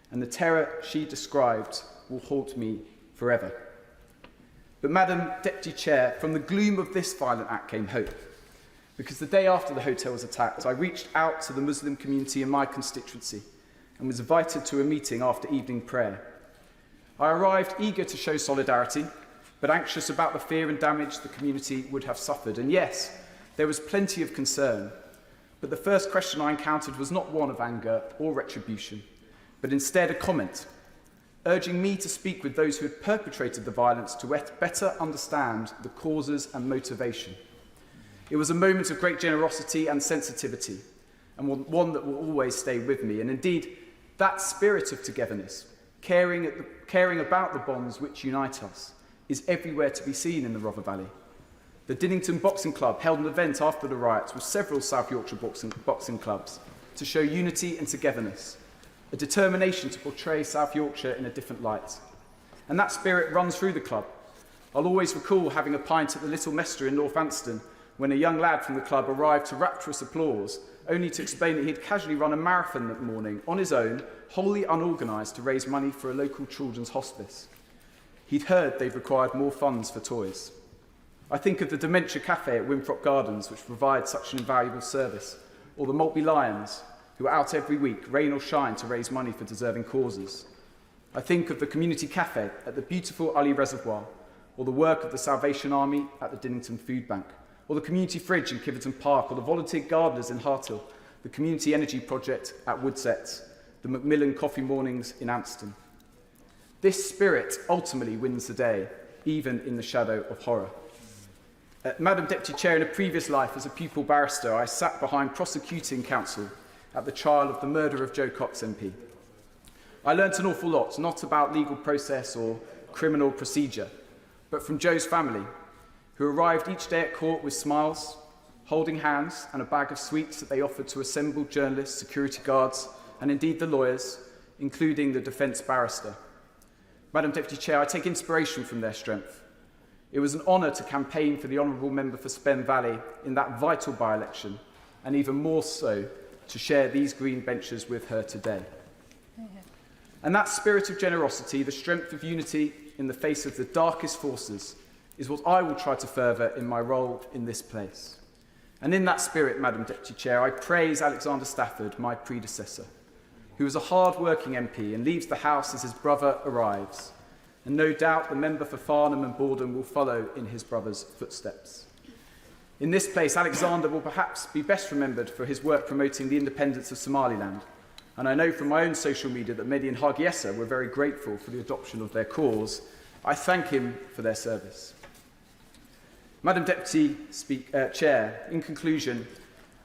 and the terror she described will haunt me forever. But Madam Deputy Chair, from the gloom of this violent act came hope, because the day after the hotel was attacked, I reached out to the Muslim community in my constituency and was invited to a meeting after evening prayer. I arrived eager to show solidarity, but anxious about the fear and damage the community would have suffered. And yes, there was plenty of concern, but the first question I encountered was not one of anger or retribution, but instead a comment, urging me to speak with those who had perpetrated the violence to better understand the causes and motivation. It was a moment of great generosity and sensitivity, and one that will always stay with me. And indeed, that spirit of togetherness, caring about the bonds which unite us, is everywhere to be seen in the Rother Valley. The Dinnington Boxing Club held an event after the riots with several South Yorkshire boxing clubs to show unity and togetherness, a determination to portray South Yorkshire in a different light. And that spirit runs through the club. I'll always recall having a pint at the Little Mester in Northampton when a young lad from the club arrived to rapturous applause, only to explain that he had casually run a marathon that morning on his own, wholly unorganised, to raise money for a local children's hospice. He'd heard they'd required more funds for toys. I think of the Dementia Cafe at Winthrop Gardens, which provides such an invaluable service, or the Maltby Lions, who are out every week, rain or shine, to raise money for deserving causes. I think of the Community Cafe at the beautiful Ully Reservoir, or the work of the Salvation Army at the Dinnington Food Bank, or the Community Fridge in Kiverton Park, or the volunteer gardeners in Harthill, the Community Energy Project at Woodsets, the Macmillan Coffee Mornings in Anston. This spirit ultimately wins the day, even in the shadow of horror. Madam Deputy Chair, in a previous life as a pupil barrister, I sat behind prosecuting counsel at the trial of the murder of Joe Cox MP. I learnt an awful lot, not about legal process or criminal procedure, but from Joe's family, who arrived each day at court with smiles, holding hands and a bag of sweets that they offered to assembled journalists, security guards, and indeed the lawyers, including the defence barrister. Madam Deputy Chair, I take inspiration from their strength. It was an honour to campaign for the Honourable Member for Spen Valley in that vital by-election, and even more so to share these green benches with her today. And that spirit of generosity, the strength of unity in the face of the darkest forces, is what I will try to further in my role in this place. And in that spirit, Madam Deputy Chair, I praise Alexander Stafford, my predecessor, who was a hard-working MP and leaves the House as his brother arrives. And no doubt the member for Farnham and Borden will follow in his brother's footsteps. In this place, Alexander will perhaps be best remembered for his work promoting the independence of Somaliland. And I know from my own social media that Mehdi and Hargeisa were very grateful for the adoption of their cause. I thank him for their service. Madam Deputy Chair, in conclusion,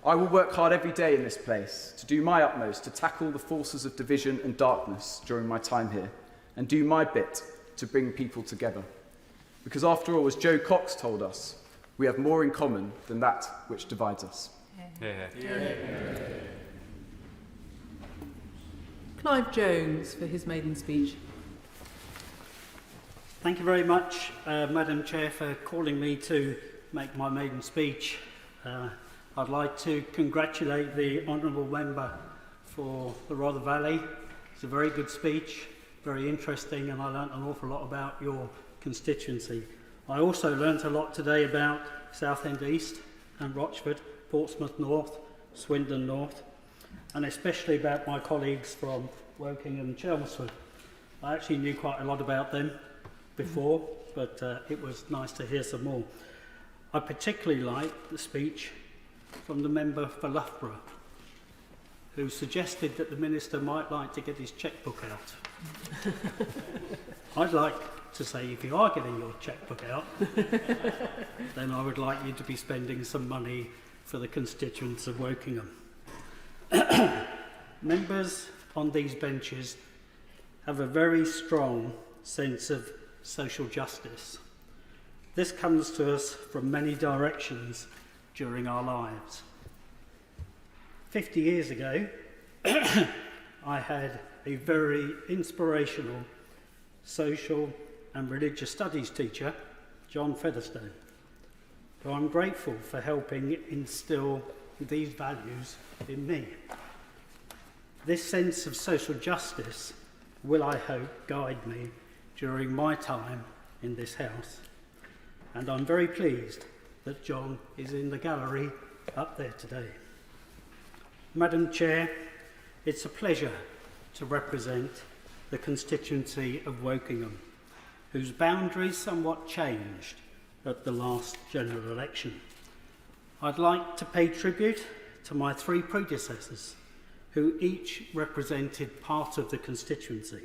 I will work hard every day in this place to do my utmost to tackle the forces of division and darkness during my time here and do my bit to bring people together. Because after all, as Joe Cox told us, we have more in common than that which divides us. Clive Jones for his maiden speech. Thank you very much, Madam Chair, for calling me to make my maiden speech. I'd like to congratulate the Honourable Member for the Rother Valley. It's a very good speech, very interesting, and I learnt an awful lot about your constituency. I also learnt a lot today about Southend East and Rochford, Portsmouth North, Swindon North, and especially about my colleagues from Woking and Chelmsford. I actually knew quite a lot about them before, but it was nice to hear some more. I particularly liked the speech from the member for Loughborough, who suggested that the Minister might like to get his chequebook out. I'd like to say, if you are getting your chequebook out, then I would like you to be spending some money for the constituents of Wokingham. Members on these benches have a very strong sense of social justice. This comes to us from many directions during our lives. 50 years ago, I had a very inspirational social and religious studies teacher, John Featherstone, who I'm grateful for helping instill these values in me. This sense of social justice will, I hope, guide me during my time in this House. And I'm very pleased that John is in the gallery up there today. Madam Chair, it's a pleasure to represent the constituency of Wokingham, whose boundaries somewhat changed at the last general election. I'd like to pay tribute to my three predecessors, who each represented part of the constituency.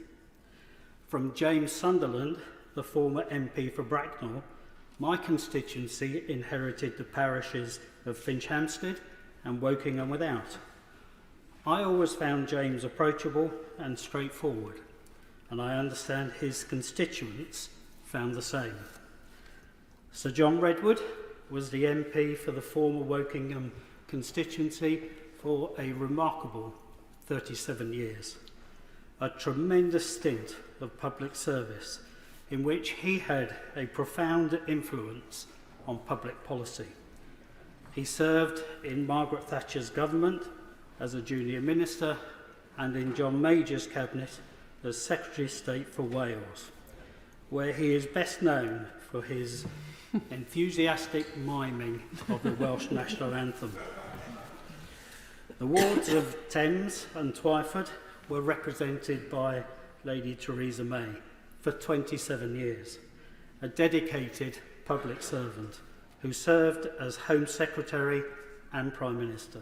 From James Sunderland, the former MP for Bracknell, my constituency inherited the parishes of Finchampstead and Wokingham Without. I always found James approachable and straightforward, and I understand his constituents found the same. Sir John Redwood was the MP for the former Wokingham constituency for a remarkable 37 years, a tremendous stint of public service in which he had a profound influence on public policy. He served in Margaret Thatcher's government as a junior minister and in John Major's cabinet as Secretary of State for Wales, where he is best known for his enthusiastic miming of the Welsh national anthem. The wards of Thames and Twyford were represented by Lady Theresa May for 27 years, a dedicated public servant who served as Home Secretary and Prime Minister.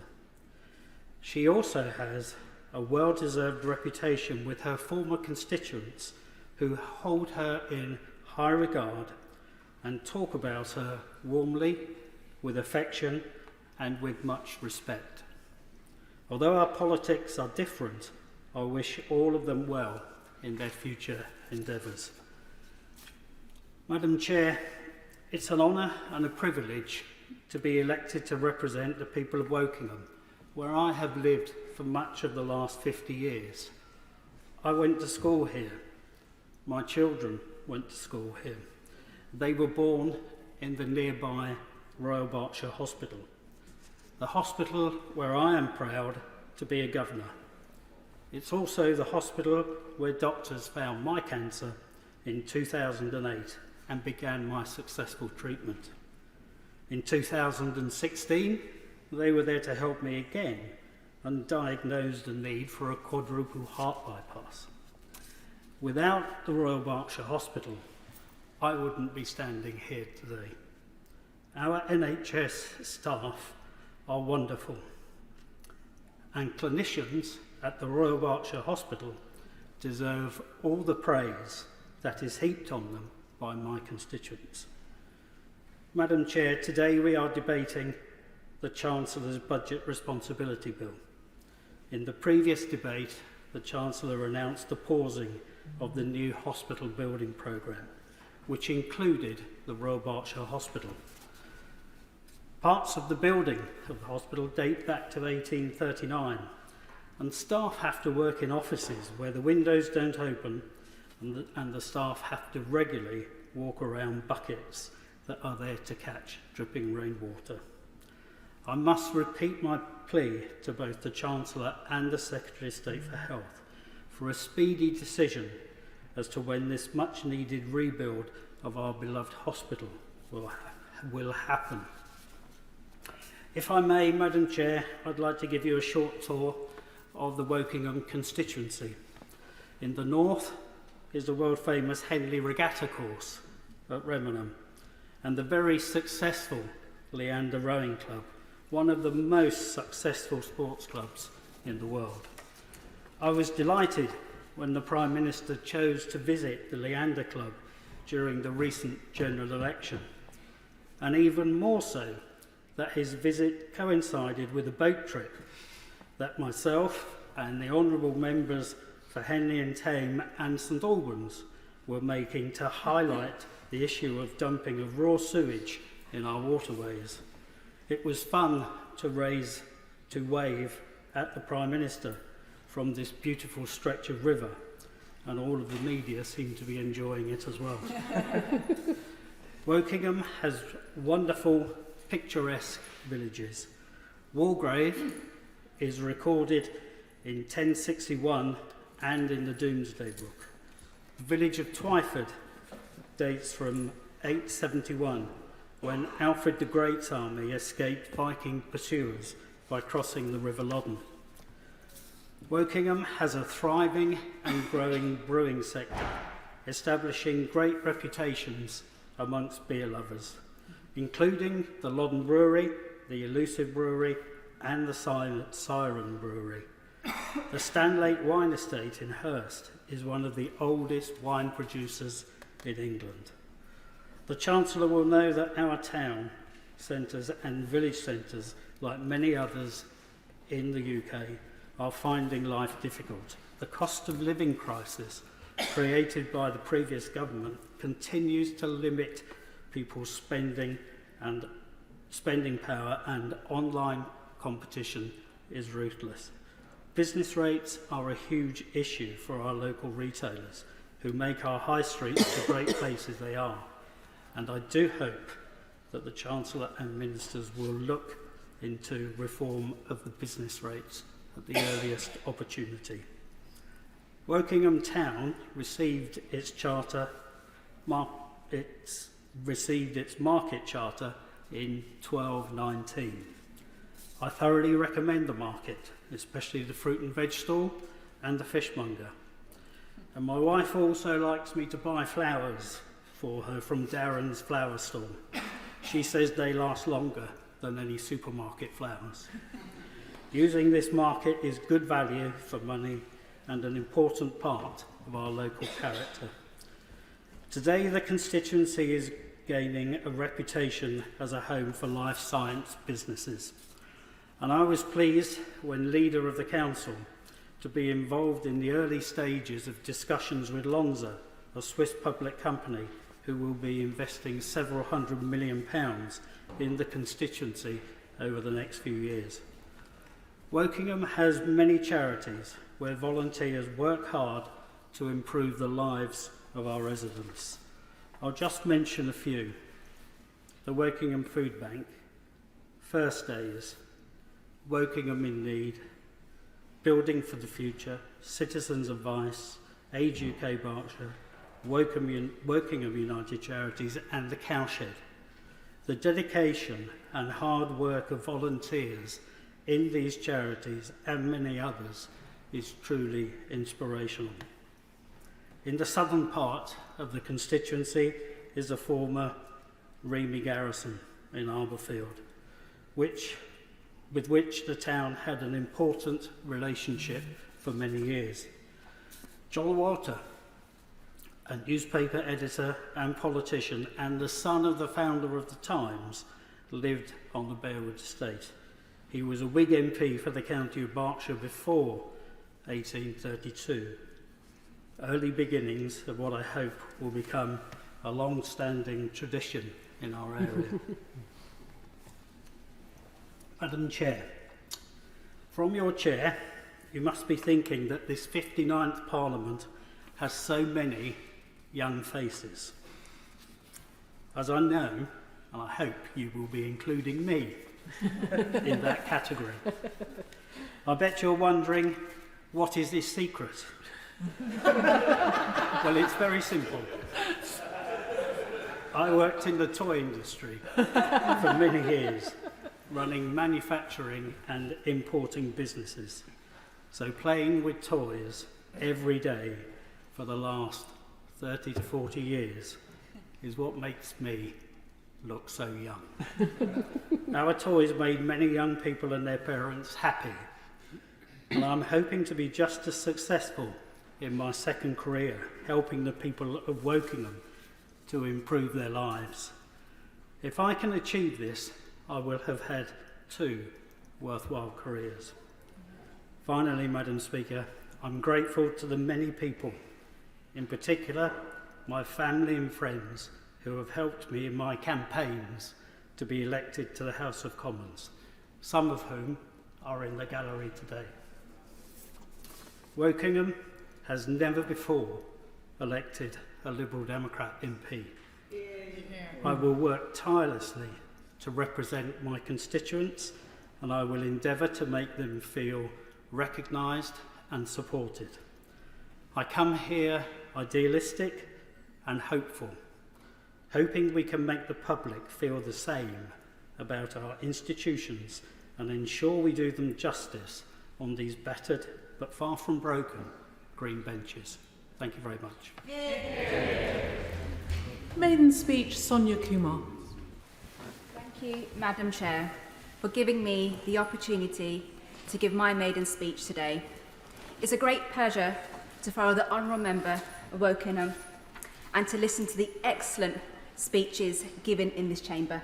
She also has a well-deserved reputation with her former constituents who hold her in high regard and talk about her warmly, with affection and with much respect. Although our politics are different, I wish all of them well in their future endeavours. Madam Chair, it's an honour and a privilege to be elected to represent the people of Wokingham, where I have lived for much of the last 50 years. I went to school here. My children went to school here. They were born in the nearby Royal Berkshire Hospital, the hospital where I am proud to be a governor. It's also the hospital where doctors found my cancer in 2008 and began my successful treatment. In 2016, they were there to help me again and diagnosed the need for a quadruple heart bypass. Without the Royal Berkshire Hospital, I wouldn't be standing here today. Our NHS staff are wonderful, and clinicians at the Royal Berkshire Hospital deserve all the praise that is heaped on them by my constituents. Madam Chair, today we are debating the Chancellor's Budget Responsibility Bill. In the previous debate, the Chancellor announced the pausing of the new hospital building programme, which included the Royal Berkshire Hospital. Parts of the building of the hospital date back to 1839, and staff have to work in offices where the windows don't open and the staff have to regularly walk around buckets that are there to catch dripping rainwater. I must repeat my plea to both the Chancellor and the Secretary of State for Health for a speedy decision as to when this much-needed rebuild of our beloved hospital will happen. If I may, Madam Chair, I'd like to give you a short tour of the Wokingham constituency. In the north is the world-famous Henley Regatta course at Remenham and the very successful Leander Rowing Club, one of the most successful sports clubs in the world. I was delighted when the Prime Minister chose to visit the Leander Club during the recent general election, and even more so that his visit coincided with a boat trip that myself and the honourable members for Henley and Tame and St Albans were making to highlight the issue of dumping of raw sewage in our waterways. It was fun to wave at the Prime Minister from this beautiful stretch of river, and all of the media seem to be enjoying it as well. Wokingham has wonderful, picturesque villages. Walgrave is recorded in 1061 and in the Domesday Book. The village of Twyford dates from 871, when Alfred the Great's army escaped Viking pursuers by crossing the River Loddon. Wokingham has a thriving and growing brewing sector, establishing great reputations amongst beer lovers, including the Loddon Brewery, the Elusive Brewery, and the Silent Siren Brewery. The Stanlake Wine Estate in Hurst is one of the oldest wine producers in England. The Chancellor will know that our town centres and village centres, like many others in the UK, are finding life difficult. The cost of living crisis created by the previous government continues to limit people's spending power, and online competition is ruthless. Business rates are a huge issue for our local retailers who make our high streets the great places they are. And I do hope that the Chancellor and Ministers will look into reform of the business rates at the earliest opportunity. Wokingham Town received its market charter in 1219. I thoroughly recommend the market, especially the fruit and veg stall and the fishmonger. And my wife also likes me to buy flowers for her from Darren's flower stall. She says they last longer than any supermarket flowers. Using this market is good value for money and an important part of our local character. Today, the constituency is gaining a reputation as a home for life science businesses. And I was pleased when leader of the council to be involved in the early stages of discussions with Lonza, a Swiss public company who will be investing several £100 million in the constituency over the next few years. Wokingham has many charities where volunteers work hard to improve the lives of our residents. I'll just mention a few. The Wokingham Food Bank, First Days, Wokingham in Need, Building for the Future, Citizens Advice, Age UK Berkshire, Wokingham United Charities and the Cowshed. The dedication and hard work of volunteers in these charities and many others is truly inspirational. In the southern part of the constituency is the former Remy Garrison in Arborfield, with which the town had an important relationship for many years. John Walter, a newspaper editor and politician and the son of the founder of the Times, lived on the Bearwood estate. He was a Whig MP for the county of Berkshire before 1832. Early beginnings of what I hope will become a long-standing tradition in our area. Madam Chair, from your chair, you must be thinking that this 59th Parliament has so many young faces. As I know, and I hope you will be including me in that category. I bet you're wondering, what is this secret? Well, it's very simple. I worked in the toy industry for many years, running manufacturing and importing businesses. So playing with toys every day for the last 30 to 40 years is what makes me look so young. Our toys made many young people and their parents happy, and I'm hoping to be just as successful in my second career, helping the people of Wokingham to improve their lives. If I can achieve this, I will have had 2 worthwhile careers. Finally, Madam Speaker, I'm grateful to the many people, in particular my family and friends, who have helped me in my campaigns to be elected to the House of Commons, some of whom are in the gallery today. Wokingham has never before elected a Liberal Democrat MP. I will work tirelessly to represent my constituents, and I will endeavour to make them feel recognised and supported. I come here idealistic and hopeful, hoping we can make the public feel the same about our institutions and ensure we do them justice on these battered but far from broken green benches. Thank you very much. Maiden speech, Sonia Kumar. Thank you, Madam Chair, for giving me the opportunity to give my maiden speech today. It's a great pleasure to follow the Honourable Member of Wokingham and to listen to the excellent speeches given in this chamber.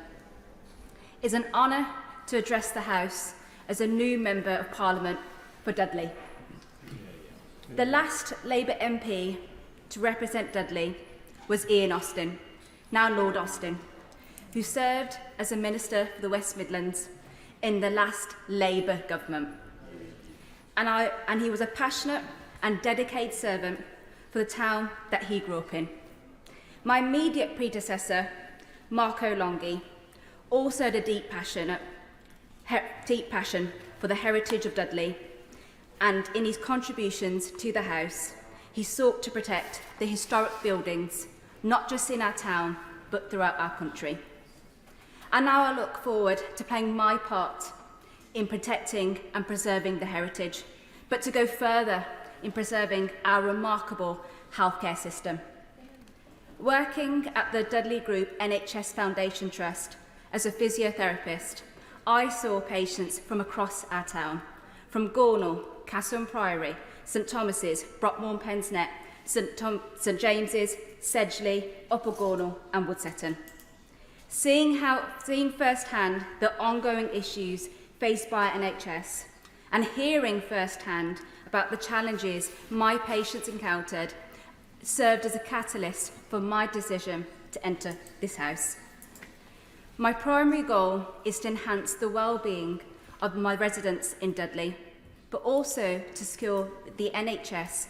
It's an honour to address the House as a new Member of Parliament for Dudley. The last Labour MP to represent Dudley was Ian Austin, now Lord Austin, who served as a Minister for the West Midlands in the last Labour government. And he was a passionate and dedicated servant for the town that he grew up in. My immediate predecessor, Marco Longhi, also had a deep passion for the heritage of Dudley, and in his contributions to the House, he sought to protect the historic buildings, not just in our town, but throughout our country. And now I look forward to playing my part in protecting and preserving the heritage, but to go further in preserving our remarkable healthcare system. Working at the Dudley Group NHS Foundation Trust as a physiotherapist, I saw patients from across our town, from Gornal, Castle Priory, St Thomas's, Brockmore-Pensnet, St James's, Sedgley, Upper Gornal and Woodsetton. Seeing firsthand the ongoing issues faced by NHS and hearing firsthand about the challenges my patients encountered served as a catalyst for my decision to enter this House. My primary goal is to enhance the well-being of my residents in Dudley, but also to skill the NHS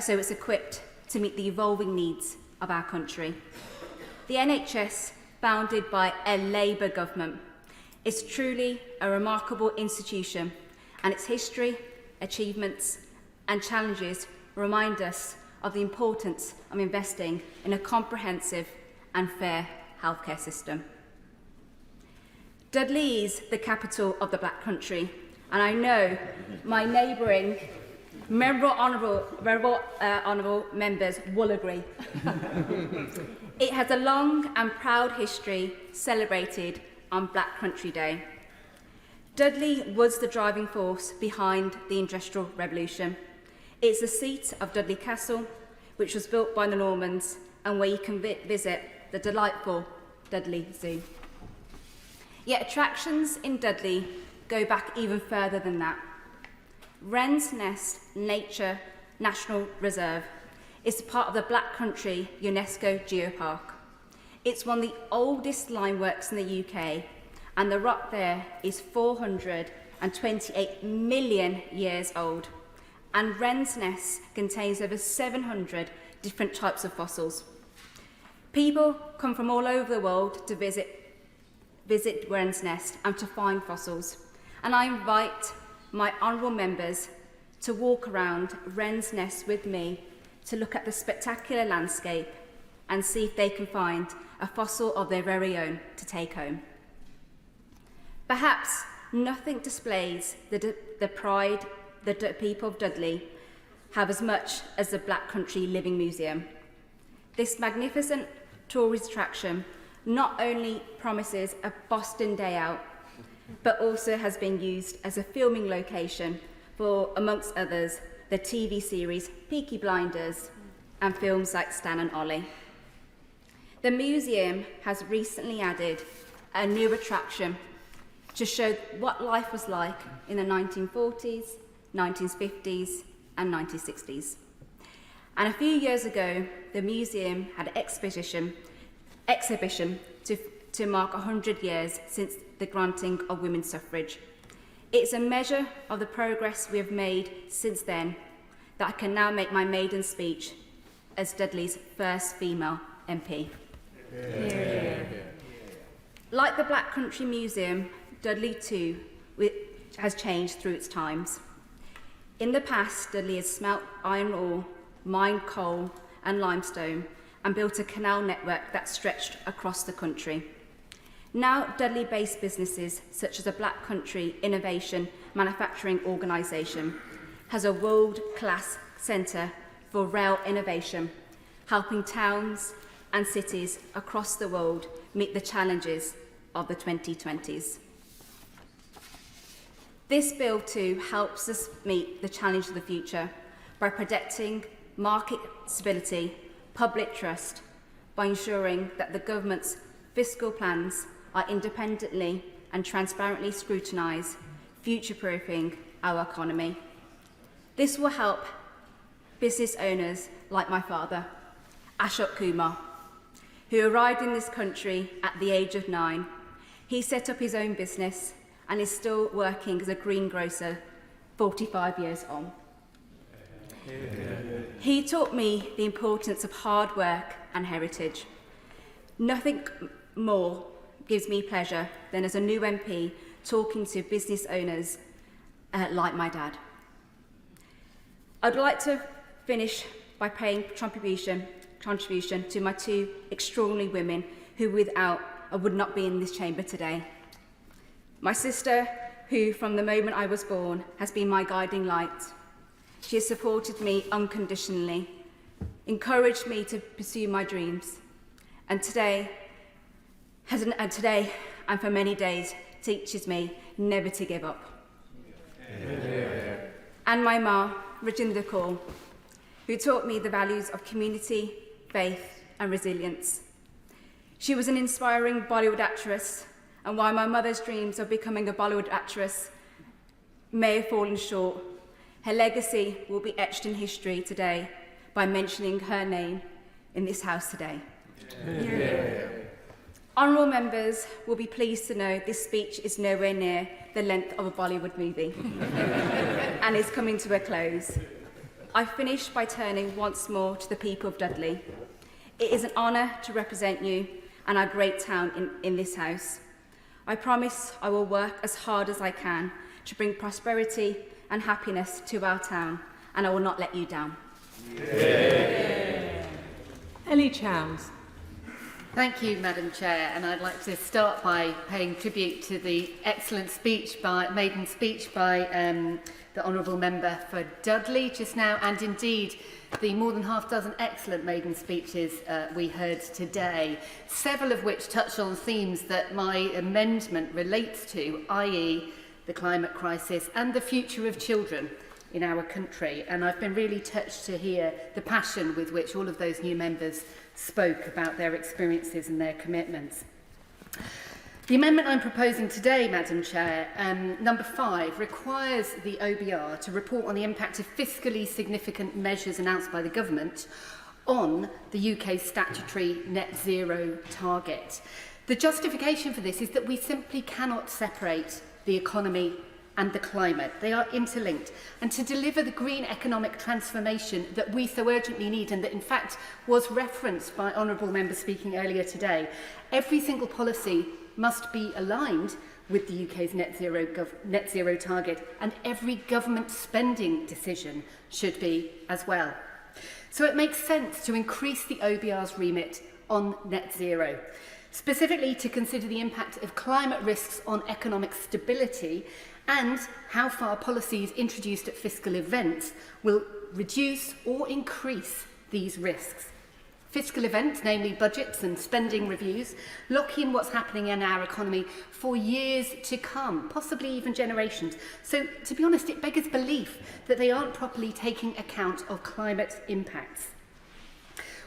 so it's equipped to meet the evolving needs of our country. The NHS, founded by a Labour government, is truly a remarkable institution, and its history, achievements and challenges remind us of the importance of investing in a comprehensive and fair healthcare system. Dudley is the capital of the Black Country, and I know my neighbouring honourable members will agree. It has a long and proud history celebrated on Black Country Day. Dudley was the driving force behind the Industrial Revolution. It's the seat of Dudley Castle, which was built by the Normans, and where you can visit the delightful Dudley Zoo. Yet attractions in Dudley go back even further than that. Wren's Nest Nature National Reserve is part of the Black Country UNESCO Geopark. It's one of the oldest limeworks in the UK, and the rock there is 428 million years old. And Wren's Nest contains over 700 different types of fossils. People come from all over the world to visit Wren's Nest and to find fossils. And I invite my honourable members to walk around Wren's Nest with me to look at the spectacular landscape and see if they can find a fossil of their very own to take home. Perhaps nothing displays the pride the people of Dudley have as much as the Black Country Living Museum. This magnificent tourist attraction not only promises a Boston day out, but also has been used as a filming location for, amongst others, the TV series Peaky Blinders and films like Stan and Ollie. The museum has recently added a new attraction to show what life was like in the 1940s, 1950s and 1960s. And a few years ago, the museum had an exhibition to mark 100 years since the granting of women's suffrage. It's a measure of the progress we have made since then that I can now make my maiden speech as Dudley's first female MP. Yeah. Like the Black Country Museum, Dudley too has changed through its times. In the past, Dudley has smelt iron ore, mined coal and limestone, and built a canal network that stretched across the country. Now, Dudley-based businesses such as the Black Country Innovation Manufacturing Organisation has a world-class centre for rail innovation, helping towns and cities across the world meet the challenges of the 2020s. This bill too helps us meet the challenge of the future by protecting market stability, public trust, by ensuring that the government's fiscal plans are independently and transparently scrutinised, future-proofing our economy. This will help business owners like my father, Ashok Kumar, who arrived in this country at the age of 9. He set up his own business and is still working as a greengrocer 45 years on. He taught me the importance of hard work and heritage. Nothing more gives me pleasure than as a new MP talking to business owners like my dad. I'd like to finish by paying contribution to my two extraordinary women who without I would not be in this chamber today. My sister, who from the moment I was born has been my guiding light. She has supported me unconditionally, encouraged me to pursue my dreams, and today and for many days teaches me never to give up. Yeah. And my ma, Rajinder Kaur, who taught me the values of community, faith and resilience. She was an inspiring Bollywood actress, and while my mother's dreams of becoming a Bollywood actress may have fallen short, her legacy will be etched in history today by mentioning her name in this house today. Yeah. Honourable members will be pleased to know this speech is nowhere near the length of a Bollywood movie and is coming to a close. I finish by turning once more to the people of Dudley. It is an honour to represent you and our great town in this House. I promise I will work as hard as I can to bring prosperity and happiness to our town, and I will not let you down. Ellie Chowns. Thank you, Madam Chair, and I'd like to start by paying tribute to the excellent maiden speech by the Honourable Member for Dudley just now, and indeed the more than half dozen excellent maiden speeches we heard today, several of which touch on themes that my amendment relates to, i.e. the climate crisis and the future of children in our country. And I've been really touched to hear the passion with which all of those new members spoke about their experiences and their commitments. The amendment I'm proposing today, Madam Chair, number 5, requires the OBR to report on the impact of fiscally significant measures announced by the government on the UK's statutory net zero target. The justification for this is that we simply cannot separate the economy and the climate. They are interlinked. And to deliver the green economic transformation that we so urgently need, and that in fact was referenced by honourable members speaking earlier today, every single policy must be aligned with the UK's net zero target, and every government spending decision should be as well. So it makes sense to increase the OBR's remit on net zero, specifically to consider the impact of climate risks on economic stability and how far policies introduced at fiscal events will reduce or increase these risks. Fiscal events, namely budgets and spending reviews, lock in what's happening in our economy for years to come, possibly even generations. So, to be honest, it beggars belief that they aren't properly taking account of climate impacts.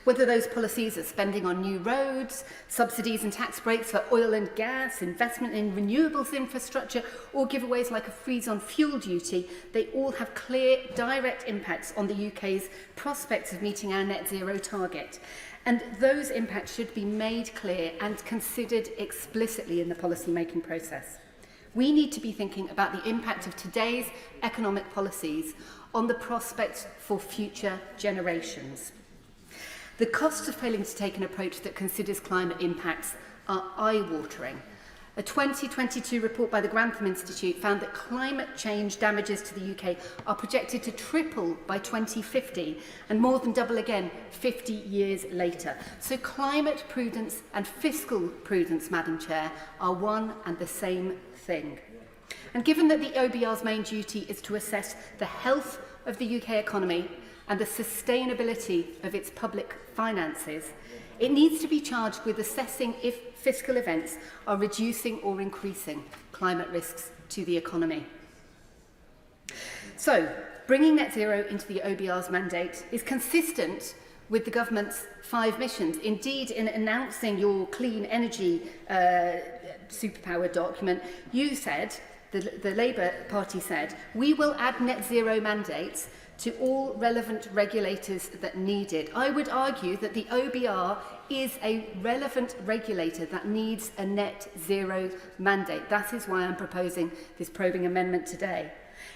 Whether those policies are spending on new roads, subsidies and tax breaks for oil and gas, investment in renewables infrastructure, or giveaways like a freeze on fuel duty, they all have clear, direct impacts on the UK's prospects of meeting our net zero target. And those impacts should be made clear and considered explicitly in the policy-making process. We need to be thinking about the impact of today's economic policies on the prospects for future generations. The costs of failing to take an approach that considers climate impacts are eye-watering. A 2022 report by the Grenfell Institute found that climate change damages to the UK are projected to triple by 2050 and more than double again 50 years later. So climate prudence and fiscal prudence, Madam Chair, are one and the same thing. And given that the OBR's main duty is to assess the health of the UK economy and the sustainability of its public finances, it needs to be charged with assessing if fiscal events are reducing or increasing climate risks to the economy. So, bringing net zero into the OBR's mandate is consistent with the government's 5 missions. Indeed, in announcing your clean energy superpower document, you said, the Labour Party said, we will add net zero mandates to all relevant regulators that need it. I would argue that the OBR is a relevant regulator that needs a net zero mandate. That is why I'm proposing this probing amendment today.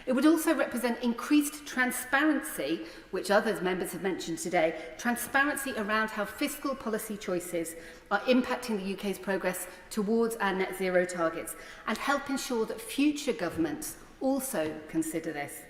It would also represent increased transparency, which other members have mentioned today, transparency around how fiscal policy choices are impacting the UK's progress towards our net zero targets, and help ensure that future governments also consider this.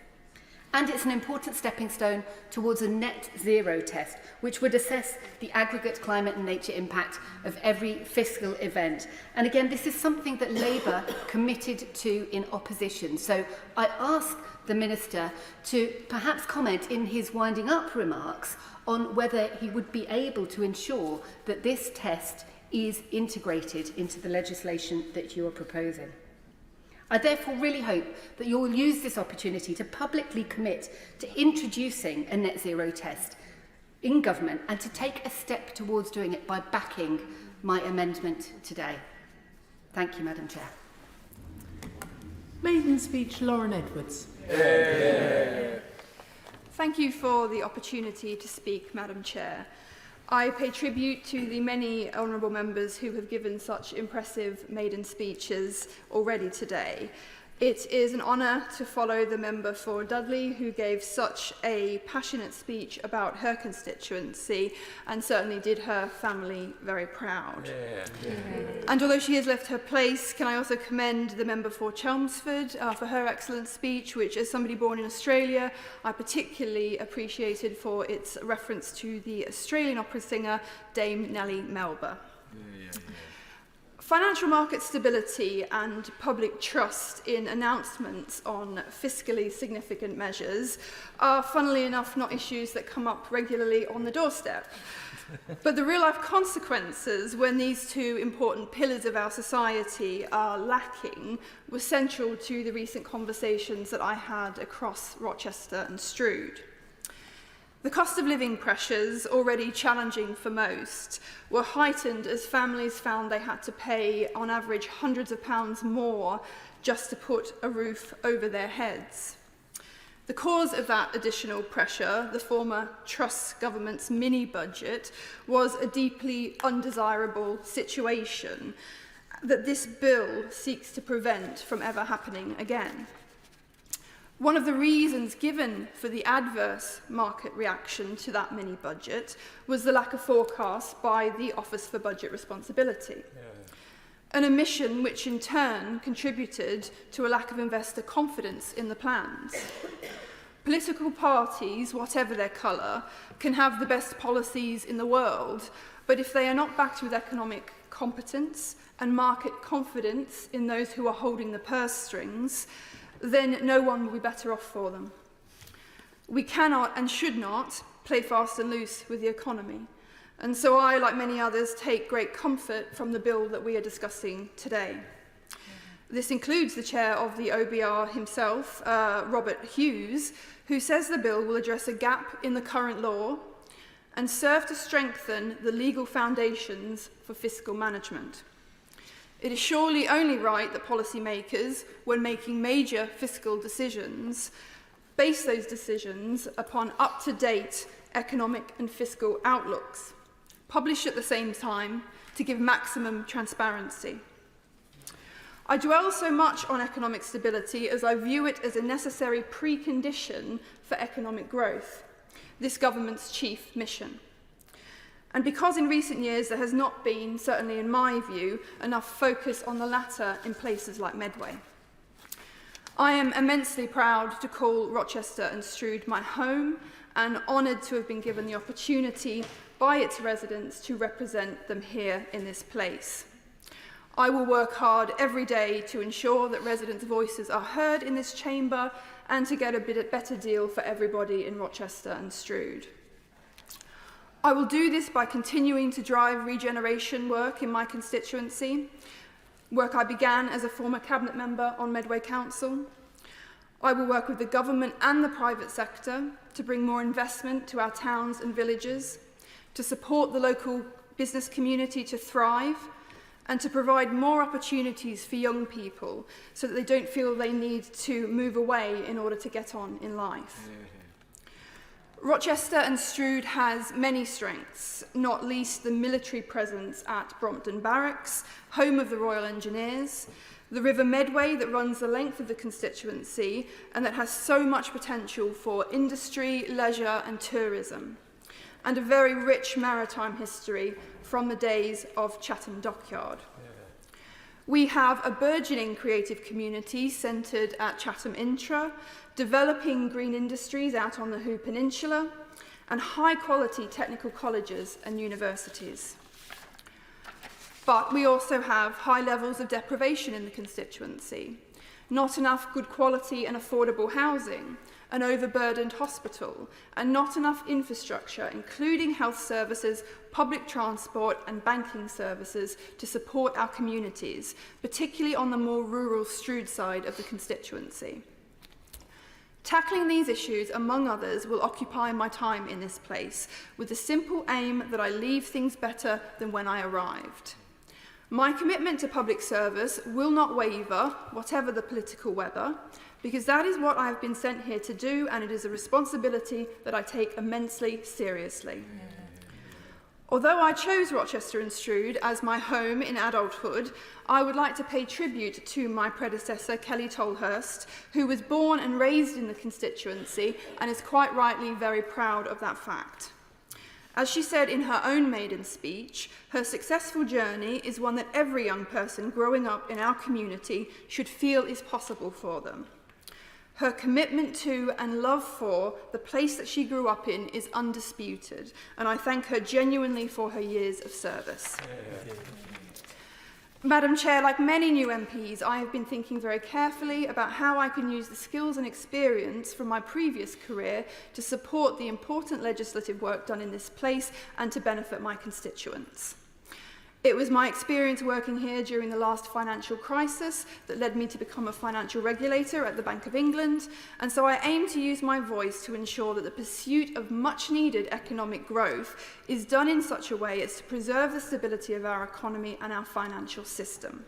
And it's an important stepping stone towards a net zero test, which would assess the aggregate climate and nature impact of every fiscal event. And again, this is something that Labour committed to in opposition. So I ask the Minister to perhaps comment in his winding up remarks on whether he would be able to ensure that this test is integrated into the legislation that you are proposing. I therefore really hope that you will use this opportunity to publicly commit to introducing a net zero test in government and to take a step towards doing it by backing my amendment today. Thank you, Madam Chair. Maiden speech, Lauren Edwards. Thank you for the opportunity to speak, Madam Chair. I pay tribute to the many honourable members who have given such impressive maiden speeches already today. It is an honour to follow the member for Dudley, who gave such a passionate speech about her constituency and certainly did her family very proud. And although she has left her place, can I also commend the member for Chelmsford for her excellent speech, which, as somebody born in Australia, I particularly appreciated for its reference to the Australian opera singer Dame Nellie Melba. Financial market stability and public trust in announcements on fiscally significant measures are, funnily enough, not issues that come up regularly on the doorstep. But the real-life consequences when these two important pillars of our society are lacking were central to the recent conversations that I had across Rochester and Strood. The cost of living pressures, already challenging for most, were heightened as families found they had to pay, on average, hundreds of pounds more just to put a roof over their heads. The cause of that additional pressure, the former Truss government's mini-budget, was a deeply undesirable situation that this bill seeks to prevent from ever happening again. One of the reasons given for the adverse market reaction to that mini-budget was the lack of forecast by the Office for Budget Responsibility. An omission which in turn contributed to a lack of investor confidence in the plans. Political parties, whatever their colour, can have the best policies in the world, but if they are not backed with economic competence and market confidence in those who are holding the purse strings, then no one will be better off for them. We cannot and should not play fast and loose with the economy. And so I, like many others, take great comfort from the bill that we are discussing today. This includes the chair of the OBR himself, Robert Hughes, who says the bill will address a gap in the current law and serve to strengthen the legal foundations for fiscal management. It is surely only right that policymakers, when making major fiscal decisions, base those decisions upon up-to-date economic and fiscal outlooks, published at the same time to give maximum transparency. I dwell so much on economic stability as I view it as a necessary precondition for economic growth, this government's chief mission. And because in recent years there has not been, certainly in my view, enough focus on the latter in places like Medway. I am immensely proud to call Rochester and Strood my home and honoured to have been given the opportunity by its residents to represent them here in this place. I will work hard every day to ensure that residents' voices are heard in this chamber and to get a better deal for everybody in Rochester and Strood. I will do this by continuing to drive regeneration work in my constituency, work I began as a former cabinet member on Medway Council. I will work with the government and the private sector to bring more investment to our towns and villages, to support the local business community to thrive, and to provide more opportunities for young people so that they don't feel they need to move away in order to get on in life. Rochester and Strood has many strengths, not least the military presence at Brompton Barracks, home of the Royal Engineers, the River Medway that runs the length of the constituency and that has so much potential for industry, leisure and tourism, and a very rich maritime history from the days of Chatham Dockyard. We have a burgeoning creative community centred at Chatham Intra, developing green industries out on the Hoo Peninsula, and high-quality technical colleges and universities. But we also have high levels of deprivation in the constituency, not enough good quality and affordable housing, an overburdened hospital, and not enough infrastructure, including health services, public transport and banking services to support our communities, particularly on the more rural Strood side of the constituency. Tackling these issues, among others, will occupy my time in this place, with the simple aim that I leave things better than when I arrived. My commitment to public service will not waver, whatever the political weather, because that is what I have been sent here to do, and it is a responsibility that I take immensely seriously. Although I chose Rochester and Strood as my home in adulthood, I would like to pay tribute to my predecessor, Kelly Tolhurst, who was born and raised in the constituency and is quite rightly very proud of that fact. As she said in her own maiden speech, her successful journey is one that every young person growing up in our community should feel is possible for them. Her commitment to and love for the place that she grew up in is undisputed, and I thank her genuinely for her years of service. Madam Chair, like many new MPs, I have been thinking very carefully about how I can use the skills and experience from my previous career to support the important legislative work done in this place and to benefit my constituents. It was my experience working here during the last financial crisis that led me to become a financial regulator at the Bank of England, and so I aim to use my voice to ensure that the pursuit of much-needed economic growth is done in such a way as to preserve the stability of our economy and our financial system.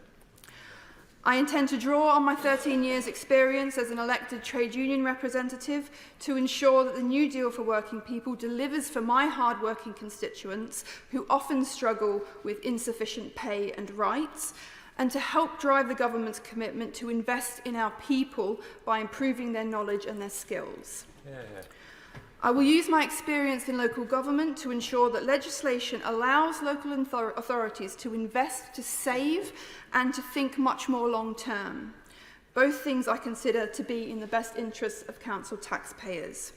I intend to draw on my 13 years' experience as an elected trade union representative to ensure that the New Deal for Working People delivers for my hard-working constituents who often struggle with insufficient pay and rights, and to help drive the government's commitment to invest in our people by improving their knowledge and their skills. I will use my experience in local government to ensure that legislation allows local authorities to invest, to save, and to think much more long-term, both things I consider to be in the best interests of council taxpayers.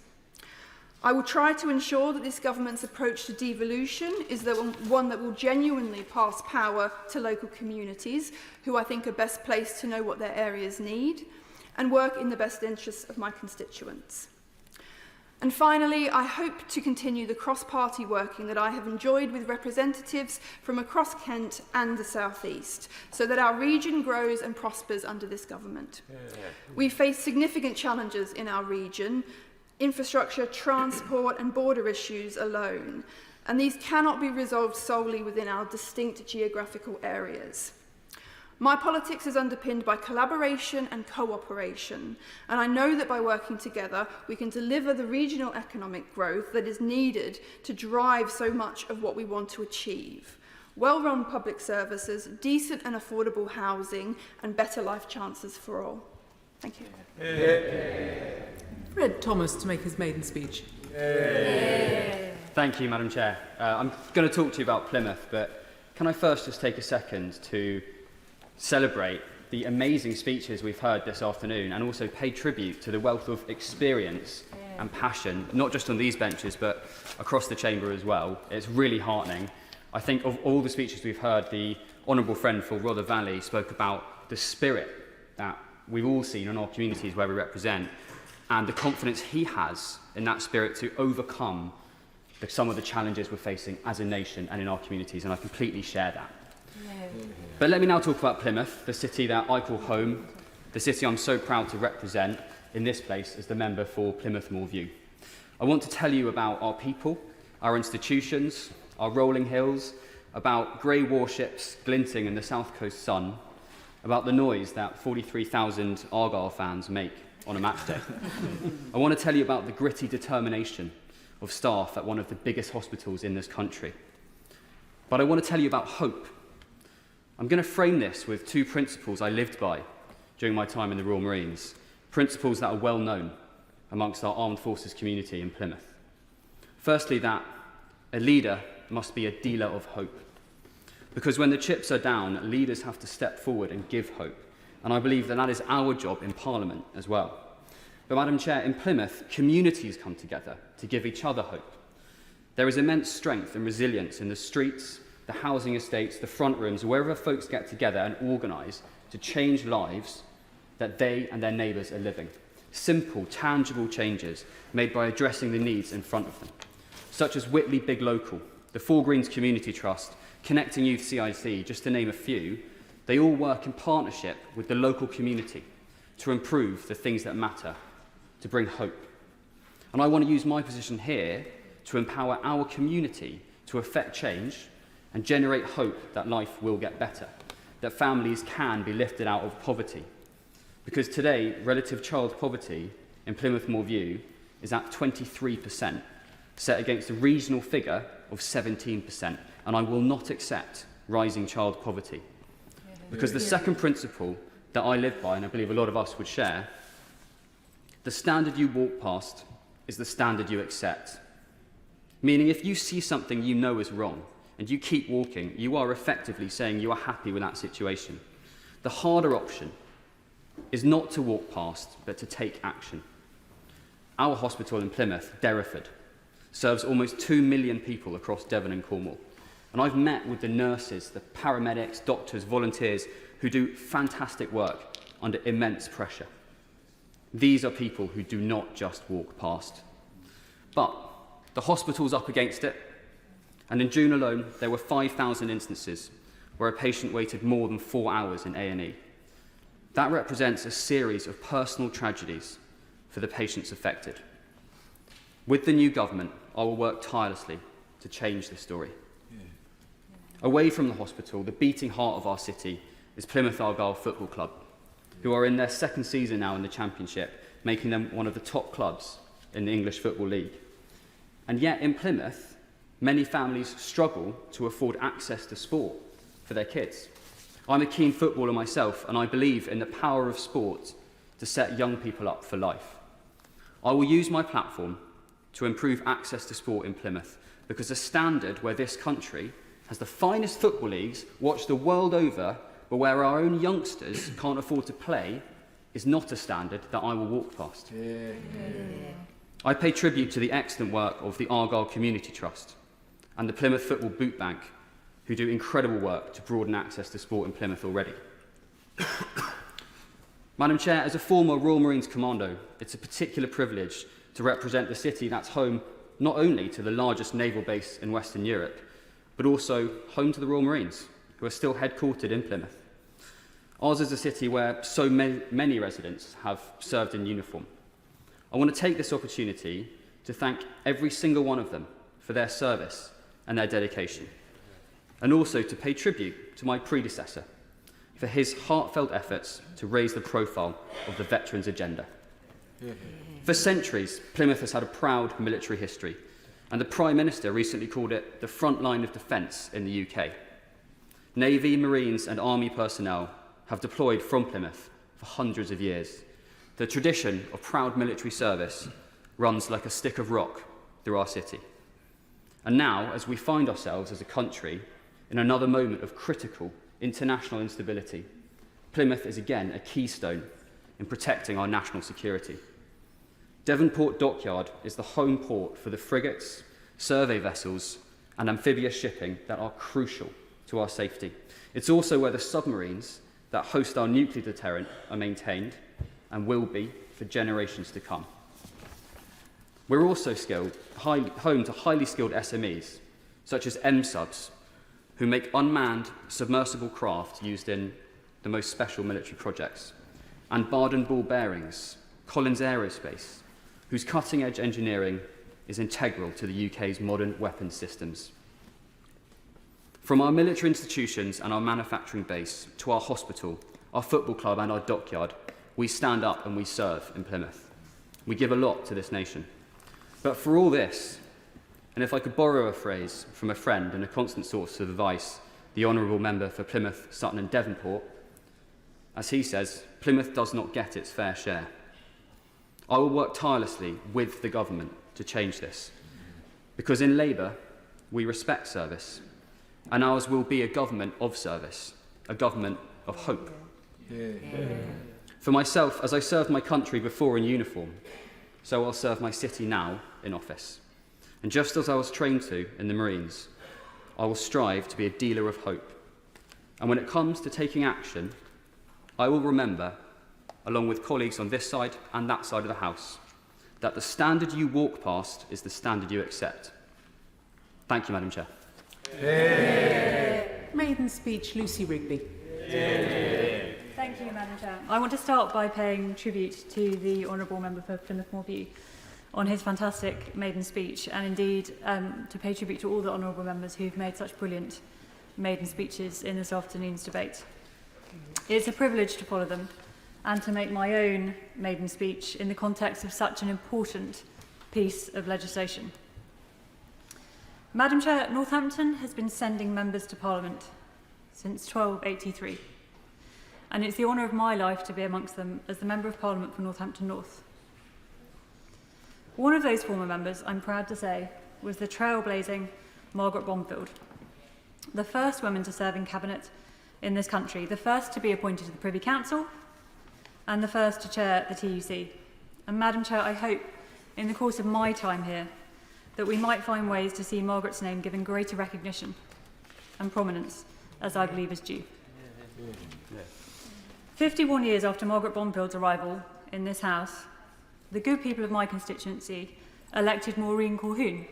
I will try to ensure that this government's approach to devolution is the one that will genuinely pass power to local communities, who I think are best placed to know what their areas need, and work in the best interests of my constituents. And finally, I hope to continue the cross-party working that I have enjoyed with representatives from across Kent and the South East, so that our region grows and prospers under this government. We face significant challenges in our region, infrastructure, transport and border issues alone, and these cannot be resolved solely within our distinct geographical areas. My politics is underpinned by collaboration and cooperation, and I know that by working together we can deliver the regional economic growth that is needed to drive so much of what we want to achieve. Well-run public services, decent and affordable housing, and better life chances for all. Thank you. Fred Thomas to make his maiden speech. Thank you, Madam Chair. I'm going to talk to you about Plymouth, but can I first just take a second to celebrate the amazing speeches we've heard this afternoon and also pay tribute to the wealth of experience and passion, not just on these benches, but across the chamber as well. It's really heartening. I think of all the speeches we've heard, the Honourable Friend for Rother Valley spoke about the spirit that we've all seen in our communities where we represent and the confidence he has in that spirit to overcome some of the challenges we're facing as a nation and in our communities, and I completely share that. But let me now talk about Plymouth, the city that I call home, the city I'm so proud to represent in this place as the member for Plymouth Moor View. I want to tell you about our people, our institutions, our rolling hills, about grey warships glinting in the south coast sun, about the noise that 43,000 Argyle fans make on a match day. I want to tell you about the gritty determination of staff at one of the biggest hospitals in this country. But I want to tell you about hope. I'm going to frame this with two principles I lived by during my time in the Royal Marines, principles that are well known amongst our armed forces community in Plymouth. Firstly, that a leader must be a dealer of hope. Because when the chips are down, leaders have to step forward and give hope. And I believe that that is our job in Parliament as well. But Madam Chair, in Plymouth, communities come together to give each other hope. There is immense strength and resilience in the streets, the housing estates, the front rooms, wherever folks get together and organise to change lives that they and their neighbours are living. Simple, tangible changes made by addressing the needs in front of them, such as Whitley Big Local, the Four Greens Community Trust, Connecting Youth CIC, just to name a few. They all work in partnership with the local community to improve the things that matter, to bring hope. And I want to use my position here to empower our community to effect change and generate hope that life will get better, that families can be lifted out of poverty. Because today, relative child poverty in Plymouth Moor View is at 23%, set against a regional figure of 17%, and I will not accept rising child poverty. Because the second principle that I live by, and I believe a lot of us would share, the standard you walk past is the standard you accept. Meaning if you see something you know is wrong and you keep walking, you are effectively saying you are happy with that situation. The harder option is not to walk past, but to take action. Our hospital in Plymouth, Derriford, serves almost 2 million people across Devon and Cornwall. And I've met with the nurses, the paramedics, doctors, volunteers who do fantastic work under immense pressure. These are people who do not just walk past. But the hospital's up against it, and in June alone, there were 5,000 instances where a patient waited more than 4 hours in A&E. That represents a series of personal tragedies for the patients affected. With the new government, I will work tirelessly to change this story. Away from the hospital, the beating heart of our city is Plymouth Argyle Football Club, who are in their second season now in the Championship, making them one of the top clubs in the English Football League. And yet in Plymouth, many families struggle to afford access to sport for their kids. I'm a keen footballer myself, and I believe in the power of sport to set young people up for life. I will use my platform to improve access to sport in Plymouth, because a standard where this country has the finest football leagues watched the world over, but where our own youngsters can't afford to play, is not a standard that I will walk past. I pay tribute to the excellent work of the Argyle Community Trust and the Plymouth Football Boot Bank, who do incredible work to broaden access to sport in Plymouth already. Madam Chair, as a former Royal Marines Commando, it's a particular privilege to represent the city that's home not only to the largest naval base in Western Europe, but also home to the Royal Marines, who are still headquartered in Plymouth. Ours is a city where so many residents have served in uniform. I want to take this opportunity to thank every single one of them for their service and their dedication, and also to pay tribute to my predecessor for his heartfelt efforts to raise the profile of the veterans' agenda. For centuries, Plymouth has had a proud military history, and the Prime Minister recently called it the front line of defence in the UK. Navy, Marines and Army personnel have deployed from Plymouth for hundreds of years. The tradition of proud military service runs like a stick of rock through our city. And now, as we find ourselves as a country in another moment of critical international instability, Plymouth is again a keystone in protecting our national security. Devonport Dockyard is the home port for the frigates, survey vessels and amphibious shipping that are crucial to our safety. It's also where the submarines that host our nuclear deterrent are maintained and will be for generations to come. We're also home to highly skilled SMEs, such as M-Subs, who make unmanned submersible craft used in the most special military projects, and Barden Ball Bearings, Collins Aerospace, whose cutting-edge engineering is integral to the UK's modern weapons systems. From our military institutions and our manufacturing base to our hospital, our football club and our dockyard, we stand up and we serve in Plymouth. We give a lot to this nation. But for all this, and if I could borrow a phrase from a friend and a constant source of advice, the Honourable Member for Plymouth, Sutton and Devonport, as he says, Plymouth does not get its fair share. I will work tirelessly with the government to change this, because in Labour, we respect service, and ours will be a government of service, a government of hope. For myself, as I served my country before in uniform, so I'll serve my city now in office. And just as I was trained to in the Marines, I will strive to be a dealer of hope. And when it comes to taking action, I will remember, along with colleagues on this side and that side of the House, that the standard you walk past is the standard you accept. Thank you, Madam Chair. Maiden speech, Lucy Rigby. Thank you, Madam Chair. I want to start by paying tribute to the Honourable Member for Plymouth Moorview on his fantastic maiden speech, and indeed to pay tribute to all the Honourable Members who've made such brilliant maiden speeches in this afternoon's debate. It's a privilege to follow them and to make my own maiden speech in the context of such an important piece of legislation. Madam Chair, Northampton has been sending members to Parliament since 1283, and it's the honour of my life to be amongst them as the Member of Parliament for Northampton North. One of those former members, I'm proud to say, was the trailblazing Margaret Bromfield, the first woman to serve in Cabinet in this country, the first to be appointed to the Privy Council, and the first to chair the TUC. And Madam Chair, I hope, in the course of my time here, that we might find ways to see Margaret's name given greater recognition and prominence, as I believe is due. 51 years after Margaret Bromfield's arrival in this House, the good people of my constituency elected Maureen Colquhoun,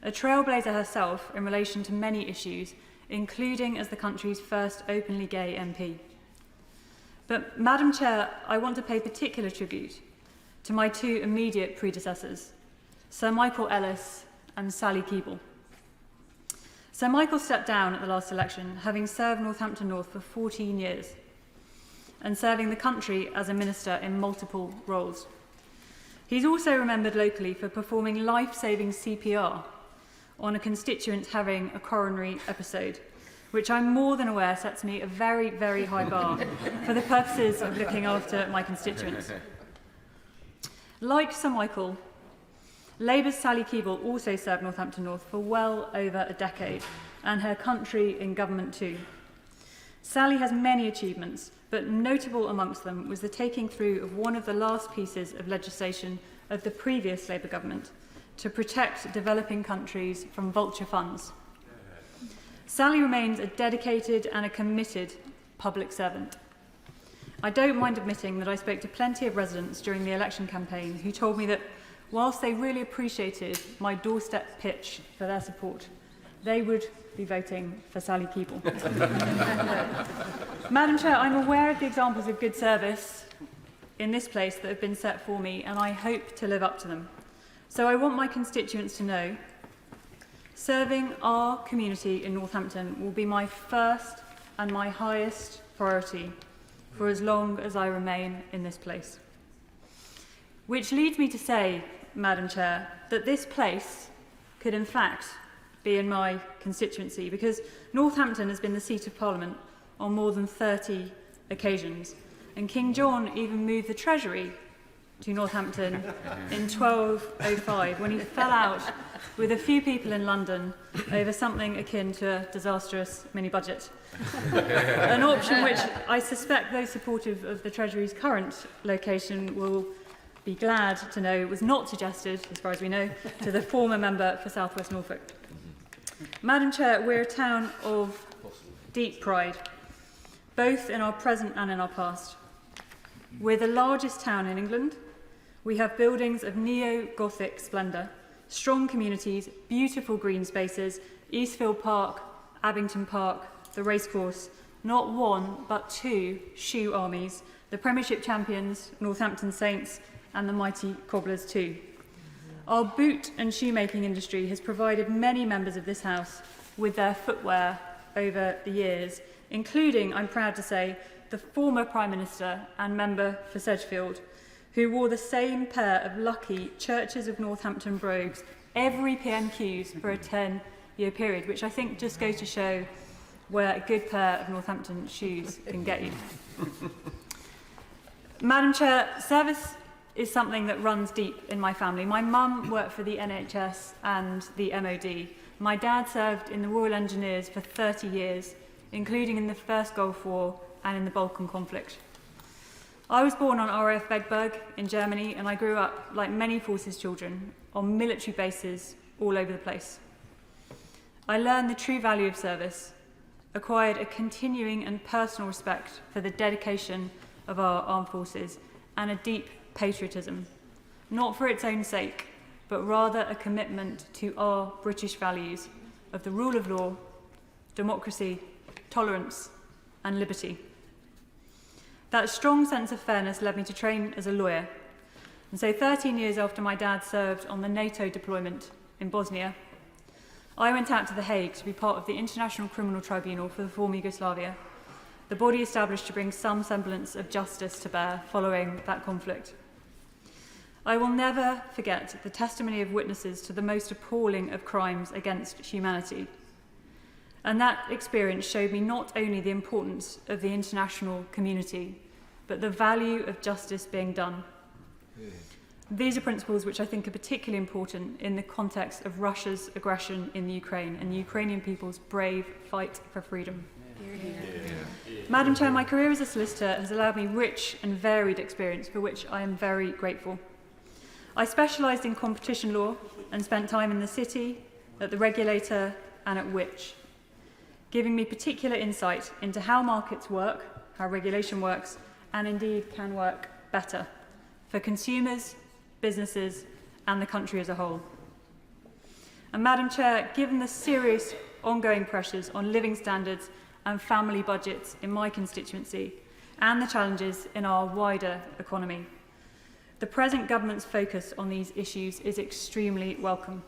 a trailblazer herself in relation to many issues, including as the country's first openly gay MP. But, Madam Chair, I want to pay particular tribute to my two immediate predecessors, Sir Michael Ellis and Sally Keeble. Sir Michael stepped down at the last election, having served Northampton North for 14 years and serving the country as a minister in multiple roles. He's also remembered locally for performing life-saving CPR on a constituent having a coronary episode, which I'm more than aware sets me a very, very high bar for the purposes of looking after my constituents. Like Sir Michael, Labour's Sally Keeble also served Northampton North for well over a decade, and her country in government too. Sally has many achievements, but notable amongst them was the taking through of one of the last pieces of legislation of the previous Labour government to protect developing countries from vulture funds. Sally remains a dedicated and a committed public servant. I don't mind admitting that I spoke to plenty of residents during the election campaign who told me that whilst they really appreciated my doorstep pitch for their support, they would be voting for Sally Keeble. Madam Chair, I'm aware of the examples of good service in this place that have been set for me, and I hope to live up to them. So I want my constituents to know serving our community in Northampton will be my first and my highest priority for as long as I remain in this place. Which leads me to say, Madam Chair, that this place could in fact be in my constituency, because Northampton has been the seat of Parliament on more than 30 occasions, and King John even moved the Treasury to Northampton in 1205 when he fell out with a few people in London over something akin to a disastrous mini-budget. An option which I suspect those supportive of the Treasury's current location will be glad to know was not suggested, as far as we know, to the former member for South West Norfolk. Madam Chair, we're a town of deep pride, both in our present and in our past. We're the largest town in England. We have buildings of neo-Gothic splendour, strong communities, beautiful green spaces, Eastfield Park, Abington Park, the racecourse, not one but two shoe armies, the Premiership champions, Northampton Saints, and the mighty Cobblers too. Our boot and shoemaking industry has provided many members of this House with their footwear over the years, including, I'm proud to say, the former Prime Minister and member for Sedgefield, who wore the same pair of lucky Churches of Northampton brogues every PMQs for a 10-year period, which I think just goes to show where a good pair of Northampton shoes can get you. Madam Chair, service is something that runs deep in my family. My mum worked for the NHS and the MOD. My dad served in the Royal Engineers for 30 years, including in the First Gulf War and in the Balkan conflict. I was born on RAF Vegberg in Germany, and I grew up, like many forces children, on military bases all over the place. I learned the true value of service, acquired a continuing and personal respect for the dedication of our armed forces, and a deep patriotism, not for its own sake, but rather a commitment to our British values of the rule of law, democracy, tolerance, and liberty. That strong sense of fairness led me to train as a lawyer. And so 13 years after my dad served on the NATO deployment in Bosnia, I went out to The Hague to be part of the International Criminal Tribunal for the former Yugoslavia, the body established to bring some semblance of justice to bear following that conflict. I will never forget the testimony of witnesses to the most appalling of crimes against humanity. And that experience showed me not only the importance of the international community, but the value of justice being done. These are principles which I think are particularly important in the context of Russia's aggression in the Ukraine and the Ukrainian people's brave fight for freedom. Madam Chair, my career as a solicitor has allowed me rich and varied experience for which I am very grateful. I specialised in competition law and spent time in the city, at the regulator and at Which, giving me particular insight into how markets work, how regulation works, and indeed can work better for consumers, businesses, and the country as a whole. And Madam Chair, given the serious ongoing pressures on living standards and family budgets in my constituency, and the challenges in our wider economy, the present government's focus on these issues is extremely welcome.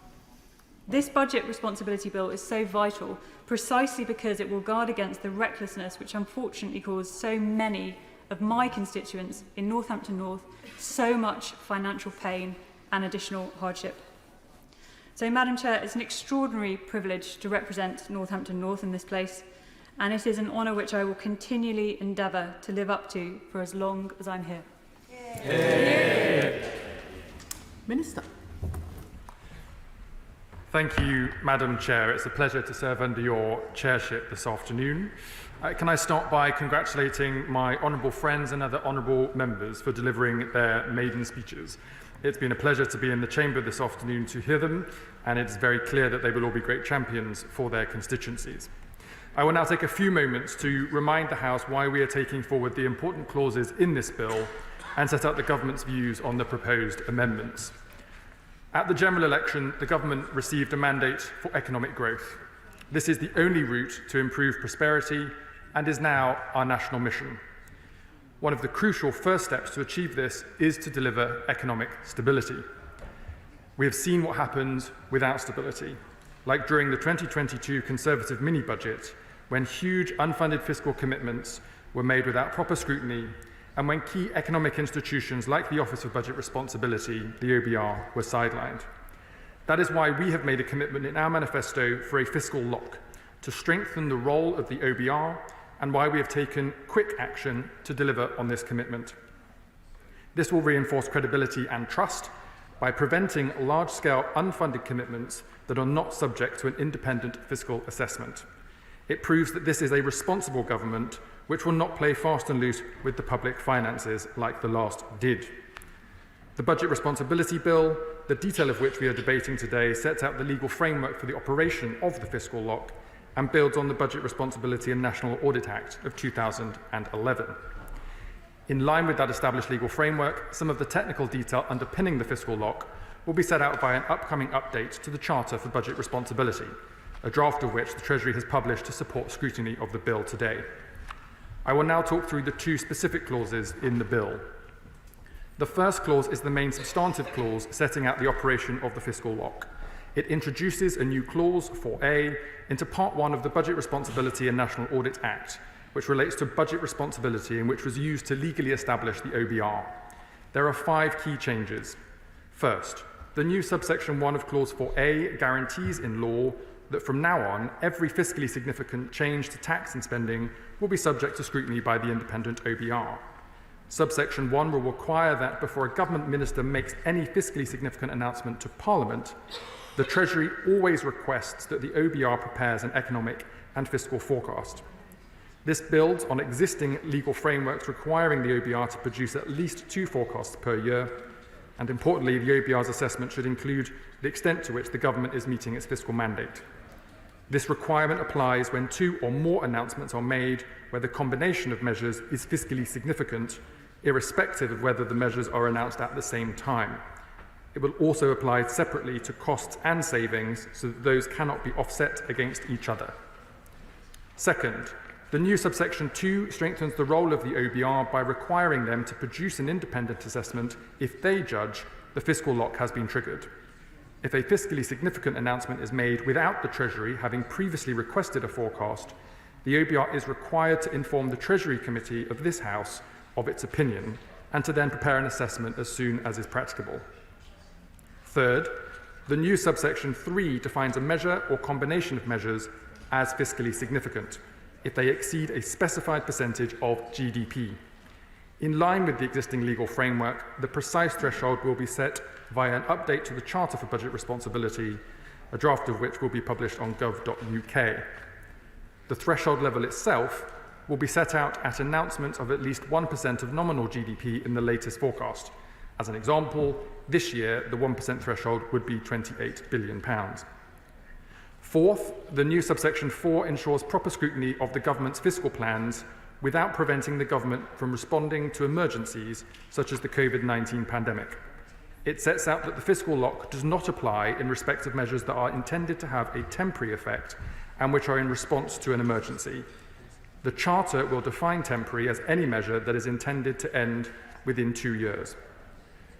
This budget responsibility bill is so vital precisely because it will guard against the recklessness which unfortunately caused so many of my constituents in Northampton North so much financial pain and additional hardship. So, Madam Chair, it's an extraordinary privilege to represent Northampton North in this place, and it is an honour which I will continually endeavour to live up to for as long as I'm here. Minister. Thank you, Madam Chair. It's a pleasure to serve under your chairship this afternoon. Can I start by congratulating my honourable friends and other honourable members for delivering their maiden speeches. It's been a pleasure to be in the chamber this afternoon to hear them, and it's very clear that they will all be great champions for their constituencies. I will now take a few moments to remind the House why we are taking forward the important clauses in this bill and set out the government's views on the proposed amendments. At the general election, the government received a mandate for economic growth. This is the only route to improve prosperity and is now our national mission. One of the crucial first steps to achieve this is to deliver economic stability. We have seen what happens without stability, like during the 2022 Conservative mini-budget, when huge unfunded fiscal commitments were made without proper scrutiny, and when key economic institutions like the Office of Budget Responsibility, the OBR, were sidelined. That is why we have made a commitment in our manifesto for a fiscal lock to strengthen the role of the OBR, and why we have taken quick action to deliver on this commitment. This will reinforce credibility and trust by preventing large-scale unfunded commitments that are not subject to an independent fiscal assessment. It proves that this is a responsible government which will not play fast and loose with the public finances like the last did. The Budget Responsibility Bill, the detail of which we are debating today, sets out the legal framework for the operation of the fiscal lock and builds on the Budget Responsibility and National Audit Act of 2011. In line with that established legal framework, some of the technical detail underpinning the fiscal lock will be set out by an upcoming update to the Charter for Budget Responsibility, a draft of which the Treasury has published to support scrutiny of the bill today. I will now talk through the two specific clauses in the bill. The first clause is the main substantive clause setting out the operation of the fiscal lock. It introduces a new clause, 4A, into Part 1 of the Budget Responsibility and National Audit Act, which relates to budget responsibility and which was used to legally establish the OBR. There are 5 key changes. First, the new subsection 1 of Clause 4A guarantees in law that from now on, every fiscally significant change to tax and spending will be subject to scrutiny by the independent OBR. Subsection 1 will require that before a government minister makes any fiscally significant announcement to Parliament, the Treasury always requests that the OBR prepares an economic and fiscal forecast. This builds on existing legal frameworks requiring the OBR to produce at least 2 forecasts per year, and importantly, the OBR's assessment should include the extent to which the government is meeting its fiscal mandate. This requirement applies when 2 or more announcements are made where the combination of measures is fiscally significant, irrespective of whether the measures are announced at the same time. It will also apply separately to costs and savings so that those cannot be offset against each other. Second, the new subsection 2 strengthens the role of the OBR by requiring them to produce an independent assessment if they judge the fiscal lock has been triggered. If a fiscally significant announcement is made without the Treasury having previously requested a forecast, the OBR is required to inform the Treasury Committee of this House of its opinion, and to then prepare an assessment as soon as is practicable. Third, the new subsection 3 defines a measure or combination of measures as fiscally significant if they exceed a specified percentage of GDP. In line with the existing legal framework, the precise threshold will be set via an update to the Charter for Budget Responsibility, a draft of which will be published on gov.uk. The threshold level itself will be set out at announcement of at least 1% of nominal GDP in the latest forecast. As an example, this year, the 1% threshold would be £28 billion. Fourth, the new subsection 4 ensures proper scrutiny of the government's fiscal plans without preventing the government from responding to emergencies such as the COVID-19 pandemic. It sets out that the fiscal lock does not apply in respect of measures that are intended to have a temporary effect and which are in response to an emergency. The Charter will define temporary as any measure that is intended to end within 2 years.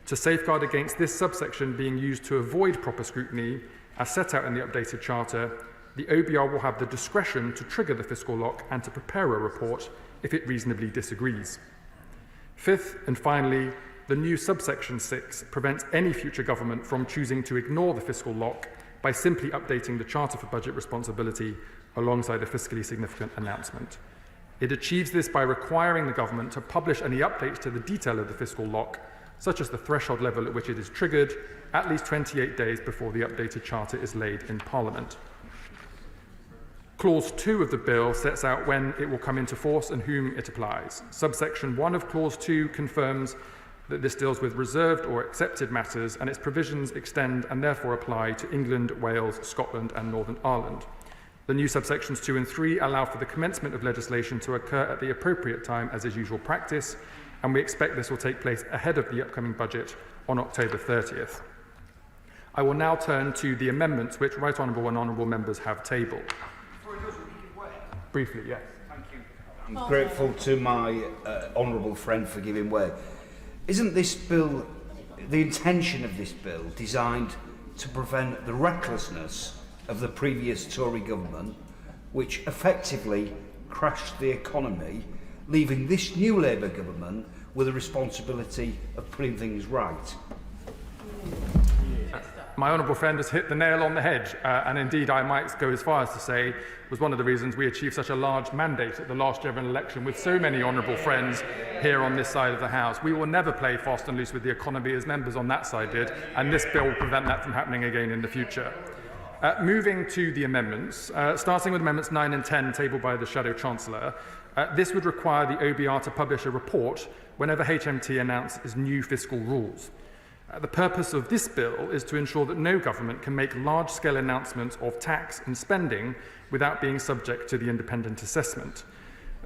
To safeguard against this subsection being used to avoid proper scrutiny, as set out in the updated Charter, the OBR will have the discretion to trigger the fiscal lock and to prepare a report if it reasonably disagrees. Fifth, and finally, the new subsection 6 prevents any future government from choosing to ignore the fiscal lock by simply updating the Charter for Budget Responsibility alongside a fiscally significant announcement. It achieves this by requiring the government to publish any updates to the detail of the fiscal lock, such as the threshold level at which it is triggered, at least 28 days before the updated Charter is laid in Parliament. Clause 2 of the bill sets out when it will come into force and whom it applies. Subsection 1 of Clause 2 confirms that this deals with reserved or accepted matters, and its provisions extend and therefore apply to England, Wales, Scotland and Northern Ireland. The new subsections 2 and 3 allow for the commencement of legislation to occur at the appropriate time as is usual practice, and we expect this will take place ahead of the upcoming budget on October 30th. I will now turn to the amendments which Right Honourable and Honourable Members have tabled. Briefly, yes. Thank you. I'm grateful to my honourable friend for giving way. Isn't this bill, the intention of this bill, designed to prevent the recklessness of the previous Tory government, which effectively crashed the economy, leaving this new Labour government with the responsibility of putting things right? My honourable friend has hit the nail on the head, and indeed I might go as far as to say was one of the reasons we achieved such a large mandate at the last general election with so many honourable friends here on this side of the House. We will never play fast and loose with the economy as members on that side did, and this bill will prevent that from happening again in the future. Moving to the amendments, starting with amendments 9 and 10 tabled by the Shadow Chancellor, this would require the OBR to publish a report whenever HMT announces new fiscal rules. The purpose of this bill is to ensure that no government can make large-scale announcements of tax and spending without being subject to the independent assessment.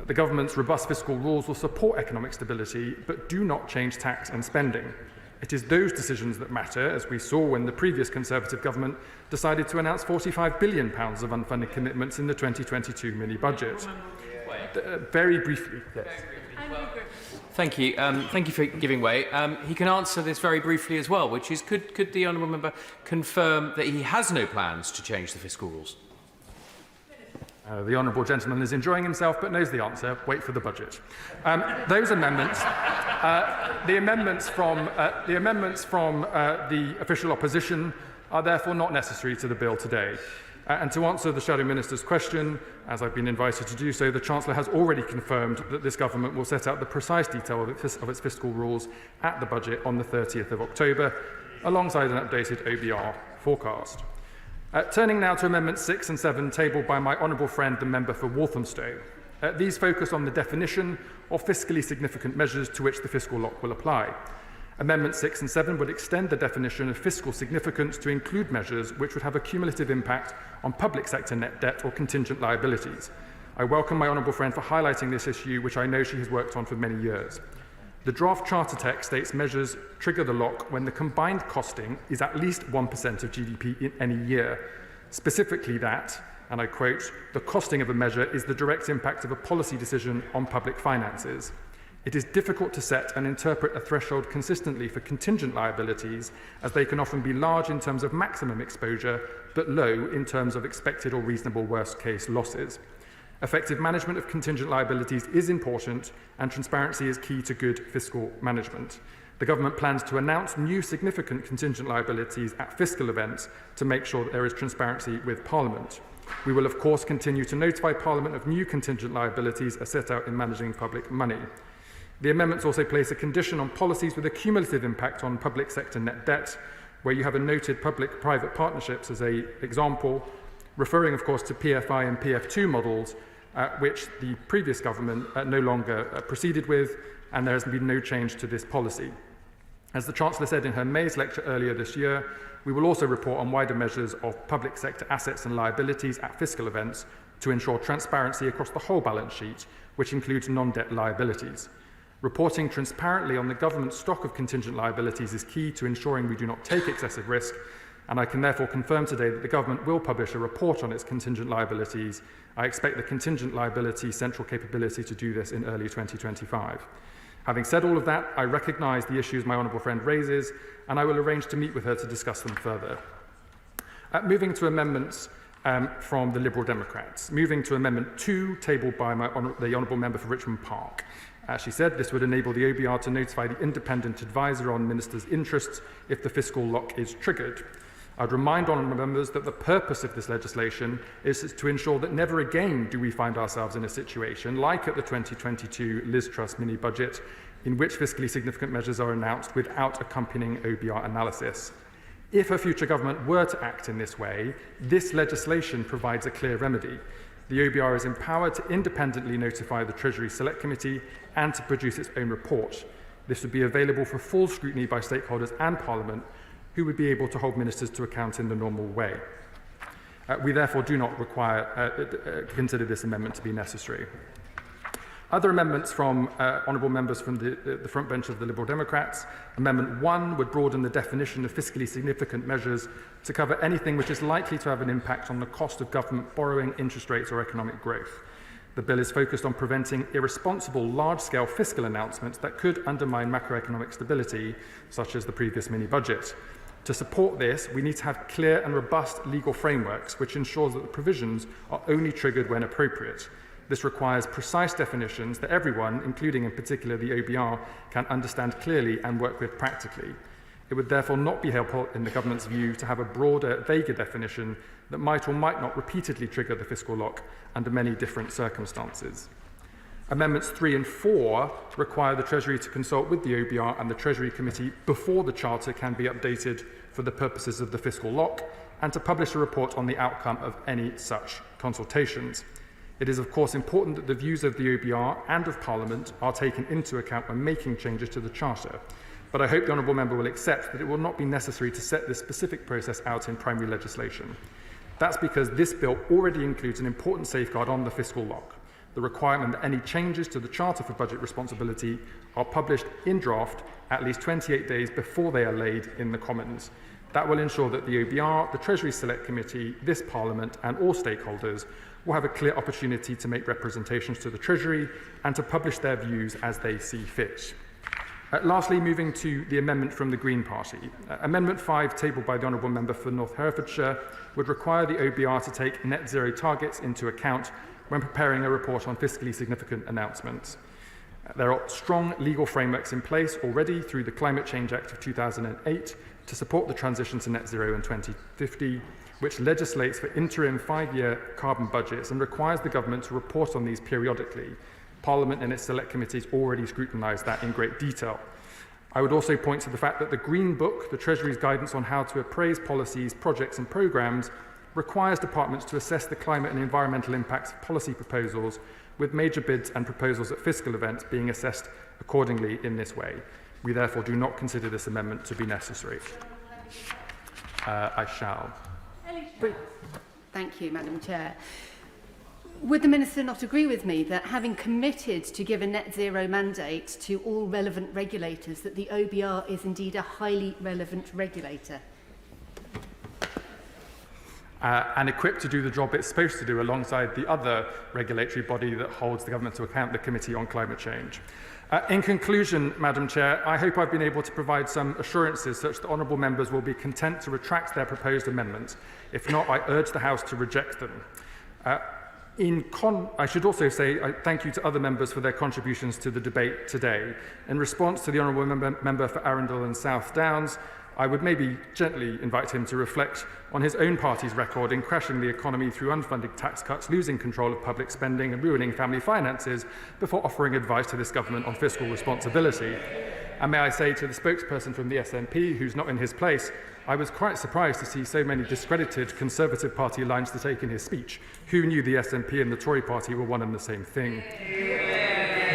The government's robust fiscal rules will support economic stability, but do not change tax and spending. It is those decisions that matter, as we saw when the previous Conservative government decided to announce £45 billion of unfunded commitments in the 2022 mini-budget. Very briefly, yes. Thank you. Thank you for giving way. He can answer this very briefly as well, which is, could the honourable member confirm that he has no plans to change the fiscal rules? The honourable gentleman is enjoying himself but knows the answer. Wait for the budget. Those amendments, the amendments from the official opposition are therefore not necessary to the bill today. And to answer the Shadow Minister's question, as I've been invited to do so, the Chancellor has already confirmed that this government will set out the precise detail of its fiscal rules at the budget on the 30th of October, alongside an updated OBR forecast. Turning now to Amendments 6 and 7 tabled by my honourable friend, the member for Walthamstow. These focus on the definition of fiscally significant measures to which the fiscal lock will apply. Amendments 6 and 7 would extend the definition of fiscal significance to include measures which would have a cumulative impact on public sector net debt or contingent liabilities. I welcome my honourable friend for highlighting this issue, which I know she has worked on for many years. The draft charter text states measures trigger the lock when the combined costing is at least 1% of GDP in any year. Specifically that, and I quote, the costing of a measure is the direct impact of a policy decision on public finances. It is difficult to set and interpret a threshold consistently for contingent liabilities, as they can often be large in terms of maximum exposure, but low in terms of expected or reasonable worst-case losses. Effective management of contingent liabilities is important, and transparency is key to good fiscal management. The government plans to announce new significant contingent liabilities at fiscal events to make sure that there is transparency with Parliament. We will, of course, continue to notify Parliament of new contingent liabilities as set out in managing public money. The amendments also place a condition on policies with a cumulative impact on public sector net debt, where you have a noted public-private partnerships as an example, referring, of course, to PFI and PF2 models, which the previous government no longer proceeded with, and there has been no change to this policy. As the Chancellor said in her May's lecture earlier this year, we will also report on wider measures of public sector assets and liabilities at fiscal events to ensure transparency across the whole balance sheet, which includes non-debt liabilities. Reporting transparently on the government's stock of contingent liabilities is key to ensuring we do not take excessive risk, and I can therefore confirm today that the government will publish a report on its contingent liabilities. I expect the contingent liability central capability to do this in early 2025. Having said all of that, I recognise the issues my honourable friend raises, and I will arrange to meet with her to discuss them further. Moving to amendments from the Liberal Democrats. Moving to Amendment 2, tabled by the Honourable Member for Richmond Park. As she said, this would enable the OBR to notify the independent advisor on ministers' interests if the fiscal lock is triggered. I'd remind honourable members that the purpose of this legislation is to ensure that never again do we find ourselves in a situation like at the 2022 Liz Truss mini-budget, in which fiscally significant measures are announced without accompanying OBR analysis. If a future government were to act in this way, this legislation provides a clear remedy. The OBR is empowered to independently notify the Treasury Select Committee and to produce its own report. This would be available for full scrutiny by stakeholders and Parliament, who would be able to hold ministers to account in the normal way. We therefore do not consider this amendment to be necessary. Other amendments from honourable members from the front bench of the Liberal Democrats. Amendment 1 would broaden the definition of fiscally significant measures to cover anything which is likely to have an impact on the cost of government borrowing, interest rates or economic growth. The bill is focused on preventing irresponsible large-scale fiscal announcements that could undermine macroeconomic stability, such as the previous mini-budget. To support this, we need to have clear and robust legal frameworks which ensures that the provisions are only triggered when appropriate. This requires precise definitions that everyone, including in particular the OBR, can understand clearly and work with practically. It would therefore not be helpful in the government's view to have a broader, vaguer definition that might or might not repeatedly trigger the fiscal lock under many different circumstances. Amendments 3 and 4 require the Treasury to consult with the OBR and the Treasury Committee before the Charter can be updated for the purposes of the fiscal lock, and to publish a report on the outcome of any such consultations. It is of course important that the views of the OBR and of Parliament are taken into account when making changes to the Charter, but I hope the honourable member will accept that it will not be necessary to set this specific process out in primary legislation. That's because this bill already includes an important safeguard on the fiscal lock, the requirement that any changes to the Charter for Budget Responsibility are published in draft at least 28 days before they are laid in the Commons. That will ensure that the OBR, the Treasury Select Committee, this Parliament and all stakeholders will have a clear opportunity to make representations to the Treasury and to publish their views as they see fit. Lastly, moving to the amendment from the Green Party. Amendment 5, tabled by the Honourable Member for North Herefordshire, would require the OBR to take net zero targets into account when preparing a report on fiscally significant announcements. There are strong legal frameworks in place already through the Climate Change Act of 2008 to support the transition to net zero in 2050, which legislates for interim 5-year carbon budgets and requires the government to report on these periodically. Parliament and its select committees already scrutinised that in great detail. I would also point to the fact that the Green Book, the Treasury's guidance on how to appraise policies, projects and programmes, requires departments to assess the climate and environmental impacts of policy proposals, with major bids and proposals at fiscal events being assessed accordingly in this way. We therefore do not consider this amendment to be necessary. I shall. Thank you, Madam Chair. Would the Minister not agree with me that having committed to give a net zero mandate to all relevant regulators, that the OBR is indeed a highly relevant regulator? And equipped to do the job it's supposed to do alongside the other regulatory body that holds the government to account, the Committee on Climate Change. In conclusion, Madam Chair, I hope I've been able to provide some assurances such that honourable members will be content to retract their proposed amendments. If not, I urge the House to reject them. I should also say thank you to other members for their contributions to the debate today. In response to the Honourable Member for Arundel and South Downs, I would maybe gently invite him to reflect on his own party's record in crashing the economy through unfunded tax cuts, losing control of public spending and ruining family finances before offering advice to this government on fiscal responsibility. And may I say to the spokesperson from the SNP, who's not in his place, I was quite surprised to see so many discredited Conservative Party lines to take in his speech. Who knew the SNP and the Tory Party were one and the same thing?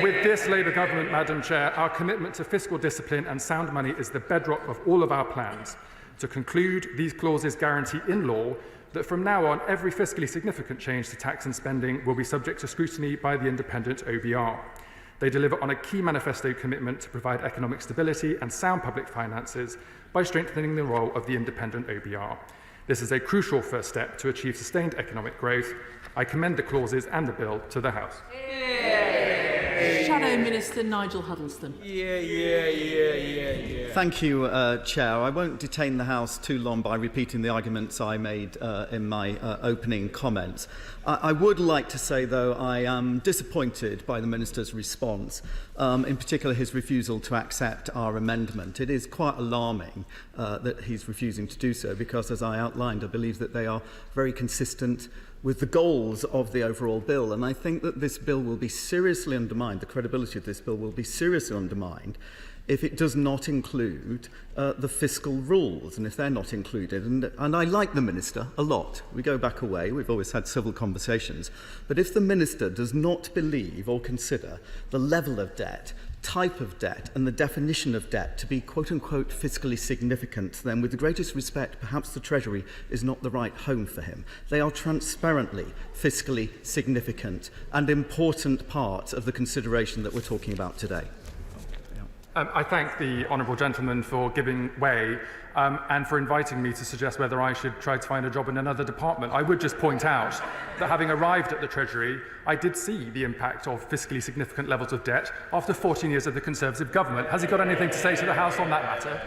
With this Labour government, Madam Chair, our commitment to fiscal discipline and sound money is the bedrock of all of our plans. To conclude, these clauses guarantee in law that from now on, every fiscally significant change to tax and spending will be subject to scrutiny by the independent OBR. They deliver on a key manifesto commitment to provide economic stability and sound public finances by strengthening the role of the independent OBR. This is a crucial first step to achieve sustained economic growth. I commend the clauses and the bill to the House. Shadow Minister Nigel Huddleston. Thank you, Chair. I won't detain the House too long by repeating the arguments I made in my opening comments. I would like to say, though, I am disappointed by the Minister's response, in particular his refusal to accept our amendment. It is quite alarming that he's refusing to do so because, as I outlined, I believe that they are very consistent with the goals of the overall bill. And I think that this bill will be seriously undermined, the credibility of this bill will be seriously undermined if it does not include the fiscal rules, and if they're not included. And I like the Minister a lot. We go back a way, we've always had civil conversations. But if the Minister does not believe or consider the level of debt, type of debt and the definition of debt to be quote-unquote fiscally significant, then with the greatest respect, perhaps the Treasury is not the right home for him. They are transparently fiscally significant and important part of the consideration that we're talking about today. I thank the honourable gentleman for giving way and for inviting me to suggest whether I should try to find a job in another department. I would just point out that having arrived at the Treasury, I did see the impact of fiscally significant levels of debt after 14 years of the Conservative government. Has he got anything to say to the House on that matter?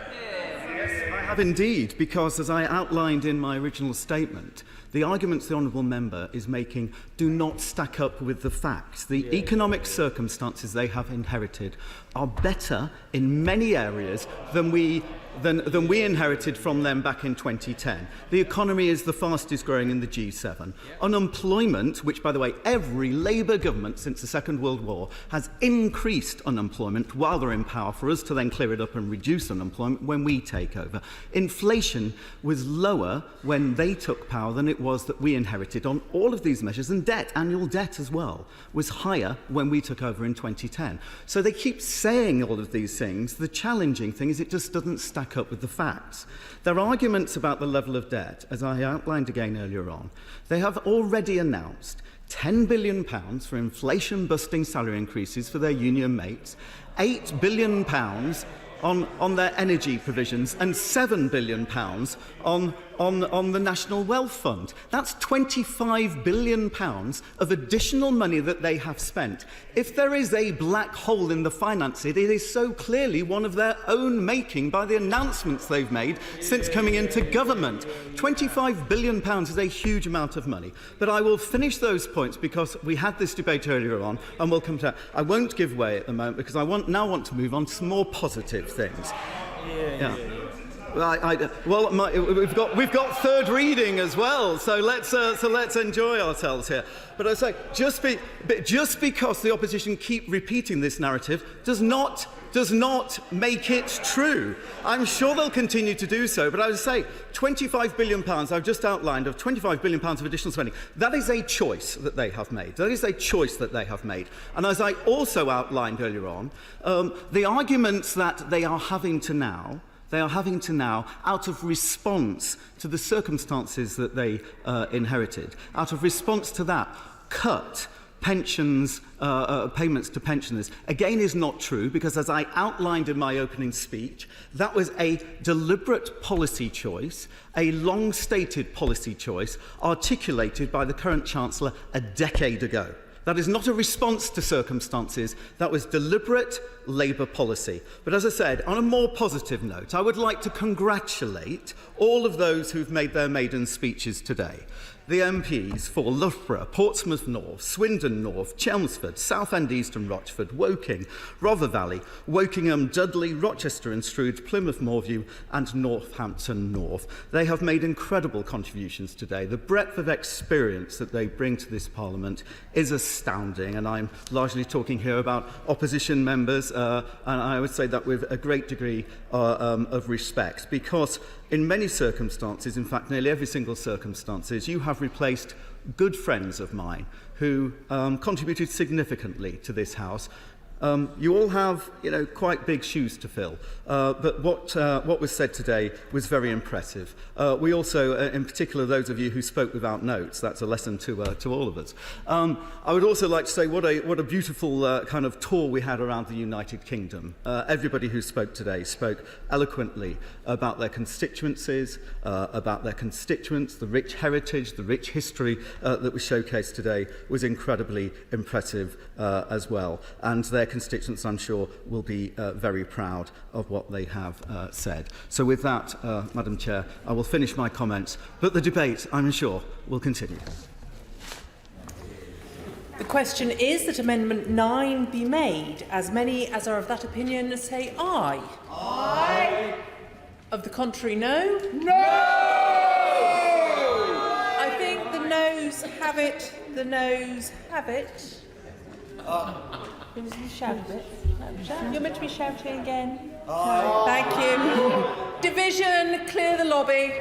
I have indeed, because as I outlined in my original statement, the arguments the honourable member is making do not stack up with the facts. The economic circumstances they have inherited are better in many areas than we inherited from them back in 2010. The economy is the fastest growing in the G7. Unemployment, which, by the way, every Labour government since the Second World War has increased unemployment while they're in power for us to then clear it up and reduce unemployment when we take over. Inflation was lower when they took power than it was that we inherited on all of these measures, and debt, annual debt as well, was higher when we took over in 2010. So they keep saying all of these things. The challenging thing is it just doesn't stack up with the facts. Their arguments about the level of debt, as I outlined again earlier on, they have already announced £10 billion for inflation-busting salary increases for their union mates, £8 billion on their energy provisions, and £7 billion on the National Wealth Fund. That's £25 billion of additional money that they have spent. If there is a black hole in the finances, it is so clearly one of their own making by the announcements they've made since coming into government. £25 billion is a huge amount of money. But I will finish those points because we had this debate earlier on, and we'll come to that. I won't give way at the moment because I now want to move on to some more positive things. We've got third reading as well, so let's enjoy ourselves here. But I say, just because the opposition keep repeating this narrative does not make it true. I'm sure they'll continue to do so, but I would say £25 billion, I've just outlined, of £25 billion of additional spending, that is a choice that they have made. That is a choice that they have made. And as I also outlined earlier on, the arguments that they are having to now, out of response to the circumstances that they inherited, out of response to that, cut pensions, payments to pensioners, again is not true, because as I outlined in my opening speech, that was a deliberate policy choice, a long-stated policy choice, articulated by the current Chancellor a decade ago. That is not a response to circumstances. That was deliberate Labour policy. But as I said, on a more positive note, I would like to congratulate all of those who've made their maiden speeches today. The MPs for Loughborough, Portsmouth North, Swindon North, Chelmsford, Southend East and Rochford, Woking, Rother Valley, Wokingham, Dudley, Rochester and Stroud, Plymouth Moorview and Northampton North. They have made incredible contributions today. The breadth of experience that they bring to this Parliament is astounding, and I'm largely talking here about opposition members, and I would say that with a great degree of respect, because in many circumstances, in fact nearly every single circumstance, you have replaced good friends of mine who contributed significantly to this House. You all have, quite big shoes to fill, but what was said today was very impressive. We also, in particular, those of you who spoke without notes, that's a lesson to all of us. I would also like to say what a beautiful kind of tour we had around the United Kingdom. Everybody who spoke today spoke eloquently about their constituencies, about their constituents, the rich heritage, the rich history that was showcased today was incredibly impressive as well. And their constituents, I'm sure, will be very proud of what they have said. So with that, Madam Chair, I will finish my comments, but the debate, I'm sure, will continue. The question is that Amendment 9 be made. As many as are of that opinion say aye. Aye. Of the contrary, no? No! I think the noes have it. The noes have it. You shout a bit. You're meant to be shouting again. Aye. Thank you. Division, clear the lobby.